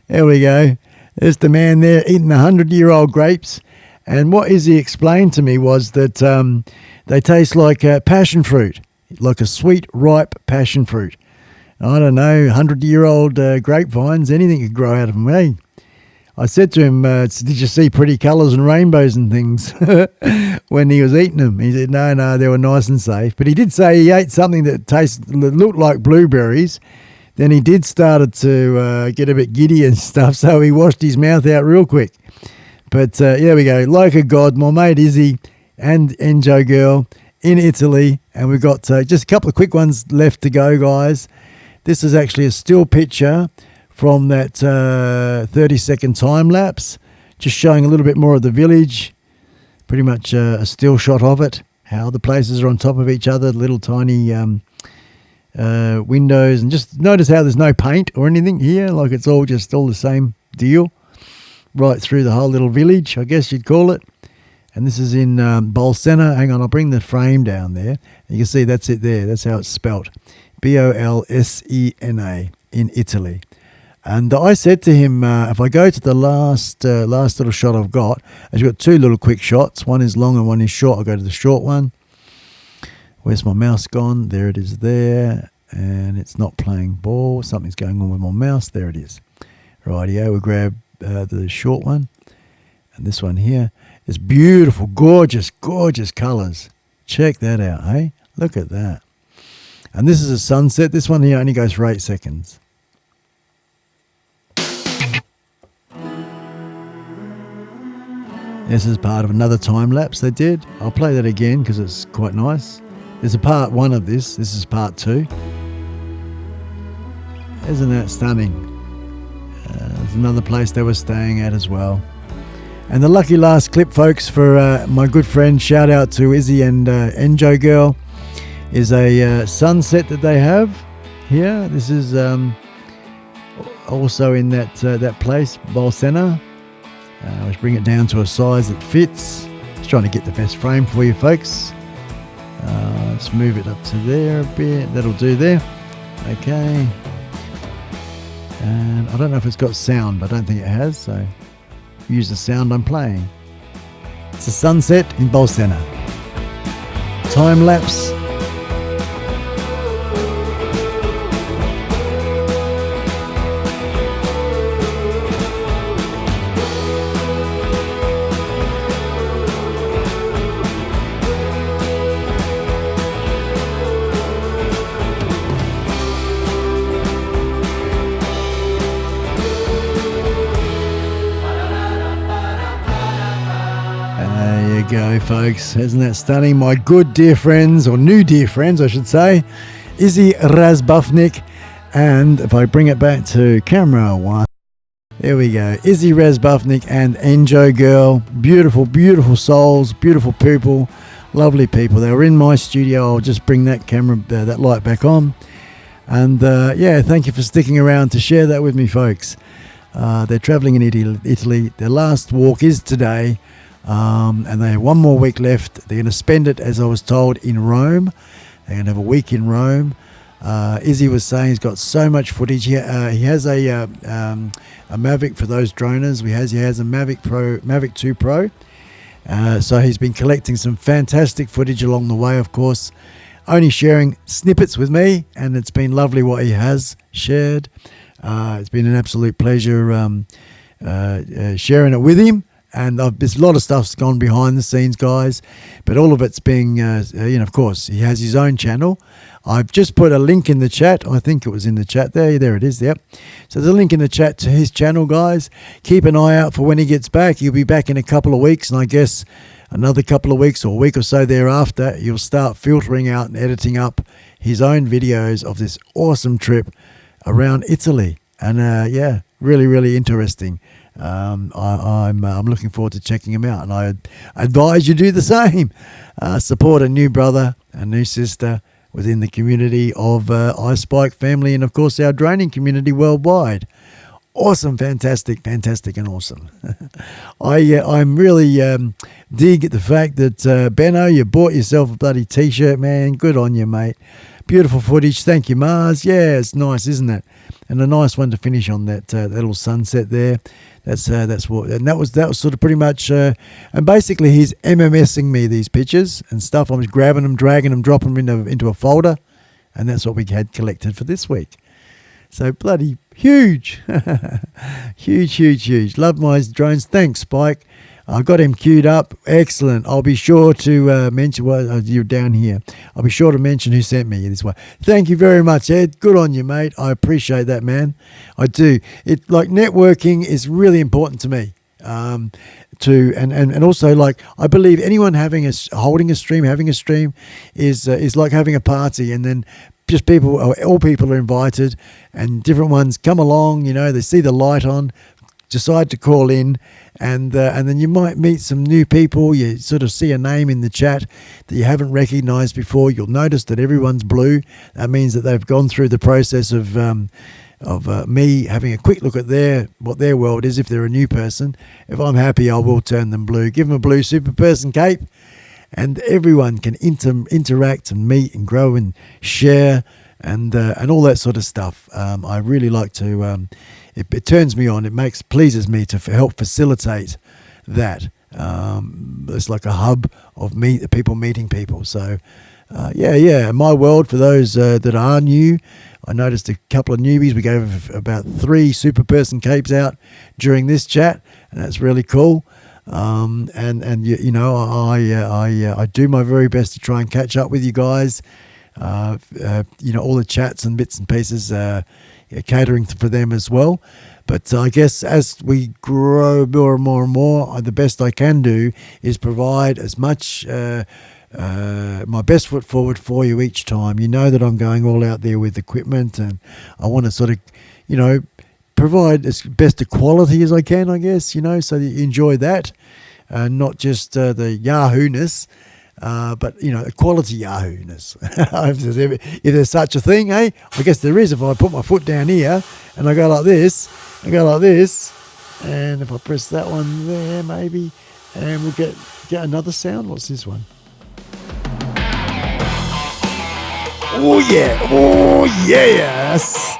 There we go. There's the man there eating 100-year-old grapes. And what Izzy explained to me was that they taste like passion fruit, like a sweet, ripe passion fruit. I don't know, 100-year-old grapevines, anything could grow out of them, hey? I said to him, did you see pretty colours and rainbows and things when he was eating them? He said, no, they were nice and safe. But he did say he ate something that looked like blueberries. Then he did started to get a bit giddy and stuff, so he washed his mouth out real quick. But there we go, like a god, my mate Izzy and Enjo Girl in Italy. And we've got just a couple of quick ones left to go, guys. This is actually a still picture from that 30-second time lapse, just showing a little bit more of the village. Pretty much a still shot of it, how the places are on top of each other, little tiny windows. And just notice how there's no paint or anything here, like it's all the same deal. Right through the whole little village, I guess you'd call it. And this is in Bolsena. Hang on, I'll bring the frame down there. You can see that's it there. That's how it's spelt. Bolsena in Italy. And I said to him, if I go to the last little shot I've got got two little quick shots. One is long and one is short. I'll go to the short one. Where's my mouse gone? There it is there. And it's not playing ball. Something's going on with my mouse. There it is. Rightio, we'll grab the short one. And this one here is beautiful, gorgeous, gorgeous colours. Check that out, hey? Look at that. And this is a sunset. This one here only goes for 8 seconds. This is part of another time lapse they did. I'll play that again because it's quite nice. There's a part 1 of this. This is part 2. Isn't that stunning? There's another place they were staying at as well. And the lucky last clip, folks, for my good friend, shout out to Izzy and Enjo Girl, is a sunset that they have here. This is also in that place, Bolsena. Let's bring it down to a size that fits. Just trying to get the best frame for you, folks. Let's move it up to there a bit. That'll do there. Okay. And I don't know if it's got sound, but I don't think it has, so use the sound I'm playing. It's a sunset in Bolsena. Time lapse. Go, folks. Isn't that stunning? My good dear friends, or new dear friends I should say, Izzy Razbufnik, and if I bring it back to camera 1, there we go, Izzy Razbufnik and Enjo Girl. Beautiful, beautiful souls, beautiful people, lovely people. They were in my studio. I'll just bring that camera, that light back on. And yeah, thank you for sticking around to share that with me, folks. They're traveling in Italy. Their last walk is today. And they have 1 more week left. They're going to spend it, as I was told, in Rome. They're going to have a week in Rome. Izzy was saying he's got so much footage. He has a Mavic for those droners. He has a Mavic 2 Pro. So he's been collecting some fantastic footage along the way, of course. Only sharing snippets with me, and it's been lovely what he has shared. It's been an absolute pleasure sharing it with him. And there's a lot of stuff's gone behind the scenes, guys, but all of it's being, of course, he has his own channel. I've just put a link in the chat. I think it was in the chat there. There it is. Yep. So there's a link in the chat to his channel, guys. Keep an eye out for when he gets back. He'll be back in a couple of weeks, and I guess another couple of weeks or a week or so thereafter, you'll start filtering out and editing up his own videos of this awesome trip around Italy. And yeah, really, really interesting. I'm looking forward to checking him out, and I advise you do the same. Support a new brother, a new sister within the community of iSpike family, and of course our droning community worldwide. Awesome, fantastic, and awesome. I'm really dig at the fact that Benno, you bought yourself a bloody t-shirt, man. Good on you, mate. Beautiful footage. Thank you, Mars. Yeah, it's nice, isn't it? And a nice one to finish on that little sunset there. That's what, and that was sort of pretty much. And basically, he's MMSing me these pictures and stuff. I'm just grabbing them, dragging them, dropping them into a folder, and that's what we had collected for this week. So bloody huge, huge. Love my drones. Thanks, Spike. I got him queued up. Excellent. I'll be sure to mention. Well, you're down here. I'll be sure to mention who sent me this way. Thank you very much, Ed. Good on you, mate. I appreciate that, man. I do. It like networking is really important to me. And also, like, I believe anyone having having a stream is like having a party, and then just all people are invited, and different ones come along. You know, they see the light on, decide to call in, and then you might meet some new people. You sort of see a name in the chat that you haven't recognized before. You'll notice that everyone's blue. That means that they've gone through the process of me having a quick look at what their world is. If they're a new person, if I'm happy, I will turn them blue, give them a blue super person cape, and everyone can interact and meet and grow and share and all that sort of stuff. I really like to. It turns me on. It pleases me to help facilitate that. It's like a hub of people meeting people. So, yeah. My world, for those that are new, I noticed a couple of newbies. We gave about 3 super person capes out during this chat, and that's really cool. And you know, I do my very best to try and catch up with you guys. You know, all the chats and bits and pieces. Catering for them as well, but I guess as we grow more and more, the best I can do is provide as much my best foot forward for you each time. You know that I'm going all out there with equipment, and I want to sort of, you know, provide as best a quality as I can, I guess, you know, so that you enjoy that, not just the Yahoo-ness. But, you know, quality Yahoo-ness. If there's such a thing, eh? I guess there is if I put my foot down here and I go like this, and if I press that one there, maybe, and we'll get another sound. What's this one? Oh, yeah. Oh, yes.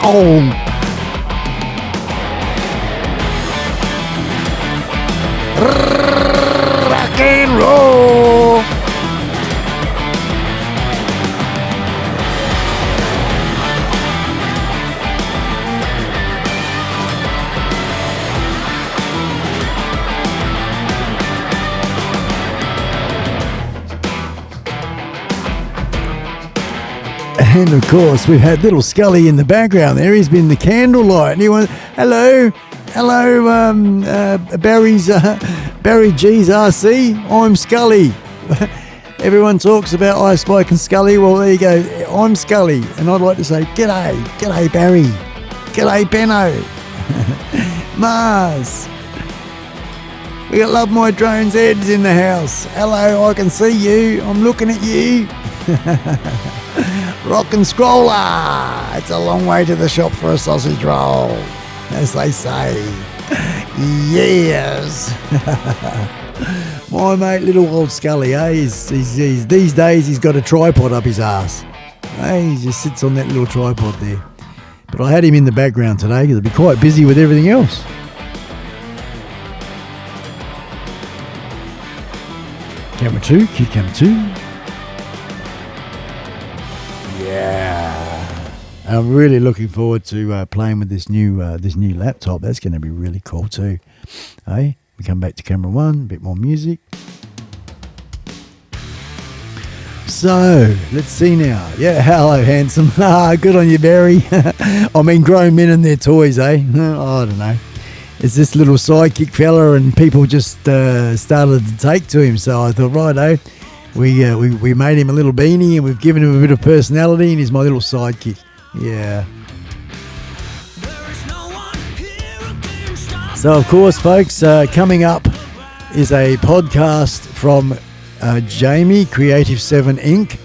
Oh. Rock and roll. And of course, we've had little Skully in the background there. He's been the candlelight. Anyone? Hello, Barry G's RC. I'm Skully. Everyone talks about iSpike and Skully. Well, there you go. I'm Skully, and I'd like to say g'day Barry, g'day Benno, Mars. We got Love My Drones Eds in the house. Hello, I can see you. I'm looking at you. Rock and scroller. It's a long way to the shop for a sausage roll, as they say. Yes. My mate, little old Skully, eh? He's these days he's got a tripod up his ass. Hey, he just sits on that little tripod there. But I had him in the background today because he'd be quite busy with everything else. Camera 2, cue camera 2. Yeah, I'm really looking forward to playing with this new laptop. That's going to be really cool too. Hey, we come back to camera 1, a bit more music. So let's see now. Yeah, hello, handsome. Good on you, Barry. I mean, grown men and their toys, eh? I don't know. is this little sidekick fella, and people just started to take to him. So I thought, righto, we made him a little beanie, and we've given him a bit of personality, and he's my little sidekick. Yeah. So of course, folks, coming up is a podcast from Jamie, Creative 7 Inc.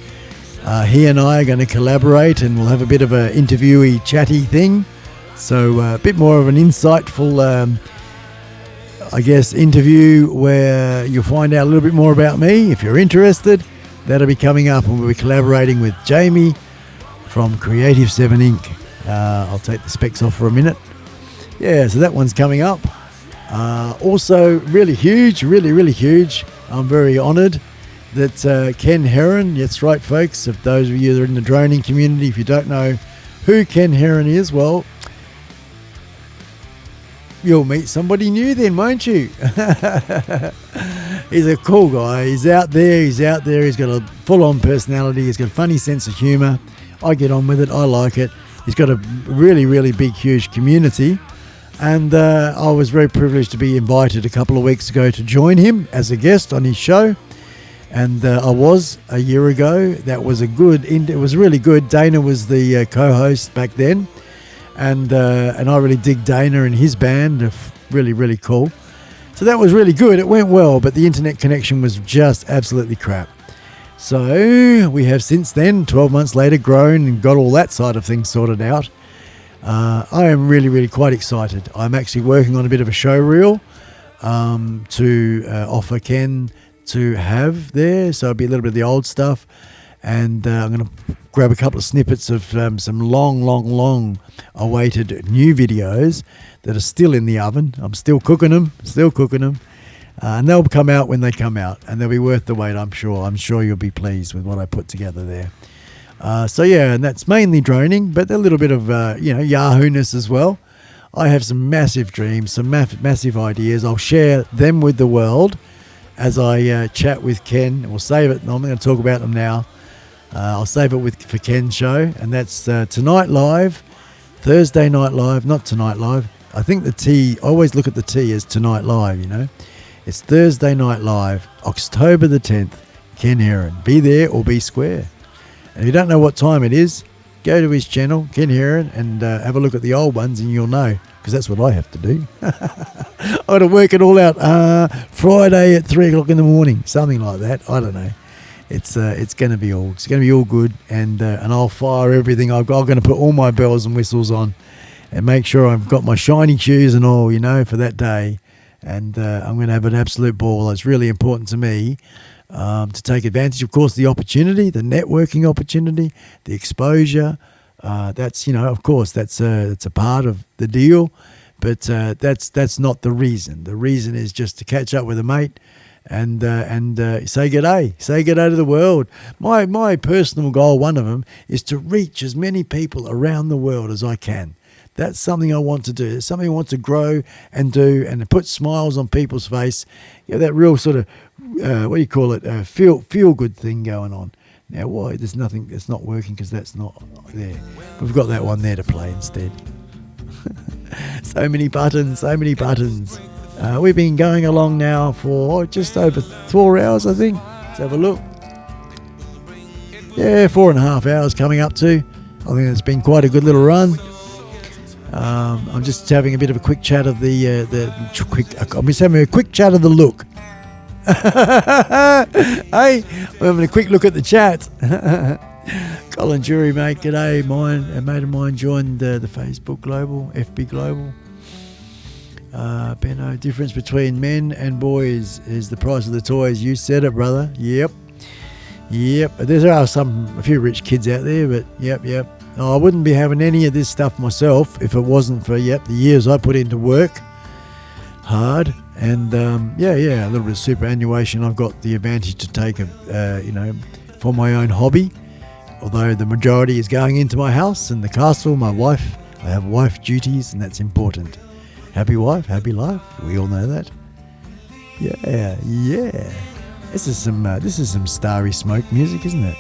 He and I are going to collaborate, and we'll have a bit of a interviewee, chatty thing. So a bit more of an insightful, I guess, interview where you'll find out a little bit more about me. If you're interested, that'll be coming up, and we'll be collaborating with Jamie from Creative 7 Inc. I'll take the specs off for a minute. Yeah, so that one's coming up. Also, really huge, really huge. I'm very honoured that Ken Heron, that's right, folks, if those of you that are in the droning community, if you don't know who Ken Heron is, well, you'll meet somebody new then, won't you? He's a cool guy. He's out there. He's got a full-on personality. He's got a funny sense of humour. I get on with it. I like it. He's got a really big, huge community. And I was very privileged to be invited a couple of weeks ago to join him as a guest on his show. And I was a year ago. That was it was really good. Dana was the co-host back then. And I really dig Dana and his band. Really cool. So that was really good. It went well, but the internet connection was just absolutely crap. So we have since then, 12 months later, grown and got all that side of things sorted out. I am really quite excited. I'm actually working on a bit of a show reel to offer Ken to have there. So it'll be a little bit of the old stuff. And I'm going to grab a couple of snippets of some long awaited new videos that are still in the oven. I'm still cooking them. And they'll come out when they come out, and they'll be worth the wait, I'm sure. I'm sure you'll be pleased with what I put together there. So yeah, and that's mainly droning, but a little bit of Yahoo-ness as well. I have some massive dreams, some massive ideas. I'll share them with the world as I chat with Ken. We'll save it. I'm not going to talk about them now. I'll save it for Ken's show, and that's Tonight Live, Thursday Night Live, not Tonight Live. I think the T, I always look at the T as Tonight Live, It's Thursday Night Live, October the 10th, Ken Heron. Be there or be square. And if you don't know what time it is, go to his channel, Ken Heron, and have a look at the old ones, and you'll know, because that's what I have to do. I got to work it all out. Friday at 3 o'clock in the morning, something like that. I don't know. It's going to be all good, and I'll fire everything. I'm going to put all my bells and whistles on, and make sure I've got my shiny shoes and all, for that day. And I'm going to have an absolute ball. It's really important to me to take advantage, of course, the opportunity, the networking opportunity, the exposure. That's of course, that's a part of the deal, but that's not the reason. The reason is just to catch up with a mate and say g'day to the world. My personal goal, one of them, is to reach as many people around the world as I can. That's something I want to do. It's something I want to grow and do, and put smiles on people's face. That real sort of feel good thing going on. Now, why there's nothing that's not working, because that's not there. We've got that one there to play instead. So many buttons. We've been going along now for just over 4 hours, I think. Let's have a look. Yeah, 4.5 hours coming up to. I think it's been quite a good little run. I'm just having a bit of a quick chat of I'm just having a quick chat of the look. Hey, we're having a quick look at the chat. Colin Jury, mate, g'day. A mate of mine joined the Facebook Global, FB Global. Benno, difference between men and boys is the price of the toys. You said it, brother. Yep. There are a few rich kids out there, but yep. I wouldn't be having any of this stuff myself if it wasn't for the years I put into work hard, and a little bit of superannuation. I've got the advantage to take for my own hobby, although the majority is going into my house and the castle, my wife. I have wife duties, and that's important. Happy wife, happy life. We all know that. Yeah. This is some Starry Smoke music, isn't it?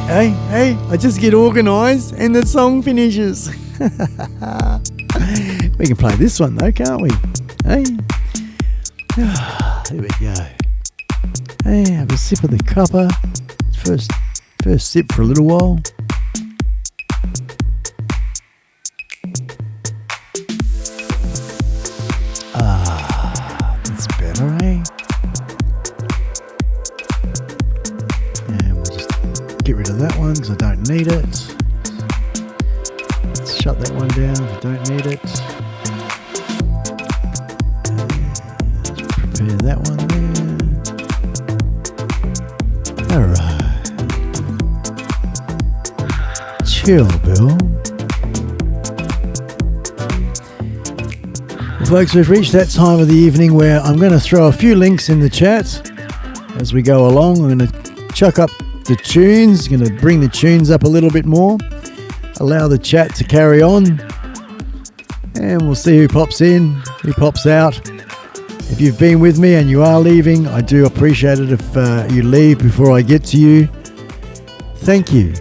Hey, I just get organised and the song finishes. We can play this one though, can't we? Hey, here we go. Hey, have a sip of the copper. First sip for a little while. That's better, eh? And we'll just get rid of that one because I don't need it. Let's shut that one down. I don't need it. Prepare that one there. Alright. Chill, Bill. Folks, we've reached that time of the evening where I'm going to throw a few links in the chat as we go along. I'm going to chuck up the tunes, going to bring the tunes up a little bit more, allow the chat to carry on, and we'll see who pops in, who pops out. If you've been with me and you are leaving, I do appreciate it if you leave before I get to you. Thank you.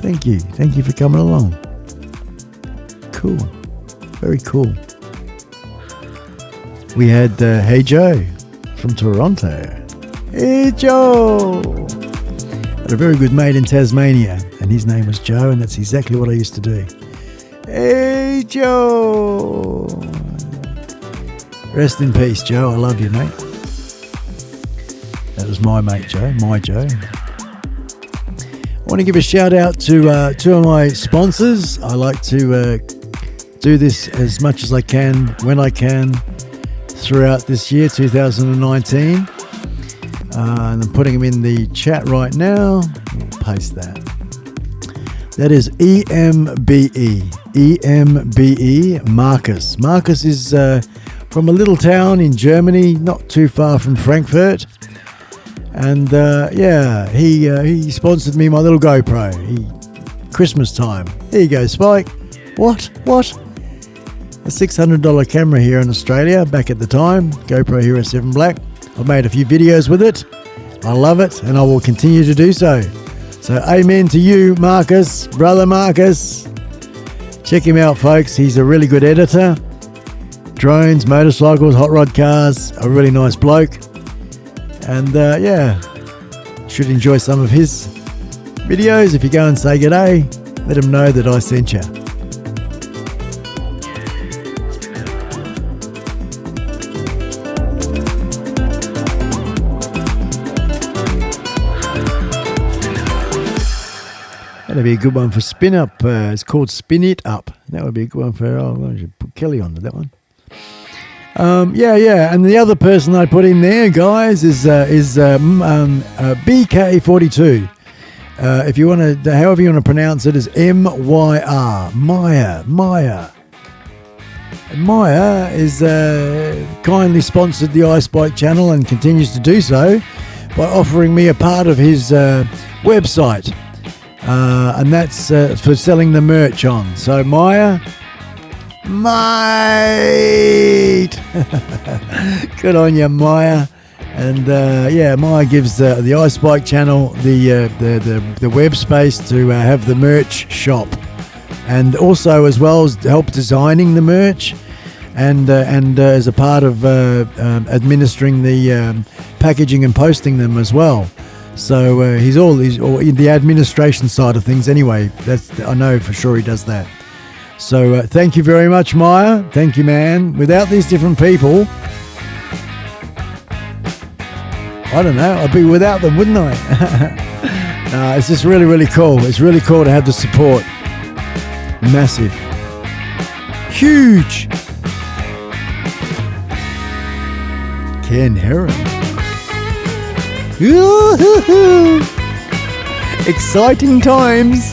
Thank you. Thank you for coming along. Cool. Very cool. We had Hey Joe from Toronto. Hey Joe! Had a very good mate in Tasmania, and his name was Joe, and that's exactly what I used to do. Hey Joe! Rest in peace, Joe. I love you, mate. That was my mate, Joe. My Joe. I want to give a shout out to two of my sponsors. I like to do this as much as I can, when I can, throughout this year, 2019. And I'm putting them in the chat right now. We'll paste that. That is EMBE. EMBE, Marcus. Marcus is from a little town in Germany, not too far from Frankfurt. And he sponsored me my little GoPro. Christmas time. Here you go, Spike. What? A $600 camera here in Australia back at the time. GoPro Hero 7 Black. I've made a few videos with it. I love it and I will continue to do so. So amen to you, Marcus. Brother Marcus. Check him out, folks. He's a really good editor. Drones, motorcycles, hot rod cars. A really nice bloke. And should enjoy some of his videos. If you go and say g'day, let him know that I sent you. That'd be a good one for Spin Up. It's called Spin It Up. That would be a good one for. I should put Kelly on to that one. And the other person I put in there, guys, is BK42. If you want to, however you want to pronounce it, is MYR. Maya is kindly sponsored the iSpike channel and continues to do so by offering me a part of his website. And that's for selling the merch on. So Maya, mate, good on you, Maya. And Maya gives the iSpike channel the web space to have the merch shop, and also as well as help designing the merch, and as a part of administering the packaging and posting them as well. So he's all in the administration side of things anyway. I know for sure he does that. So thank you very much, Maya. Thank you, man. Without these different people, I don't know, I'd be without them, wouldn't I? It's just really, really cool. It's really cool to have the support. Massive. Huge. Ken Heron. Exciting times.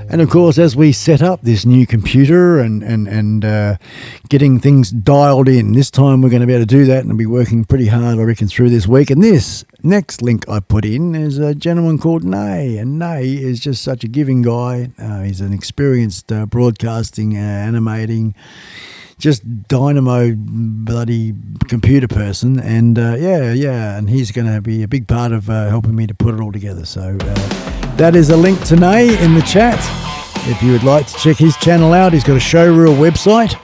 And of course, as we set up this new computer and getting things dialed in, this time we're going to be able to do that and be working pretty hard, I reckon, through this week. And this next link I put in is a gentleman called Nay, and Nay is just such a giving guy. He's an experienced broadcasting, animating, just dynamo bloody computer person, and and he's going to be a big part of helping me to put it all together. So that is a link to Nay in the chat. If you would like to check his channel out, he's got a showreel website.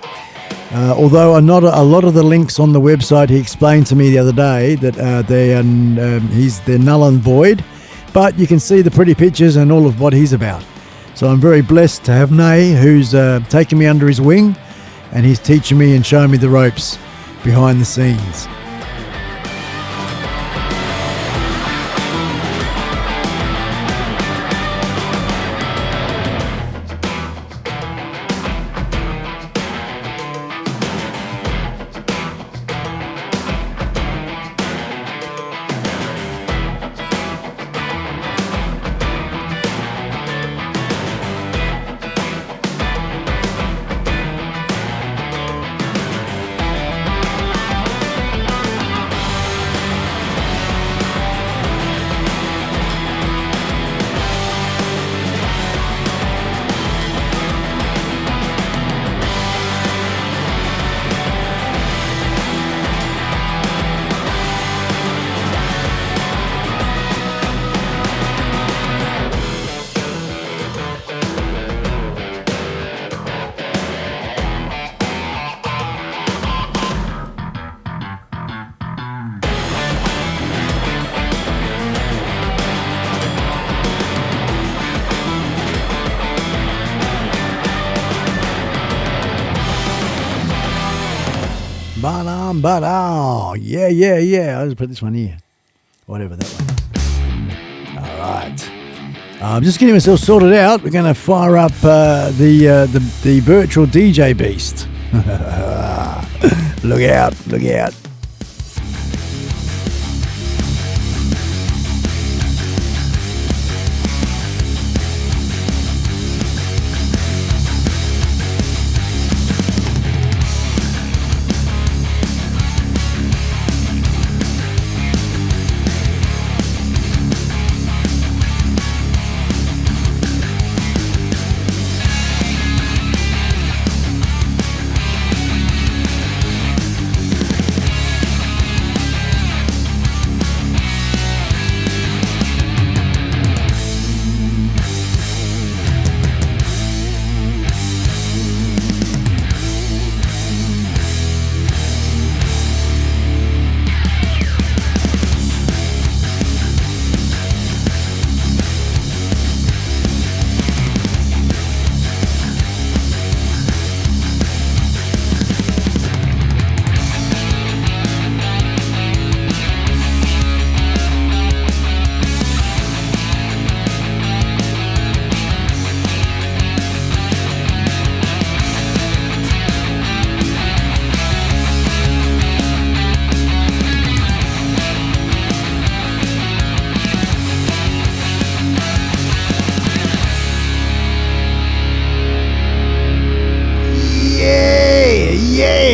Although not a lot of the links on the website, he explained to me the other day that they're null and void, but you can see the pretty pictures and all of what he's about. So I'm very blessed to have Nay, who's taken me under his wing, and he's teaching me and showing me the ropes behind the scenes. But yeah. I'll just put this one here. Whatever that one. All right. I'm just getting myself sorted out. We're going to fire up the virtual DJ beast. Look out.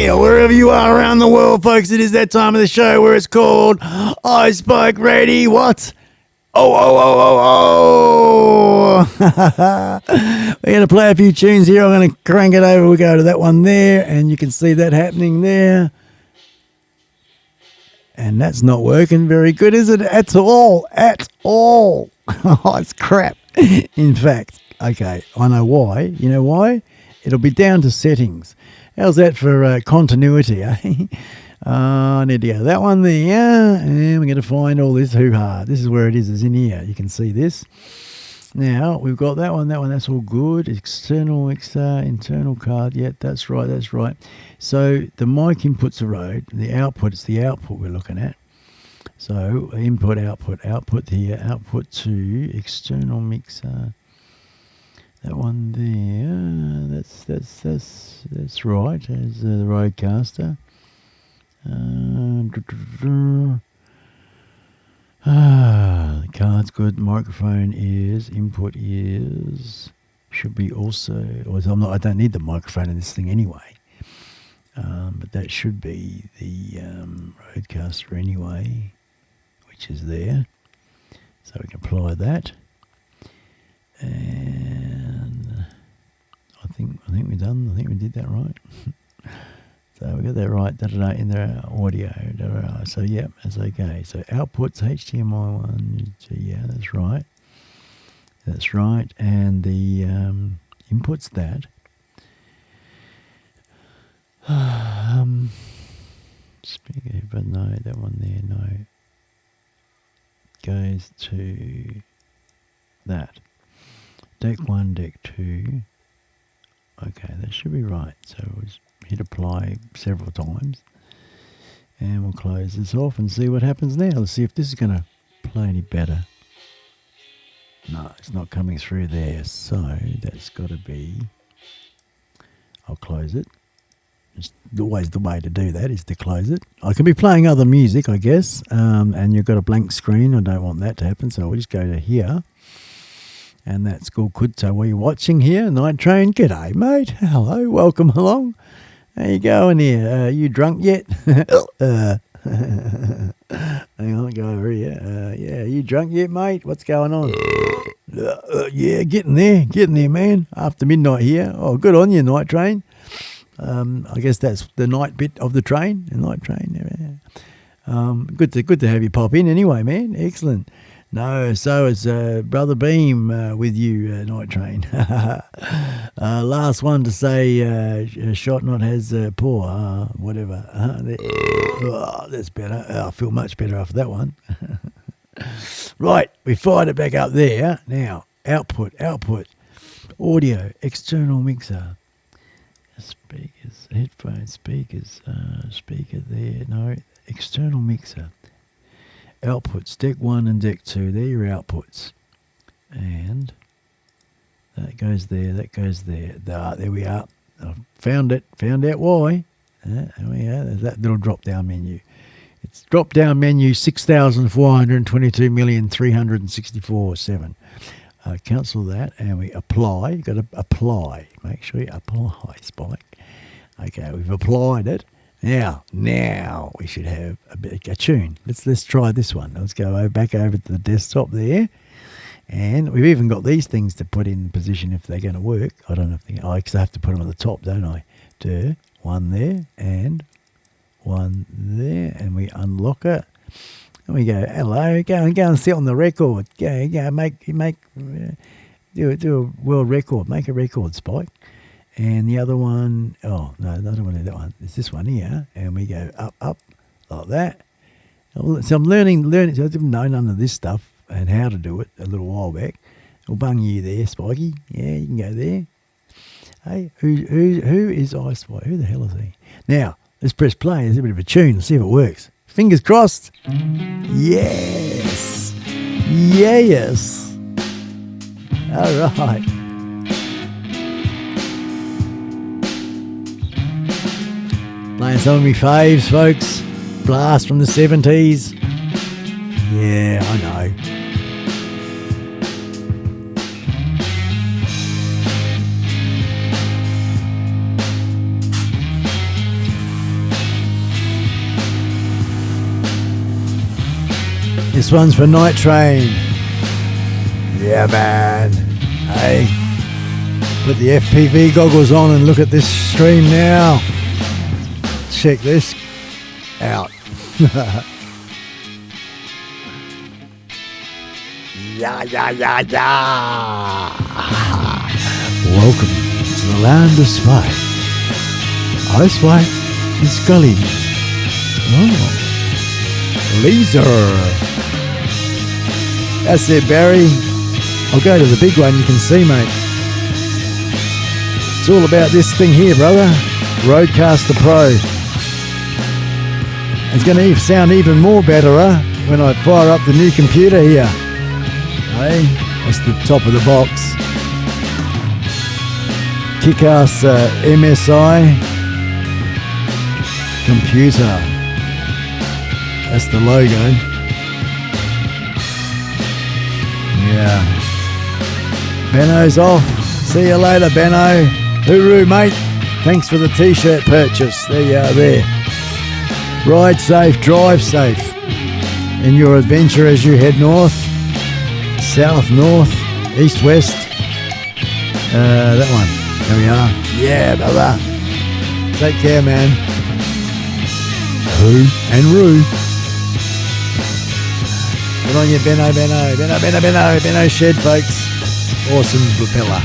Wherever you are around the world, folks, it is that time of the show where it's called iSpike Ready. What? Oh. We're going to play a few tunes here. I'm going to crank it over. We go to that one there, and you can see that happening there. And that's not working very good, is it? At all. Oh, it's crap. In fact, okay, I know why. You know why? It'll be down to settings. How's that for continuity, eh? I need to go to that one there, and we're going to find all this hoo-ha. This is where it is in here. You can see this. Now, we've got that one, that's all good. External internal card, yeah, that's right. So, the mic input's a road, the output, it's the output we're looking at. So, input, output here, output to external mixer. That one there, that's right, as the Roadcaster. The card's good. Microphone is, input is, should be also, I don't need the microphone in this thing anyway. But that should be the Rodecaster anyway, which is there. So we can apply that. And I think we're done. I think we did that right. So we got that right, in the audio. So yeah, that's okay. So outputs HDMI 1, yeah, that's right. That's right. And the inputs that. Speaker, but no, that one there, no. Goes to that. Deck 1, deck 2. Okay, that should be right. So we'll just hit apply several times. And we'll close this off and see what happens now. Let's see if this is going to play any better. No, it's not coming through there. So that's got to be... I'll close it. It's always the way to do that is to close it. I can be playing other music, I guess. And you've got a blank screen. I don't want that to happen. So we'll just go to here. And that's called Kudta. What are you watching here? Night Train. G'day, mate. Hello. Welcome along. How you going here? You drunk yet? Hang on, go over here. Yeah, you drunk yet, mate? What's going on? Yeah, getting there, man. After midnight here. Oh, good on you, Night Train. I guess that's the night bit of the train. The night train. Good to have you pop in anyway, man. Excellent. No, so it's Brother Beam with you, Night Train. Last one to say Shot Not has poor, whatever. That's better. I feel much better after that one. Right, we fired it back up there. Now, output, audio, external mixer, speakers, headphone speakers, speaker there. No, external mixer. Outputs, deck 1 and deck 2, they're your outputs. And that goes there, that goes there. There we are. I found it, found out why. There we are, there's that little drop down menu. It's drop down menu 6,422,364,7. Cancel that and we apply. You've got to apply. Make sure you apply, Spike. Okay, we've applied it. Now we should have a tune. Let's try this one. Let's go back over to the desktop there, and we've even got these things to put in position if they're going to work. I don't know if they. I have to put them on the top, don't I? One there and one there, and we unlock it. And we go, hello, go and sit on the record. Go, do a world record. Make a record, Spike. And the other one, oh, no, I don't want to do that one. It's this one here. And we go up, like that. So I'm learning. So I didn't know none of this stuff and how to do it a little while back. We'll bung you there, Spikey. Yeah, you can go there. Hey, who is iSpike? Who the hell is he? Now, let's press play. There's a bit of a tune. Let's see if it works. Fingers crossed. Yes. Yes. All right. Playing some of my faves, folks. Blast from the 70s. Yeah, I know. This one's for Night Train. Yeah, man. Hey, put the FPV goggles on and look at this stream now. Check this out. Yeah. Welcome to the land of Spike. iSpike Skully. Oh, laser. That's it, Barry. I'll go to the big one. You can see, mate. It's all about this thing here, brother. Rodecaster Pro. It's going to sound even more better when I fire up the new computer here. Hey, that's the top of the box. Kick-ass MSI computer. That's the logo. Yeah. Benno's off. See you later, Benno. Hooroo, mate. Thanks for the t-shirt purchase. There you are there. Ride safe, drive safe in your adventure as you head north, south, north, east, west. That one. There we are. Yeah, brother. Take care, man. Who and Roo. Good on you, Benno. Benno shed, folks. Awesome fella.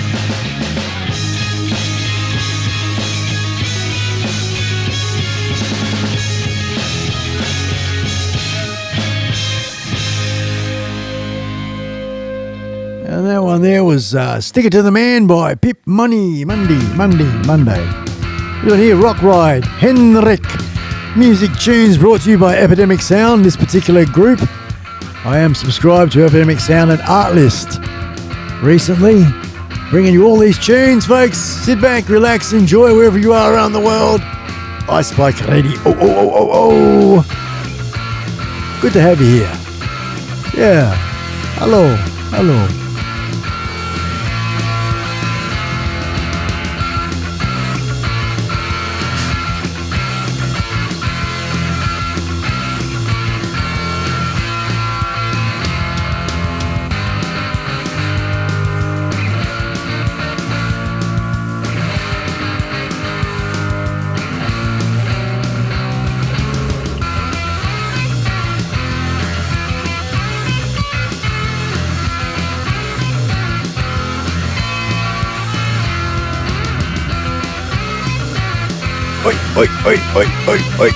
And that one there was Stick It to the Man by Pip Money. Monday. You got here Rock Ride, Henrik. Music tunes brought to you by Epidemic Sound, this particular group. I am subscribed to Epidemic Sound and Artlist recently, bringing you all these tunes, folks. Sit back, relax, enjoy wherever you are around the world. iSpike Radio. Oh. Good to have you here. Yeah. Hello. Oi.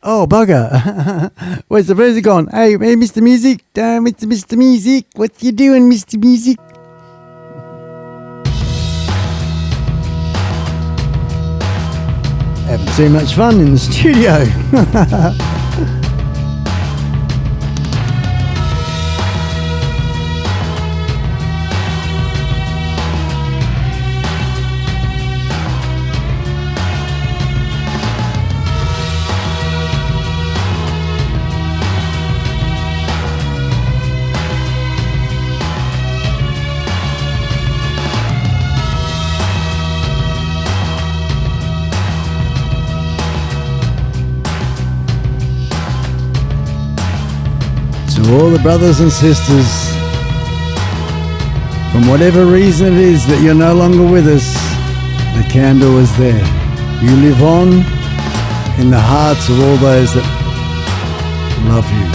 Oh, bugger. Where's the music gone? Hey, Mr. Music. Mr. Music. What you doing, Mr. Music? Having too much fun in the studio. To all the brothers and sisters, from whatever reason it is that you're no longer with us, the candle is there. You live on in the hearts of all those that love you.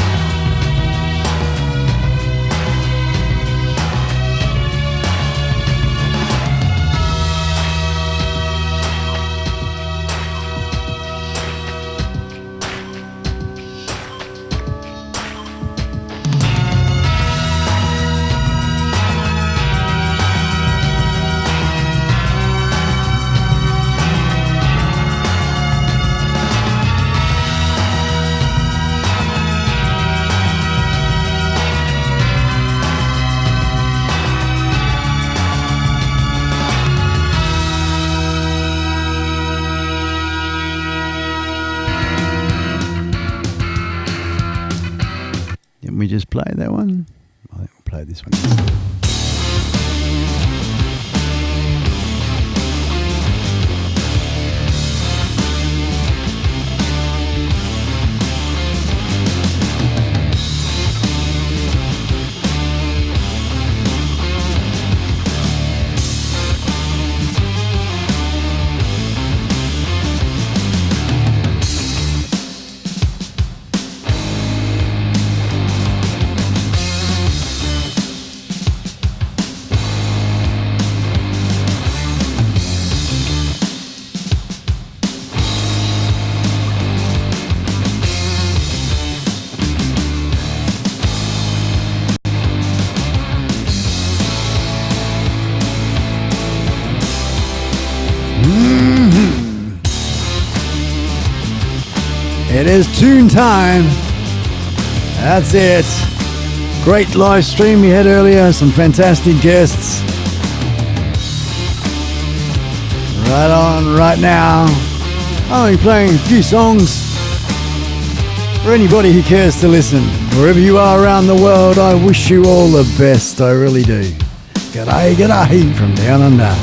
Didn't we just play that one? I think we'll play this one. It is tune time. That's it. Great live stream we had earlier. Some fantastic guests. Right on, right now. I'll be playing a few songs for anybody who cares to listen. Wherever you are around the world, I wish you all the best. I really do. G'day, g'day from down under.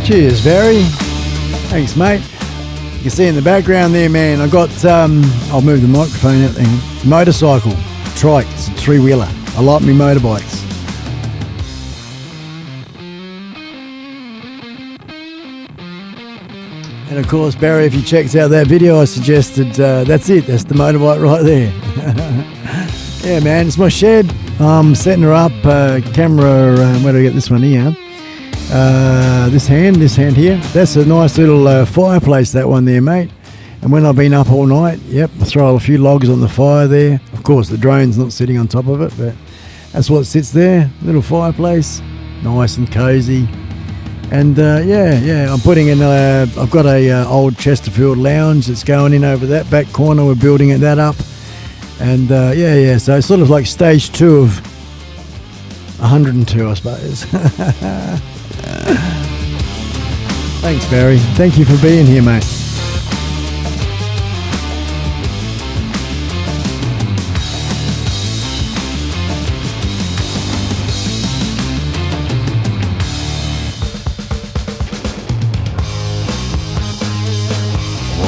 Cheers, Barry. Thanks, mate. You can see in the background there, man, I got, I'll move the microphone out there. Motorcycle, trike, it's a three-wheeler. I like me motorbikes. And of course, Barry, if you checked out that video I suggested, that's it. That's the motorbike right there. Yeah, man, it's my shed. I'm setting her up. Camera, where do I get this one here? This hand here. That's a nice little fireplace, that one there, mate. And when I've been up all night, yep, I throw a few logs on the fire there. Of course, the drone's not sitting on top of it, but that's what sits there. Little fireplace, nice and cozy. And yeah, I'm putting in I've got a old Chesterfield lounge that's going in over that back corner. We're building that up. And yeah, so it's sort of like stage 2 of 102, I suppose. Thanks, Barry. Thank you for being here, mate.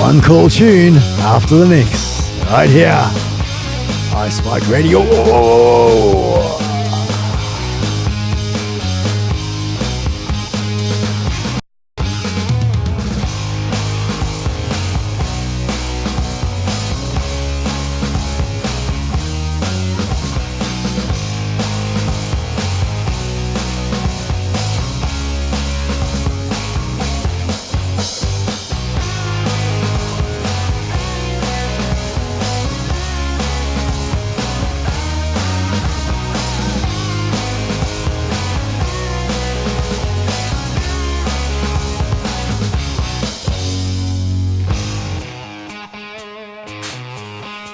One cool tune after the next, right here. iSpike Radio. Whoa.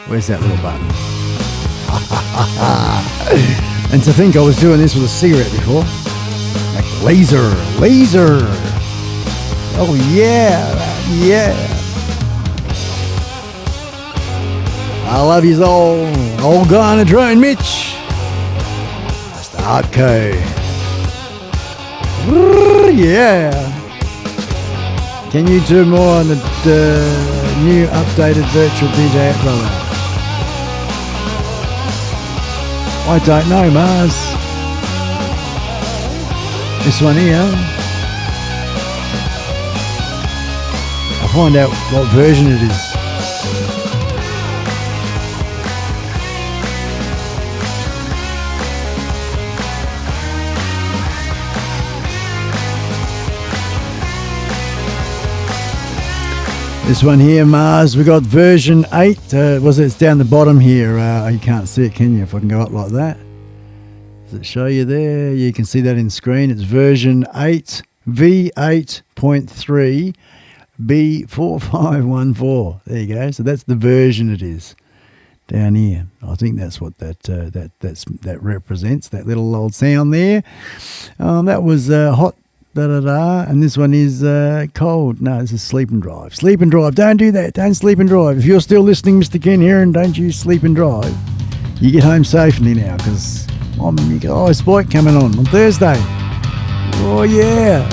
Where's that little button? And to think I was doing this with a cigarette before. Like laser. Oh yeah. I love you all. Old guy on a drone, Mitch. That's the hardcore. Yeah. Can you do more on the new updated virtual DJ app, brother? I don't know, Mars. This one here. I'll find out what version it is. This one here, Mars, we got version 8. It's down the bottom here. You can't see it, can you? If I can go up like that. Does it show you there? You can see that in screen. It's version 8, V8.3, B4514. There you go. So that's the version it is down here. I think that's what that represents, that little old sound there. That was hot. And this one is cold. No, this is sleep and drive. Sleep and drive. Don't do that. Don't sleep and drive. If you're still listening, Mr. Ken here, and don't you sleep and drive, you get home safely now, because you got iSpike coming on Thursday. Oh yeah.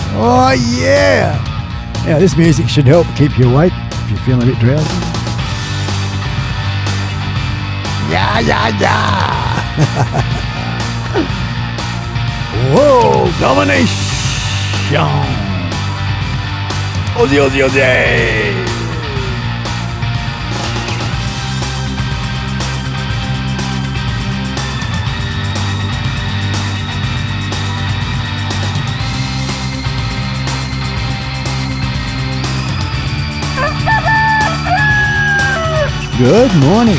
Now this music should help keep you awake if you're feeling a bit drowsy. Yeah. Whoa, domination. Aussie, Aussie, Aussie. Good morning.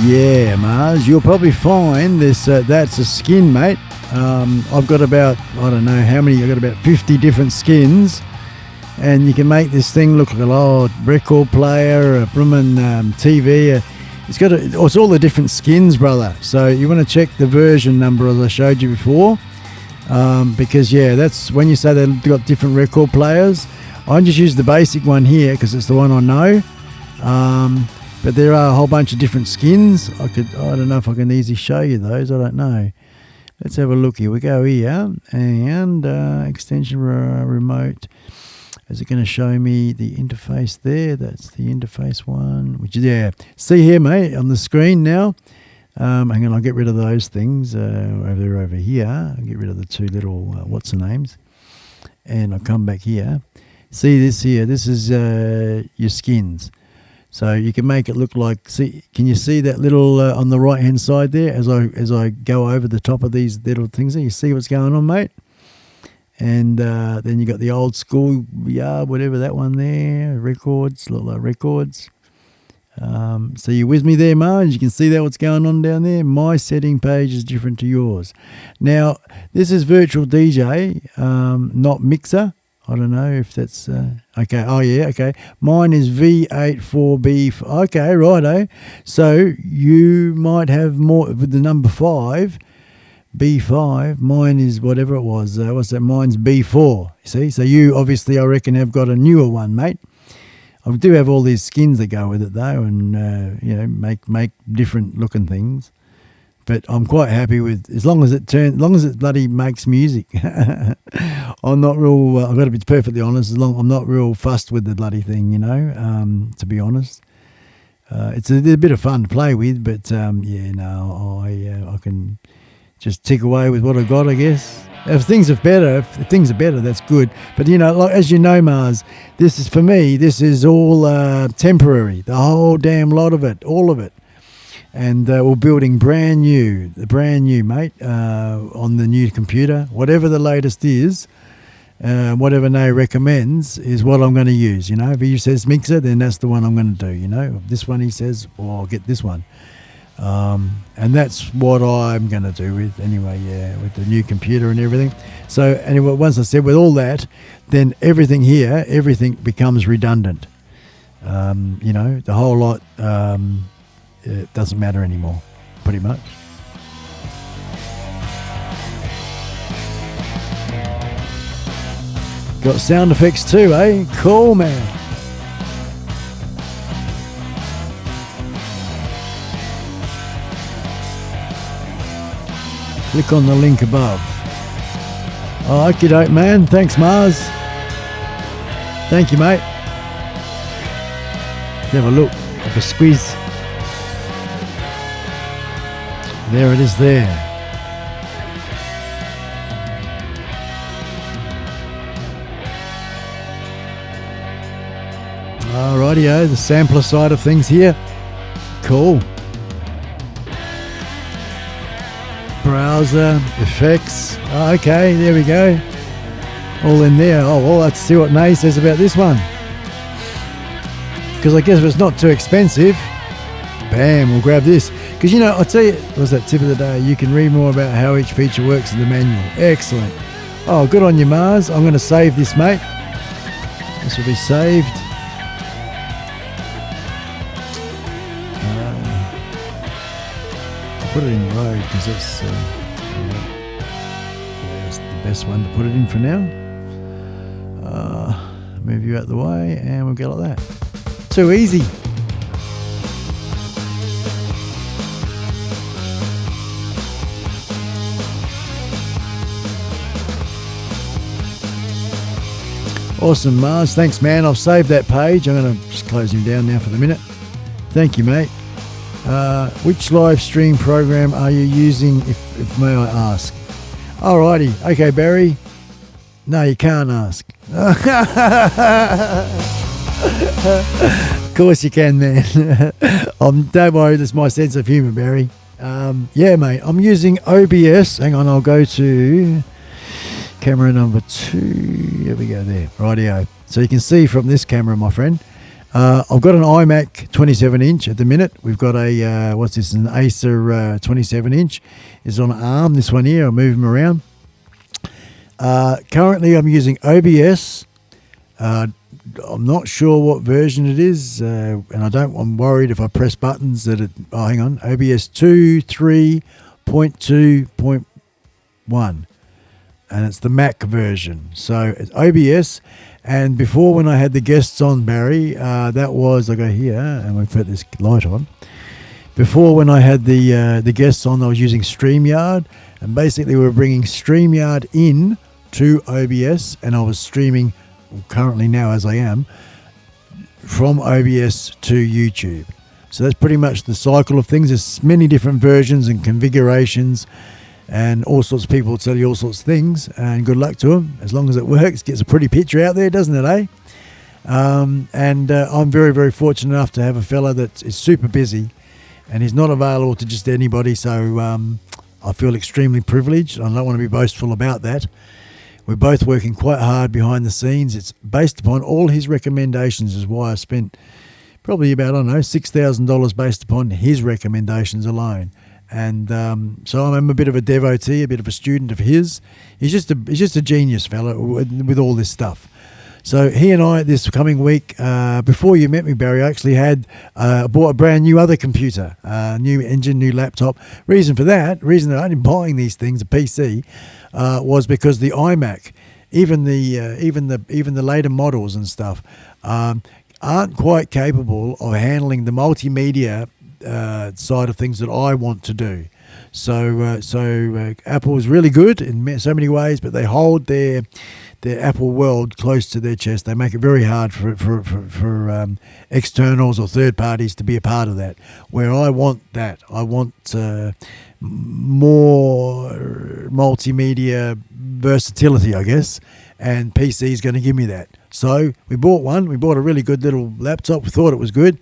Yeah, Mars, you'll probably find this. That's a skin, mate. I've got about, I don't know how many, I've got about 50 different skins. And you can make this thing look like a old record player, a bloomin' TV. It's all the different skins, brother. So you want to check the version number as I showed you before. Because, yeah, that's when you say they've got different record players. I just use the basic one here because it's the one I know. But there are a whole bunch of different skins. I don't know if I can easily show you those. I don't know. Let's have a look. Here we go here. And extension remote. Is it going to show me the interface there? That's the interface one. Which is, yeah. See here, mate, on the screen now. Hang on, I'll get rid of those things. Over here. I'll get rid of the two little, what's the names? And I'll come back here. See this here. This is your skins. So you can make it look like, see, can you see that little on the right hand side there as I go over the top of these little things there? You see what's going on, mate? And then you got the old school yard, whatever that one there, records, look like records. So you with me there, Marge? You can see that what's going on down there. My setting page is different to yours. Now this is virtual DJ, not mixer. I don't know if that's okay. Oh yeah, okay. Mine is V84B. Okay, righto. So you might have more with the number 5. B5, mine is whatever it was. What's that? Mine's B4. You see? So you obviously, I reckon, have got a newer one, mate. I do have all these skins that go with it though, and you know, make different looking things. But I'm quite happy with as long as it bloody makes music. I'm not real. I've got to be perfectly honest. I'm not real fussed with the bloody thing, you know. To be honest, it's a bit of fun to play with, but yeah, no, I can just tick away with what I've got, I guess. If things are better, that's good. But, you know, like, as you know, Mars, this is, for me, this is all temporary. The whole damn lot of it, all of it. And we're building brand new, mate, on the new computer. Whatever the latest is, whatever Nay recommends is what I'm going to use, you know. If he says mixer, then that's the one I'm going to do, you know. If this one he says, well, I'll get this one. And that's what I'm going to do with anyway, yeah, with the new computer and everything. So anyway, once I said with all that, then everything becomes redundant. You know, the whole lot, it doesn't matter anymore, pretty much. Got sound effects too, eh? Cool, man. Click on the link above. Oh, okie doke, man. Thanks, Mars. Thank you, mate. Let's have a look. Like a squeeze. There it is there. Alrighty-o, the sampler side of things here. Cool. Browser, effects. Oh, okay, there we go. All in there. Oh, well, let's see what Nay says about this one. Because I guess if it's not too expensive, bam, we'll grab this. Because, you know, I'll tell you, what's that tip of the day? You can read more about how each feature works in the manual. Excellent. Oh, good on you, Mars. I'm going to save this, mate. This will be saved. Put it in road because it's the best one to put it in for now. Move you out the way and we'll go like that. Too easy. Awesome, Mars. Thanks, man. I've saved that page. I'm going to just close him down now for the minute. Thank you, mate. Which live stream program are you using, if may I ask? Alrighty. Okay, Barry. No, you can't ask. Of course you can, man. Don't worry, that's my sense of humour, Barry. Yeah, mate. I'm using OBS. Hang on, I'll go to camera number 2. Here we go there. Rightio. So you can see from this camera, my friend. I've got an iMac 27-inch at the minute. We've got a, what's this, an Acer 27-inch. It's on an arm, this one here. I'll move them around. Currently, I'm using OBS. I'm not sure what version it is, and I'm worried if I press buttons that it, oh, hang on, OBS 2.3.2.1, and it's the Mac version. So it's OBS, and before when I had the guests on, Barry, that was, I go here, and we put this light on. Before when I had the guests on, I was using StreamYard, and basically we were bringing StreamYard in to OBS, and I was streaming currently now as I am from OBS to YouTube. So that's pretty much the cycle of things. There's many different versions and configurations, and all sorts of people tell you all sorts of things, and good luck to them. As long as it works, gets a pretty picture out there, doesn't it, eh? I'm very, very fortunate enough to have a fella that is super busy, and he's not available to just anybody, so I feel extremely privileged. I don't want to be boastful about that. We're both working quite hard behind the scenes. It's based upon all his recommendations, is why I spent probably about, I don't know, $6,000 based upon his recommendations alone. And so I'm a bit of a devotee, a bit of a student of his. He's just a genius fella with all this stuff. So he and I, this coming week, before you met me, Barry, I actually had bought a brand new other computer, new engine, new laptop. Reason that I'm buying these things, a PC, was because the iMac, even the later models and stuff, aren't quite capable of handling the multimedia side of things that I want to do. So Apple is really good in so many ways, but they hold their Apple world close to their chest. They make it very hard for externals or third parties to be a part of that. Where I want that, I want more multimedia versatility, I guess, and PC is going to give me that. So we bought one. We bought a really good little laptop. We thought it was good.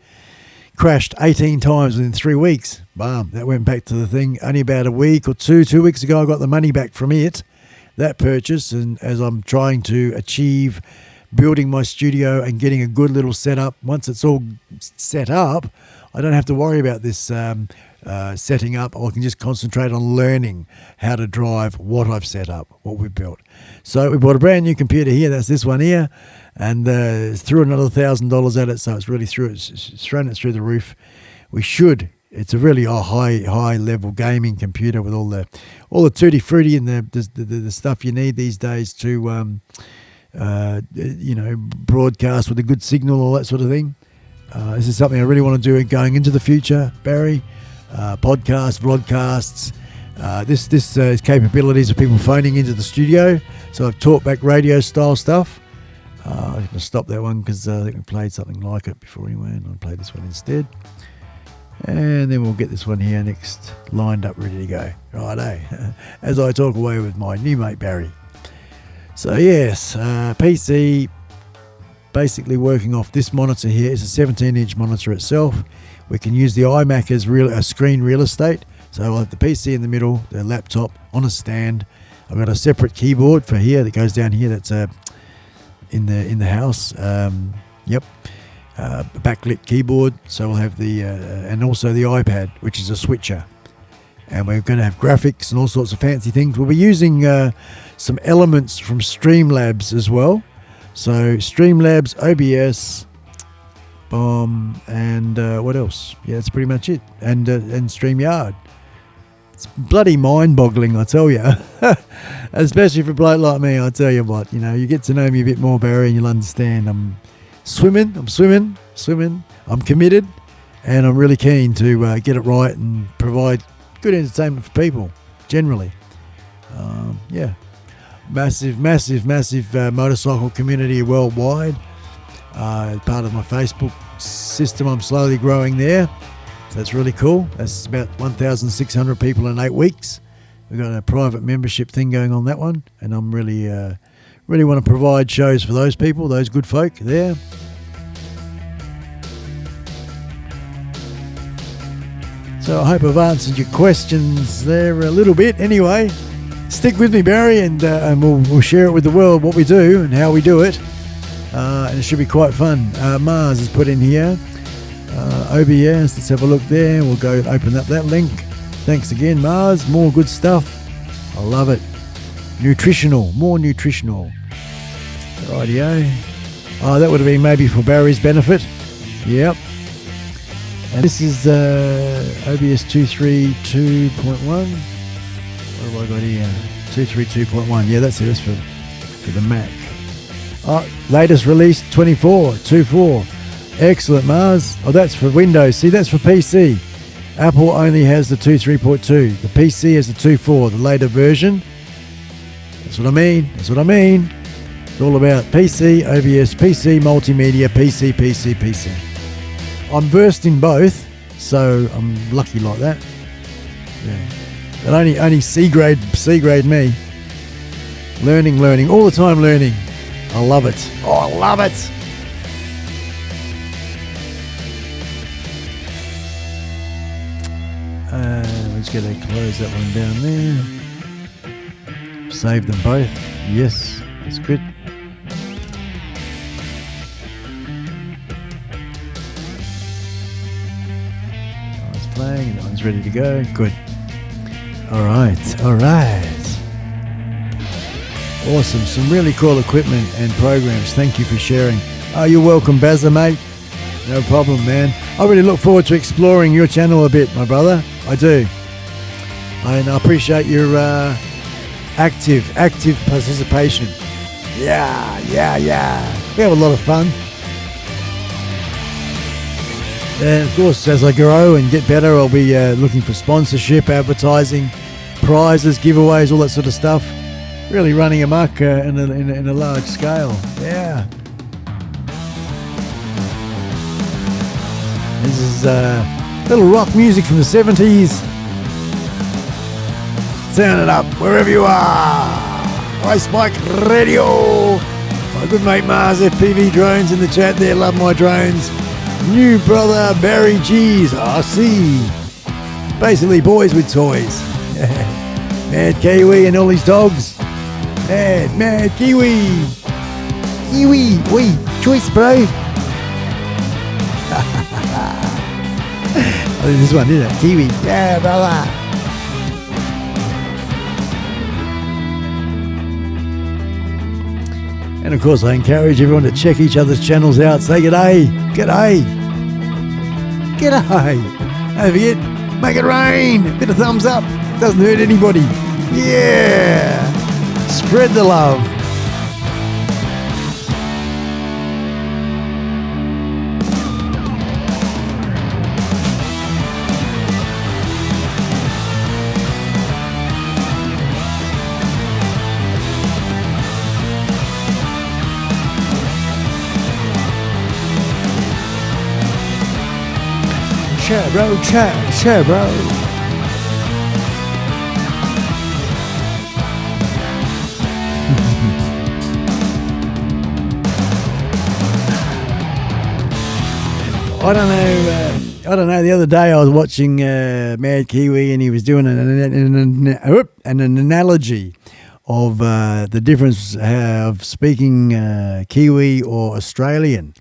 Crashed 18 times within 3 weeks. Bam, that went back to the thing. Only about a week or 2 weeks ago, I got the money back from that purchase. And as I'm trying to achieve building my studio and getting a good little setup, once it's all set up, I don't have to worry about this setting up. I can just concentrate on learning how to drive what I've set up, what we've built. So we bought a brand new computer here. That's this one here. And threw another $1,000 at it, so it's really it's thrown it through the roof. It's a really high level gaming computer with all the tutti frutti and the stuff you need these days to broadcast with a good signal, all that sort of thing. This is something I really want to do going into the future, Barry. Podcasts, vlogcasts. This is capabilities of people phoning into the studio. So I've taught back radio style stuff. I'm going to stop that one because I think we played something like it before anyway, and I'll play this one instead. And then we'll get this one here next, lined up, ready to go. Righto, as I talk away with my new mate Barry. So yes, PC, basically working off this monitor here. It's a 17-inch monitor itself. We can use the iMac as a screen real estate. So I'll have the PC in the middle, the laptop on a stand. I've got a separate keyboard for here that goes down here. That's in the house. Backlit keyboard. So we'll have the and also the iPad, which is a switcher. And we're going to have graphics and all sorts of fancy things. We'll be using some elements from Streamlabs as well. So Streamlabs, OBS, and what else? Yeah, that's pretty much it. And StreamYard. It's bloody mind-boggling, I tell you. Especially for a bloke like me, I tell you what. You get to know me a bit more, Barry, and you'll understand. I'm swimming. I'm committed, and I'm really keen to get it right and provide good entertainment for people, generally. Yeah. massive motorcycle community worldwide. Part of my Facebook system, I'm slowly growing there. So that's really cool. That's about 1,600 people in 8 weeks. We've got a private membership thing going on that one, and I'm really want to provide shows for those people, those good folk there. So I hope I've answered your questions there a little bit. Anyway, stick with me, Barry, and we'll share it with the world what we do and how we do it. And it should be quite fun. Mars is put in here. OBS, let's have a look there. We'll go open up that link. Thanks again, Mars. More good stuff. I love it. Nutritional, more nutritional. Rightio. Oh, that would have been maybe for Barry's benefit. Yep. And this is OBS 232.1. What have I got here? 232.1. Yeah, that's it. That's for the Mac. Oh, latest release 24. Excellent, Mars. Oh, that's for Windows. See, that's for PC. Apple only has the 2.3.2. The PC has the 2.4, the later version. That's what I mean. It's all about PC, OBS, PC, multimedia, PC. I'm versed in both, so I'm lucky like that. Yeah. But only C grade me. Learning, all the time learning. I love it. Oh, I love it. We're just going to close that one down there. Save them both. Yes, that's good. It's playing and that one's ready to go. Good. All right. Awesome. Some really cool equipment and programs. Thank you for sharing. Oh, you're welcome, Bazza, mate. No problem, man. I really look forward to exploring your channel a bit, my brother. I do. And I appreciate your active participation. Yeah. We have a lot of fun. And of course, as I grow and get better, I'll be looking for sponsorship, advertising, prizes, giveaways, all that sort of stuff. Really running amok in a large scale. Yeah. This is little rock music from the 70s. Turn it up wherever you are. iSpike Radio. My good mate Mars FPV Drones in the chat there. Love my drones. New brother Barry G's RC. Basically boys with toys. Mad Kiwi and all his dogs. Mad Kiwi. Wait, choice, bro. I think this one, didn't it? Kiwi. Yeah, brother. And of course, I encourage everyone to check each other's channels out. Say g'day. Don't forget, make it rain. A bit of thumbs up. Doesn't hurt anybody. Yeah. Spread the love. Share, bro. I don't know. The other day I was watching Mad Kiwi, and he was doing an analogy of the difference of speaking Kiwi or Australian.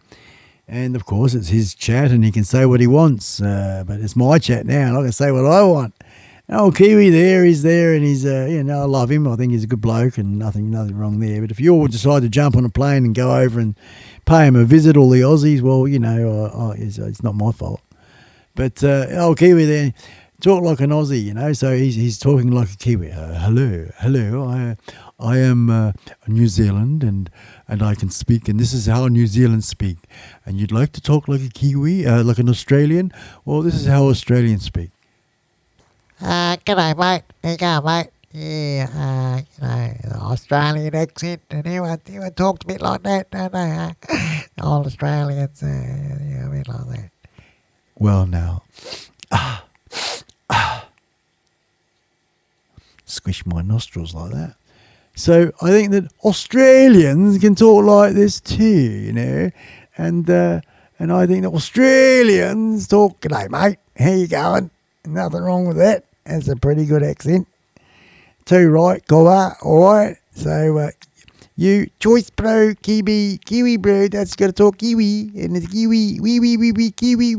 And of course, it's his chat, and he can say what he wants. But it's my chat now, and I can say what I want. Oh, Kiwi he's there, and he's, I love him. I think he's a good bloke, and nothing wrong there. But if you all decide to jump on a plane and go over and pay him a visit, all the Aussies, well, it's not my fault. But Kiwi there, talk like an Aussie, so he's talking like a Kiwi. Hello, I am New Zealand, and I can speak, and this is how New Zealand speak. And you'd like to talk like a Kiwi, like an Australian? Well, this is how Australians speak. G'day, mate. There you go, mate. Yeah, Australian accent, and everyone talks a bit like that, don't they? All Australians, a bit like that. Well, now, squish my nostrils like that. So I think that Australians can talk like this too, and I think that Australians talk, "G'day, mate, how you going?" Nothing wrong with that. That's a pretty good accent. Too right, Goa, alright? So, you, Choice Bro, Kiwi Bro, that's got to talk Kiwi, and it's Kiwi, wee, Kiwi,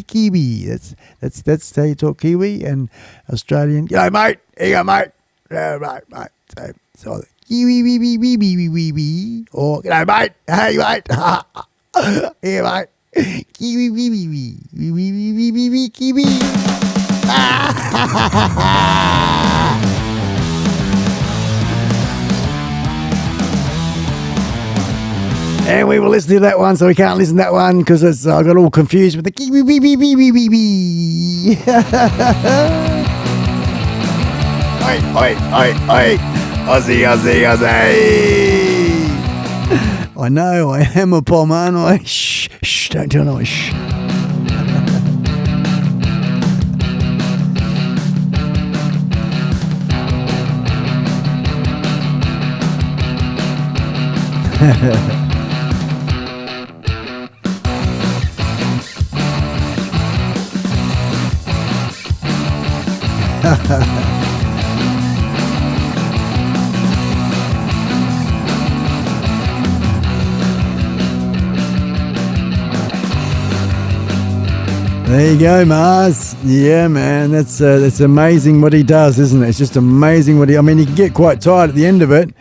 Kiwi. That's how you talk Kiwi, and Australian, "G'day, mate, here you go, mate." Right, mate. So, Kiwi, wee, or, "G'day, mate, hey, mate, here, mate. Kiwi, wee, Kiwi. And we will listen to that one, so we can't listen to that one because I got all confused with the kiwi wee wee wee wee wee wee. Oi. Aussie. I know, I am a pom, aren't I? Shh, don't tell no one, shh. There you go, Mars. Yeah, man, that's amazing what he does, isn't it? It's just amazing what he can get quite tired at the end of it,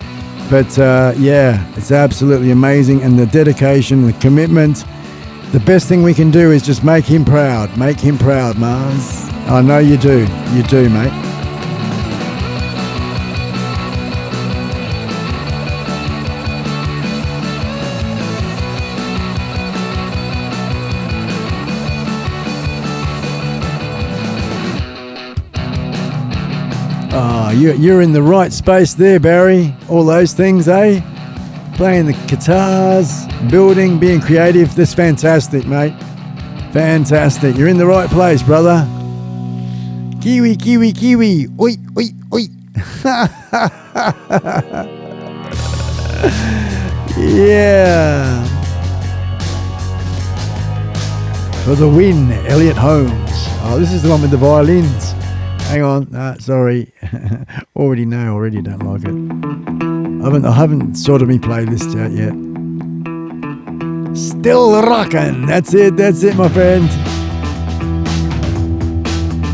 but yeah, it's absolutely amazing, and the dedication, the commitment. The best thing we can do is just make him proud. Make him proud, Mars. I know you do. You do, mate. Oh, you're in the right space there, Barry. All those things, eh? Playing the guitars, building, being creative. That's fantastic, mate. Fantastic. You're in the right place, brother. Kiwi. Oi. Yeah. For the win, Elliot Holmes. Oh, this is the one with the violins. Hang on, sorry. Already don't like it. I haven't sorted my playlist out yet. Still rockin'. That's it, my friend.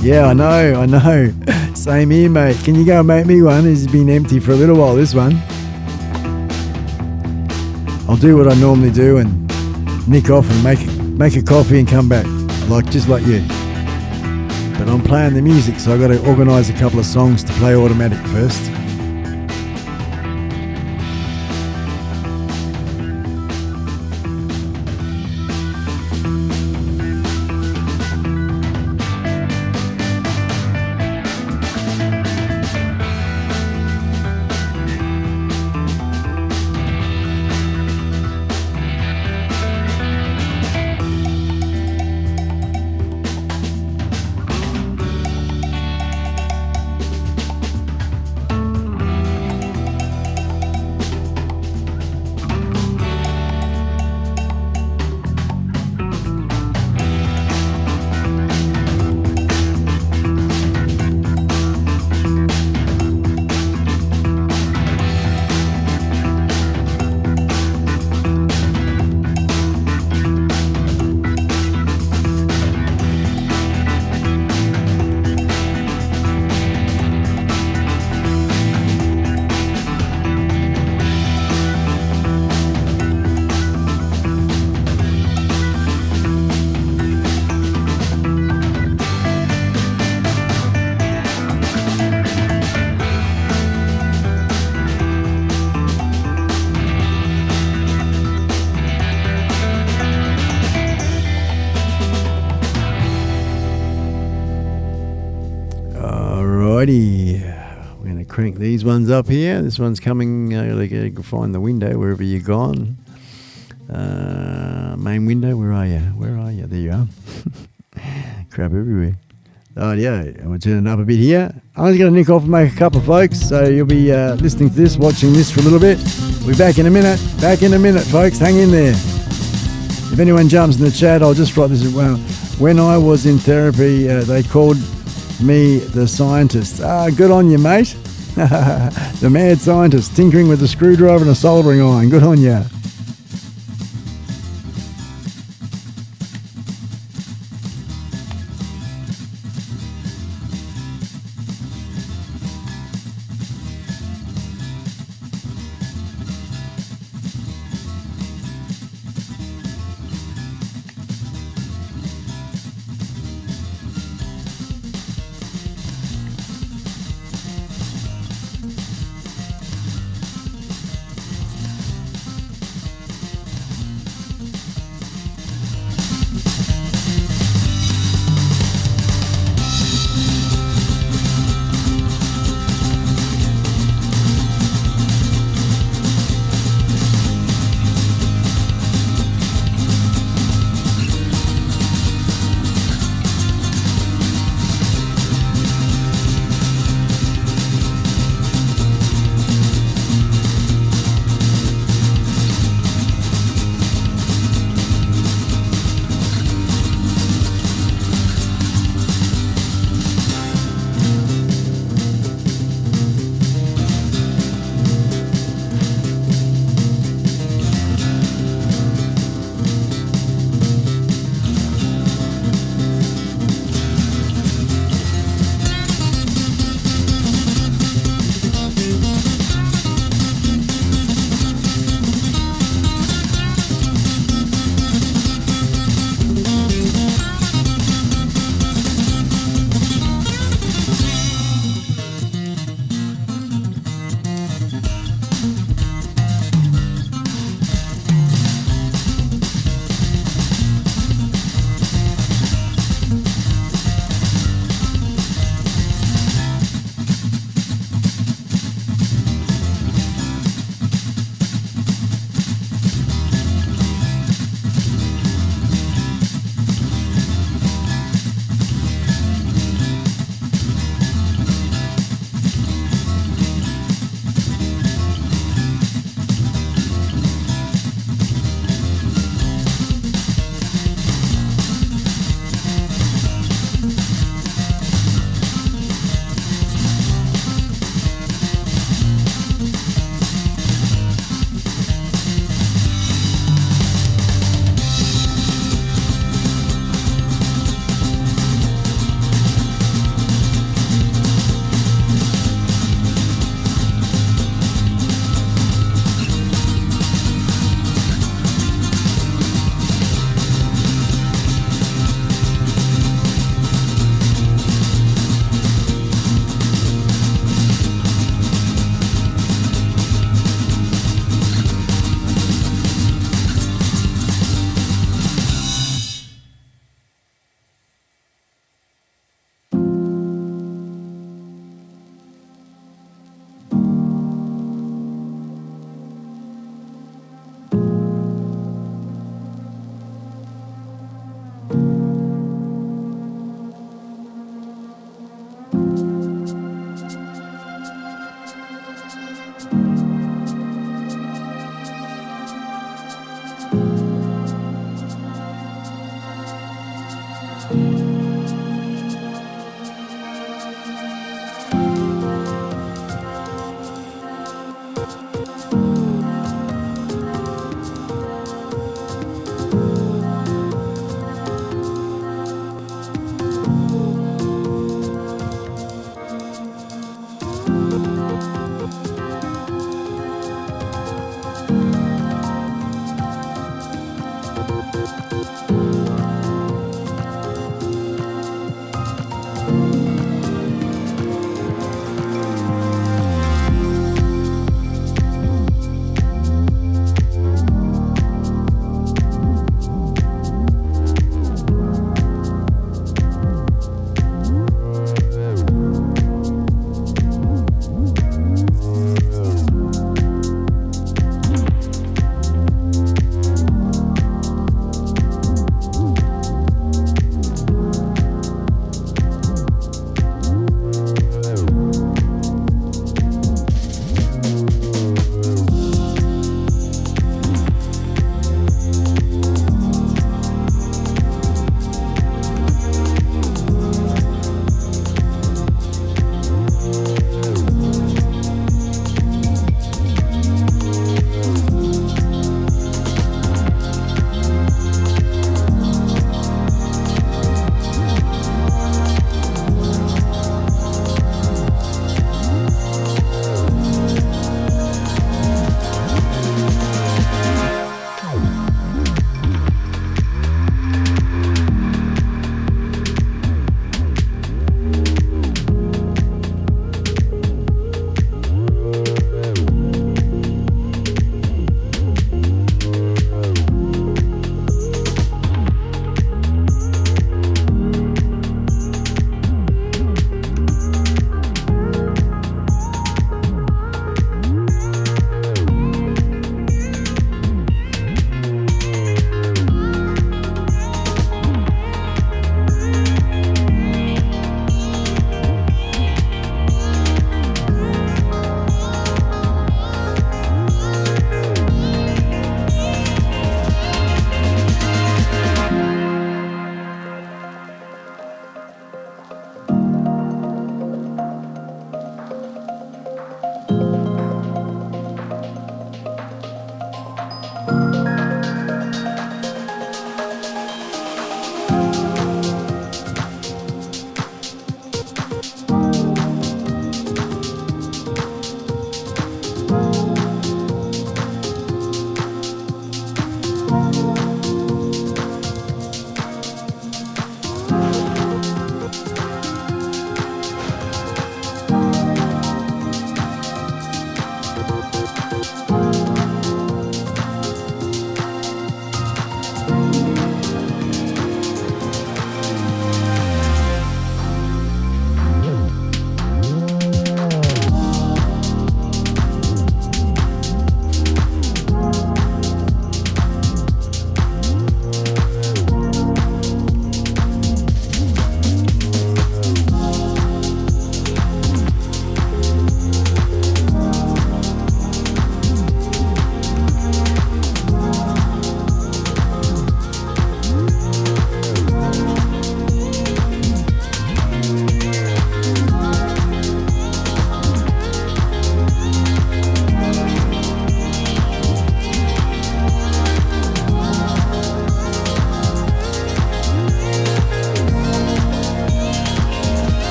Yeah, I know. Same here, mate. Can you go and make me one? It's been empty for a little while, this one. I'll do what I normally do and nick off and make a coffee and come back, just like you. But I'm playing the music, so I've got to organise a couple of songs to play automatic first. crank these ones up here. This one's coming. You can find the window wherever you're gone. Main window. Where are you? Where are you? There you are. Crap everywhere. Oh yeah, and we'll turn it up a bit here. I'm just going to nick off and make a couple, folks. So you'll be listening to this, watching this for a little bit. We'll be back in a minute. Back in a minute, folks. Hang in there. If anyone jumps in the chat, I'll just write this. Well, when I was in therapy, they called me the scientist. Good on you, mate. The mad scientist, tinkering with a screwdriver and a soldering iron. Good on you.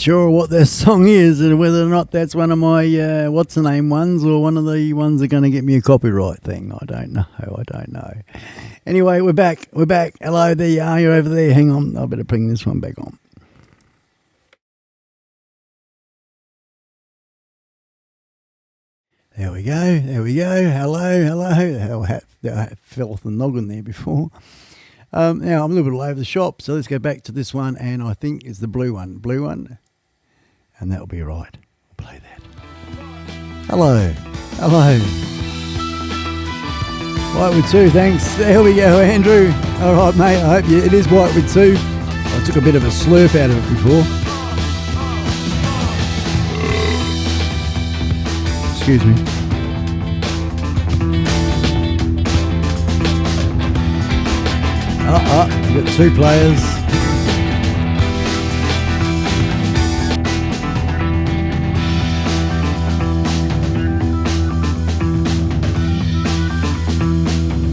sure what their song is and whether or not that's one of my what's the name ones or one of the ones that are going to get me a copyright thing. I don't know. Anyway, we're back. Hello, there you are. You're over there. Hang on. I better bring this one back on. There we go. Hello. I fell off the noggin there before. Now, I'm a little bit all over the shop, so let's go back to this one, and I think it's the blue one. And that'll be right. We'll play that. Hello. Whitewood 2, thanks. There we go, Andrew. All right, mate, I hope it is Whitewood 2. I took a bit of a slurp out of it before. Excuse me. We've got 2 players.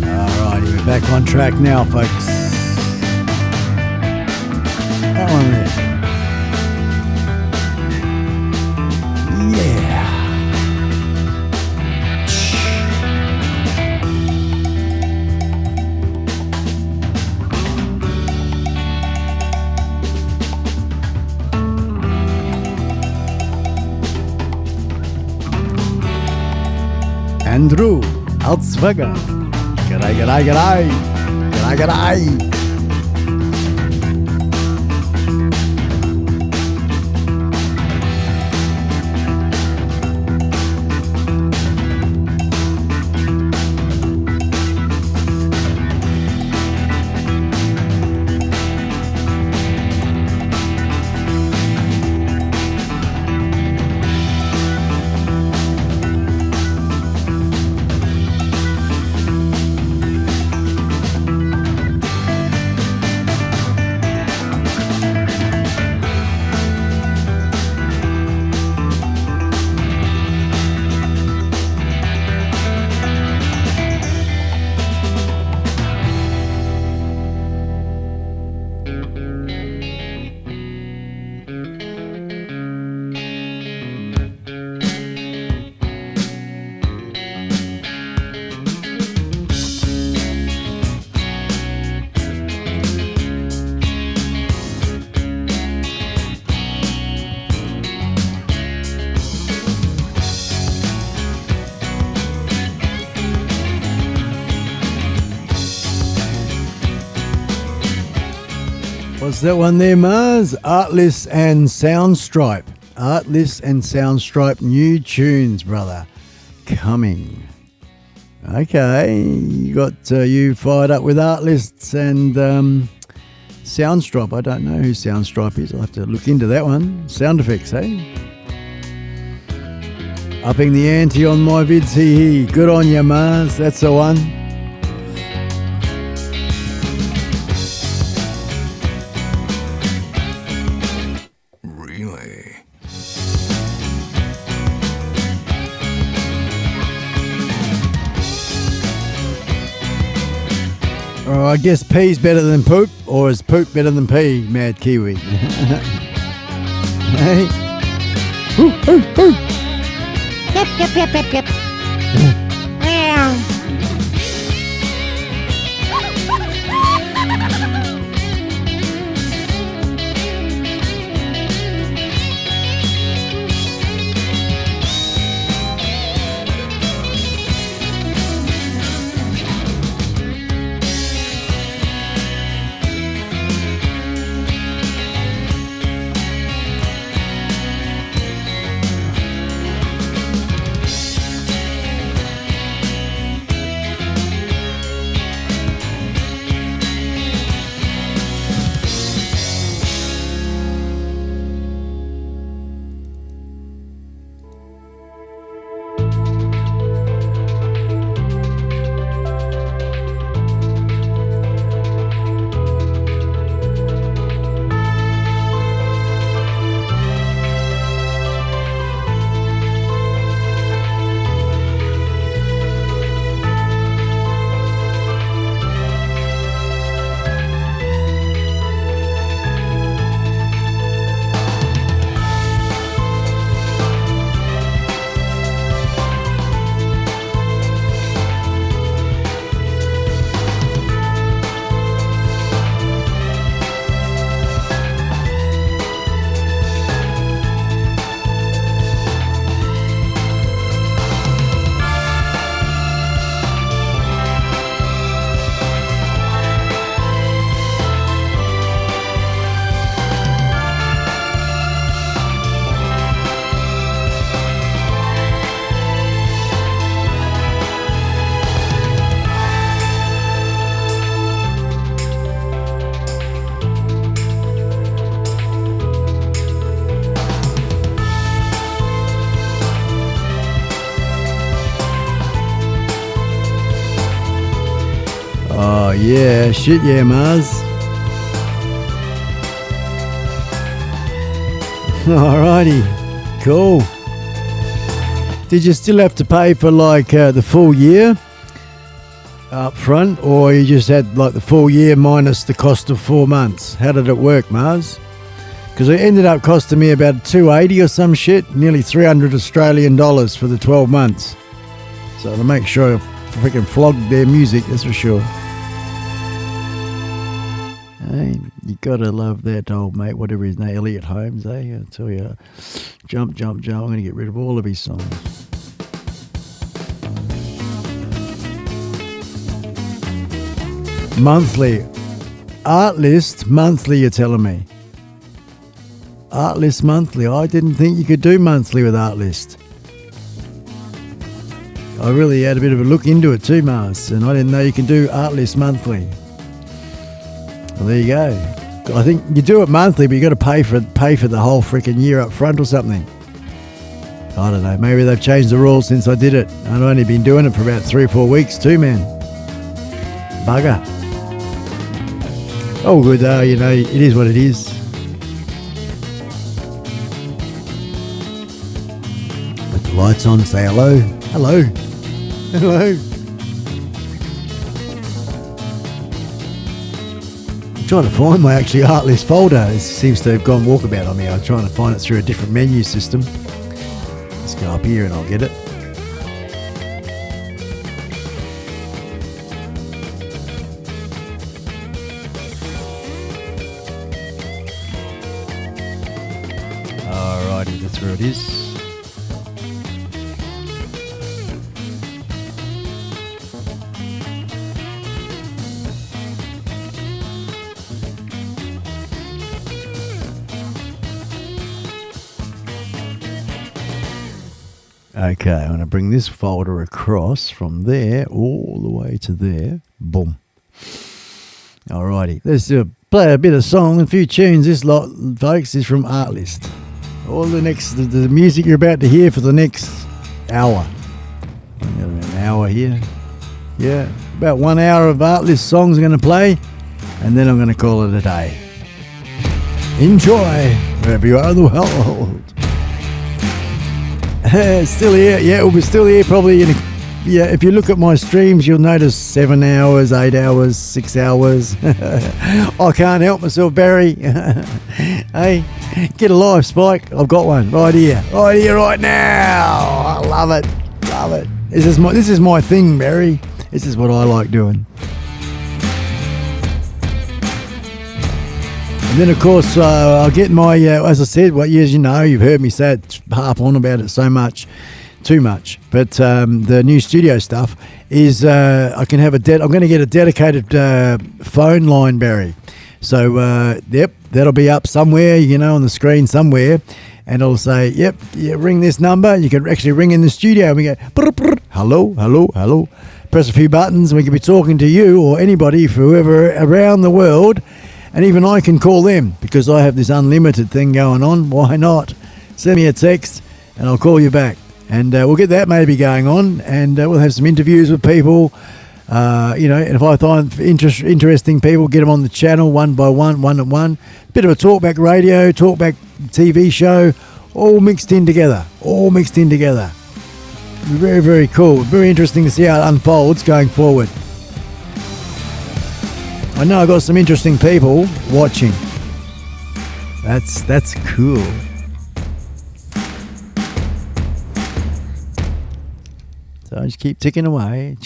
Alrighty, we're back on track now, folks. That one there. Yeah. Andrew, Altswager. G'day. What's that one there, Mars? Artless and Soundstripe. New tunes, brother. Coming. Okay, you got you fired up with Artless and Soundstripe. I don't know who Soundstripe is. I'll have to look into that one. Sound effects, eh? Upping the ante on my vids, hee. Good on you, Mars. That's the one. Oh, I guess pea's better than poop, or is poop better than pee, Mad Kiwi? Hey? Ooh. Yep. Meow. Oh, yeah. Shit, yeah, Mars. Alrighty. Cool. Did you still have to pay for, like, the full year up front, or you just had, like, the full year minus the cost of 4 months? How did it work, Mars? Because it ended up costing me about $280 or some shit, nearly 300 Australian dollars for the 12 months. So to make sure I freaking flogged their music, that's for sure. Hey, you gotta love that old mate, whatever his name, Elliot Holmes, eh? I tell you, jump. I'm gonna get rid of all of his songs. Monthly. Art list monthly, you're telling me? Art list monthly. I didn't think you could do monthly with art list. I really had a bit of a look into it too, Mars, and I didn't know you can do art list monthly. Well, there you go. I think you do it monthly, but you got to pay for the whole freaking year up front or something. I don't know. Maybe they've changed the rules since I did it. I've only been doing it for about 3 or 4 weeks too, man. Bugger. Oh, good though. You know, it is what it is. With the lights on, say hello. Hello. Hello. I'm trying to find my actually art list folder. It seems to have gone walkabout on me. I'm trying to find it through a different menu system. Let's go up here and I'll get it. Alrighty, that's where it is. Okay, I'm going to bring this folder across from there all the way to there. Boom. Alrighty, let's play a bit of song, a few tunes. This lot, folks, is from Artlist. All the music you're about to hear for the next hour. I've got an hour here. Yeah, about 1 hour of Artlist songs I'm going to play, and then I'm going to call it a day. Enjoy wherever you are in the world. Still here, yeah, we'll be still here probably if you look at my streams, you'll notice 7 hours, 8 hours, 6 hours. I can't help myself, Barry. Hey, get a live Spike. I've got one right here, right now. I love it. This is my thing, Barry. This is what I like doing. And then, of course, I'll get my, as I said, as you know, you've heard me say it, harp on about it so much, too much. But the new studio stuff is I'm going to get a dedicated phone line, Barry. So, yep, that'll be up somewhere, on the screen somewhere. And it'll say, yep, ring this number. You can actually ring in the studio. And we go, brr, brr, hello. Press a few buttons and we can be talking to you or anybody, whoever around the world. And even I can call them because I have this unlimited thing going on. Why not? Send me a text and I'll call you back. And we'll get that maybe going on. And we'll have some interviews with people. And if I find interesting people, get them on the channel one by one. Bit of a talkback radio, talkback TV show, all mixed in together. Very, very cool. Very interesting to see how it unfolds going forward. I know I've got some interesting people watching. That's cool. So I just keep chipping away.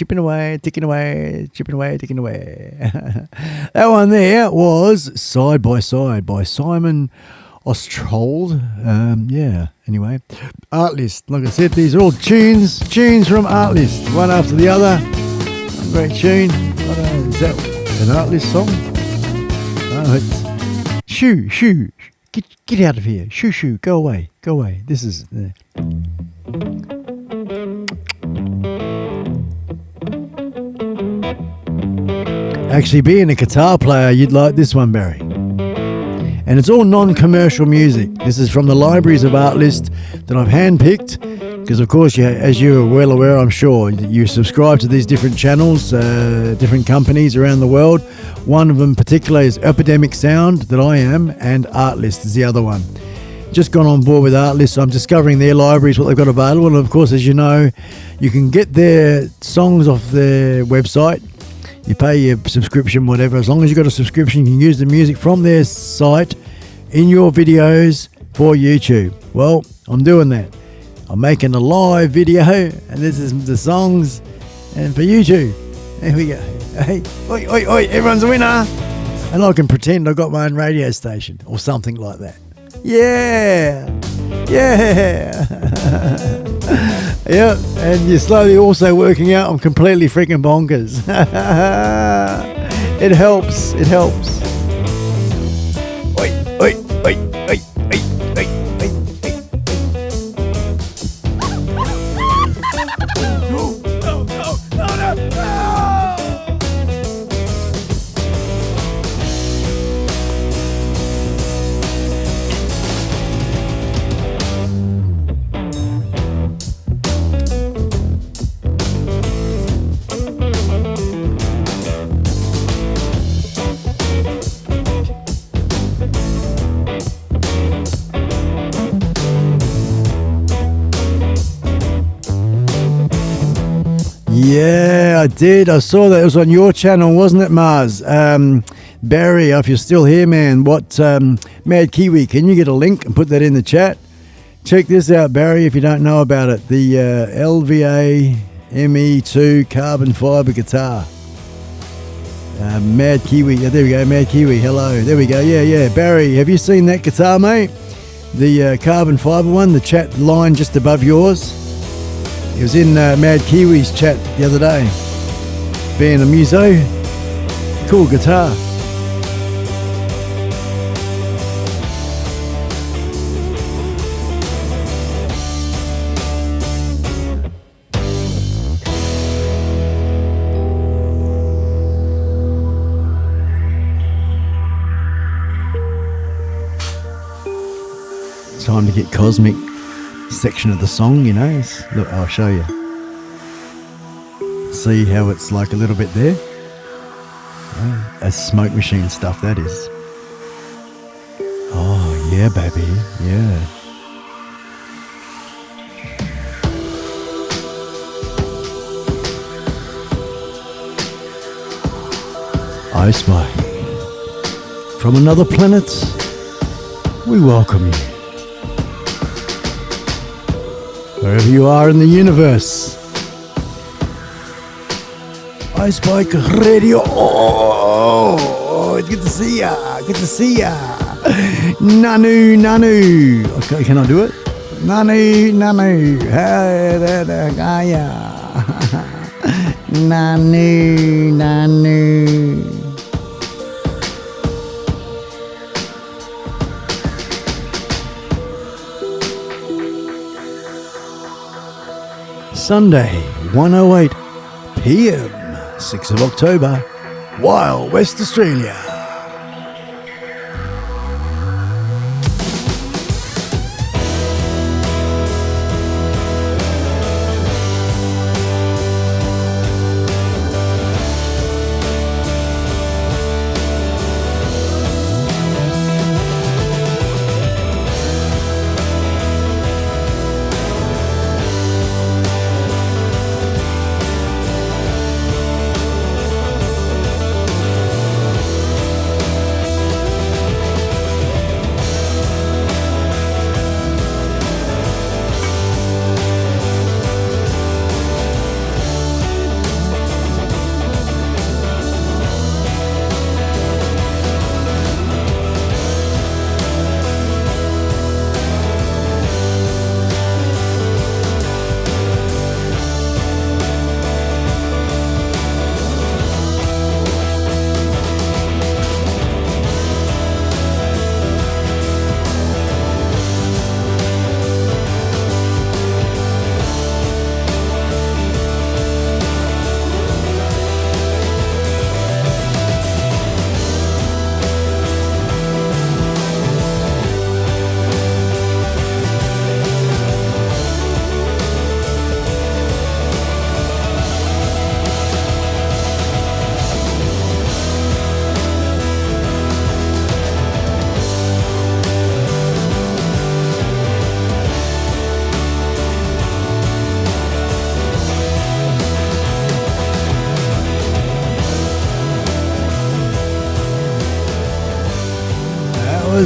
That one there was Side by Side by Simon Ostrold. Anyway. Artlist. Like I said, these are all tunes from Artlist. One after the other. One great tune. Is that an Artlist song? Oh, it's Shoo. Get out of here. Shoo. Go away. This is Actually, being a guitar player, you'd like this one, Barry. And it's all non-commercial music. This is from the libraries of Artlist that I've handpicked Because, of course, as you're well aware, I'm sure, you subscribe to these different channels, different companies around the world. One of them in particular is Epidemic Sound, that I am, and Artlist is the other one. Just gone on board with Artlist, so I'm discovering their libraries, what they've got available. And, of course, as you know, you can get their songs off their website. You pay your subscription, whatever. As long as you've got a subscription, you can use the music from their site in your videos for YouTube. Well, I'm doing that. I'm making a live video, and this is the songs, and for YouTube. There we go. Hey, oi, oi, oi, everyone's a winner. And I can pretend I've got my own radio station or something like that. Yeah, yeah. Yep, and you're slowly also working out I'm completely freaking bonkers. It helps, it helps. Oi, oi, oi, oi, oi, oi, oi, oi. Yeah, I did. I saw that. It was on your channel, wasn't it, Mars? Barry, if you're still here, man, what Mad Kiwi, can you get a link and put that in the chat? Check this out, Barry, if you don't know about it. The LVA ME2 carbon fiber guitar. Mad Kiwi. Yeah, there we go, Mad Kiwi. Hello. There we go. Yeah, yeah. Barry, have you seen that guitar, mate? The carbon fiber one, the chat line just above yours. It was in Mad Kiwi's chat the other day. Being a muso. Cool guitar. Time to get cosmic section of the song, you know. Look, I'll show you. See how it's like a little bit there? That's smoke machine stuff, that is. Oh, yeah, baby. Yeah. iSpike. From another planet, we welcome you. Wherever you are in the universe. iSpike Radio. Oh, it's good to see ya. Good to see ya. Nanu, Nanu. Okay, can I do it? Nanu, Nanu. Hey, there, Gaia. Nanu, Nanu. Sunday, 1:08 p.m, 6th of October, Wild West Australia.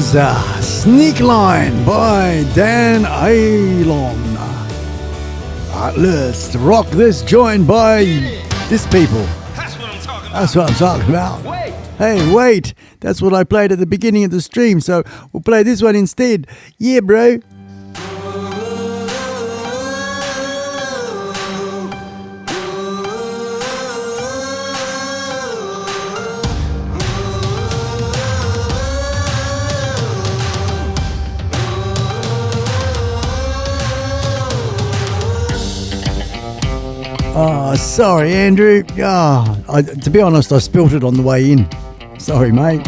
was Sneak Line by Dan Alon. Let's rock this joint by this people. That's what I'm talking about. Hey, wait. That's what I played at the beginning of the stream, so we'll play this one instead. Yeah, bro. Oh, sorry, Andrew. To be honest, I spilt it on the way in. Sorry, mate.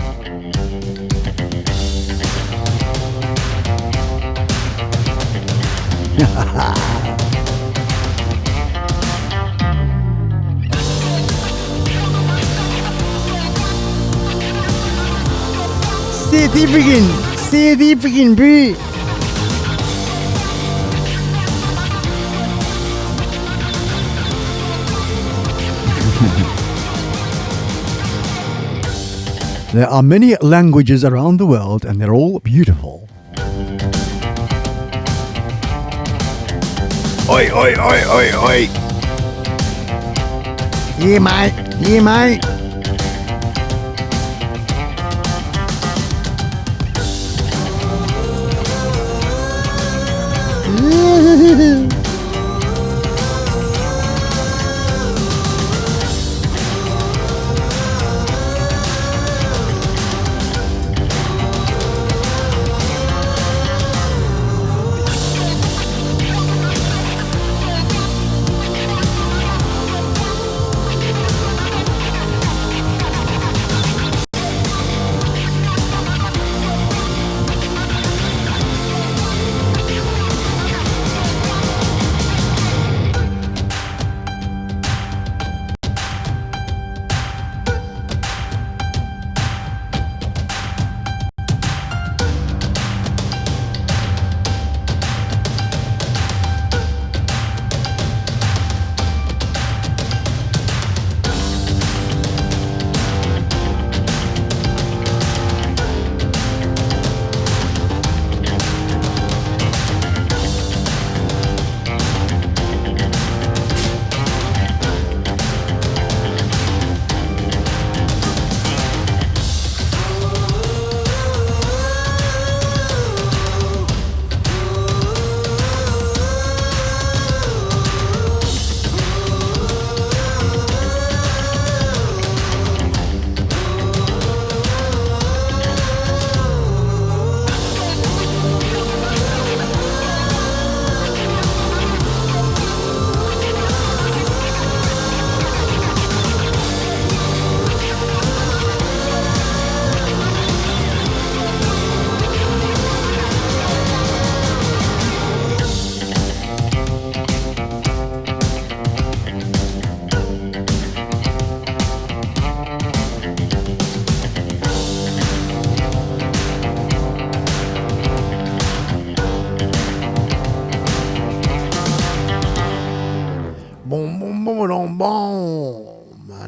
South African, bro. There are many languages around the world and they're all beautiful. Oi, oi, oi, oi, oi. Yeah, mate. Yeah, mate.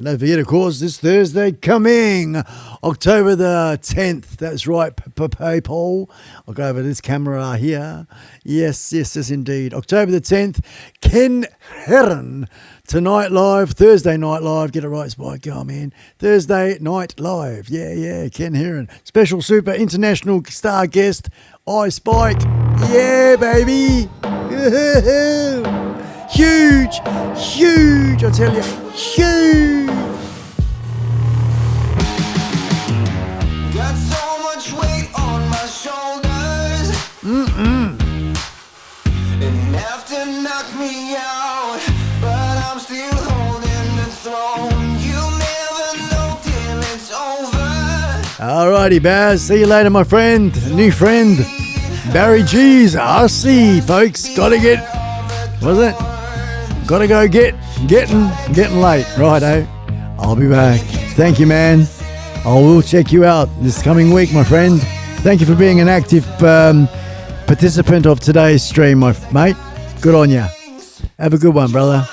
Don't forget, of course, this Thursday coming, October the 10th. That's right, Paul. I'll go over this camera here. Yes, indeed. October the 10th, Ken Heron. Tonight live, Thursday night live. Get it right, Spike. Oh, man. Thursday night live. Yeah, Ken Heron. Special super international star guest, iSpike. Yeah, baby. Huge, I tell you, huge. Got so much weight on my shoulders. Enough to knock me out, but I'm still holding the throne. You never know till it's over. Alrighty, Baz. See you later, my friend. New friend, Barry G's RC, folks. Gotta get. Was it? Gotta go getting late. Righto. I'll be back. Thank you, man. I will check you out this coming week, my friend. Thank you for being an active participant of today's stream, my mate. Good on ya. Have a good one, brother.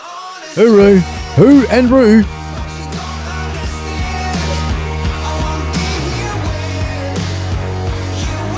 Hooroo. Hoo and roo. You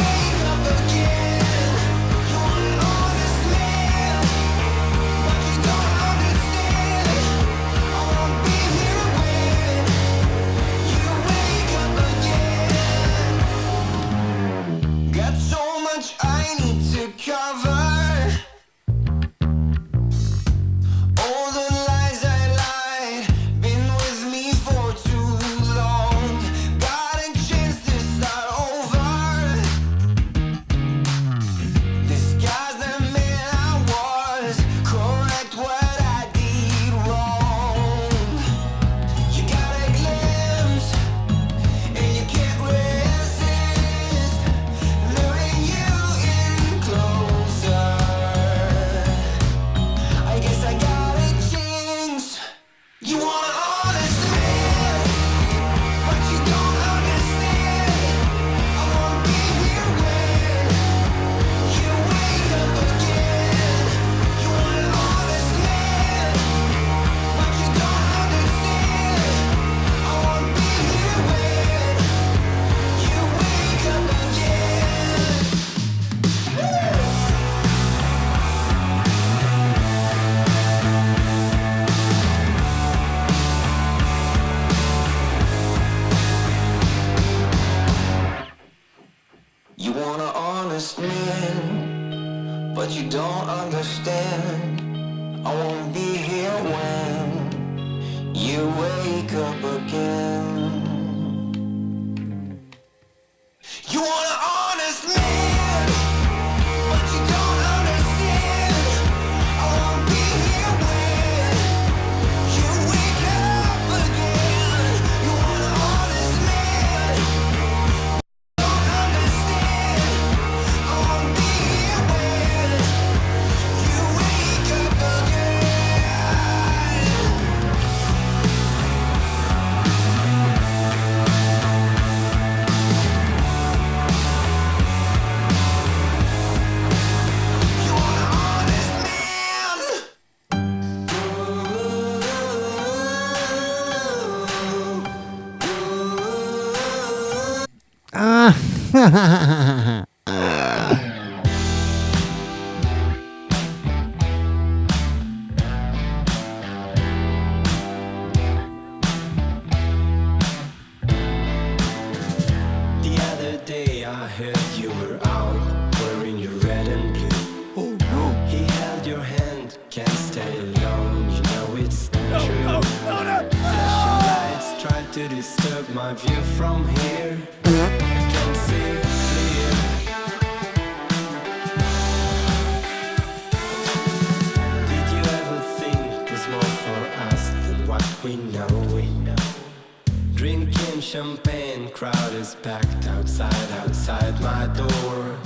The other day I heard you were out wearing your red and blue. Oh no! He held your hand, can't stay alone. You know it's true. Flashing lights try to disturb my view from here. I can't see clear. Did you ever think there's more for us than what we know? Drinking champagne, crowd is packed outside my door.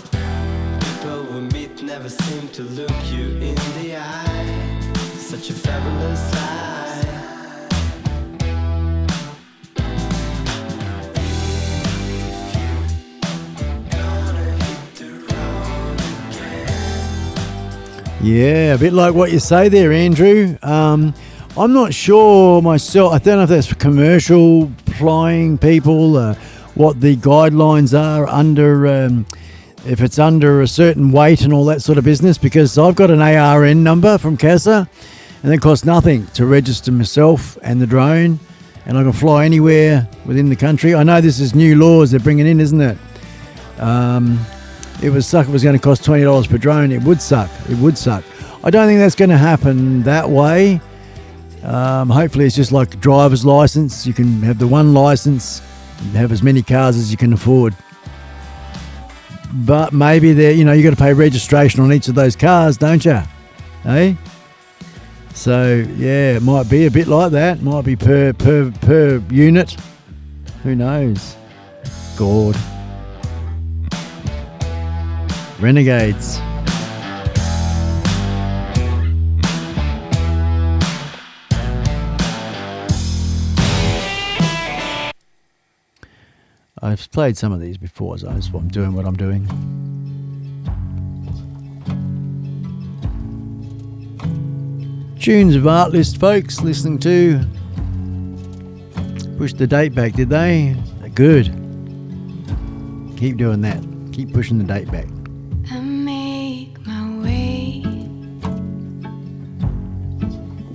People we meet never seem to look you in the eye. Such a fabulous lie. Yeah, a bit like what you say there, Andrew. I'm not sure myself. I don't know if that's for commercial flying people, what the guidelines are under, if it's under a certain weight and all that sort of business, because I've got an ARN number from CASA and it costs nothing to register myself and the drone, and I can fly anywhere within the country. I know this is new laws they're bringing in, isn't it? It would suck if it was going to cost $20 per drone. It would suck. It would suck. I don't think that's going to happen that way. Hopefully it's just like a driver's license. You can have the one license and have as many cars as you can afford. But maybe you got to pay registration on each of those cars, don't you? Eh? So yeah, it might be a bit like that. Might be per unit. Who knows? God. Renegades. I've played some of these before, so that's why I'm doing what I'm doing. Tunes of Artlist, folks, listening to. Pushed the date back, did they? Good. Keep doing that. Keep pushing the date back. I make my way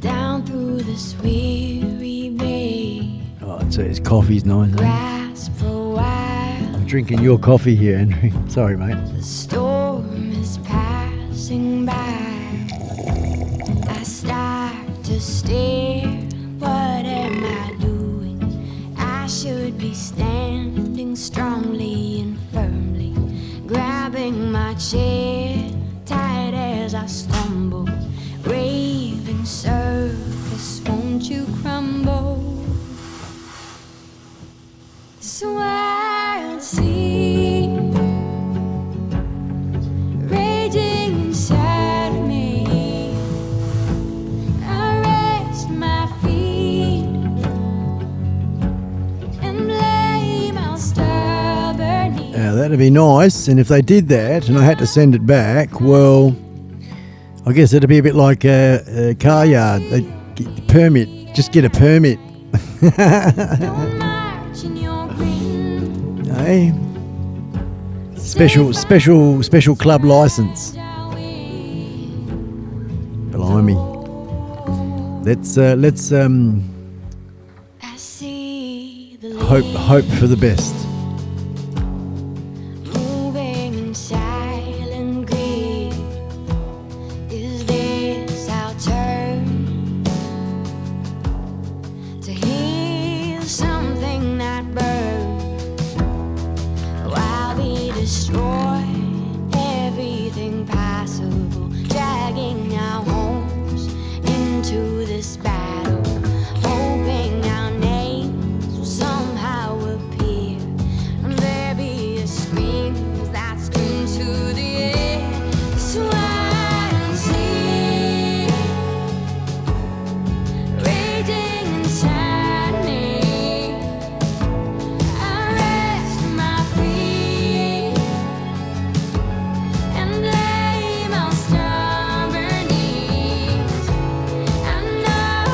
down through this weary bay. Oh, so his coffee's nice. Grasp for a while. I'm drinking your coffee here, Andrew. Sorry, mate. The storm is passing by. I start to stare. What am I doing? I should be standing strongly and firmly, grabbing my chair tight as I stumble, raving surface, won't you crumble? So I see raging inside of me. I rest my feet and blame our stubborn need. Now that'd be nice, and if they did that and I had to send it back, well, I guess it'd be a bit like a car yard. They get the permit, just get a permit. Hey, special club license. Blimey. Let's hope for the best. Moving in silent grief. Is this our turn to heal something that burns while we destroy everything possible, dragging our homes into this battle, hoping our names will somehow appear, and there be a scream that screams to the air. So I see raging inside me. I rest my feet and blame our stubborn knees. I know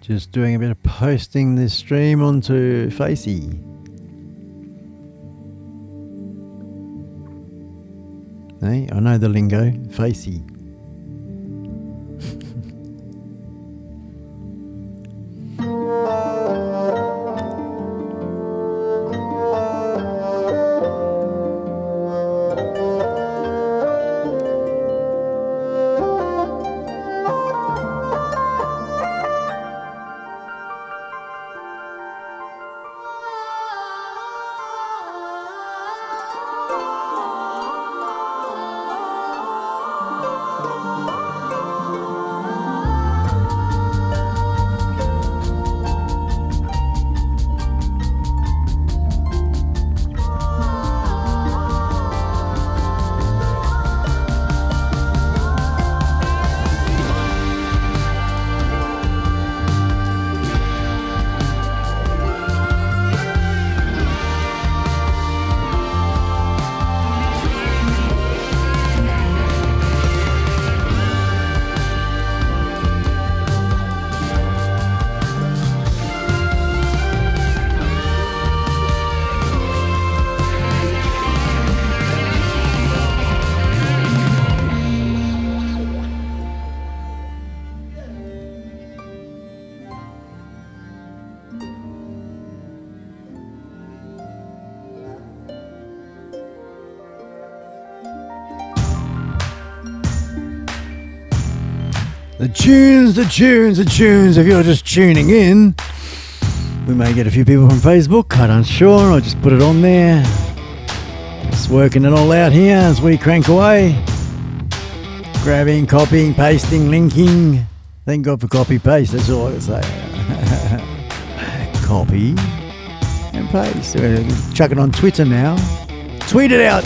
Just doing a bit of posting this stream onto Facey. Hey, I know the lingo, Facey. The tunes. If you're just tuning in, we may get a few people from Facebook. I'm not sure. I'll just put it on there. Just working it all out here as we crank away. Grabbing, copying, pasting, linking. Thank God for copy paste. That's all I can say. Copy and paste. Chuck it on Twitter now. Tweet it out.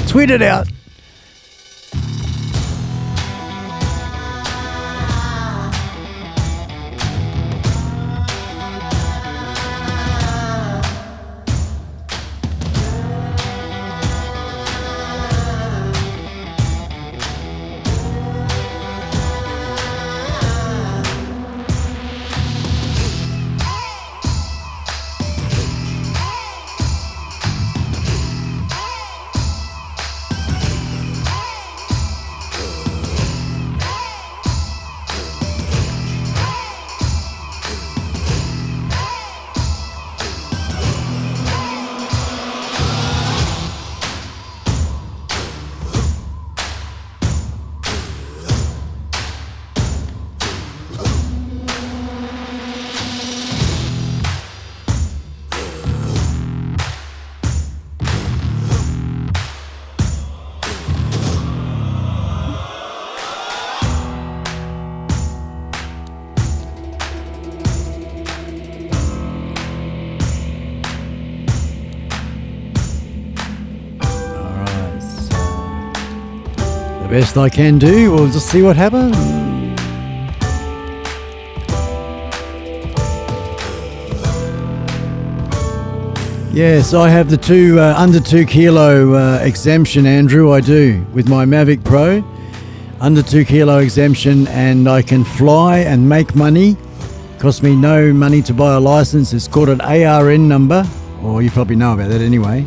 Best I can do. We'll just see what happens. Yes, I have the two under 2 kilo exemption, Andrew. I do with my Mavic Pro, under 2 kilo exemption, and I can fly and make money. Cost me no money to buy a license. It's called an ARN number, or you probably know about that anyway.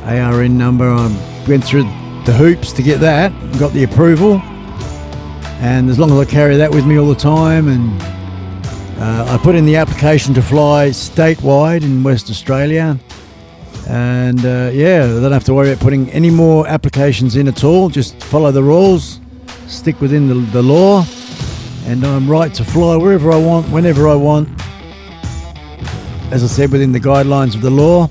ARN number. I went through the hoops to get that, got the approval, and as long as I carry that with me all the time, and I put in the application to fly statewide in West Australia, and yeah, I don't have to worry about putting any more applications in at all. Just follow the rules, stick within the law, and I'm right to fly wherever I want, whenever I want, as I said, within the guidelines of the law,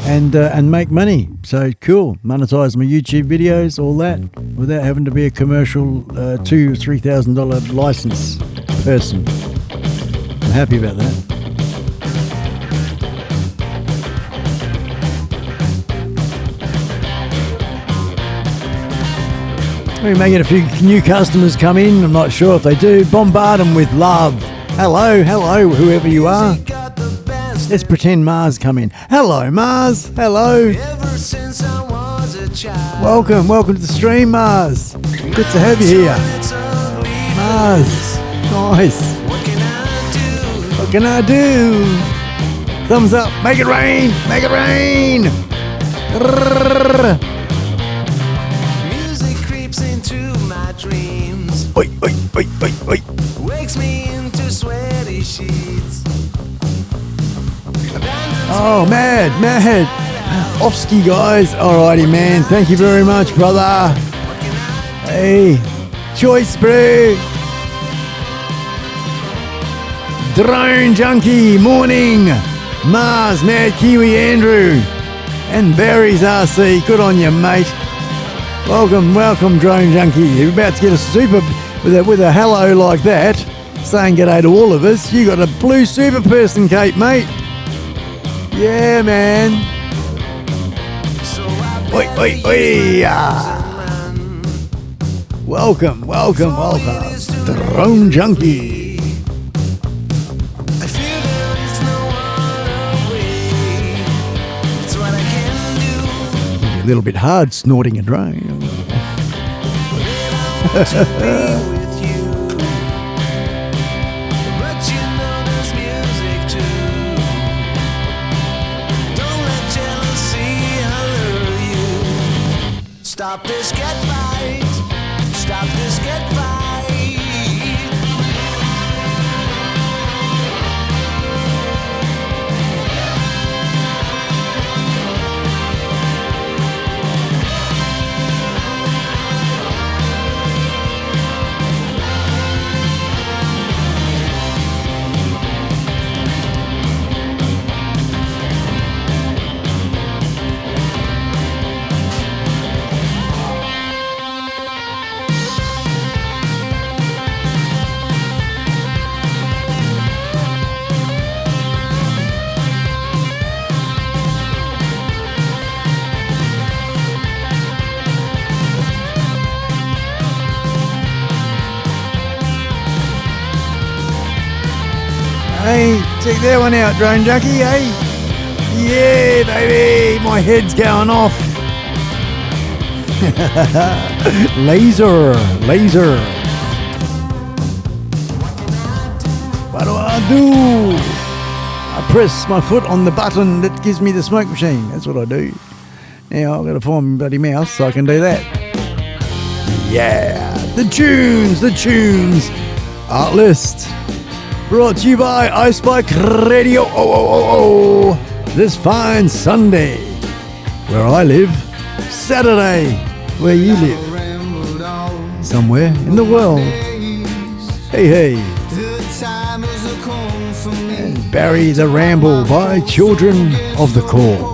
and make money. So cool, monetize my YouTube videos, all that, without having to be a commercial $2,000-3,000 license person. I'm happy about that. We may get a few new customers come in. I'm not sure if they do. Bombard them with love. Hello, whoever you are. Let's pretend Mars come in. Hello, Mars. Hello. Welcome to the stream, Mars. Good to have you here. Mars. Nice. can I do? Thumbs up, make it rain, make it rain. Music creeps into my dreams. Oi, oi, oi, oi, oi. Wakes me into sweaty sheets. Oh, mad. Offski, guys. Alrighty, man. Thank you very much, brother. Hey, Choice Brew. Drone Junkie, morning. Mars, Mad Kiwi Andrew. And Barry's RC. Good on you, mate. Welcome, Drone Junkie. You're about to get a super with a hello like that, saying g'day to all of us. You got a blue super person, Kate, mate. Yeah, man. Oi, oi, oi. Welcome. Drone Junkie. A little bit hard snorting a drone. Stop this, get right. Stop this, get right. Hey, check that one out, Drone Junkie, hey? Yeah, baby, my head's going off. Laser. What do I do? I press my foot on the button that gives me the smoke machine. That's what I do. Now I've got to find my bloody mouse so I can do that. Yeah, the tunes. Art list. Brought to you by iSpike Radio. Oh. This fine Sunday, where I live. Saturday, where you live. Somewhere in the world. Hey. And Barry the Ramble by Children of the Corps.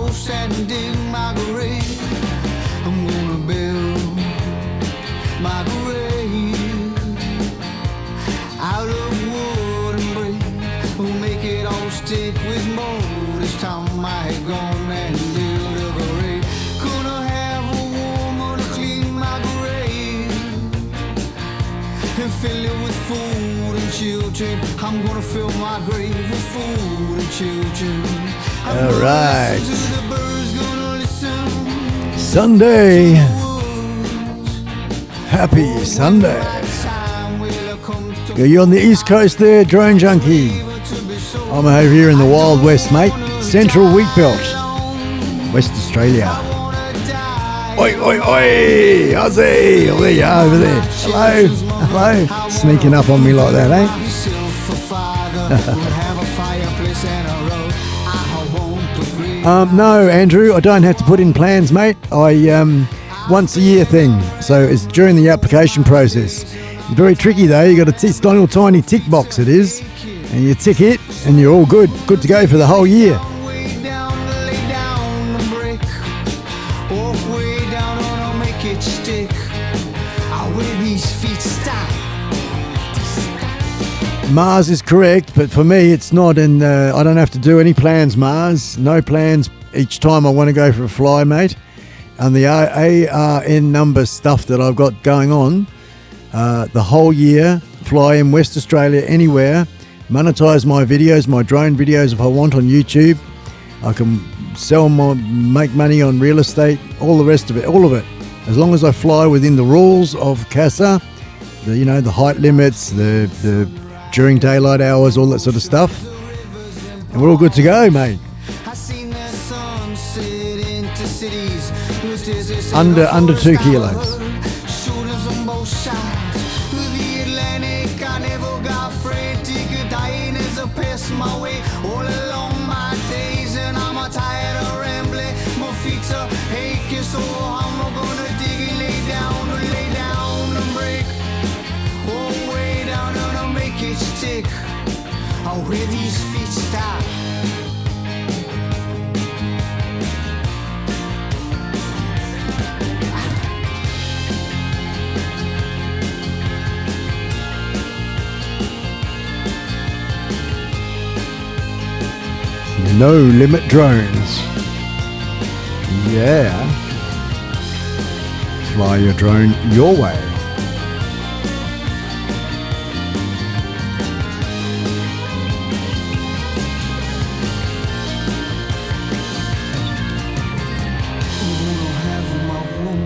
I'm gonna fill my grave with food and children. All right. Sunday. Happy Sunday. You're on the East Coast there, Drone Junkie. I'm over here in the Wild West, mate. Central Wheat Belt, West Australia. Oi. Aussie. Oh, there you are over there. Hello. Sneaking up on me like that, eh? No, Andrew, I don't have to put in plans, mate. I once a year thing, so it's during the application process. It's very tricky though. You got a little tiny tick box, it is, and you tick it, and you're all good to go for the whole year. Mars is correct, but for me it's not, and I don't have to do any plans, Mars. No plans each time I want to go for a fly, mate. And the ARN number stuff that I've got going on, the whole year, fly in West Australia, anywhere, monetize my videos, my drone videos if I want on YouTube. I can make money on real estate, all the rest of it, all of it. As long as I fly within the rules of CASA, the height limits, the during daylight hours, all that sort of stuff. And we're all good to go, mate. Under 2 kilos. My way all along my days, and I'm tired of rambling. My feet are aching, so I'm gonna dig and lay down and break. Oh, way down and I'll make it stick. Oh, where these feet stop. No limit drones. Yeah. Fly your drone your way.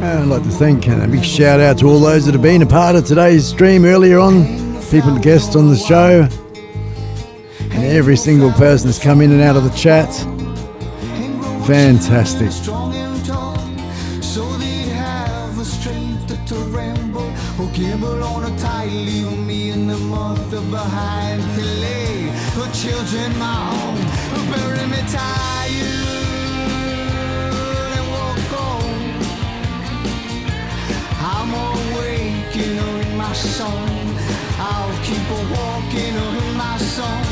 I'd like to thank and a big shout out to all those that have been a part of today's stream earlier on, people, guests on the show, and every single person that's come in and out of the chat. Fantastic. So they have a strength to ramble or gimble on a tie, leave me in the mother behind to lay the children my own, bury me tired and walk on. I'm awake, you know, in my song. I'll keep a walking in my song.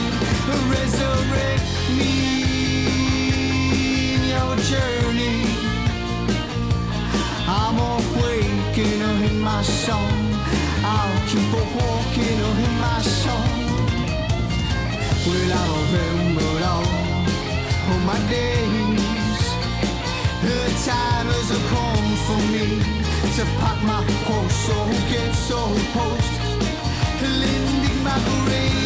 Resurrect me in your journey. I'm awake, you know, in my song. I'll keep a walking in my song. Well, I've remembered all my days. The time has come for me to pack my horse, so get so post, lending my grave.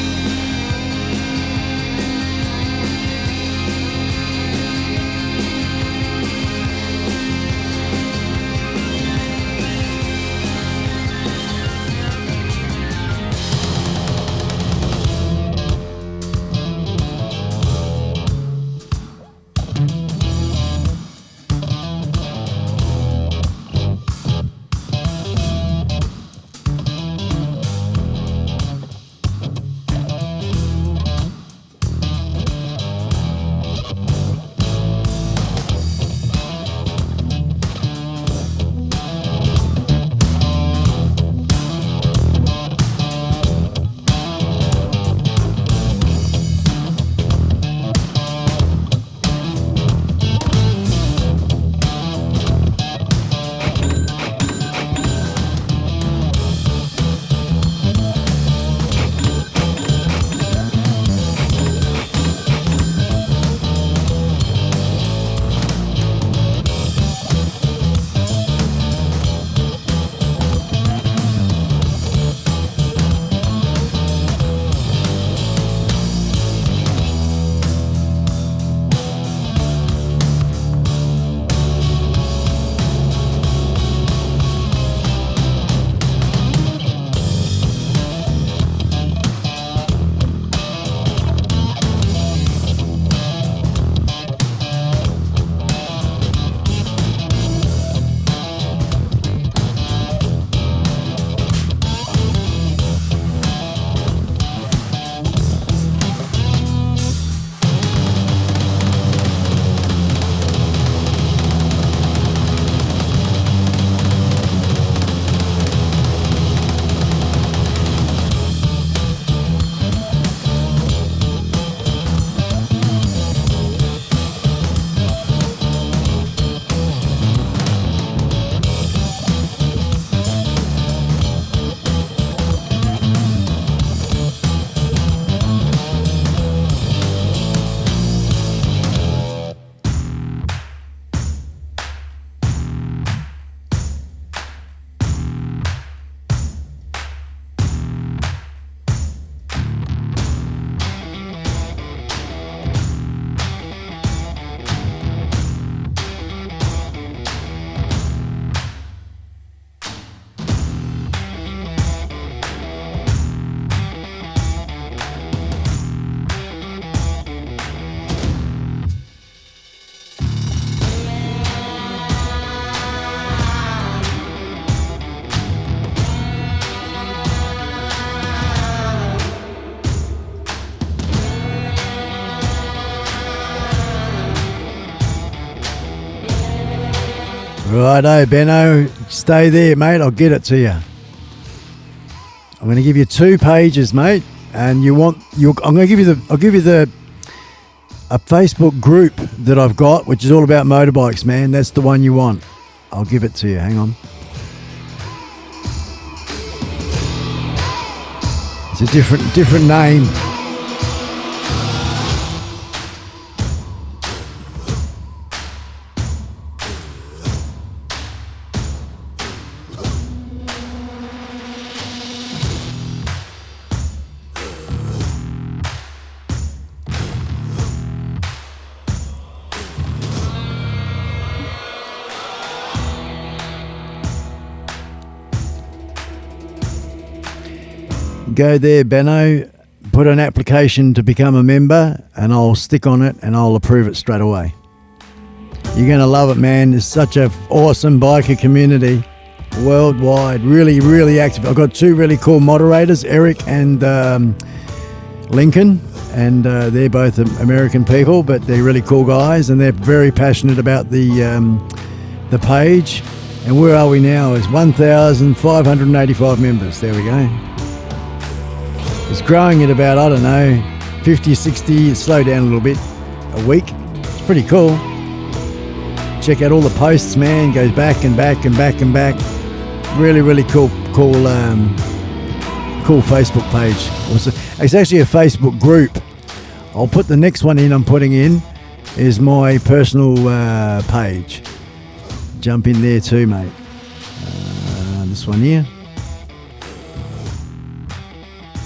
Righto, Benno. Stay there, mate. I'll get it to you. I'm going to give you 2 pages, mate. And I'm going to give you a Facebook group that I've got, which is all about motorbikes, man. That's the one you want. I'll give it to you. Hang on. It's a different name. Go there, Benno, put an application to become a member, and I'll stick on it and I'll approve it straight away. You're going to love it, man. It's such an awesome biker community worldwide. Really, really active. I've got 2 really cool moderators, Eric and Lincoln, and they're both American people, but they're really cool guys, and they're very passionate about the page. And where are we now? It's 1,585 members. There we go. It's growing at about, I don't know, 50, 60, it's slowed down a little bit a week. It's pretty cool. Check out all the posts, man. Goes back and back and back and back. Really, really cool Facebook page. It's actually a Facebook group. I'll put the next one in I'm putting in is my personal page. Jump in there too, mate. This one here.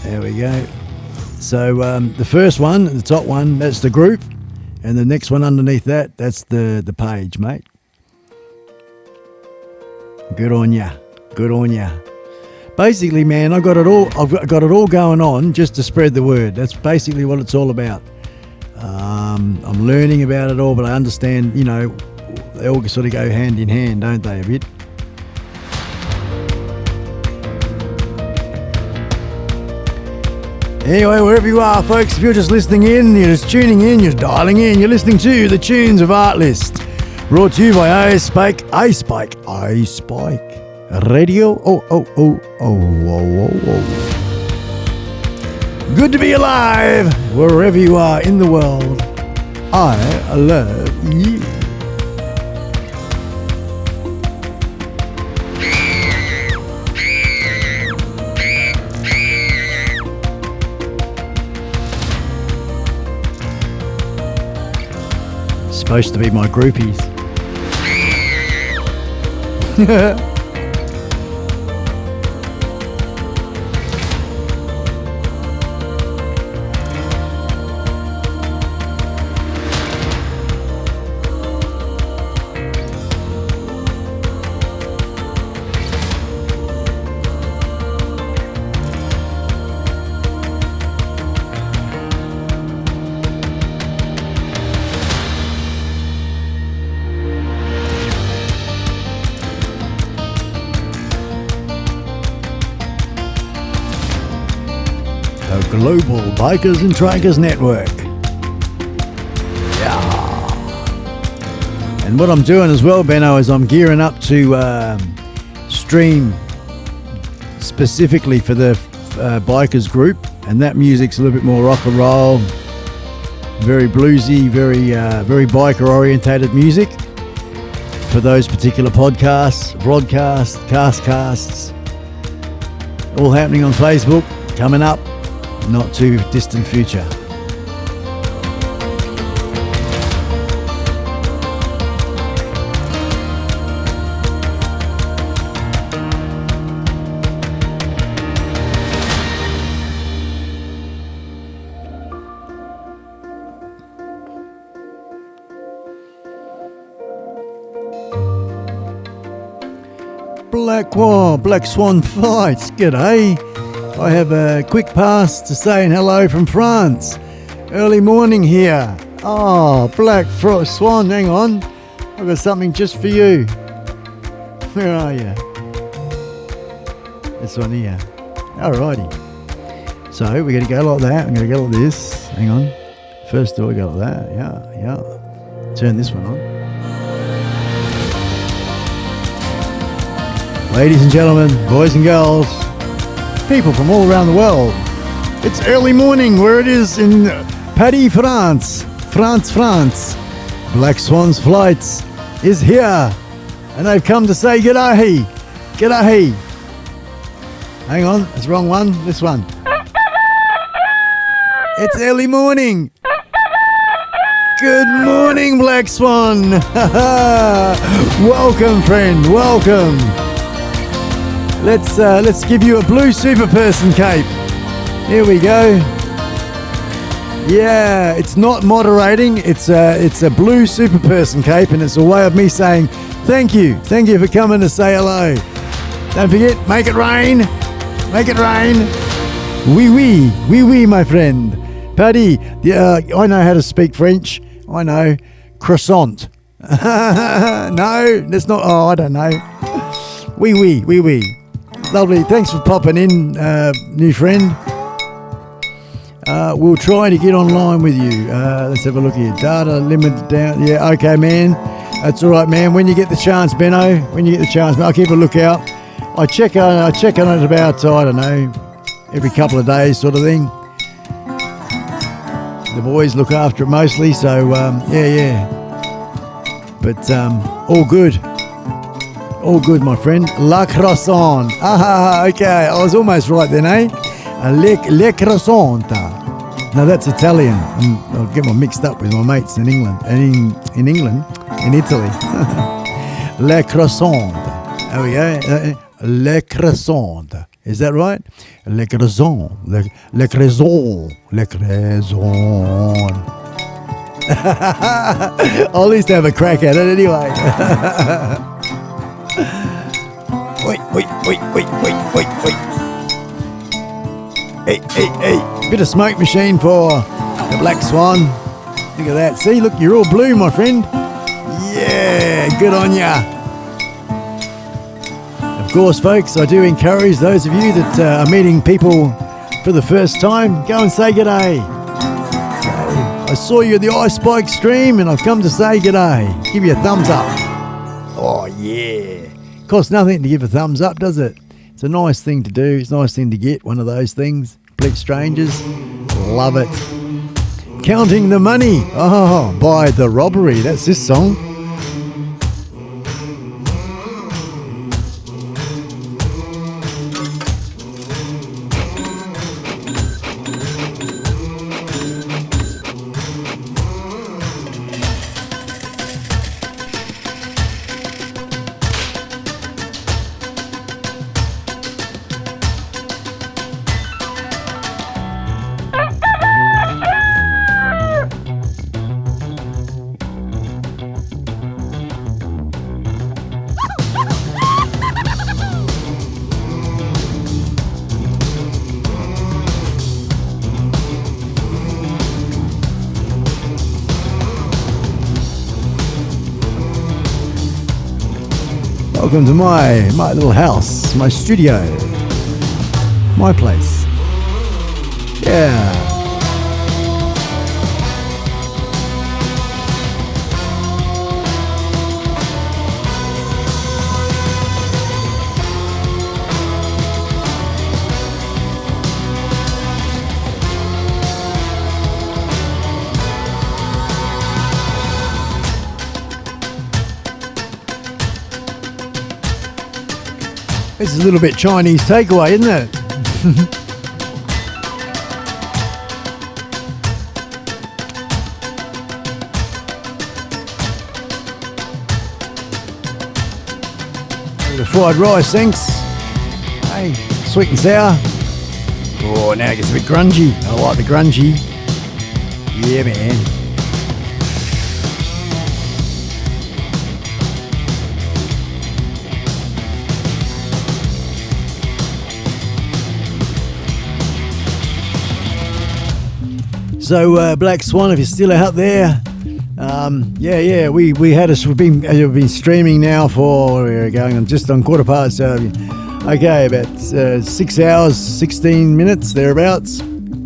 There we go. So the first one, the top one, that's the group, and the next one underneath that, that's the page, mate. Good on ya. Good on ya. Basically, man, I've got it all going on just to spread the word. That's basically what it's all about. I'm learning about it all, but I understand, you know, they all sort of go hand in hand, don't they, a bit? Anyway, wherever you are, folks, if you're just listening in, you're just tuning in, you're dialing in, you're listening to the Tunes of Artlist, brought to you by iSpike Radio. Oh. Good to be alive, wherever you are in the world. I love you. Supposed to be my groupies. Global Bikers and Trikers Network. Yeah. And what I'm doing as well, Benno, is I'm gearing up to stream specifically for the Bikers group, and that music's a little bit more rock and roll, very bluesy, very biker orientated music for those particular podcasts, broadcasts, castcasts, all happening on Facebook, coming up. Not too distant future. Black Swan Fights, g'day. I have a quick pass to saying hello from France. Early morning here. Oh, Black Swan, hang on. I've got something just for you. Where are you? This one here. Alrighty. So we're going to go like that. I'm going to go like this. Hang on. First of all, we go like that. Yeah. Turn this one on. ladies and gentlemen, boys and girls, people from all around the world. It's early morning where it is in Paris, France. France. Black Swan's Flights is here, and they've come to say g'day. G'day. Hang on, that's the wrong one. This one. It's early morning. Good morning, Black Swan. Welcome, friend. Welcome. Let's give you a blue super person cape. Here we go. Yeah, it's not moderating. It's a blue super person cape, and it's a way of me saying thank you. Thank you for coming to say hello. Don't forget, make it rain. Make it rain. Oui, my friend. Paddy, I know how to speak French. I know. Croissant. No, that's not. Oh, I don't know. Oui. Lovely. Thanks for popping in, new friend. We'll try to get online with you. Let's have a look here. Data limited down. Yeah, okay, man. That's all right, man. When you get the chance, Benno. When you get the chance, I'll keep a lookout. I check on it about, I don't know, every couple of days sort of thing. The boys look after it mostly, so yeah. But all good. All good, my friend. La croissant. Okay. I was almost right then, eh? Le croissant. No, that's Italian. I'll get my mixed up with my mates in England. In Italy. Le croissant. There we go. Le croissant. Is that right? Le croissant. Le croissant. Le croissant. I'll at least have a crack at it anyway. Wait. Hey. Bit of smoke machine for the Black Swan. Look at that. See, look, you're all blue, my friend. Yeah, good on ya. Of course, folks, I do encourage those of you that are meeting people for the first time, go and say g'day. I saw you at the iSpike stream and I've come to say g'day. Give you a thumbs up. Oh, yeah. Costs nothing to give a thumbs up, does it? It's a nice thing to do. It's a nice thing to get, one of those things. Complete strangers. Love it. Counting the money. Oh, by the robbery. That's this song. Welcome to my little house, my studio, my place. Yeah. This is a little bit Chinese takeaway, isn't it? The fried rice, thanks. Hey, sweet and sour. Oh, now it gets a bit grungy. I like the grungy. Yeah, man. So Black Swan, if you're still out there, we've been streaming now for we're going on just on quarter past. About 6 hours, 16 minutes thereabouts.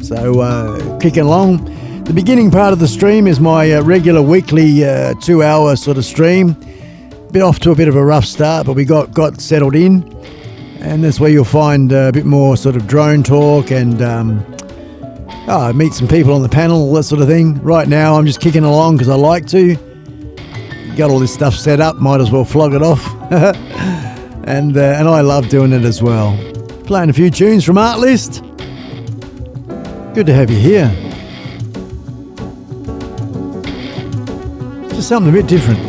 So kicking along. The beginning part of the stream is my regular weekly 2 hour sort of stream. bit off to a bit of a rough start, but we got settled in, and that's where you'll find a bit more sort of drone talk and meet some people on the panel, all that sort of thing. Right now, I'm just kicking along because I like to. Got all this stuff set up, might as well flog it off, and I love doing it as well. Playing a few tunes from Artlist. Good to have you here. Just something a bit different.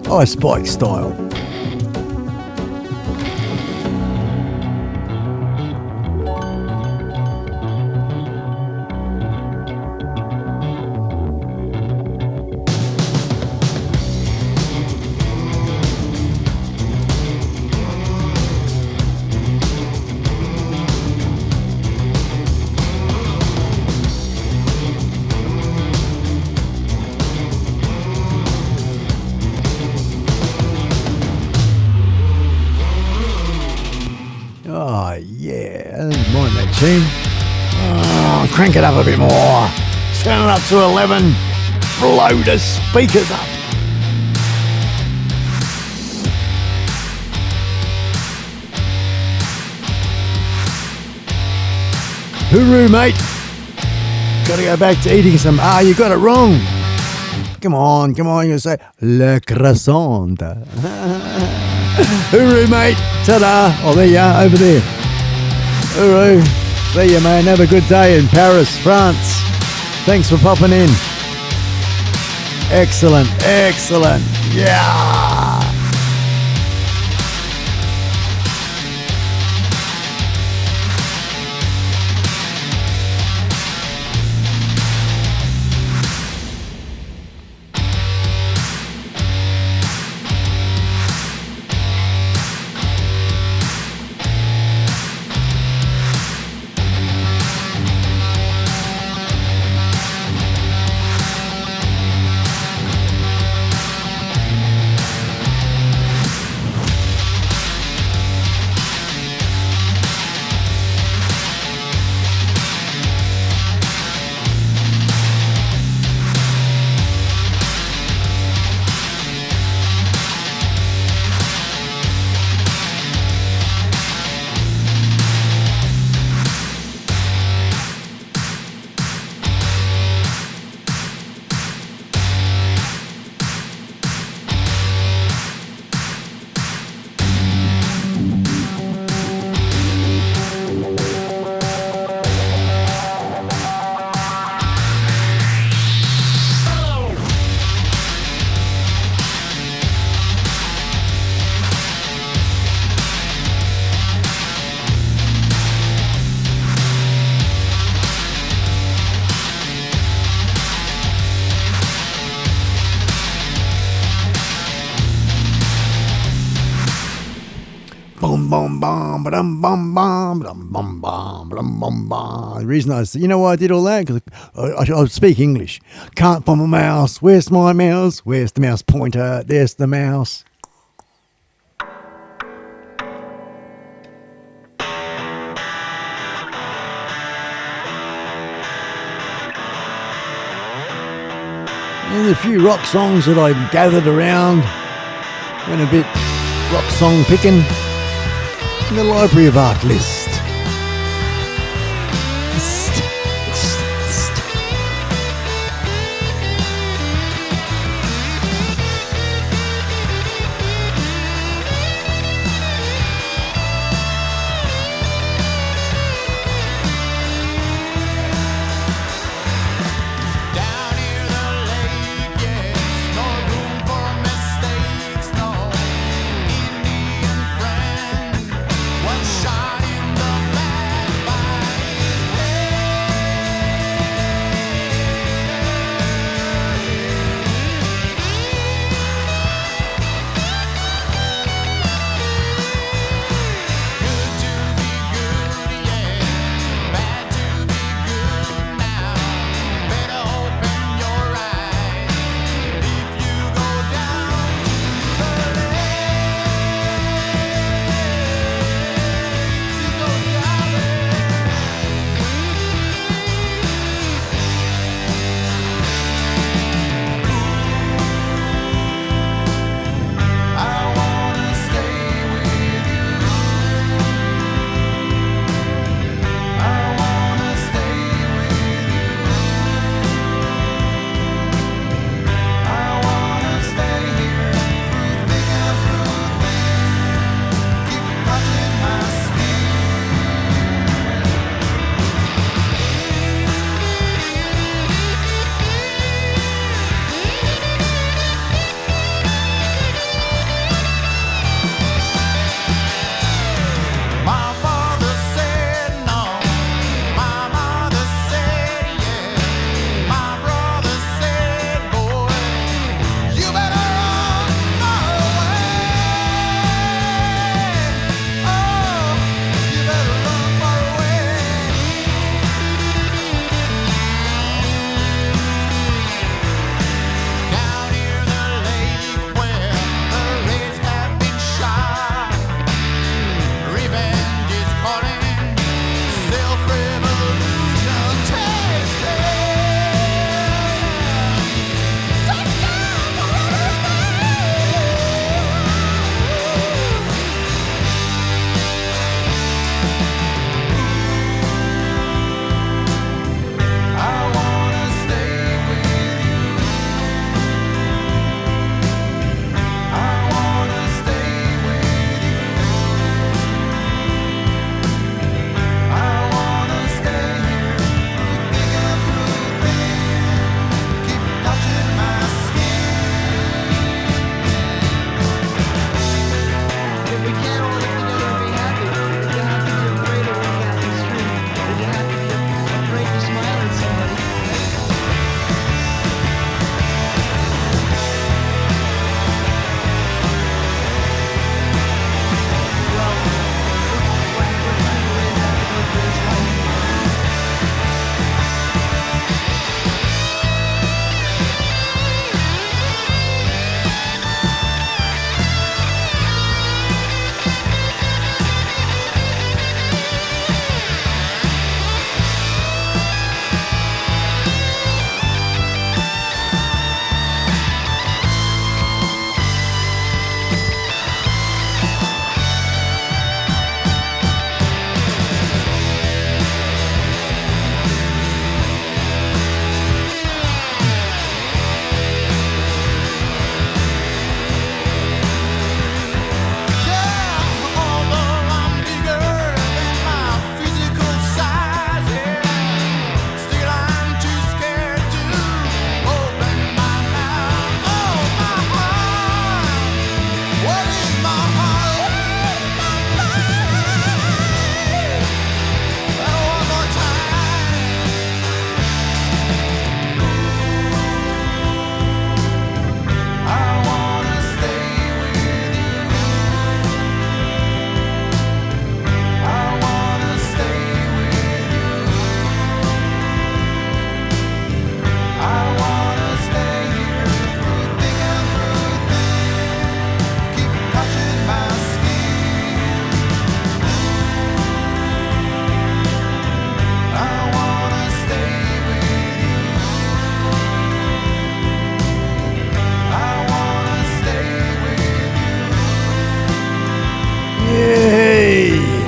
iSpike style. Crank it up a bit more. Turn it up to 11. Blow the speakers up. Hooroo, mate. Gotta go back to eating some. You got it wrong. Come on. You're gonna say le croissant. Hooroo, mate. Ta-da. Oh, there you are, over there. Hooroo. See you, man. Have a good day in Paris, France. Thanks for popping in. Excellent. Yeah. The reason I said, you know why I did all that? Because I speak English. Can't find my mouse. Where's my mouse? Where's the mouse pointer? There's the mouse. There's a few rock songs that I gathered around. Went a bit rock song picking in the Library of Art list. Shot in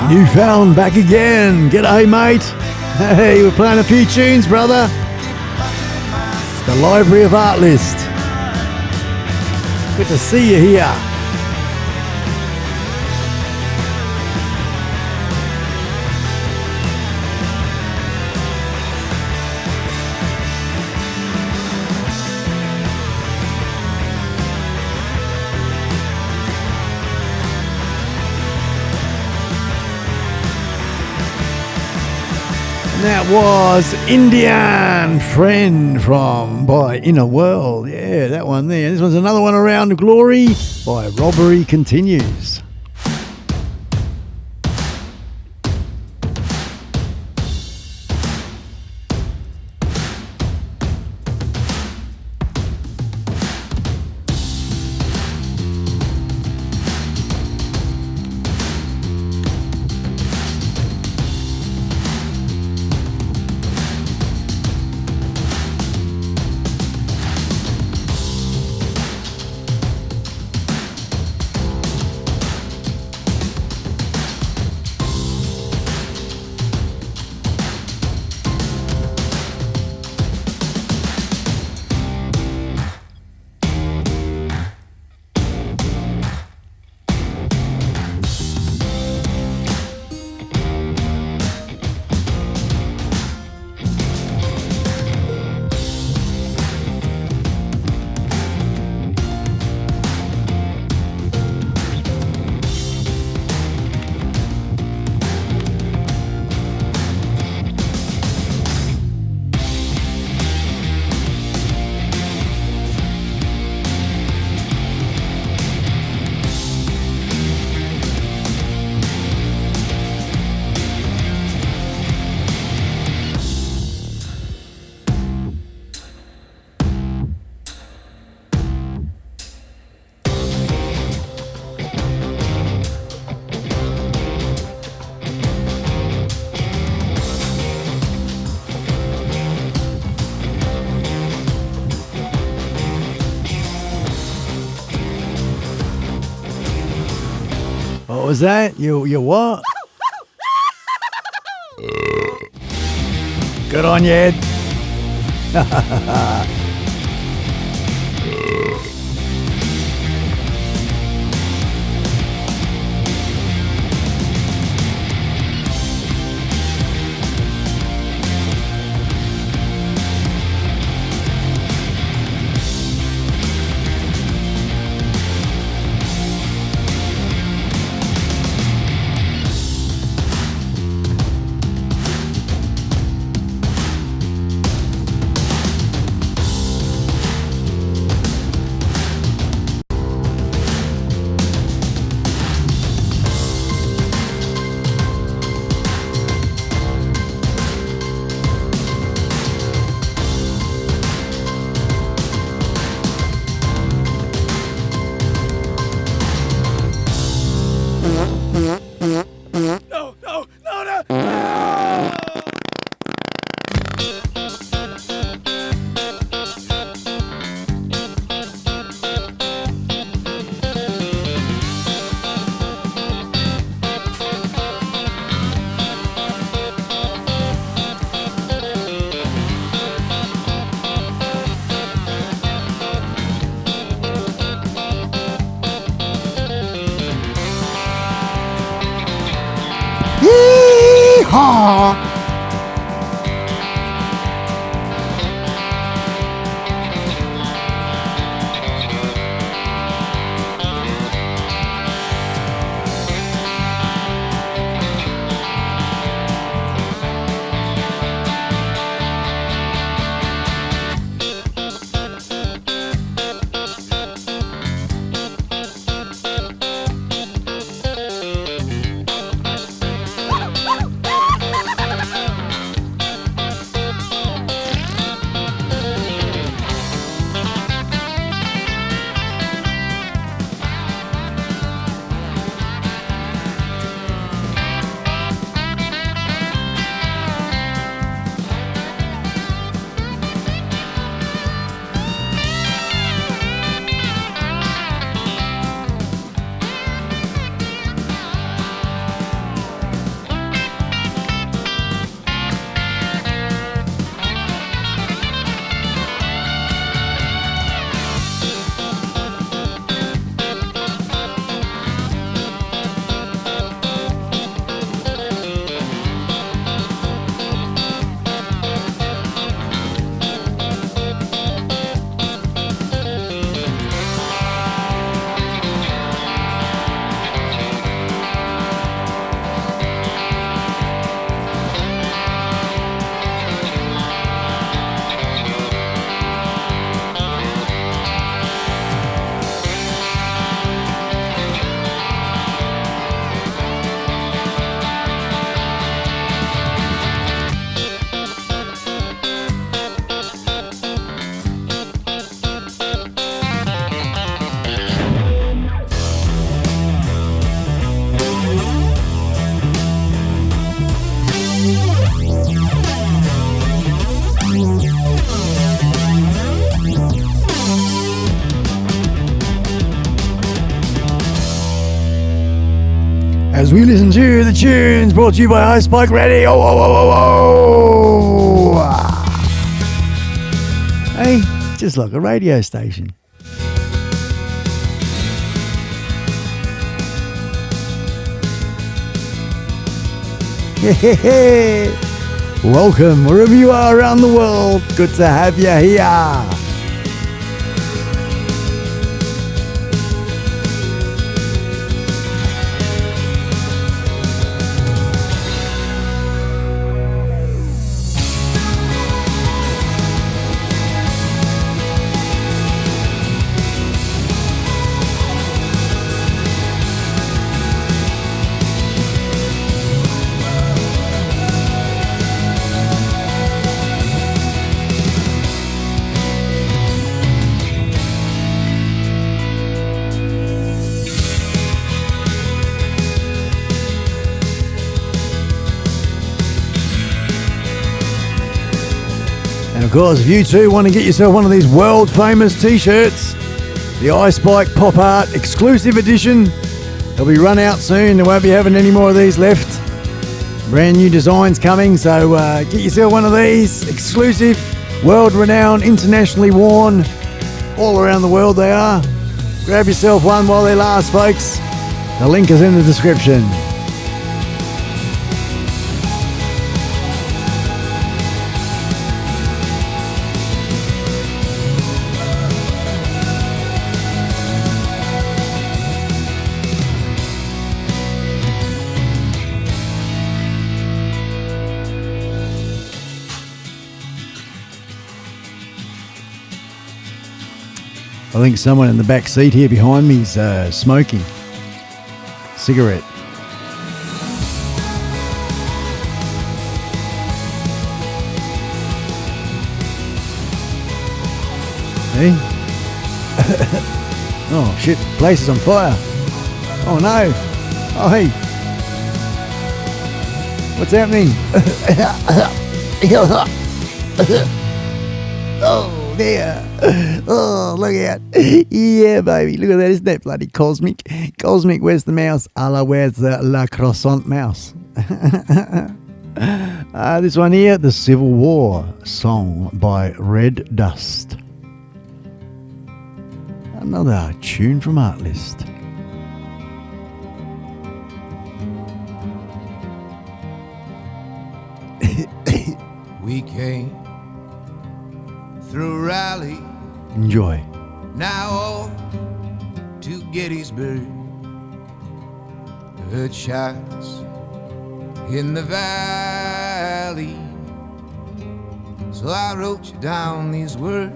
Newfound back again. G'day, mate. Hey, we're playing a few tunes, brother. The Library of Art list. Good to see you here. That was Indian Friend by Inner World. Yeah, that one there. This one's another one, Around Glory by Robbery Continues. What was that? You what? Good on you, Ed. Yeehaw! as we listen to the tunes brought to you by iSpike Radio. Hey, just like a radio station. Welcome wherever you are around the world. Good to have you here. Of course, if you too want to get yourself one of these world famous t-shirts, the iSpike Pop Art exclusive edition, they'll be run out soon. They won't be having any more of these left. Brand new designs coming, so get yourself one of these exclusive, world renowned, internationally worn, all around the world they are. Grab yourself one while they last, folks. The link is in the description. I think someone in the back seat here behind me is smoking cigarette. Hey? Oh shit, the place is on fire. Oh no. Oh hey. What's happening? Oh there. Oh, look out. Yeah, baby. Look at that. Isn't that bloody cosmic? Cosmic, where's the mouse? Allah, where's the La Croissant mouse? This one here, the Civil War song by Red Dust. Another tune from Artlist. We came through Raleigh. Enjoy. Now on to Gettysburg. Heard shots in the valley. So I wrote you down these words.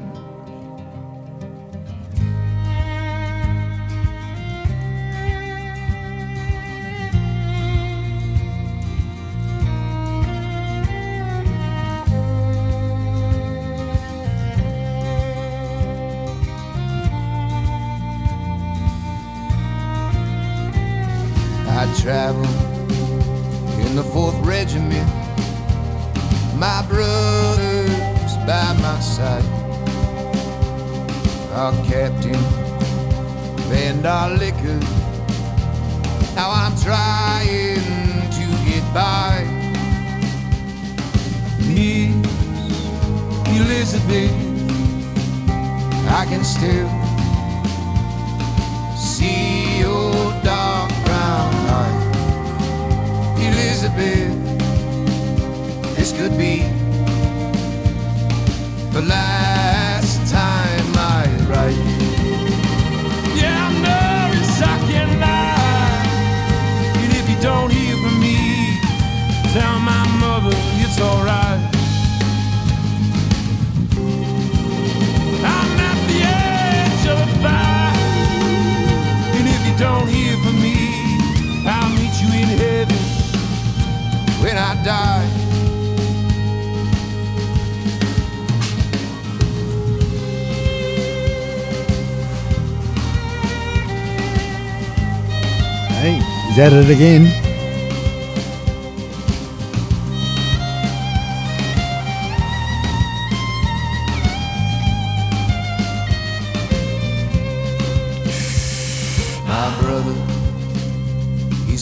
I traveled in the 4th Regiment, my brothers by my side, our captain banned our liquor. Now I'm trying to get by. Miss Elizabeth, I can still see your dark brown eyes. Elizabeth, this could be the last time I write. Yeah, I know it's I can lie, and if you don't hear from me, tell my mother it's alright. I'm at the edge of a fire, and if you don't hear from me, I'll meet you in heaven when I die. Hey, he's at it again.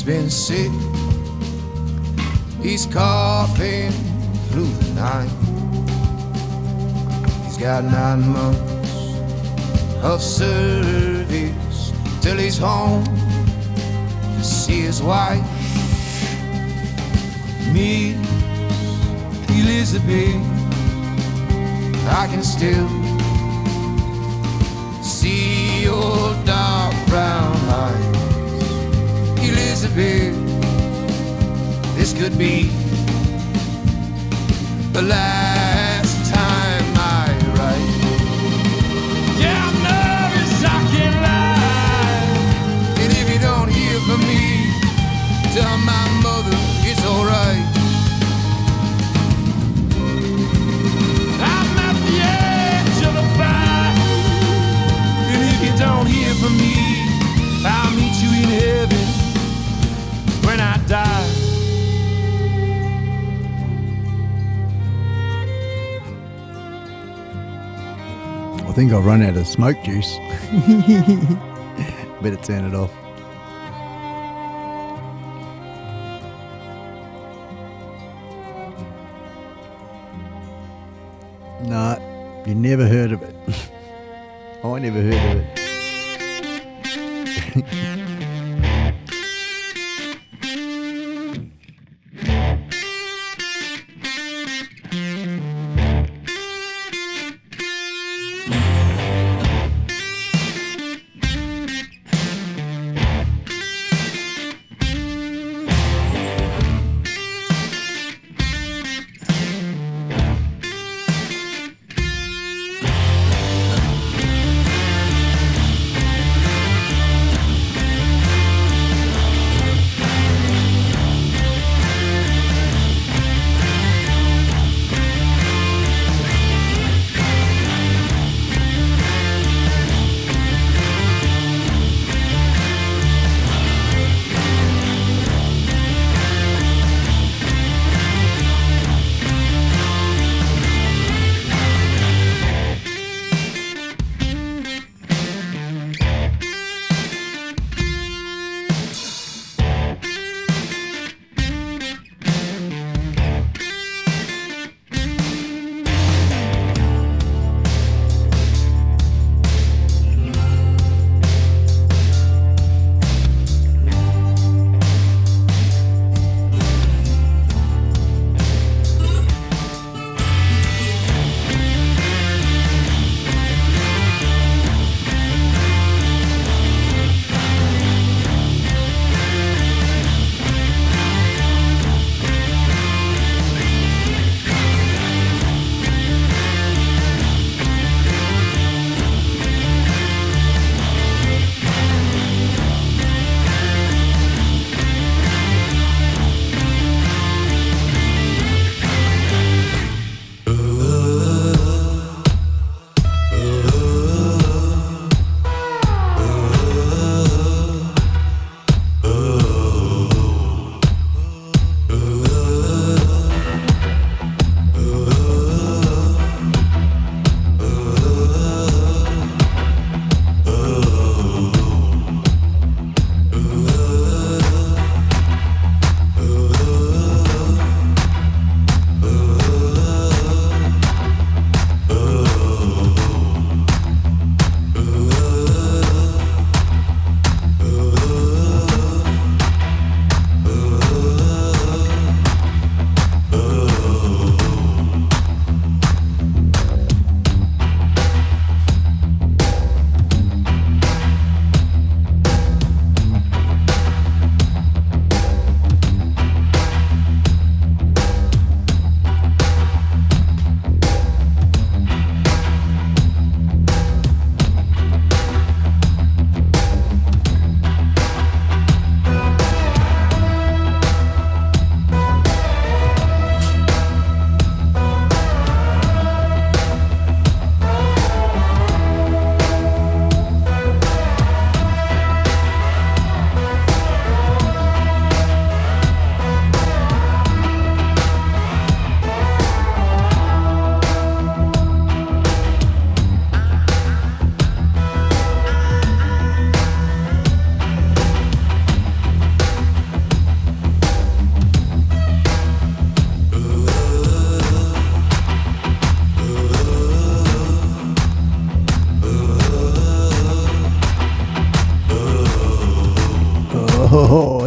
been sick. He's coughing through the night. He's got 9 months of service till he's home to see his wife. Me, Elizabeth, I can still see your dark brown eyes. Elizabeth, this could be the last time I write. Yeah, I'm nervous, I can't lie. And if you don't hear from me, tell my mother it's alright. I'm at the edge of the fire. And if you don't hear from me, I'll meet you in heaven when I die. I think I've run out of smoke juice. Better turn it off. No, you never heard of it. I never heard of it.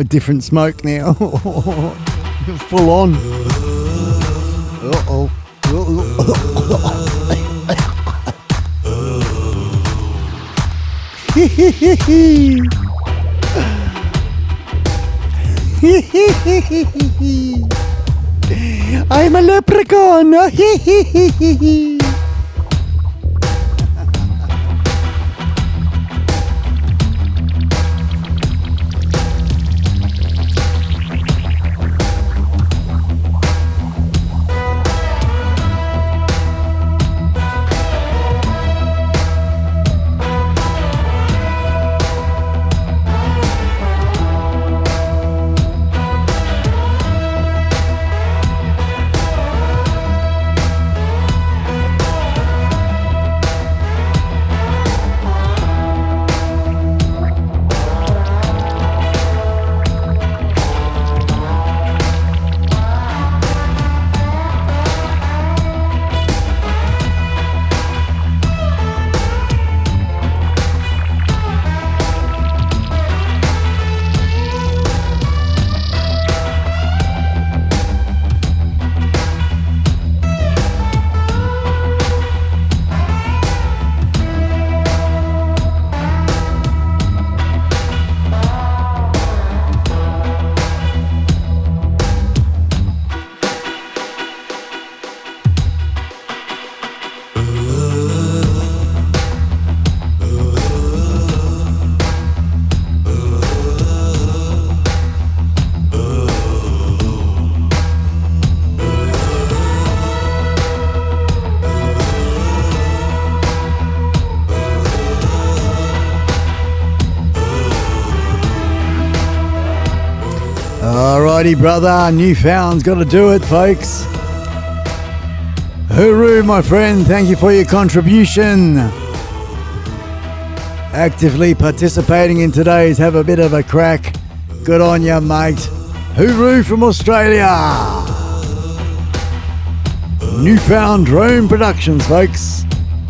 a different smoke now. Full on. Uh-oh. I'm a leprechaun. Alrighty, brother. Newfound's got to do it, folks. Hooroo, my friend. Thank you for your contribution. Actively participating in today's Have a Bit of a Crack. Good on ya, mate. Hooroo from Australia. Newfound Drone Productions, folks.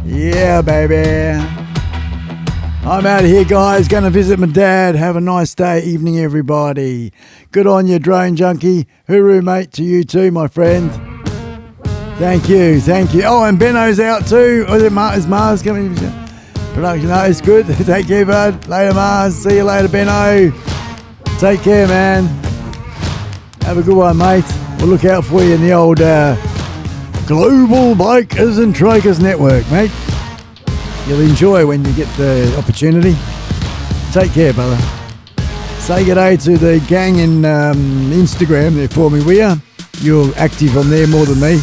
Yeah, baby. I'm out of here, guys. Going to visit my dad. Have a nice day, evening, everybody. Good on you, drone junkie. Hooroo, mate, to you too, my friend. Thank you, thank you. Oh, and Benno's out too. Is Mars coming? Production, no, it's good. Take care, bud. Later, Mars. See you later, Benno. Take care, man. Have a good one, mate. We'll look out for you in the old Global Bikers and Trikers Network, mate. You'll enjoy when you get the opportunity. Take care, brother. Say good day to the gang in Instagram there for me, will ya? You're active on there more than me.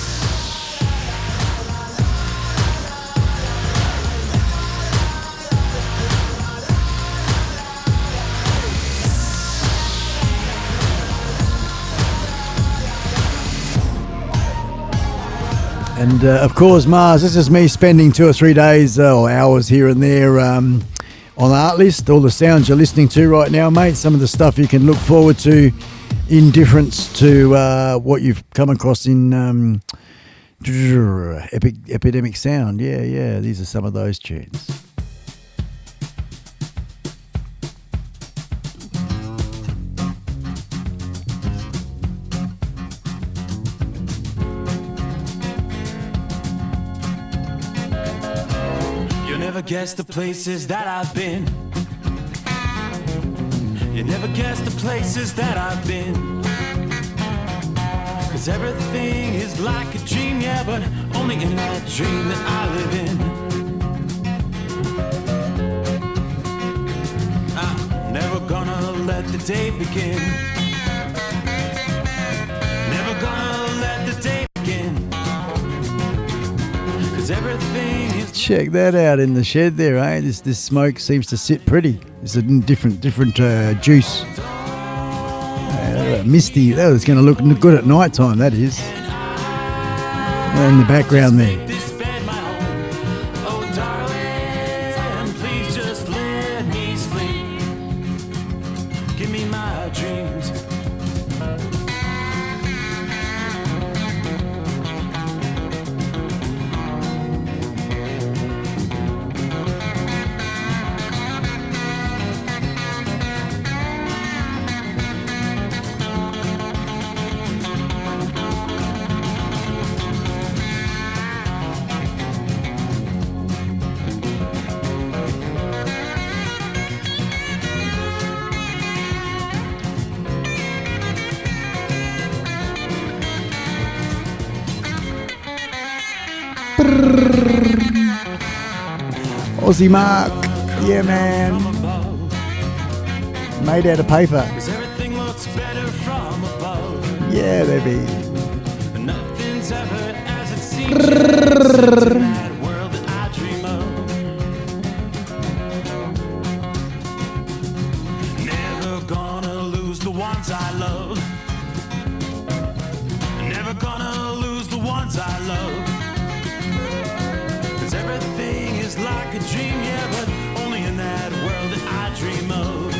And of course, Mars, this is me spending 2 or 3 days or hours here and there on the art list. All the sounds you're listening to right now, mate. Some of the stuff you can look forward to in difference to what you've come across in Epidemic Sound. Yeah, these are some of those tunes. Guess the places that I've been. You never guess the places that I've been. 'Cause everything is like a dream, yeah, but only in that dream that I live in. I'm never gonna let the day begin. Never gonna let the day begin. 'Cause everything is. Check that out in the shed there, eh? This smoke seems to sit pretty. It's a different juice. Misty. That was going to look good at night time. That is. In the background there. Aussie Mark. Yeah, man. Made out of paper. Yeah, baby. Nothing's ever as it seems. In that world that I dream of. Never gonna lose the ones I love. Never gonna lose the ones I love. 'Cause everything is like a dream, yeah, but only in that world that I dream of.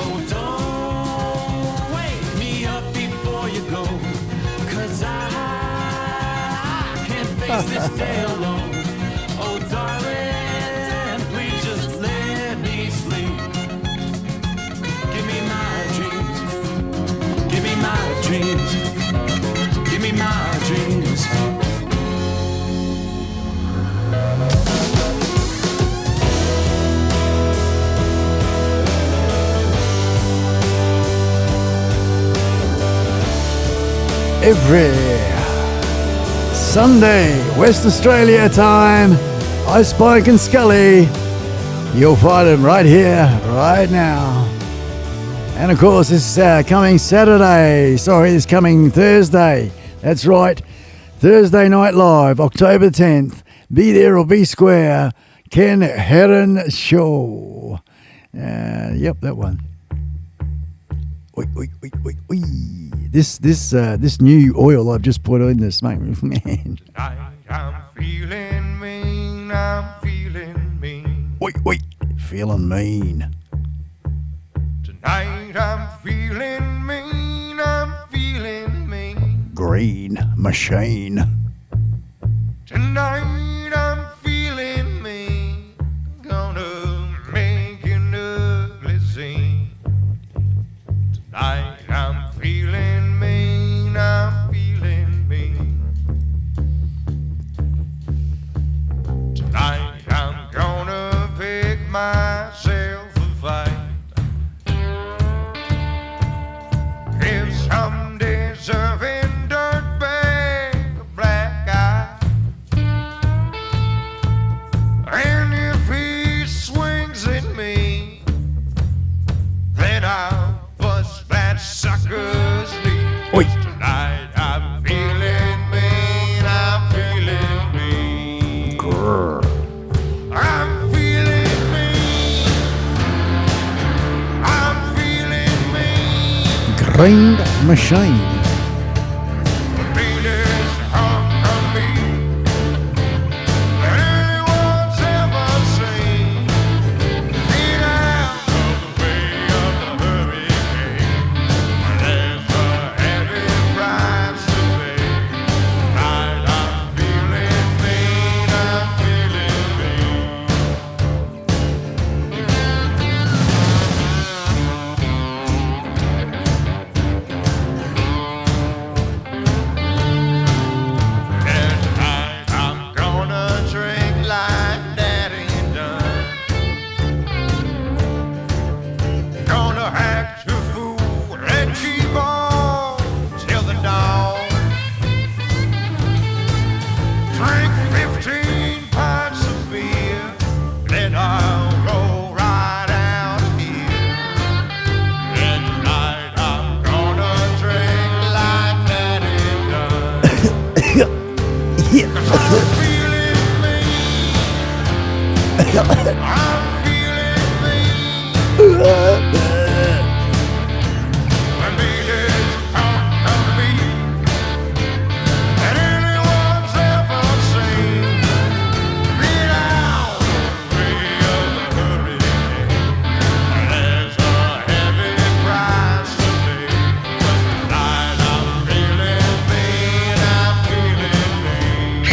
Oh, don't wake me up before you go. 'Cause I can't face this day alone. Oh, darling, please just let me sleep. Give me my dreams. Give me my dreams. Give me my dreams. Every Sunday, West Australia time, iSpike and Skully. You'll find them right here, right now. And of course, this coming Saturday. Sorry, this coming Thursday. That's right. Thursday Night Live, October 10th. Be there or be square. Ken Heron Show. Yep, that one. Wait. This new oil I've just put in the smoke, man. I'm feeling mean. I'm feeling mean. Wait. Feeling mean. Tonight I'm feeling mean. I'm feeling mean. Green machine. Tonight I'm feeling mean. Gonna make an ugly scene. Tonight I'm feeling mean. I'm feeling mean. Tonight I'm gonna pick myself a fight. If some deserving dirtbag a black eye, and if he swings at me, then I'll bust that sucker's knee. Oi. Tonight I'm feeling mean. I'm feeling mean. Grrr. I'm feeling mean. I'm feeling mean. Green machine. Mean as hung on me than anyone's ever seen. Get out of the way of the hurricane. There's a heavy price to pay. Tonight I'm feeling mean. I'm feeling mean. Tonight I'm gonna drink like Daddy done. Gonna act a fool and keep on till the dawn. Drink 15 pints of beer, then I'll go right out here. And tonight I'm gonna drink like Daddy done. 'Cause I'm feeling mean. I'm feeling mean. When meaning's come to me that anyone's ever seen. Get out of the way of the hurricane. There's a heavy price to pay. Tonight I'm feeling mean. I'm feeling mean.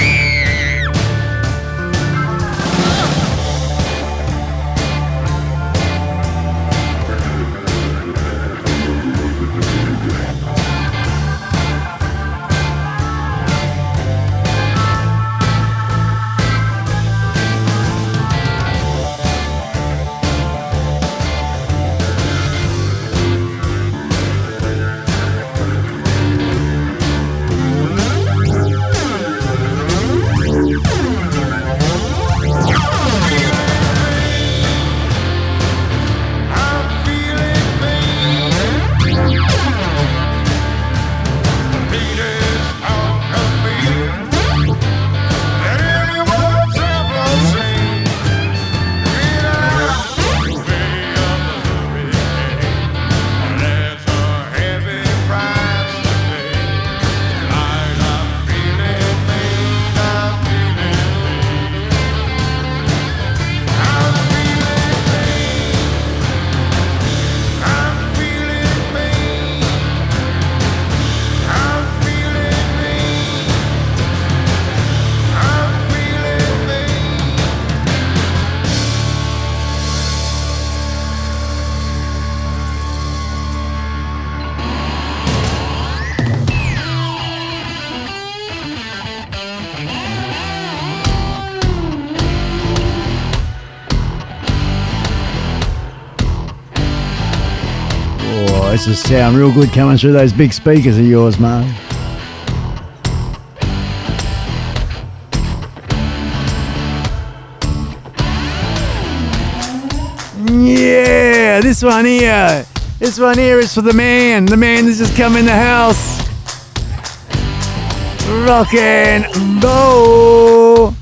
Must just sound real good coming through those big speakers of yours, man. Yeah, this one here. This one here is for the man. The man that's just come in the house. Rock and roll.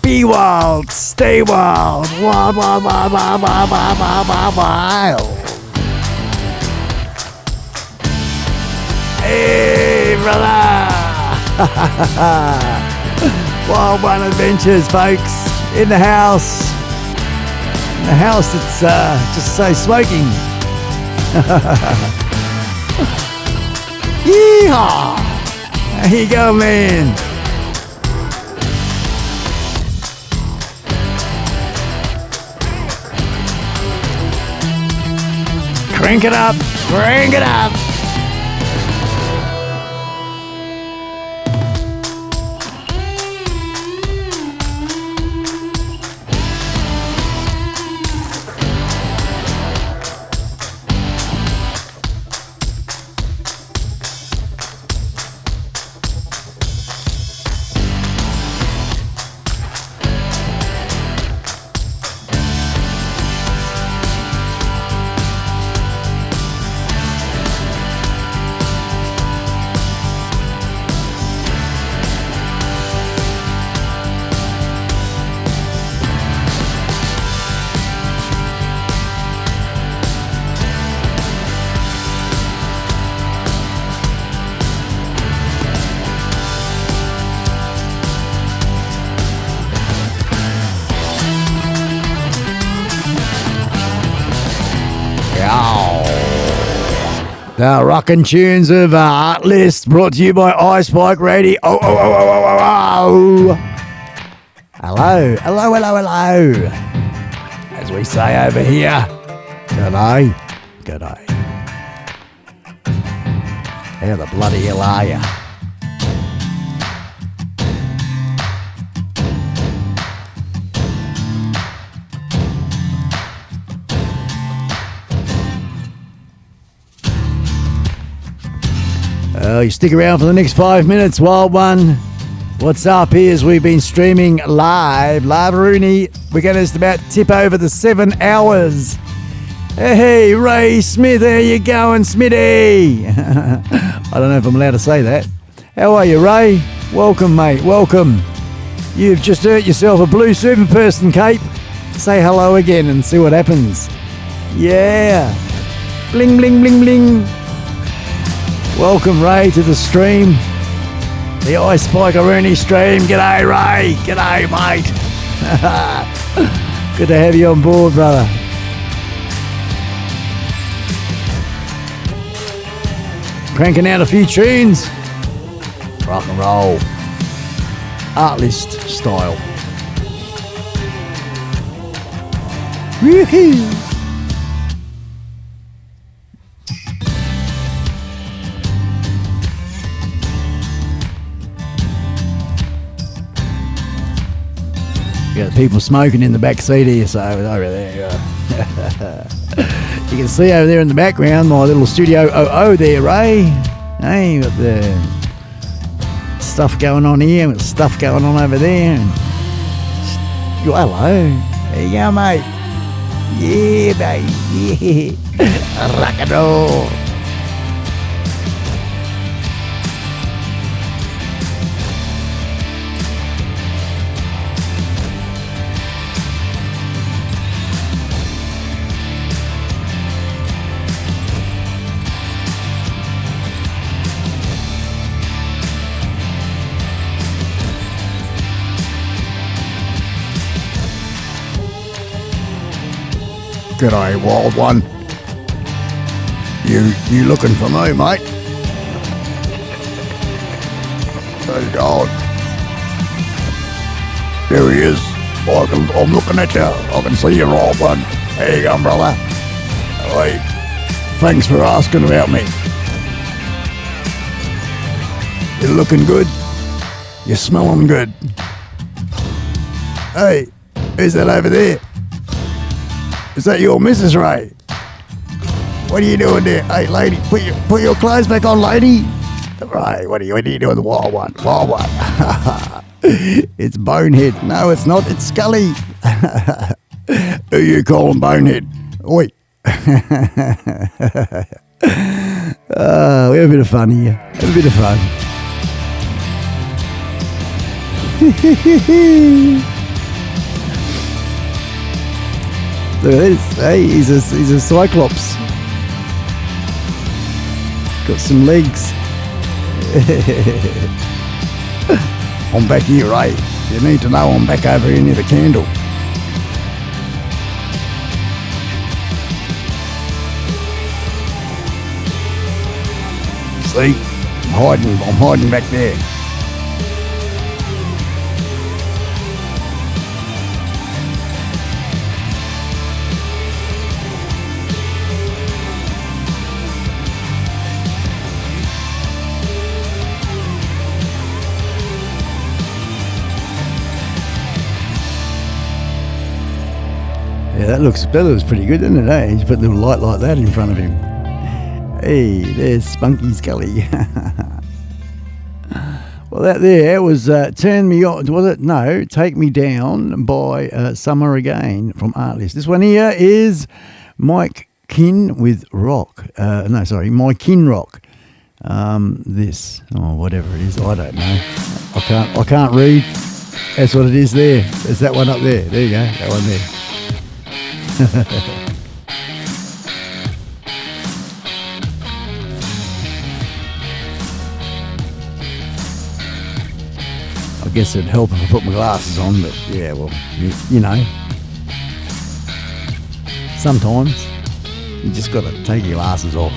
Be wild, stay wild. Wild, wild, wild, wild, wild, wild, wild, wild, wild. Hey, brother. Wild One Adventures, folks. In the house. In the house that's just so smoking. Yeehaw! There you go, man. Crank it up, crank it up. The rockin' tunes of Art List brought to you by iSpike Radio. Oh. Hello, hello, hello, hello. As we say over here, g'day, g'day. How the bloody hell are ya? You stick around for the next 5 minutes, Wild One. What's up is we've been streaming live. Rooney. We're going to just about tip over the 7 hours. Hey, Ray Smith, how you going, Smitty? I don't know if I'm allowed to say that. How are you, Ray? Welcome, mate, welcome. You've just earned yourself a blue super person cape. Say hello again and see what happens. Yeah. Bling, bling, bling, bling. Welcome, Ray, to the stream. The iSpike Rooney stream. G'day, Ray. G'day, mate. Good to have you on board, brother. Cranking out a few tunes. Rock and roll. Art List style. Woohoo! You got people smoking in the back seat here, so over there. You can see over there in the background my little Studio 00 there, Ray. Hey, got the stuff going on here, got stuff going on over there. And hello. There you go, mate. Yeah, baby. Yeah. Rock and roll. G'day, Wild One. You looking for me, mate? How you going? There he is. I'm looking at you. I can see you, Wild One. There you go, brother. Hey, thanks for asking about me. You're looking good. You're smelling good. Hey, who's that over there? Is that your Mrs. Ray? What are you doing there? Hey, lady, put your clothes back on, lady. Right, what are you doing? Wild one. It's Bonehead. No, it's not. It's Skully. Who you calling Bonehead? Oi. We have a bit of fun here. Have a bit of fun. Look at this. Hey, he's a cyclops. Got some legs. I'm back here, right? You need to know I'm back over here near the candle. See? I'm hiding back there. Yeah, that looks pretty good, doesn't it? Eh? He's put a little light like that in front of him. Hey, there's Spunky Skully. Well, that there was Turn Me On. Was it? No, Take Me Down by Summer Again from Artlist. This one here is Mike Kin with Rock. My Kin Rock. Whatever it is, I don't know. I can't read. That's what it is there. There's that one up there. There you go. That one there. I guess it'd help if I put my glasses on, but yeah, well, you know, sometimes you just got to take your glasses off.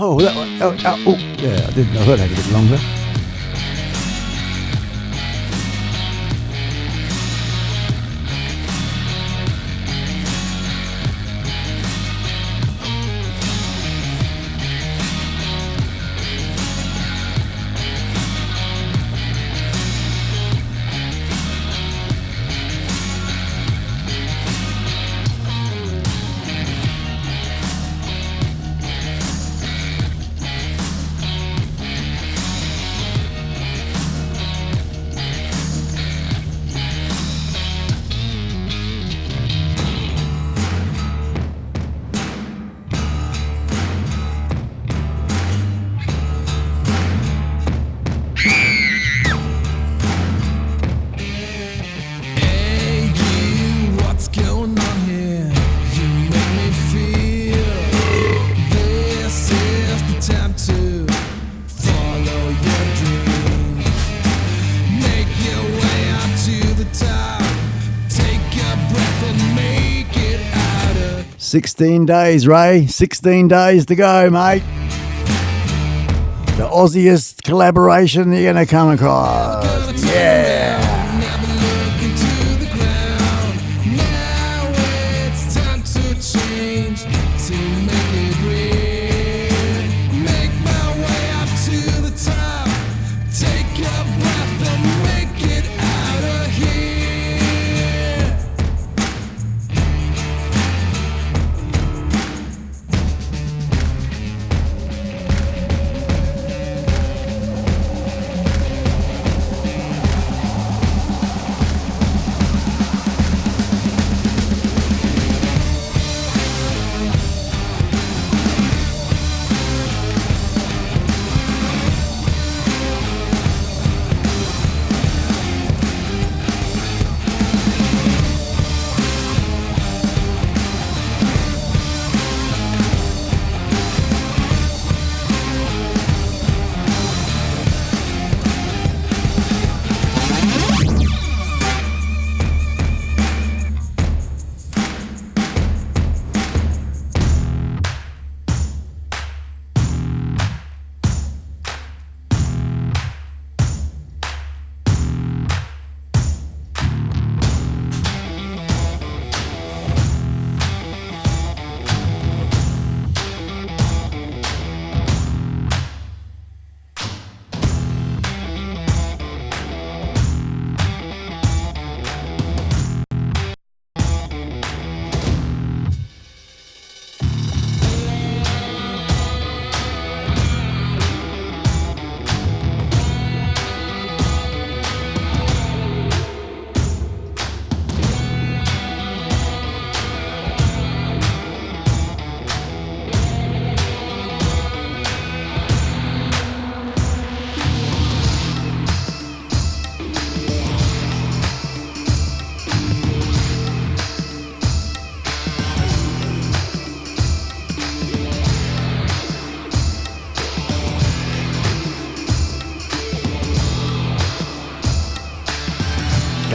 Oh, that one. Yeah, I didn't know that had a bit longer. Follow your dream. Make your way up to the top. Take a breath and make it out of 16 days, Ray. 16 days to go, mate. The Aussiest collaboration you're going to come across. Yeah. now. It's time to change to make it real. Make my way up to the top. Take a breath and make it out of here.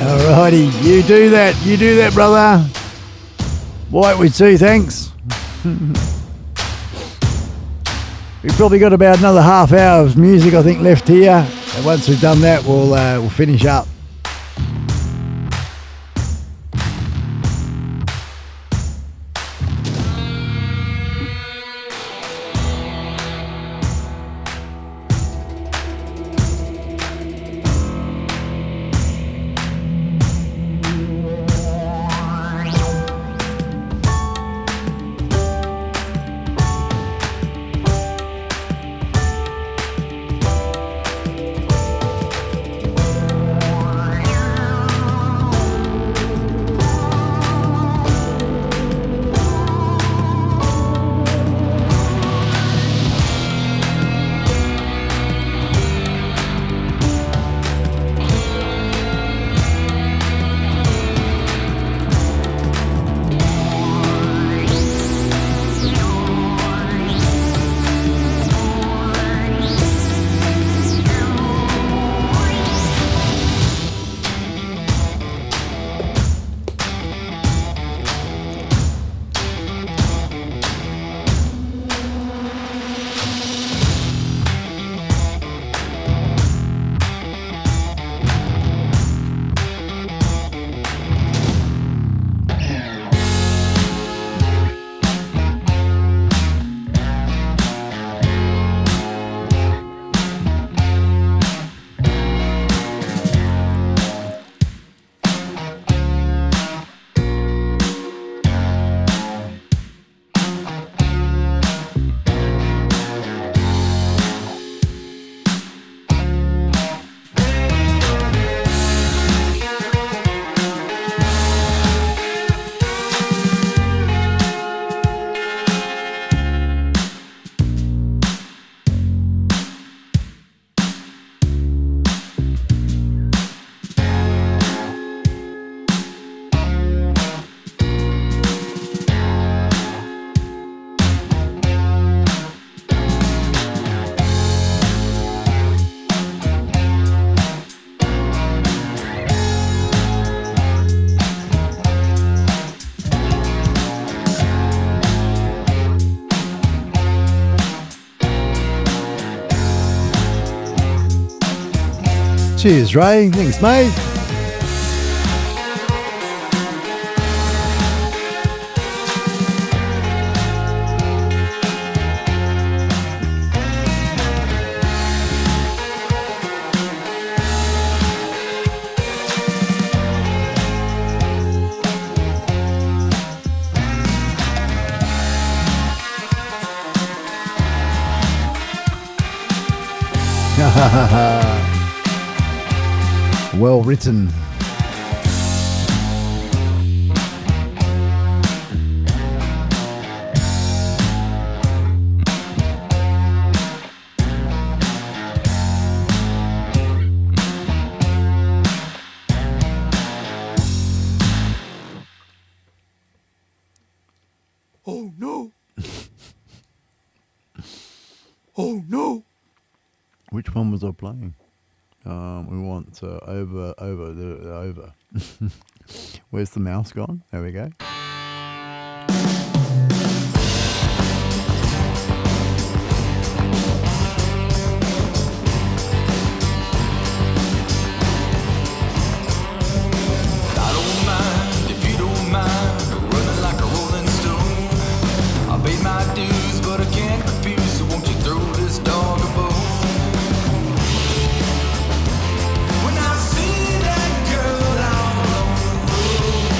Alrighty, you do that, brother. White with 2 thanks. We've probably got about another half hour of music, I think, left here. And once we've done that, we'll finish up. Cheers, Ray. Thanks, mate. Well written. Oh no! Oh no! Which one was I playing? We want over. Where's the mouse gone? There we go. When I see that girl out on the road,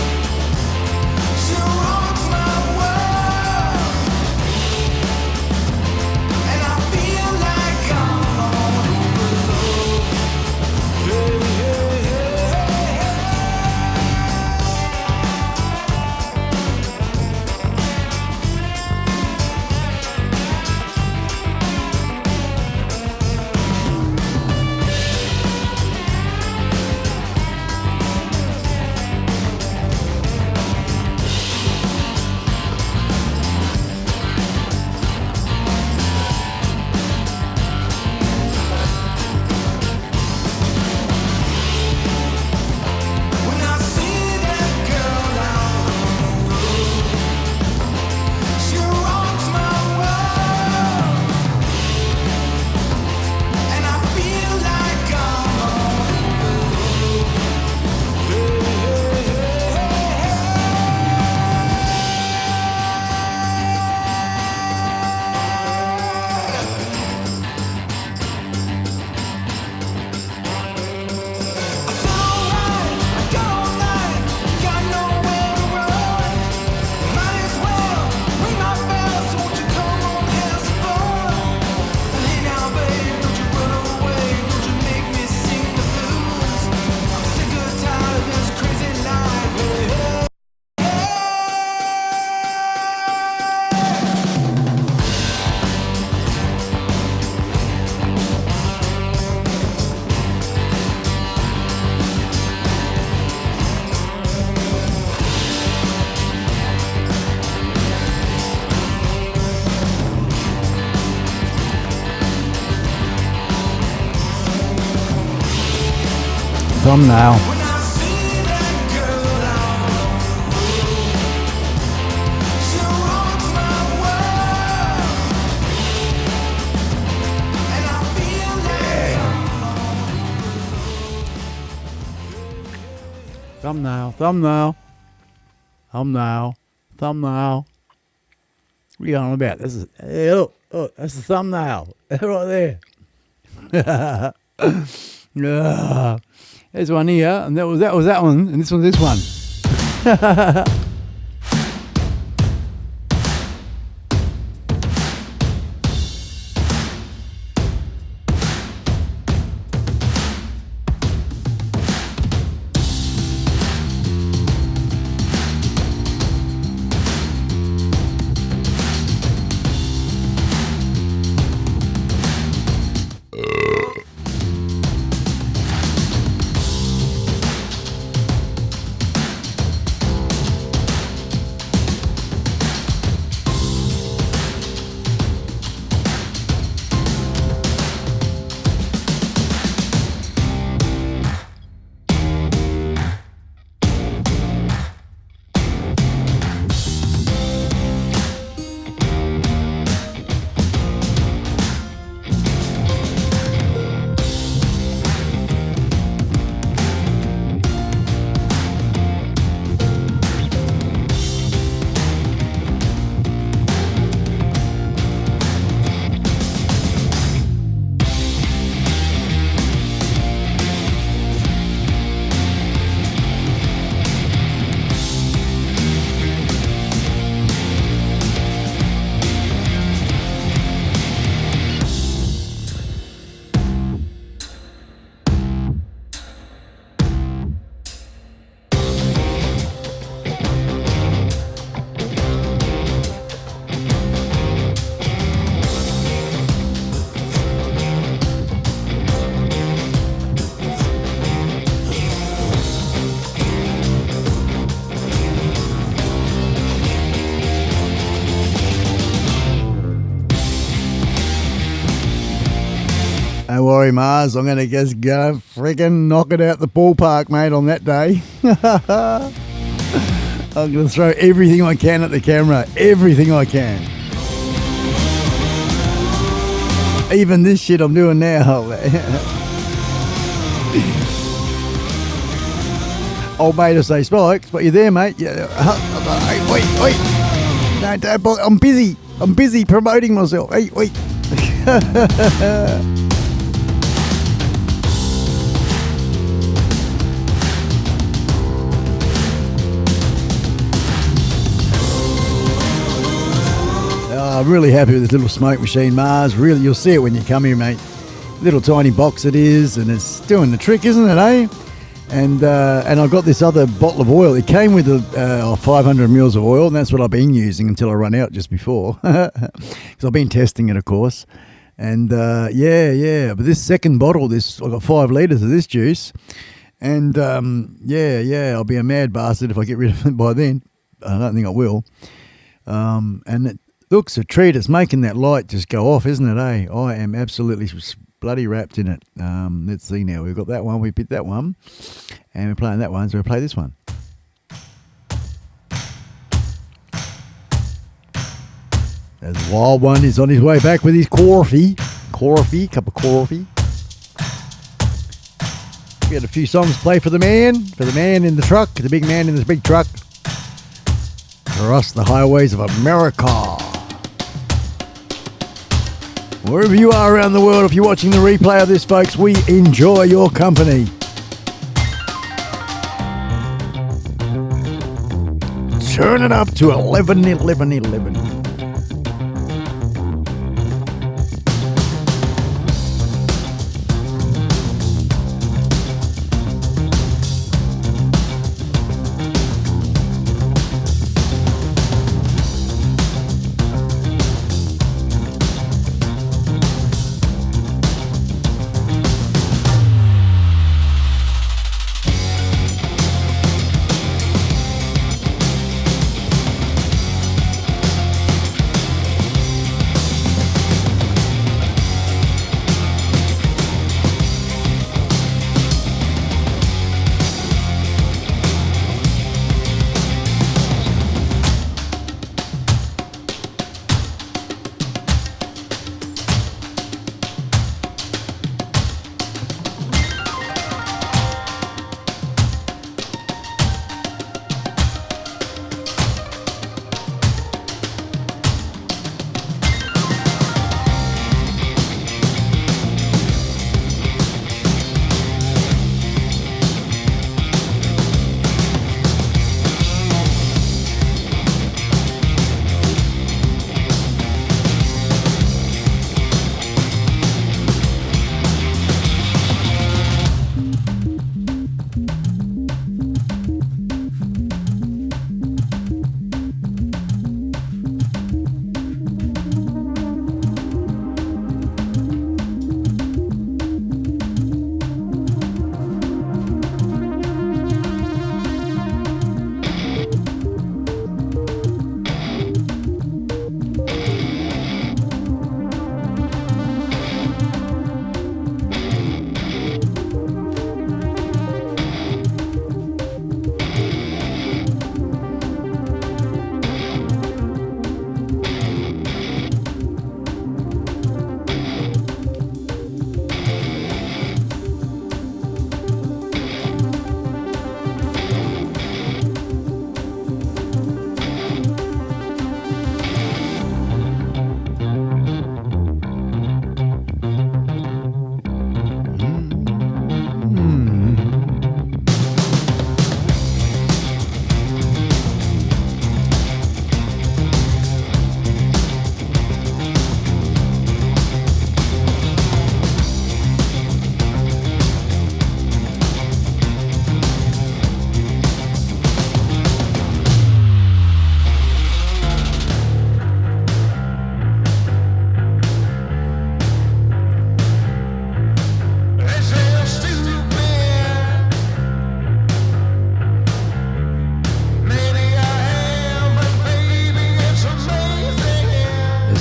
thumbnail. Thumbnail. What are you on about? This is that's the thumbnail right there. Yeah. There's one here, and that was that one, and this one's this one. Don't worry, Mars. I'm going to just go freaking knock it out the ballpark, mate, on that day. I'm going to throw everything I can at the camera. Everything I can. Even this shit I'm doing now. Old mate will say, Spikes, but you're there, mate. Yeah. Wait. No, don't bother. I'm busy. I'm busy promoting myself. Hey, wait. I'm really happy with this little smoke machine, Mars. Really, you'll see it when you come here, mate. Little tiny box it is, and it's doing the trick, isn't it, eh? And I've got this other bottle of oil. It came with 500 mils of oil, and that's what I've been using until I run out just before. Because I've been testing it, of course. And yeah. But this second bottle, I've got 5 litres of this juice. And I'll be a mad bastard if I get rid of it by then. I don't think I will. And it looks a treat. It's making that light just go off, isn't it, eh? I am absolutely bloody wrapped in it. Let's see now. We've got that one. We picked that one. And we're playing that one, so we'll play this one. There's the wild one. He's on his way back with his coffee. Cup of coffee. We had a few songs to play for the man in the truck, the big man in this big truck. For us, the highways of America. Wherever you are around the world, if you're watching the replay of this, folks, we enjoy your company. Turn it up to 11.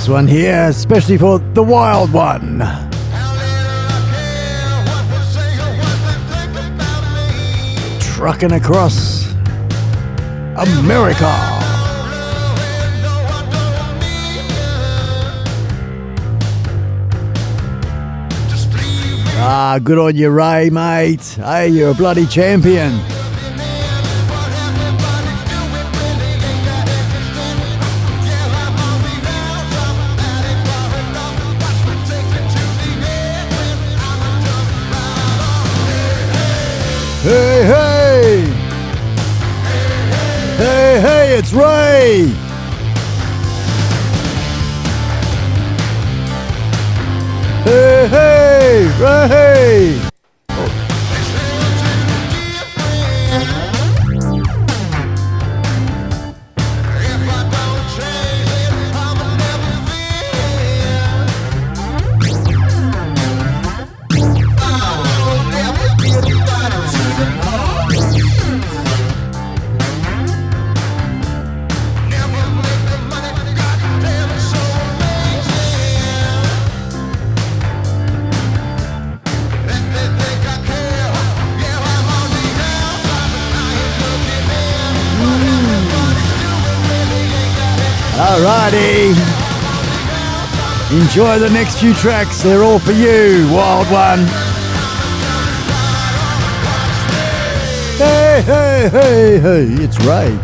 This one here, especially for the wild one. Trucking across America. Ah, good on you, Ray, mate. Hey, you're a bloody champion. Hey, hey! Hey, hey, it's Ray! Hey, hey, Ray! Alrighty. Enjoy the next few tracks. They're all for you, wild one. Hey, hey, hey, hey, it's Ray.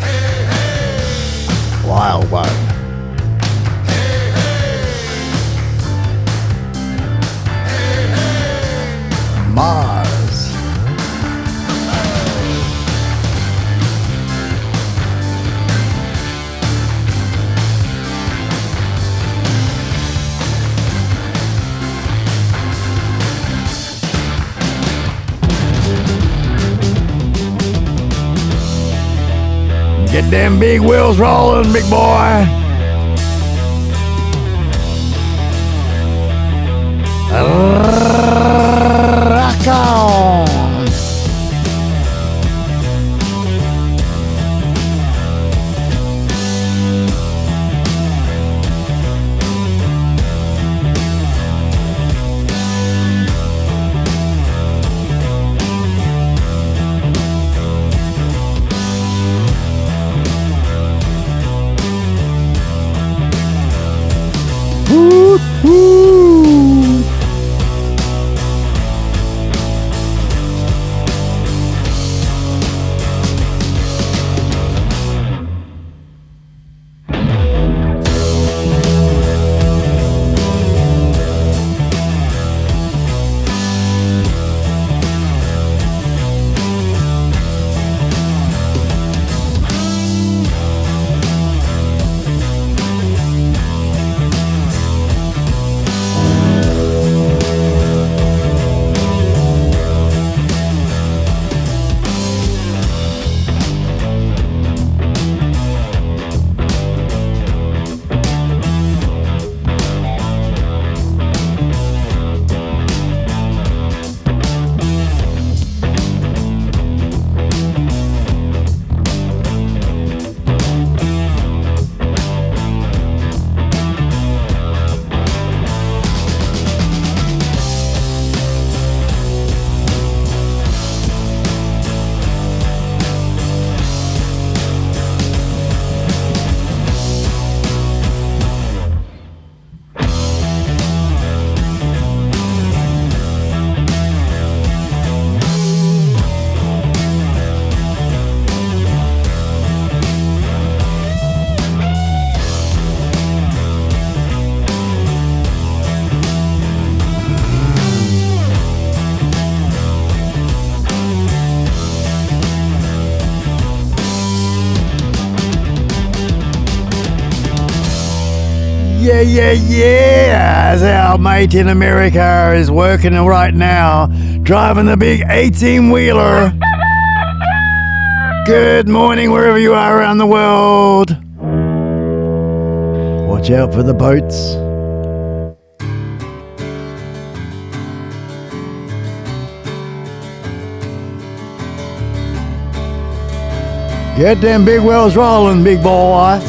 Wild one. Mars. Get them big wheels rolling, big boy. Rock on. Woot, woot. Yeah, yeah, yeah. As our mate in America is working right now, driving the big 18-wheeler. Good morning, wherever you are around the world. Watch out for the boats. Get them big wheels rolling, big boy.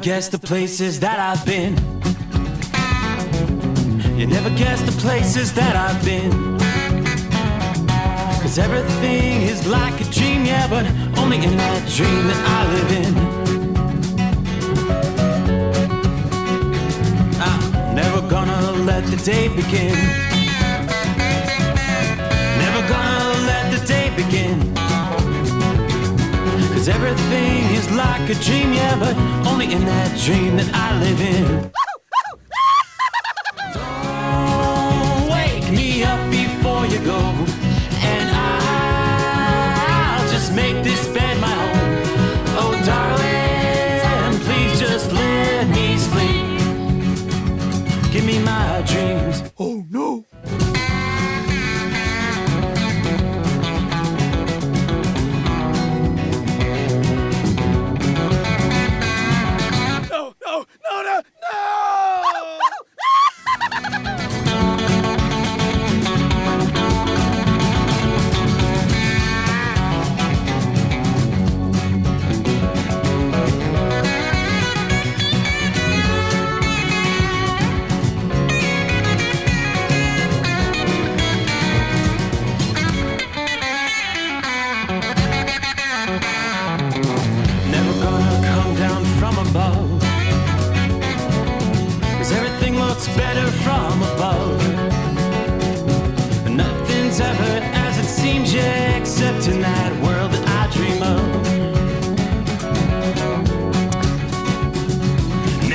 guess the places that I've been. You never guess the places that I've been. 'Cause everything is like a dream, yeah, but only in that dream that I live in. I'm never gonna let the day begin. Never gonna let the day begin. 'Cause everything is like a dream, yeah, but only in that dream that I live in. Don't wake me up before you go, and I'll just make this bed my home. Oh, darling, please just let me sleep. Give me my dreams. Oh, no. Better from above. Nothing's ever as it seems, yeah, except in that world that I dream of.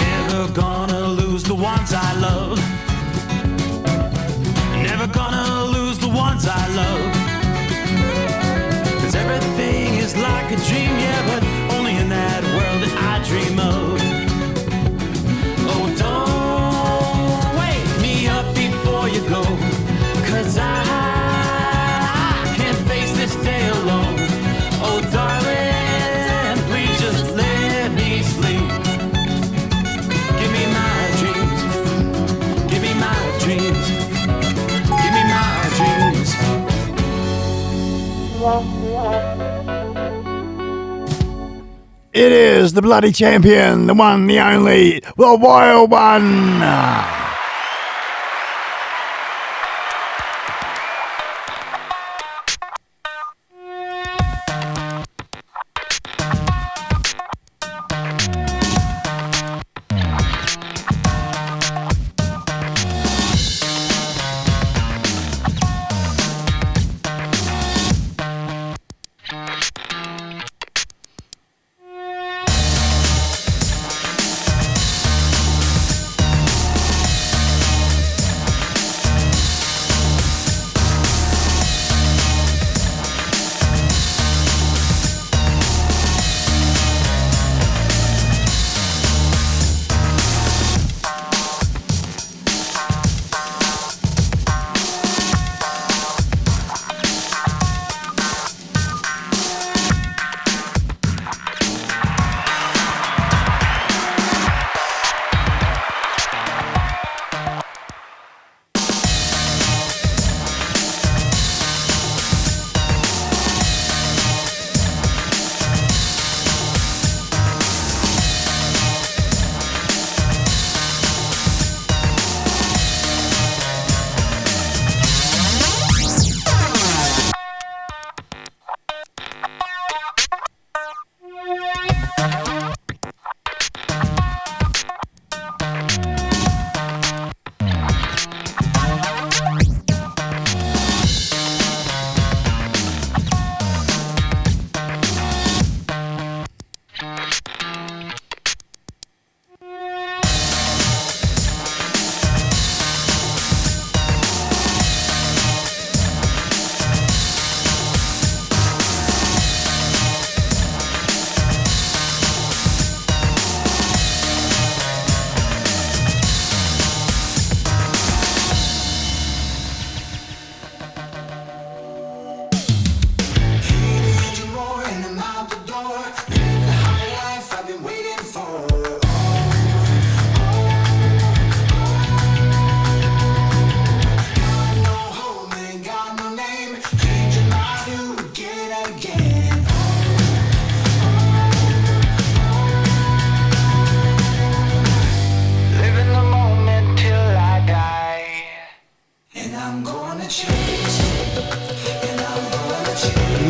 Never gonna lose the ones I love. Never gonna lose the ones I love. 'Cause everything is like a dream, yeah, but only in that world that I dream of. Oh, don't you go, 'cause I can't face this day alone. Oh, darling, please just let me sleep. Give me my dreams. Give me my dreams. Give me my dreams. It is the bloody champion, the one, the only, the wild one.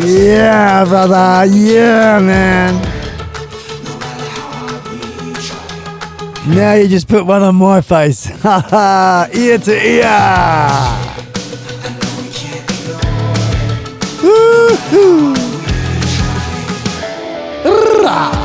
Yeah, brother. Yeah, man. Now you just put one on my face. Haha, ear to ear. Woo-hoo. Rah.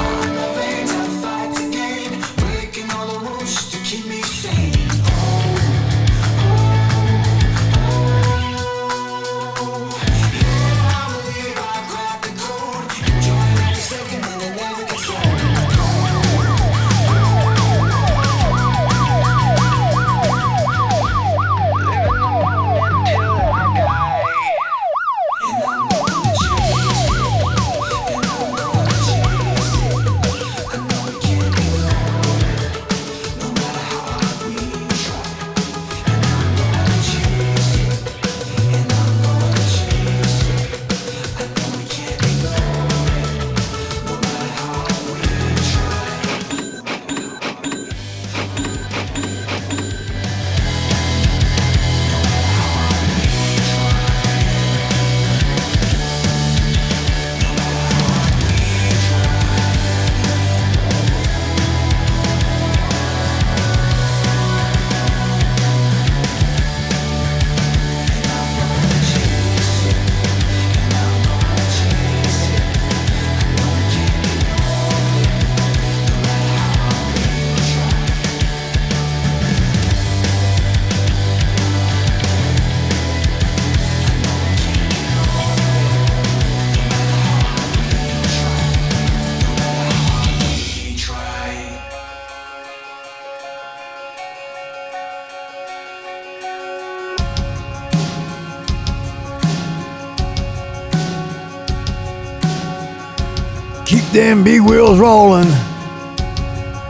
Keep them big wheels rolling.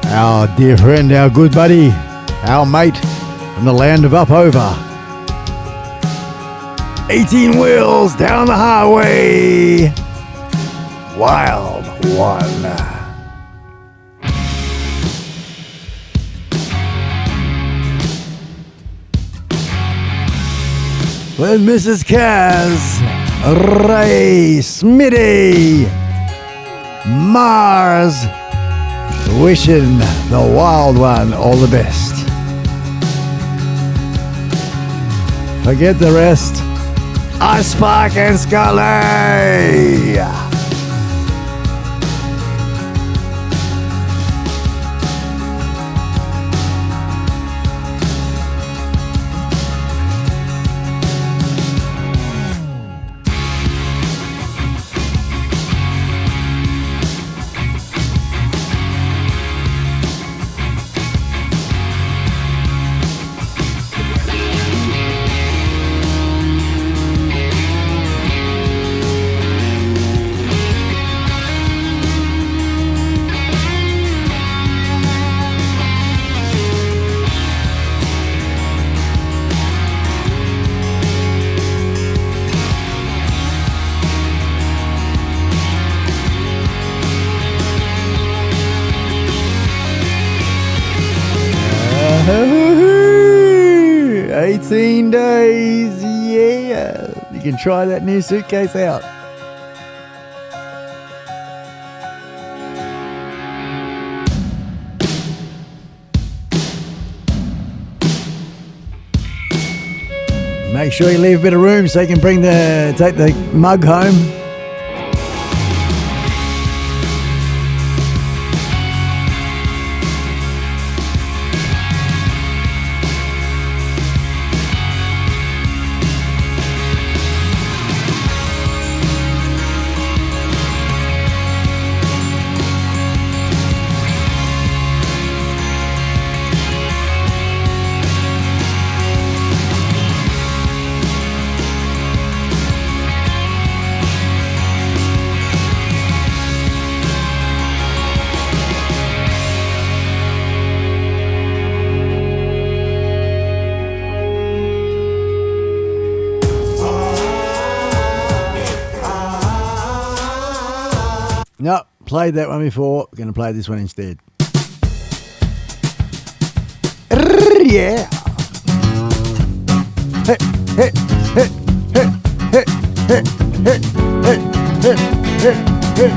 Our dear friend, our good buddy, our mate from the land of up over. 18 wheels down the highway. Wild one. With Mrs. Kaz, Ray, Smitty, Mars, wishing the wild one all the best. Forget the rest. iSpike and Skully. Woohoo! 18 days, yeah. You can try that new suitcase out. Make sure you leave a bit of room so you can take the mug home. No, played that one before. We're going to play this one instead. Yeah. Hey, hey, hey, hey, hey, hey, hey, hey. hit, hit, hit.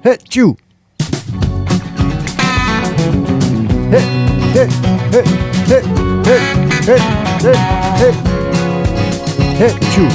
Hit you. Hit, hit, hit, hit, hit, hit, hit, hit, hit you.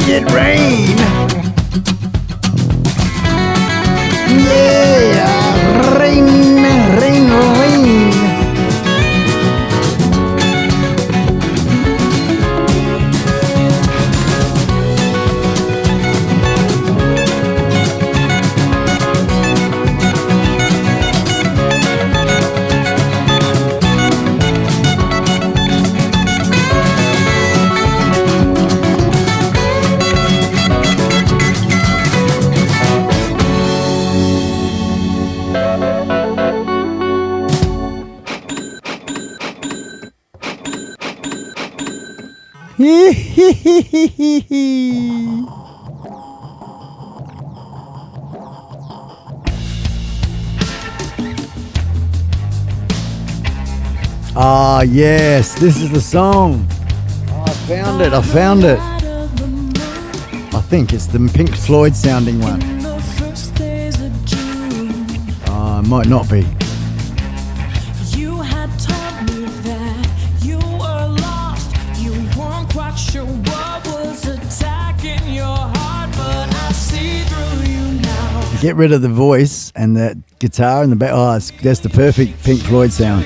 It rain. Yeah, rain, rain, rain. Ah, yes, this is the song. Oh, I found it. I think it's the Pink Floyd sounding one. Oh, it might not be. You had told me that you were lost. You weren't quite sure what was attacking your heart, but I see through you now. Get rid of the voice and the guitar in the back. Oh, that's the perfect Pink Floyd sound.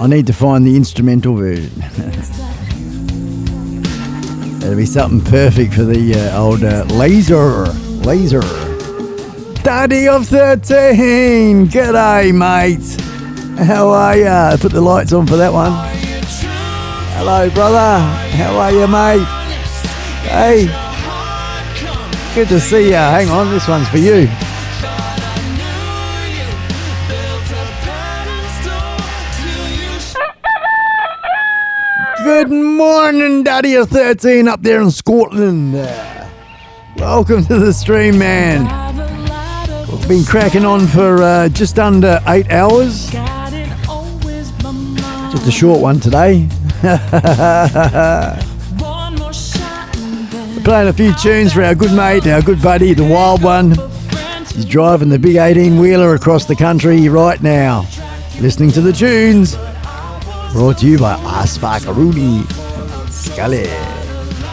I need to find the instrumental version. That'll be something perfect for the old laser. Daddy of 13! G'day, mate! How are ya? Put the lights on for that one. Hello, brother. How are you, mate? Hey. Good to see ya. Hang on, this one's for you. Good morning, Daddy of 13 up there in Scotland. Welcome to the stream, man. We've been cracking on for just under 8 hours. Just a short one today. We're playing a few tunes for our good mate, our good buddy, the Wild One. He's driving the big 18-wheeler across the country right now, listening to the tunes. Brought to you by iSpike Skully.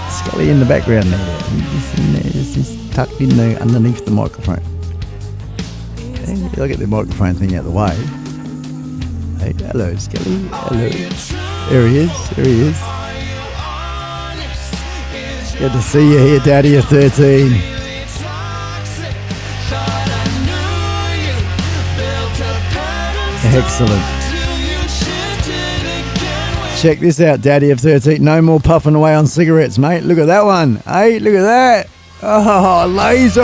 Skully in the background there. He's in there, just tucked in there underneath the microphone. Hey, I'll get the microphone thing out of the way. Hey, hello, Skully. Hello. There he is. Good to see you here, Daddy of 13. Excellent. Check this out, Daddy of 13. No more puffing away on cigarettes, mate. Look at that one. Hey, look at that. Oh, laser!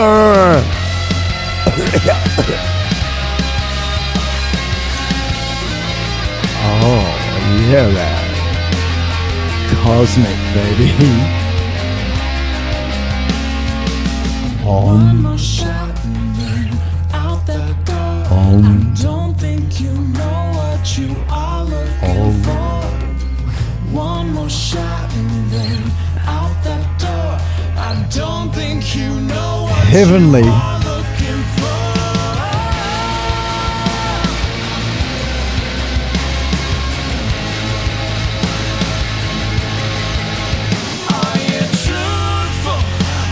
Oh, yeah, man. Cosmic, baby. One more shot and then out that door. I don't think you know what you are looking for. One more shot and then out that door. I don't think you know what Heavenly. you are looking for. Are you truthful?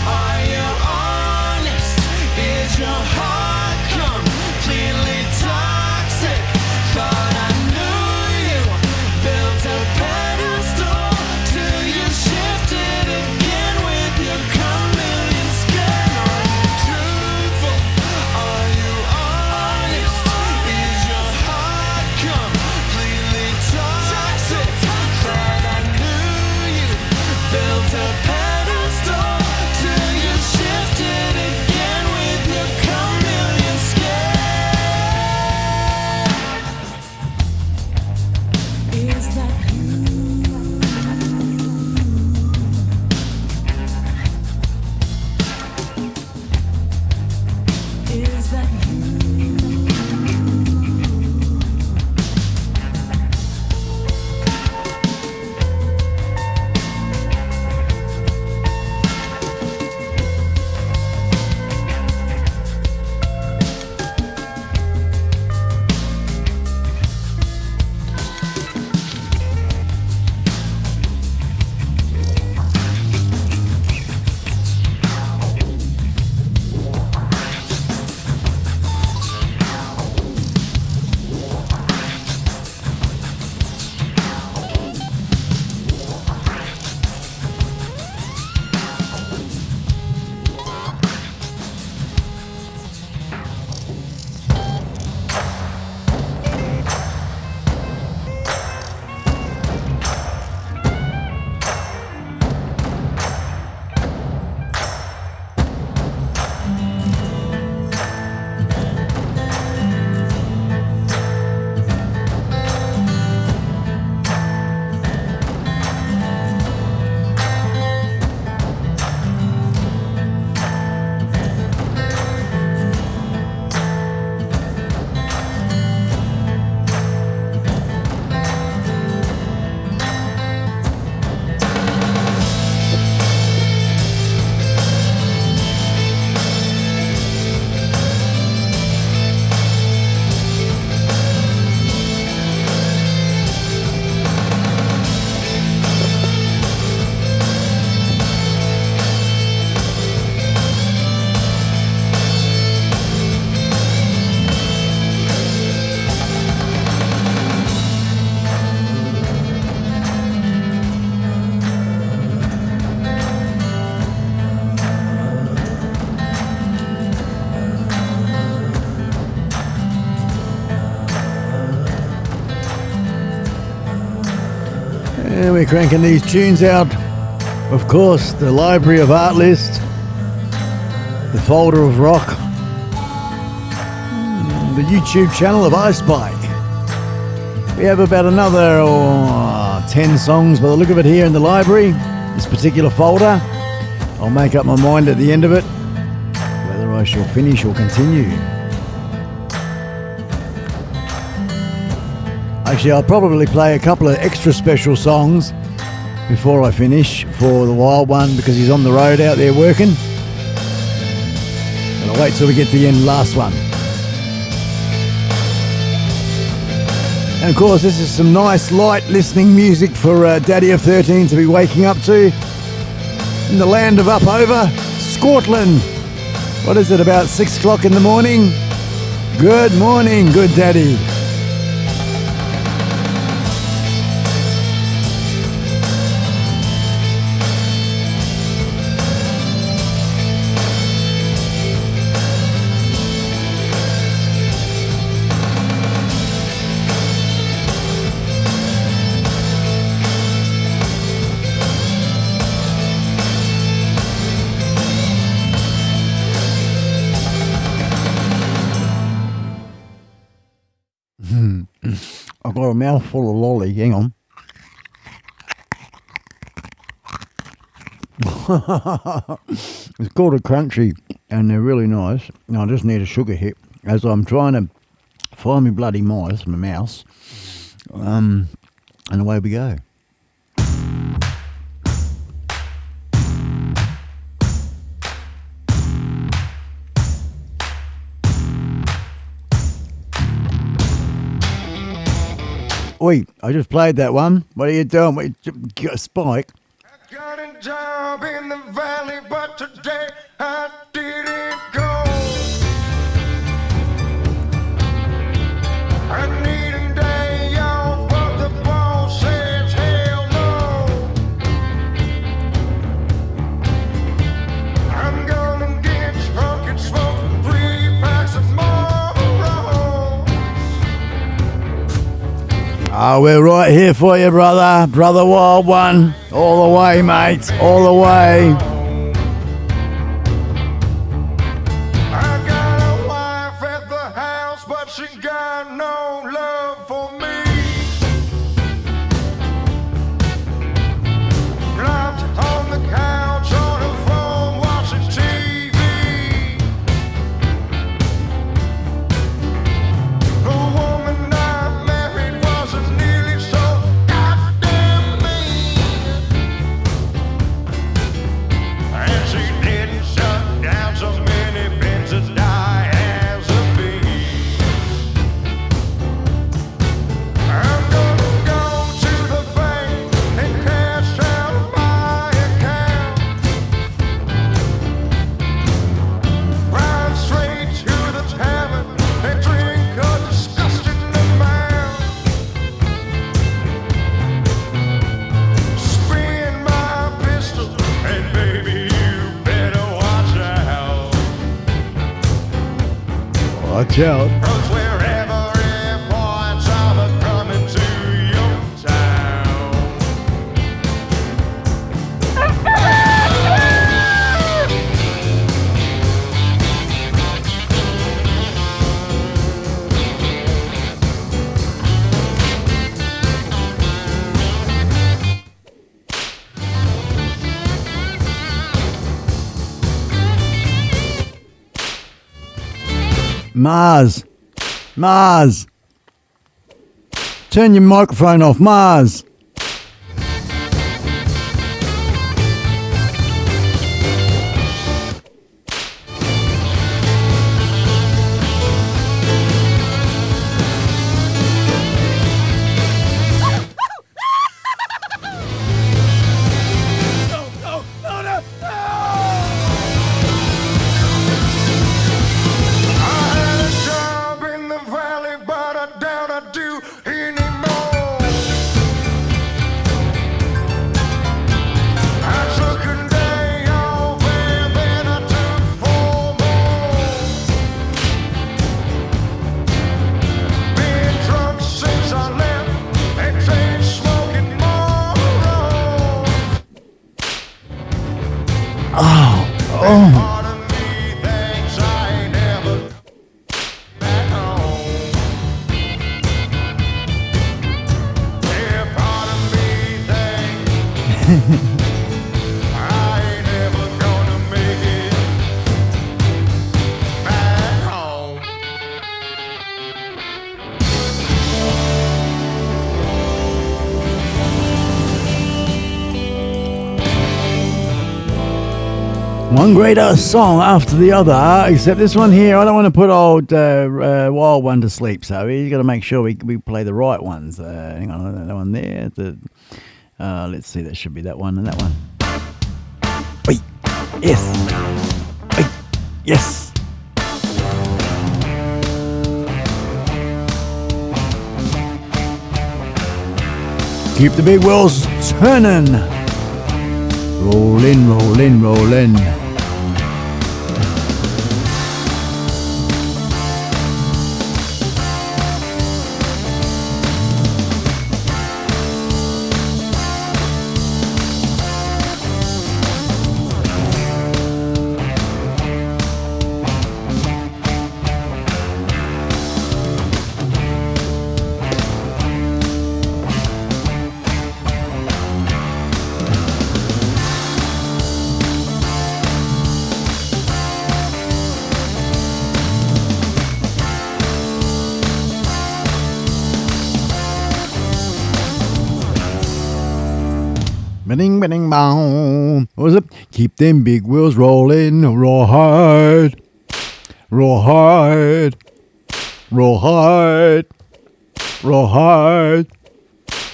Are you honest? Is your heart completely toxic? Thought I knew you. Built a pedestal till you shifted again with your chameleon skin. Are you truthful? Are you honest? Is your heart completely toxic? Thought I knew you. Built a pedestal till you shifted again with your chameleon skin. Is that you? Is that you? And we're cranking these tunes out. Of course, the Library of Art list, the folder of rock, the YouTube channel of iSpike. We have about another 10 songs by the look of it here in the library, this particular folder. I'll make up my mind at the end of it whether I shall finish or continue. Actually, I'll probably play a couple of extra special songs before I finish for the Wild One because he's on the road out there working. And I'll wait till we get to the end, last one. And of course, this is some nice light listening music for Daddy of 13 to be waking up to in the land of up over Scotland. What is it, about 6 o'clock in the morning? Good morning, good daddy. got a mouthful of lolly. Hang on. It's called a crunchy, and they're really nice. And I just need a sugar hit as I'm trying to find my bloody mouse. And away we go. Oi, I just played that one. What are you doing? Got a spike? Got a job in the valley, but today I didn't go. I need a day off, but the boss says hell no. I'm gonna get drunk and smoke 3 packs of Oh, we're right here for you, brother. Brother Wild One. All the way, mate. All the way. I got a wife at the house, but she got no love for me. Dropped on the couch on her phone watching TV. The woman I married wasn't nearly so goddamn mean. And she didn't shut down so many beds to die as a bee. I'm gonna go to the bank and cash out my account. Drive straight to the tavern and drink a disgusting amount. Spin my pistol and baby you better watch out. Watch out. 'Cause wherever it points, I'm coming to your town. Mars. Mars. Turn your microphone off, Mars. I had a job in the valley, but I doubt I do anymore. I took a day off and then I took 4 more. Been drunk since I left and chain smoking more. Oh. Part of me thinks I ain't never back home. Yeah, part of me thinks I ain't never gonna make it back home. One great song after the other, except this one here. I don't want to put old Wild One to sleep, so we've got to make sure we play the right ones. Hang on, that one there. Let's see, that should be that one and that one. Wait, yes. Wait, yes. Keep the big wheels turning. Rollin', rollin', rollin'. Ba-ding, ba-ding, bow. What was it? Keep them big wheels rolling. Roll hard. Roll hard. Roll hard. Roll hard.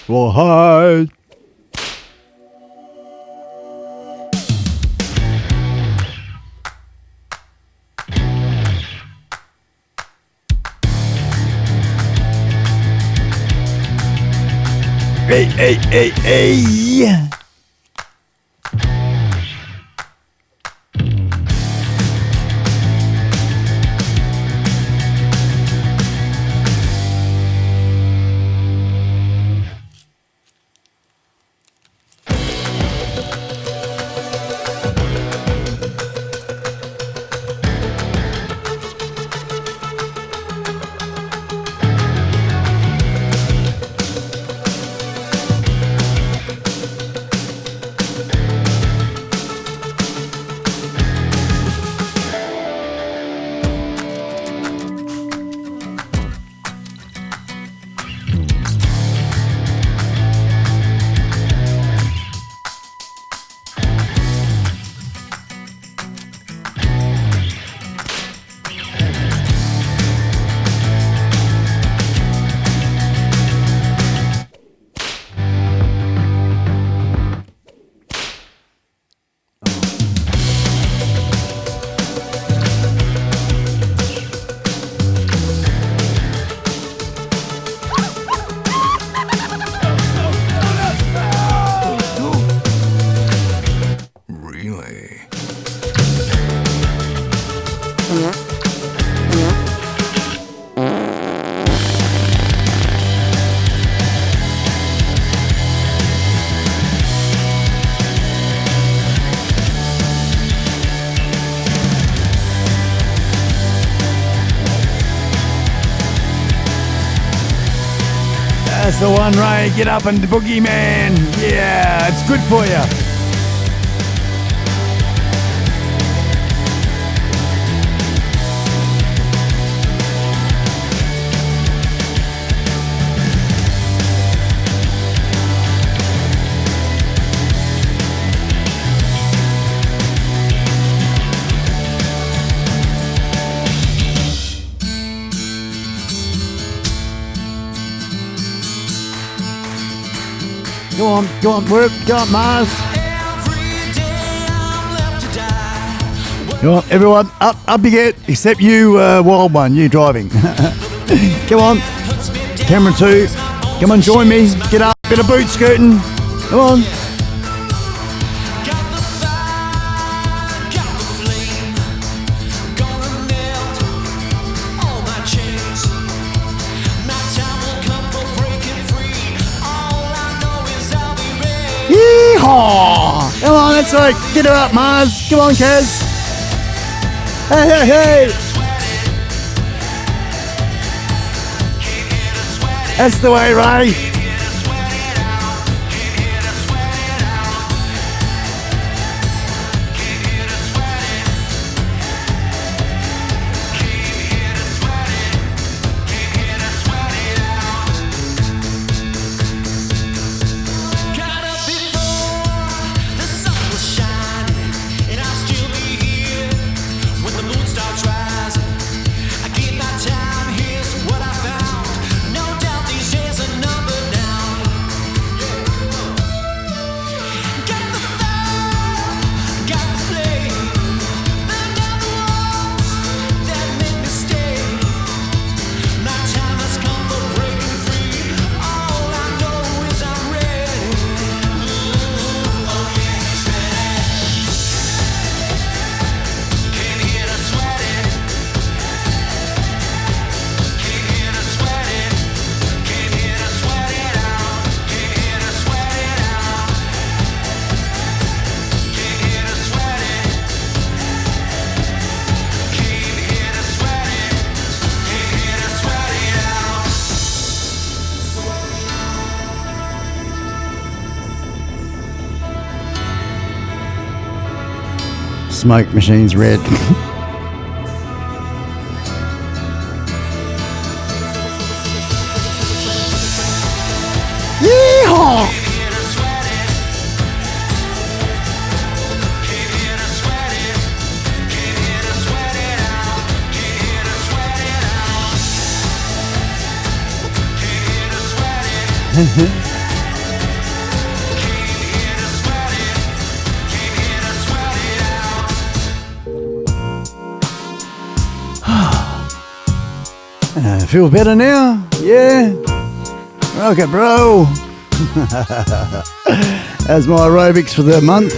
Roll hard. Hey, hey, hey, hey. That's the one, Ray. Get up and boogie, man. Yeah, it's good for you. Go on, work, go on, Mars. Go on, everyone, up you get, except you, wild one, you driving. Come on, Cameron 2, come on, join me, get up, bit of boot scooting, come on. Yeehaw! Come on, that's right. Get her up, Mars. Come on, Kaz. Hey, hey, hey. That's the way, Ray. Smoke machine's red. Yeehaw! Feel better now? Yeah? Okay, bro. That's my aerobics for the month.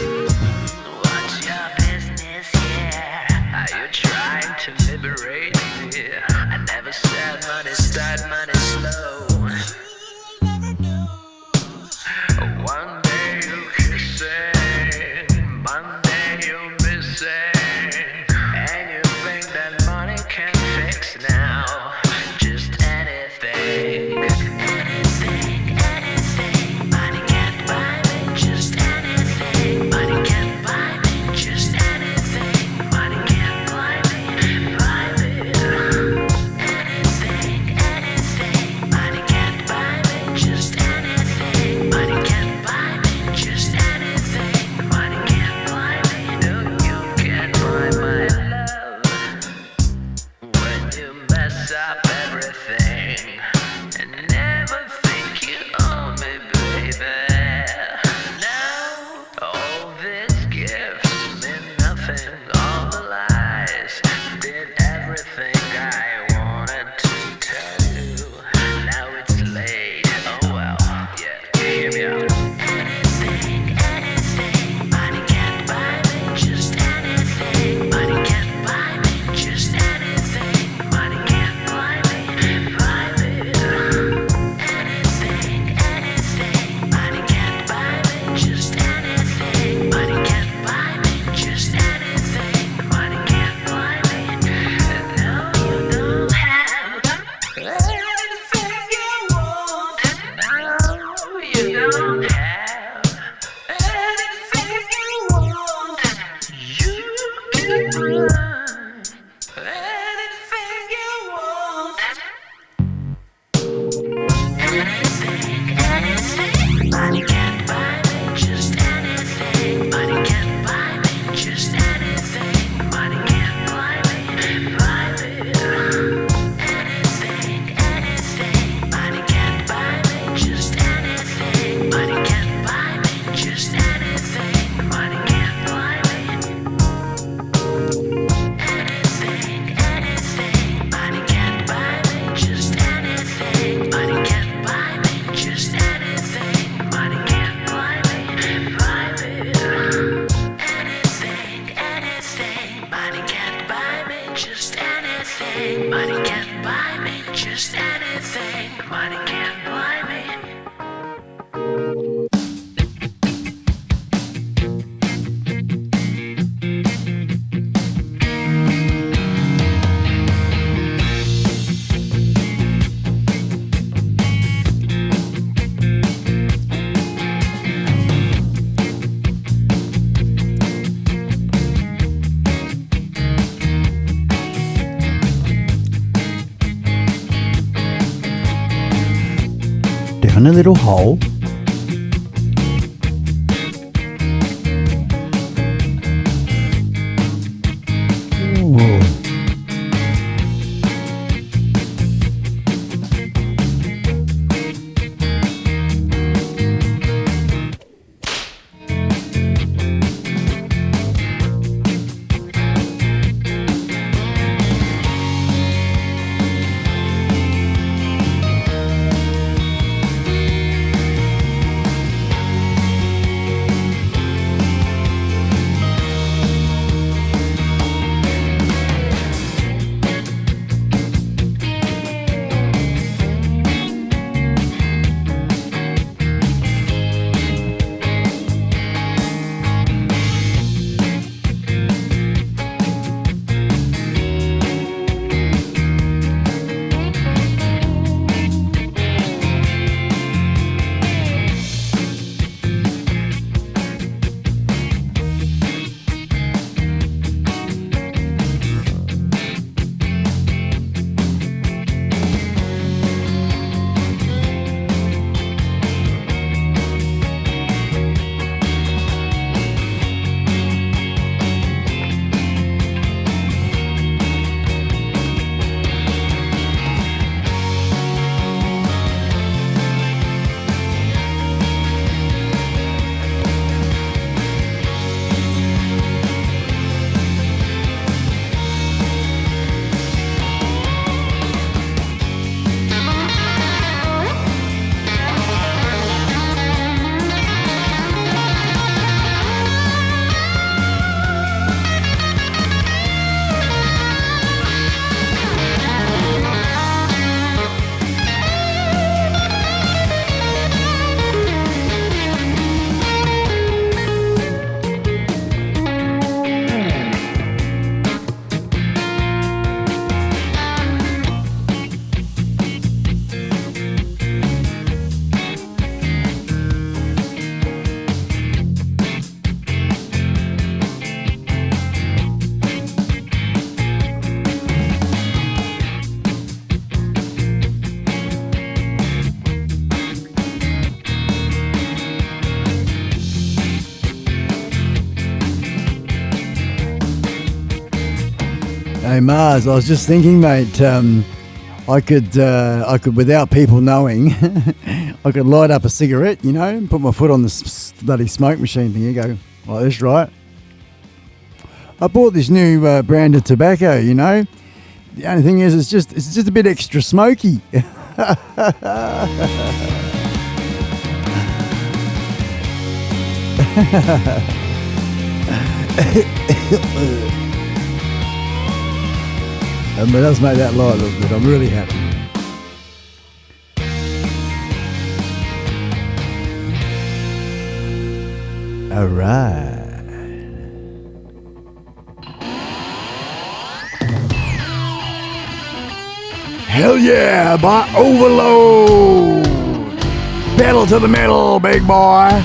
Down a little hole. Ooh. Hey Mars, I was just thinking, mate. I could, without people knowing, I could light up a cigarette, you know, and put my foot on the bloody smoke machine thing. You go like this, right? I bought this new brand of tobacco, you know. The only thing is, it's just a bit extra smoky. But it does make that light look good. I'm really happy. All right. Hell yeah, by Overload. Pedal to the metal, big boy.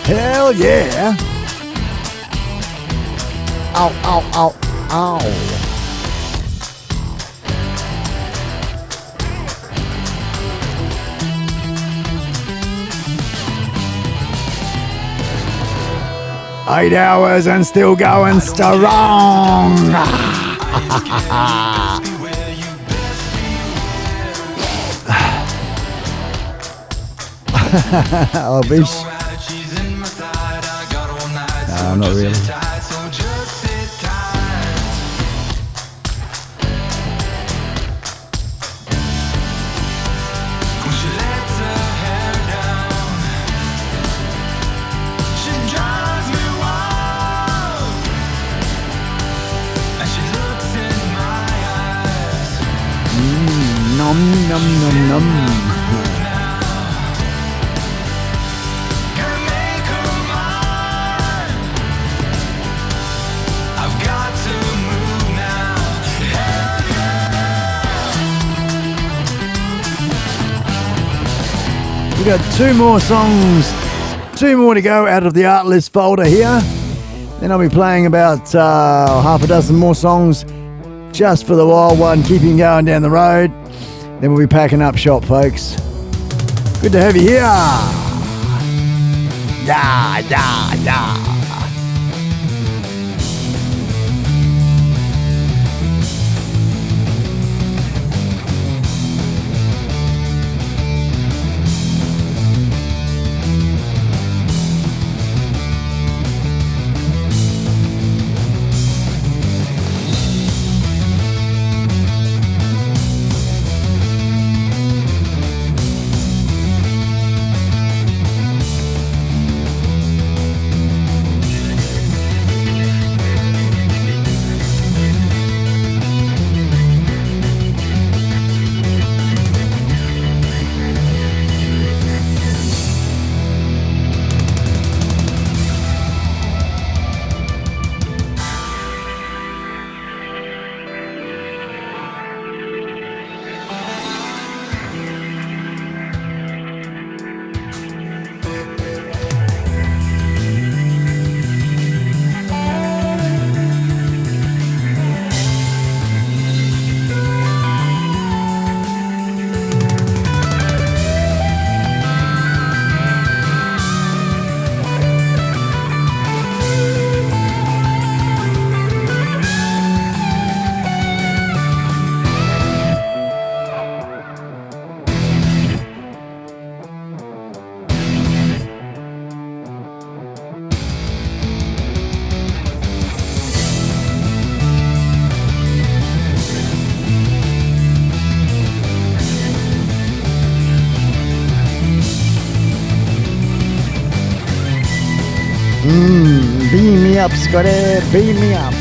Hell yeah. Ow, ow, ow, ow. Eight hours and still going strong. Oh, bitch. No, not really. Nom nom nom nom. We got two more songs, two more to go out of the art list folder here. Then I'll be playing about half a dozen more songs just for the wild one, keeping going down the road. Then we'll be packing up shop, folks. Good to have you here. Yeah, yeah, yeah. Beam me up, Scotty. Beam me up.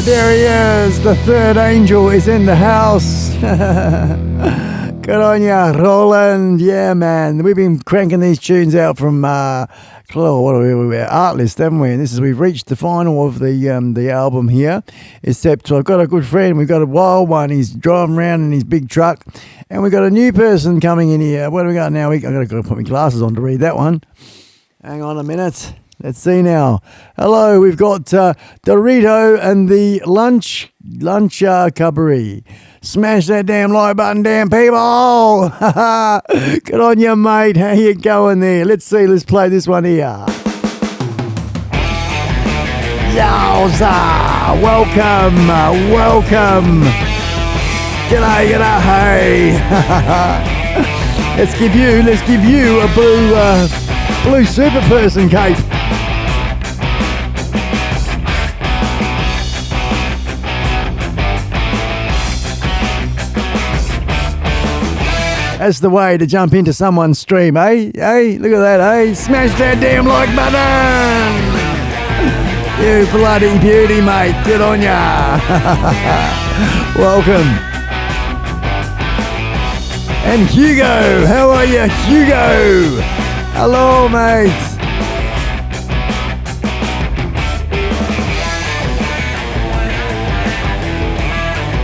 There he is, the third angel is in the house. Good on ya, Roland. Yeah, man. We've been cranking these tunes out from Artlist, haven't we? And we've reached the final of the album here. Except I've got a good friend. We've got a wild one. He's driving around in his big truck, and we've got a new person coming in here. What do we got now? I've got to put my glasses on to read that one. Hang on a minute. Let's see now. Hello, we've got Dorito and the lunch cubbery. Smash that damn like button, damn people. Good on you, mate. How you going there? Let's see. Let's play this one here. Yowza! Welcome, welcome. G'day, g'day. Let's give you a blue super person cape. That's the way to jump into someone's stream, eh? Hey, look at that, eh? Smash that damn like button! You bloody beauty, mate. Good on ya. Welcome. And Hugo, how are you, Hugo? Hello, mate.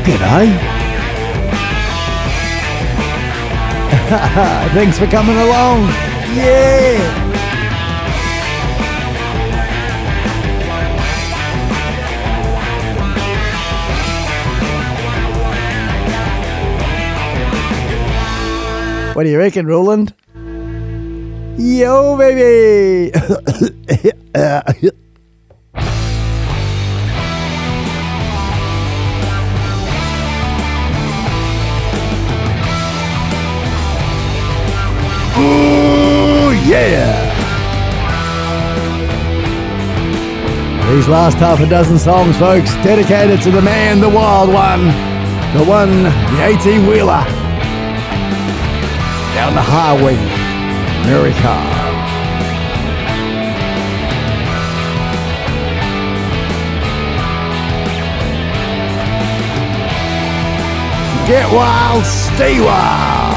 G'day. Thanks for coming along. Yeah. What do you reckon, Roland? Yo, baby. Ooh, yeah! These last half a dozen songs, folks, dedicated to the man, the wild one, the 18-wheeler, down the highway, America. Get wild, stay wild.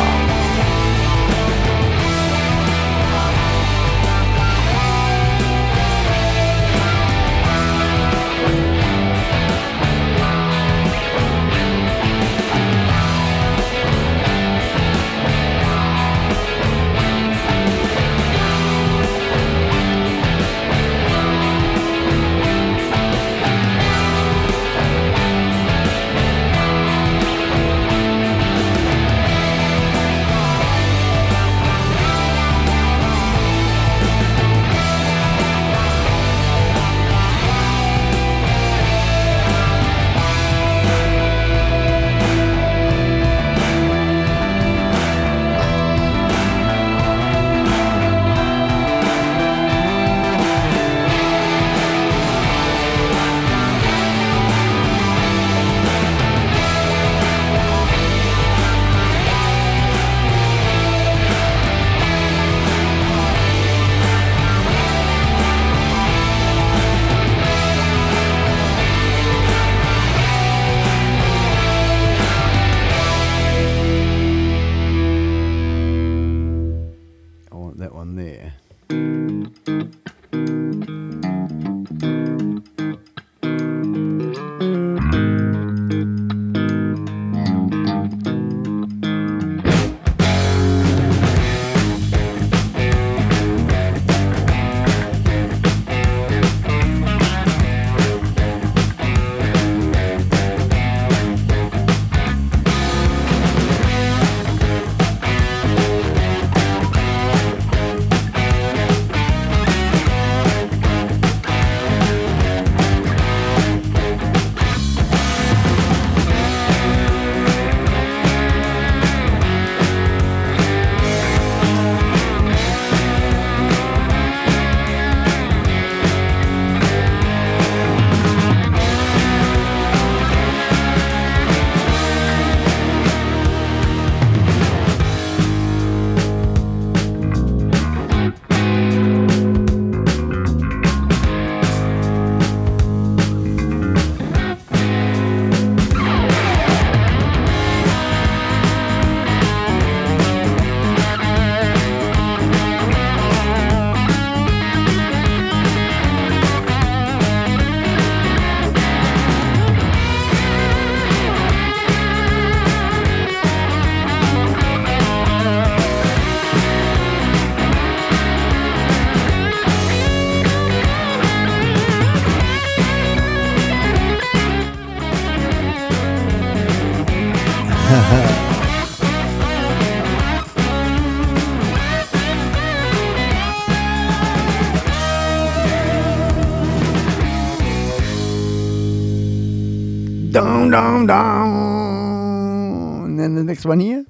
Dum, dum, dum. And then the next one here.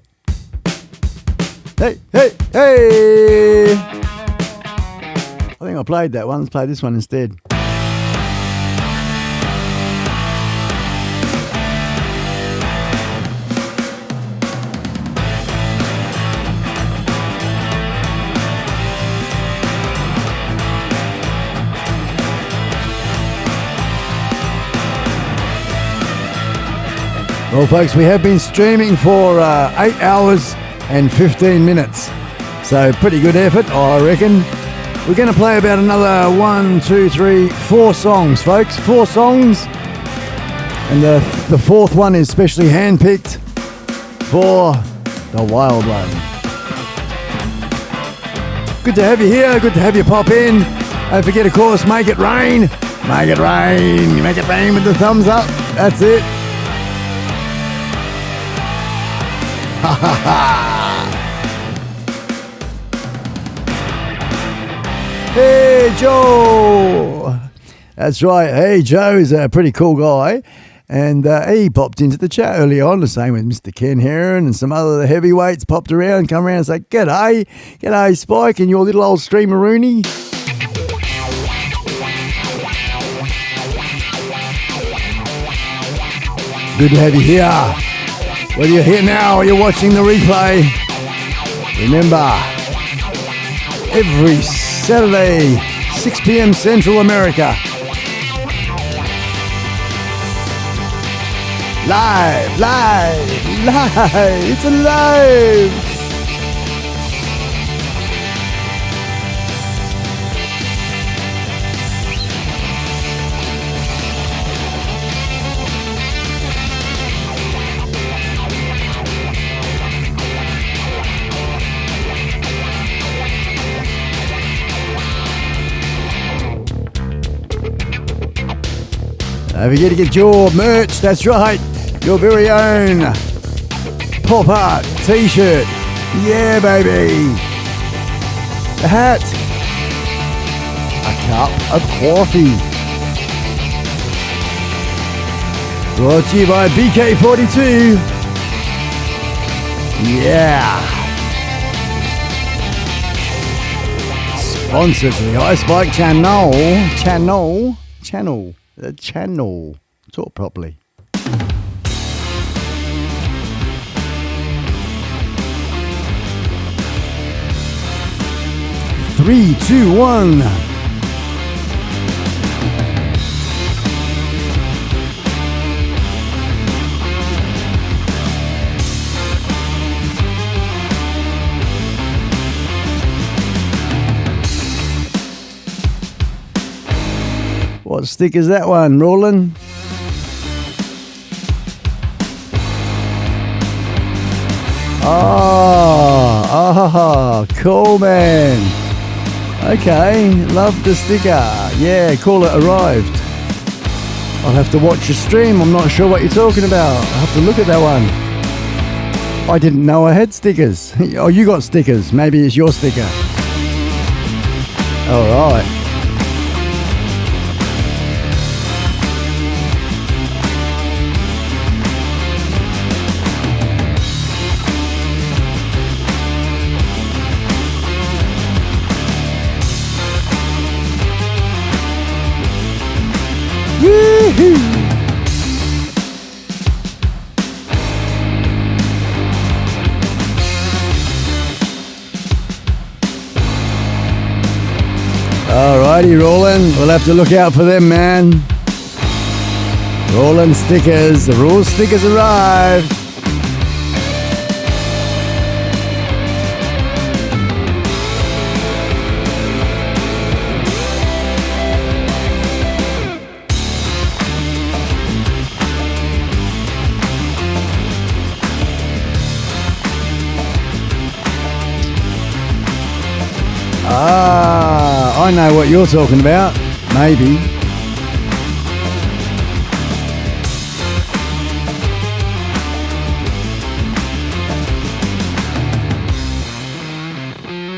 Hey, hey, hey. I think I played that one. Let's play this one instead. Well, folks, we have been streaming for 8 hours and 15 minutes. So pretty good effort, I reckon. We're going to play about another 4 songs, folks. 4 songs. And the fourth one is specially handpicked for the wild one. Good to have you here. Good to have you pop in. Don't forget, of course, make it rain. Make it rain. Make it rain with the thumbs up. That's it. Ha ha ha! Hey Joe! That's right. Hey Joe is a pretty cool guy, and he popped into the chat early on. The same with Mr. Ken Heron and some other heavyweights popped around, come around and say, "G'day, g'day Spike and your little old streamer-rooney." Good to have you here. Whether you're here now or you're watching the replay, remember, every Saturday, 6 p.m. Central America. Live, live, live. It's alive. Don't forget to get your merch, that's right, your very own pop art t-shirt. Yeah, baby. The hat. A cup of coffee. Brought to you by BK42. Yeah. Sponsor to the iSpike channel. Talk properly. 3, 2, 1. What stick is that one, Roland? Oh, cool, man. Okay, love the sticker. Yeah, call it arrived. I'll have to watch your stream. I'm not sure what you're talking about. I'll have to look at that one. I didn't know I had stickers. Oh, you got stickers. Maybe it's your sticker. All right. Woo-hoo. Alrighty, Roland. We'll have to look out for them, man. Roland stickers. The Raw stickers arrived. Ah, I know what you're talking about. Maybe.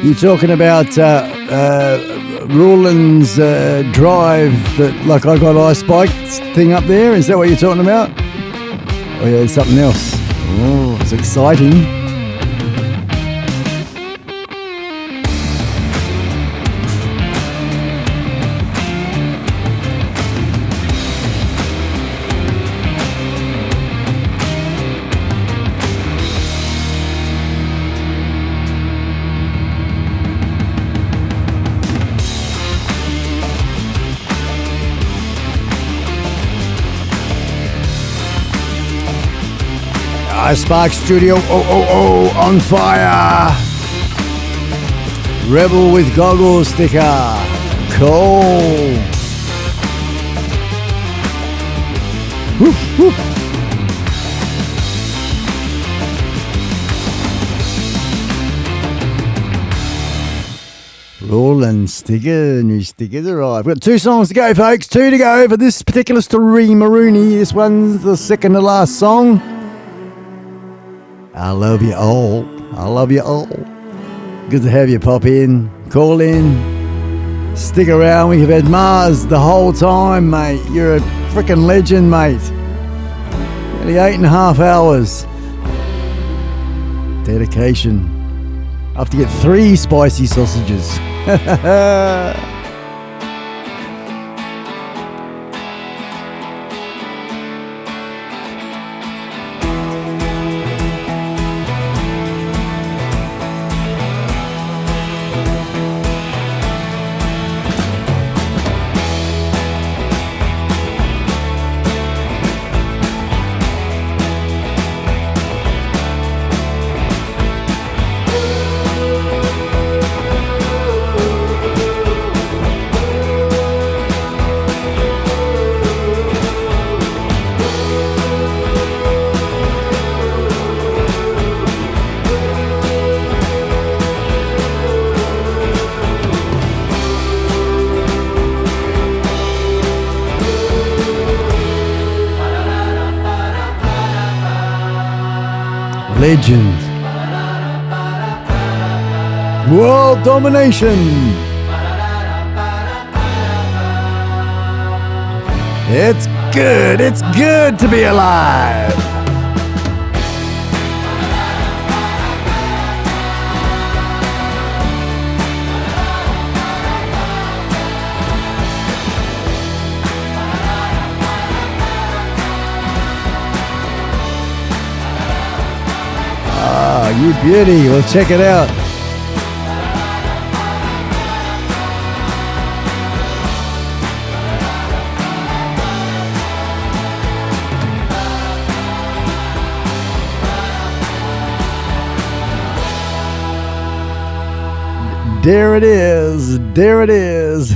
You're talking about Roland's drive that, like I got iSpike thing up there. Is that what you're talking about? Oh, yeah, there's something else. Oh, it's exciting. iSpike Studio, on fire. Rebel with goggles sticker. Cool. Woof, woof. Rolling sticker, new stickers arrived. We've got 2 songs to go, folks. 2 to go for this particular story, Marooney. This one's the second to last song. I love you all. I love you all. Good to have you pop in, call in, stick around. We have had Mars the whole time, mate. You're a freaking legend, mate. Nearly 8.5 hours. Dedication. I have to get 3 spicy sausages. Legend. World domination. It's good to be alive. Ah, you beauty. Well, check it out. There it is. There it is.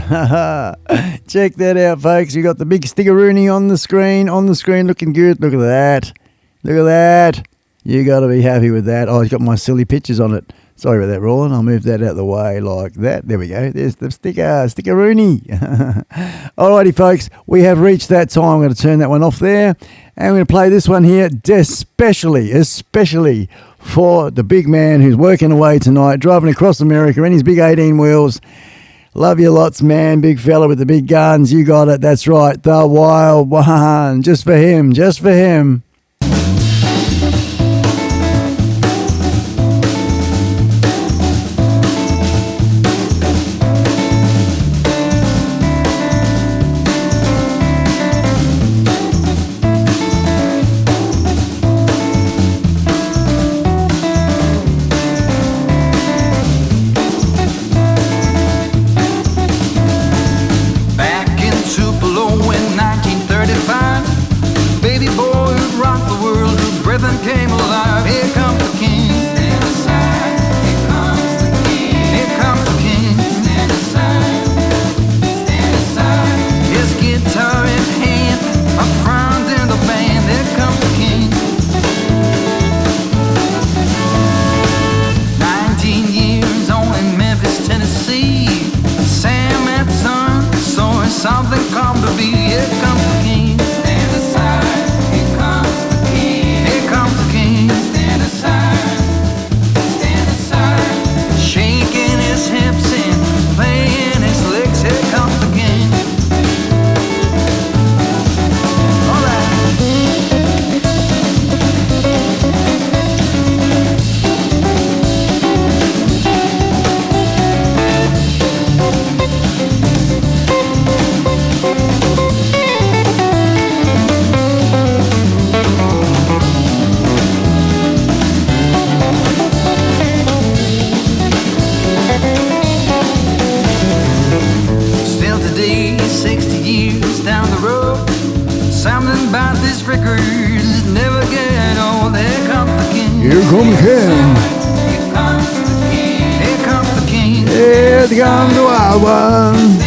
Check that out, folks. You got the big stickeroonie on the screen. Looking good. Look at that. Look at that. You got to be happy with that. Oh, it's got my silly pictures on it. Sorry about that, Roland. I'll move that out of the way like that. There we go. There's the stickeroonie. Alrighty, folks. We have reached that time. I'm going to turn that one off there. And I'm going to play this one here, especially for the big man who's working away tonight, driving across America in his big 18 wheels. Love you lots, man. Big fella with the big guns. You got it. That's right. The Wild One. Just for him. Just for him. Back in Tupelo in 1935, baby boy records never get old. Here comes the king. Here comes King. Here comes the king. Here comes the king. Here comes the wild one.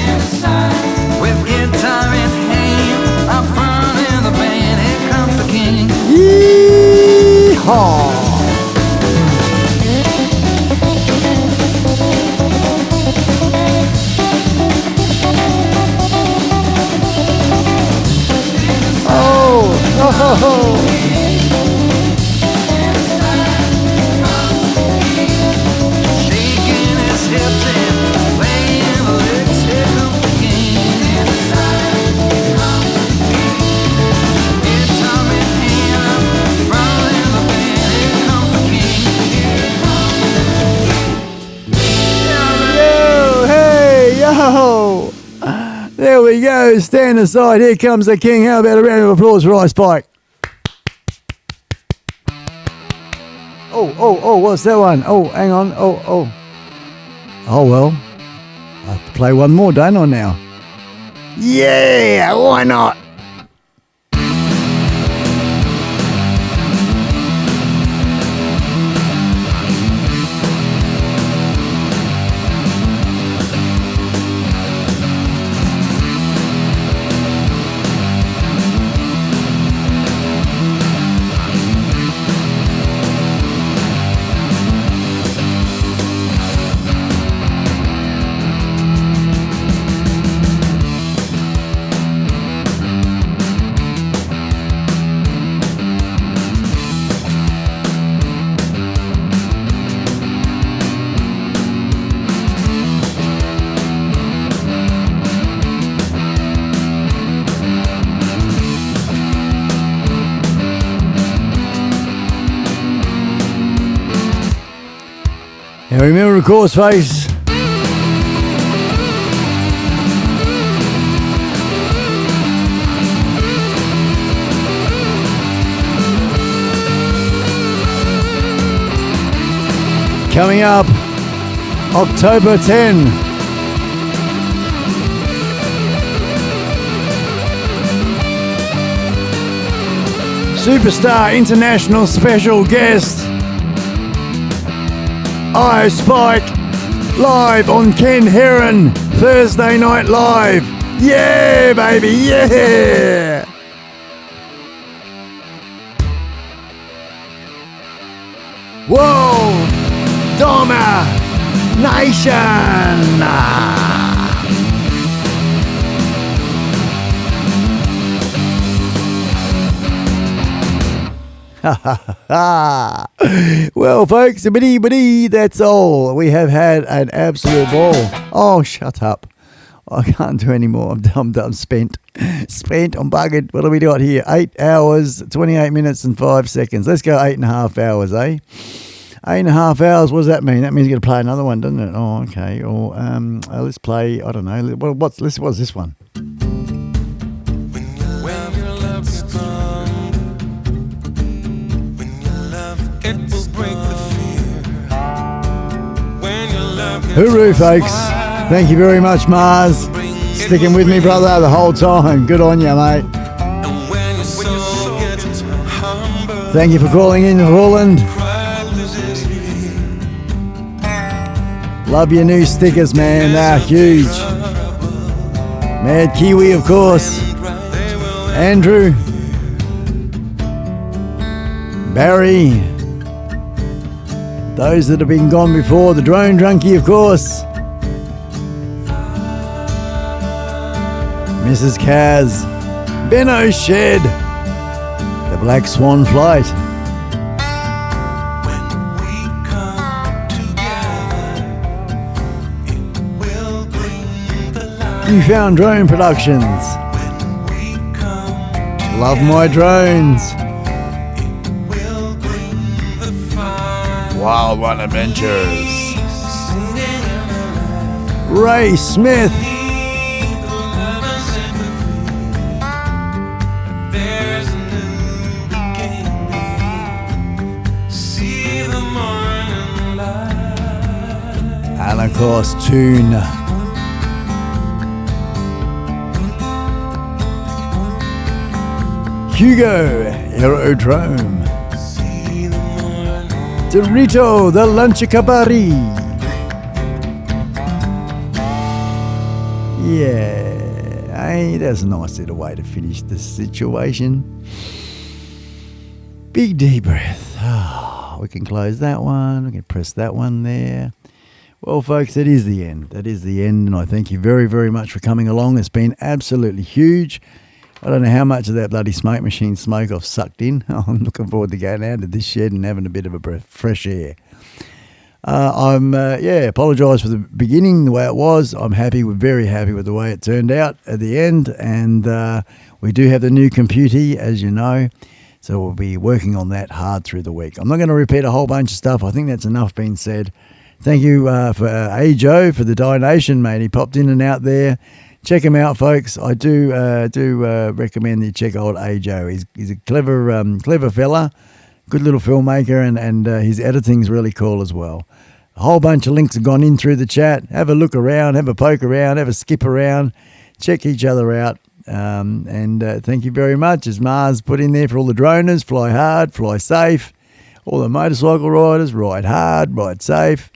With guitar in hand, up front in the band. Here comes the king. Yeehaw. Oh. Shaking his hips and playing the licks. Here comes the king. Guitar in hand, up front in the band. Here comes the king. Yo, hey, yo. There we go. Stand aside. Here comes the king. How about a round of applause for iSpike? Oh, what's that one? Oh, hang on. Oh, well. I have to play one more, don't I now? Yeah, why not? Now remember, of course, face. Coming up, October 10. Superstar international special guest iSpike live on Ken Heron Thursday Night Live. Yeah, baby, yeah. Whoa, Domination. Well, folks, that's all. We have had an absolute ball. Oh, shut up. I can't do any more. I'm done. Spent. I'm buggered. What do we got here? 8 hours, 28 minutes and 5 seconds. Let's go 8.5 hours, eh? 8.5 hours, what does that mean? That means you're going to play another one, doesn't it? Oh, okay. Or let's play, I don't know. What's this one? Hooroo, folks. Thank you very much, Mars. Sticking with me, brother, the whole time. Good on you, mate. Thank you for calling in, Roland. Love your new stickers, man. They're huge. Mad Kiwi, of course. Andrew. Barry. Those that have been gone before. The Drone Drunkie, of course. Mrs. Kaz. Benno Shed. The Black Swan Flight. You Found Drone Productions. Love My Drones. Wild One Adventures. Ray Smith. And of course, Tune. Hugo Aerodrome. Dorito the Lunchacabari. Yeah, hey, that's a nice little way to finish this situation. Big deep breath. We can close that one. We can press that one there. Well, folks, that is the end. That is the end, and I thank you very, very much for coming along. It's been absolutely huge. I don't know how much of that bloody smoke machine smoke I've sucked in. I'm looking forward to going out to this shed and having a bit of a breath, fresh air. Apologise for the beginning, the way it was. I'm happy, we're very happy with the way it turned out at the end, and we do have the new computer, as you know, so we'll be working on that hard through the week. I'm not going to repeat a whole bunch of stuff. I think that's enough being said. Thank you for Ajo for the donation, mate. He popped in and out there. Check him out, folks. I do recommend that you check old Ajo. He's a clever fella, good little filmmaker, and his editing's really cool as well. A whole bunch of links have gone in through the chat. Have a look around, have a poke around, have a skip around, check each other out. Thank you very much. As Mars put in there for all the droners, fly hard, fly safe. All the motorcycle riders, ride hard, ride safe.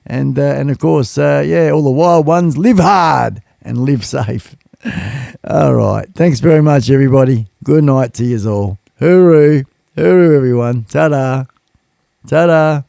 And of course, all the wild ones, live hard and live safe. All right. Thanks very much, everybody. Good night to you all. Hooroo. Hooroo, everyone. Ta-da. Ta-da.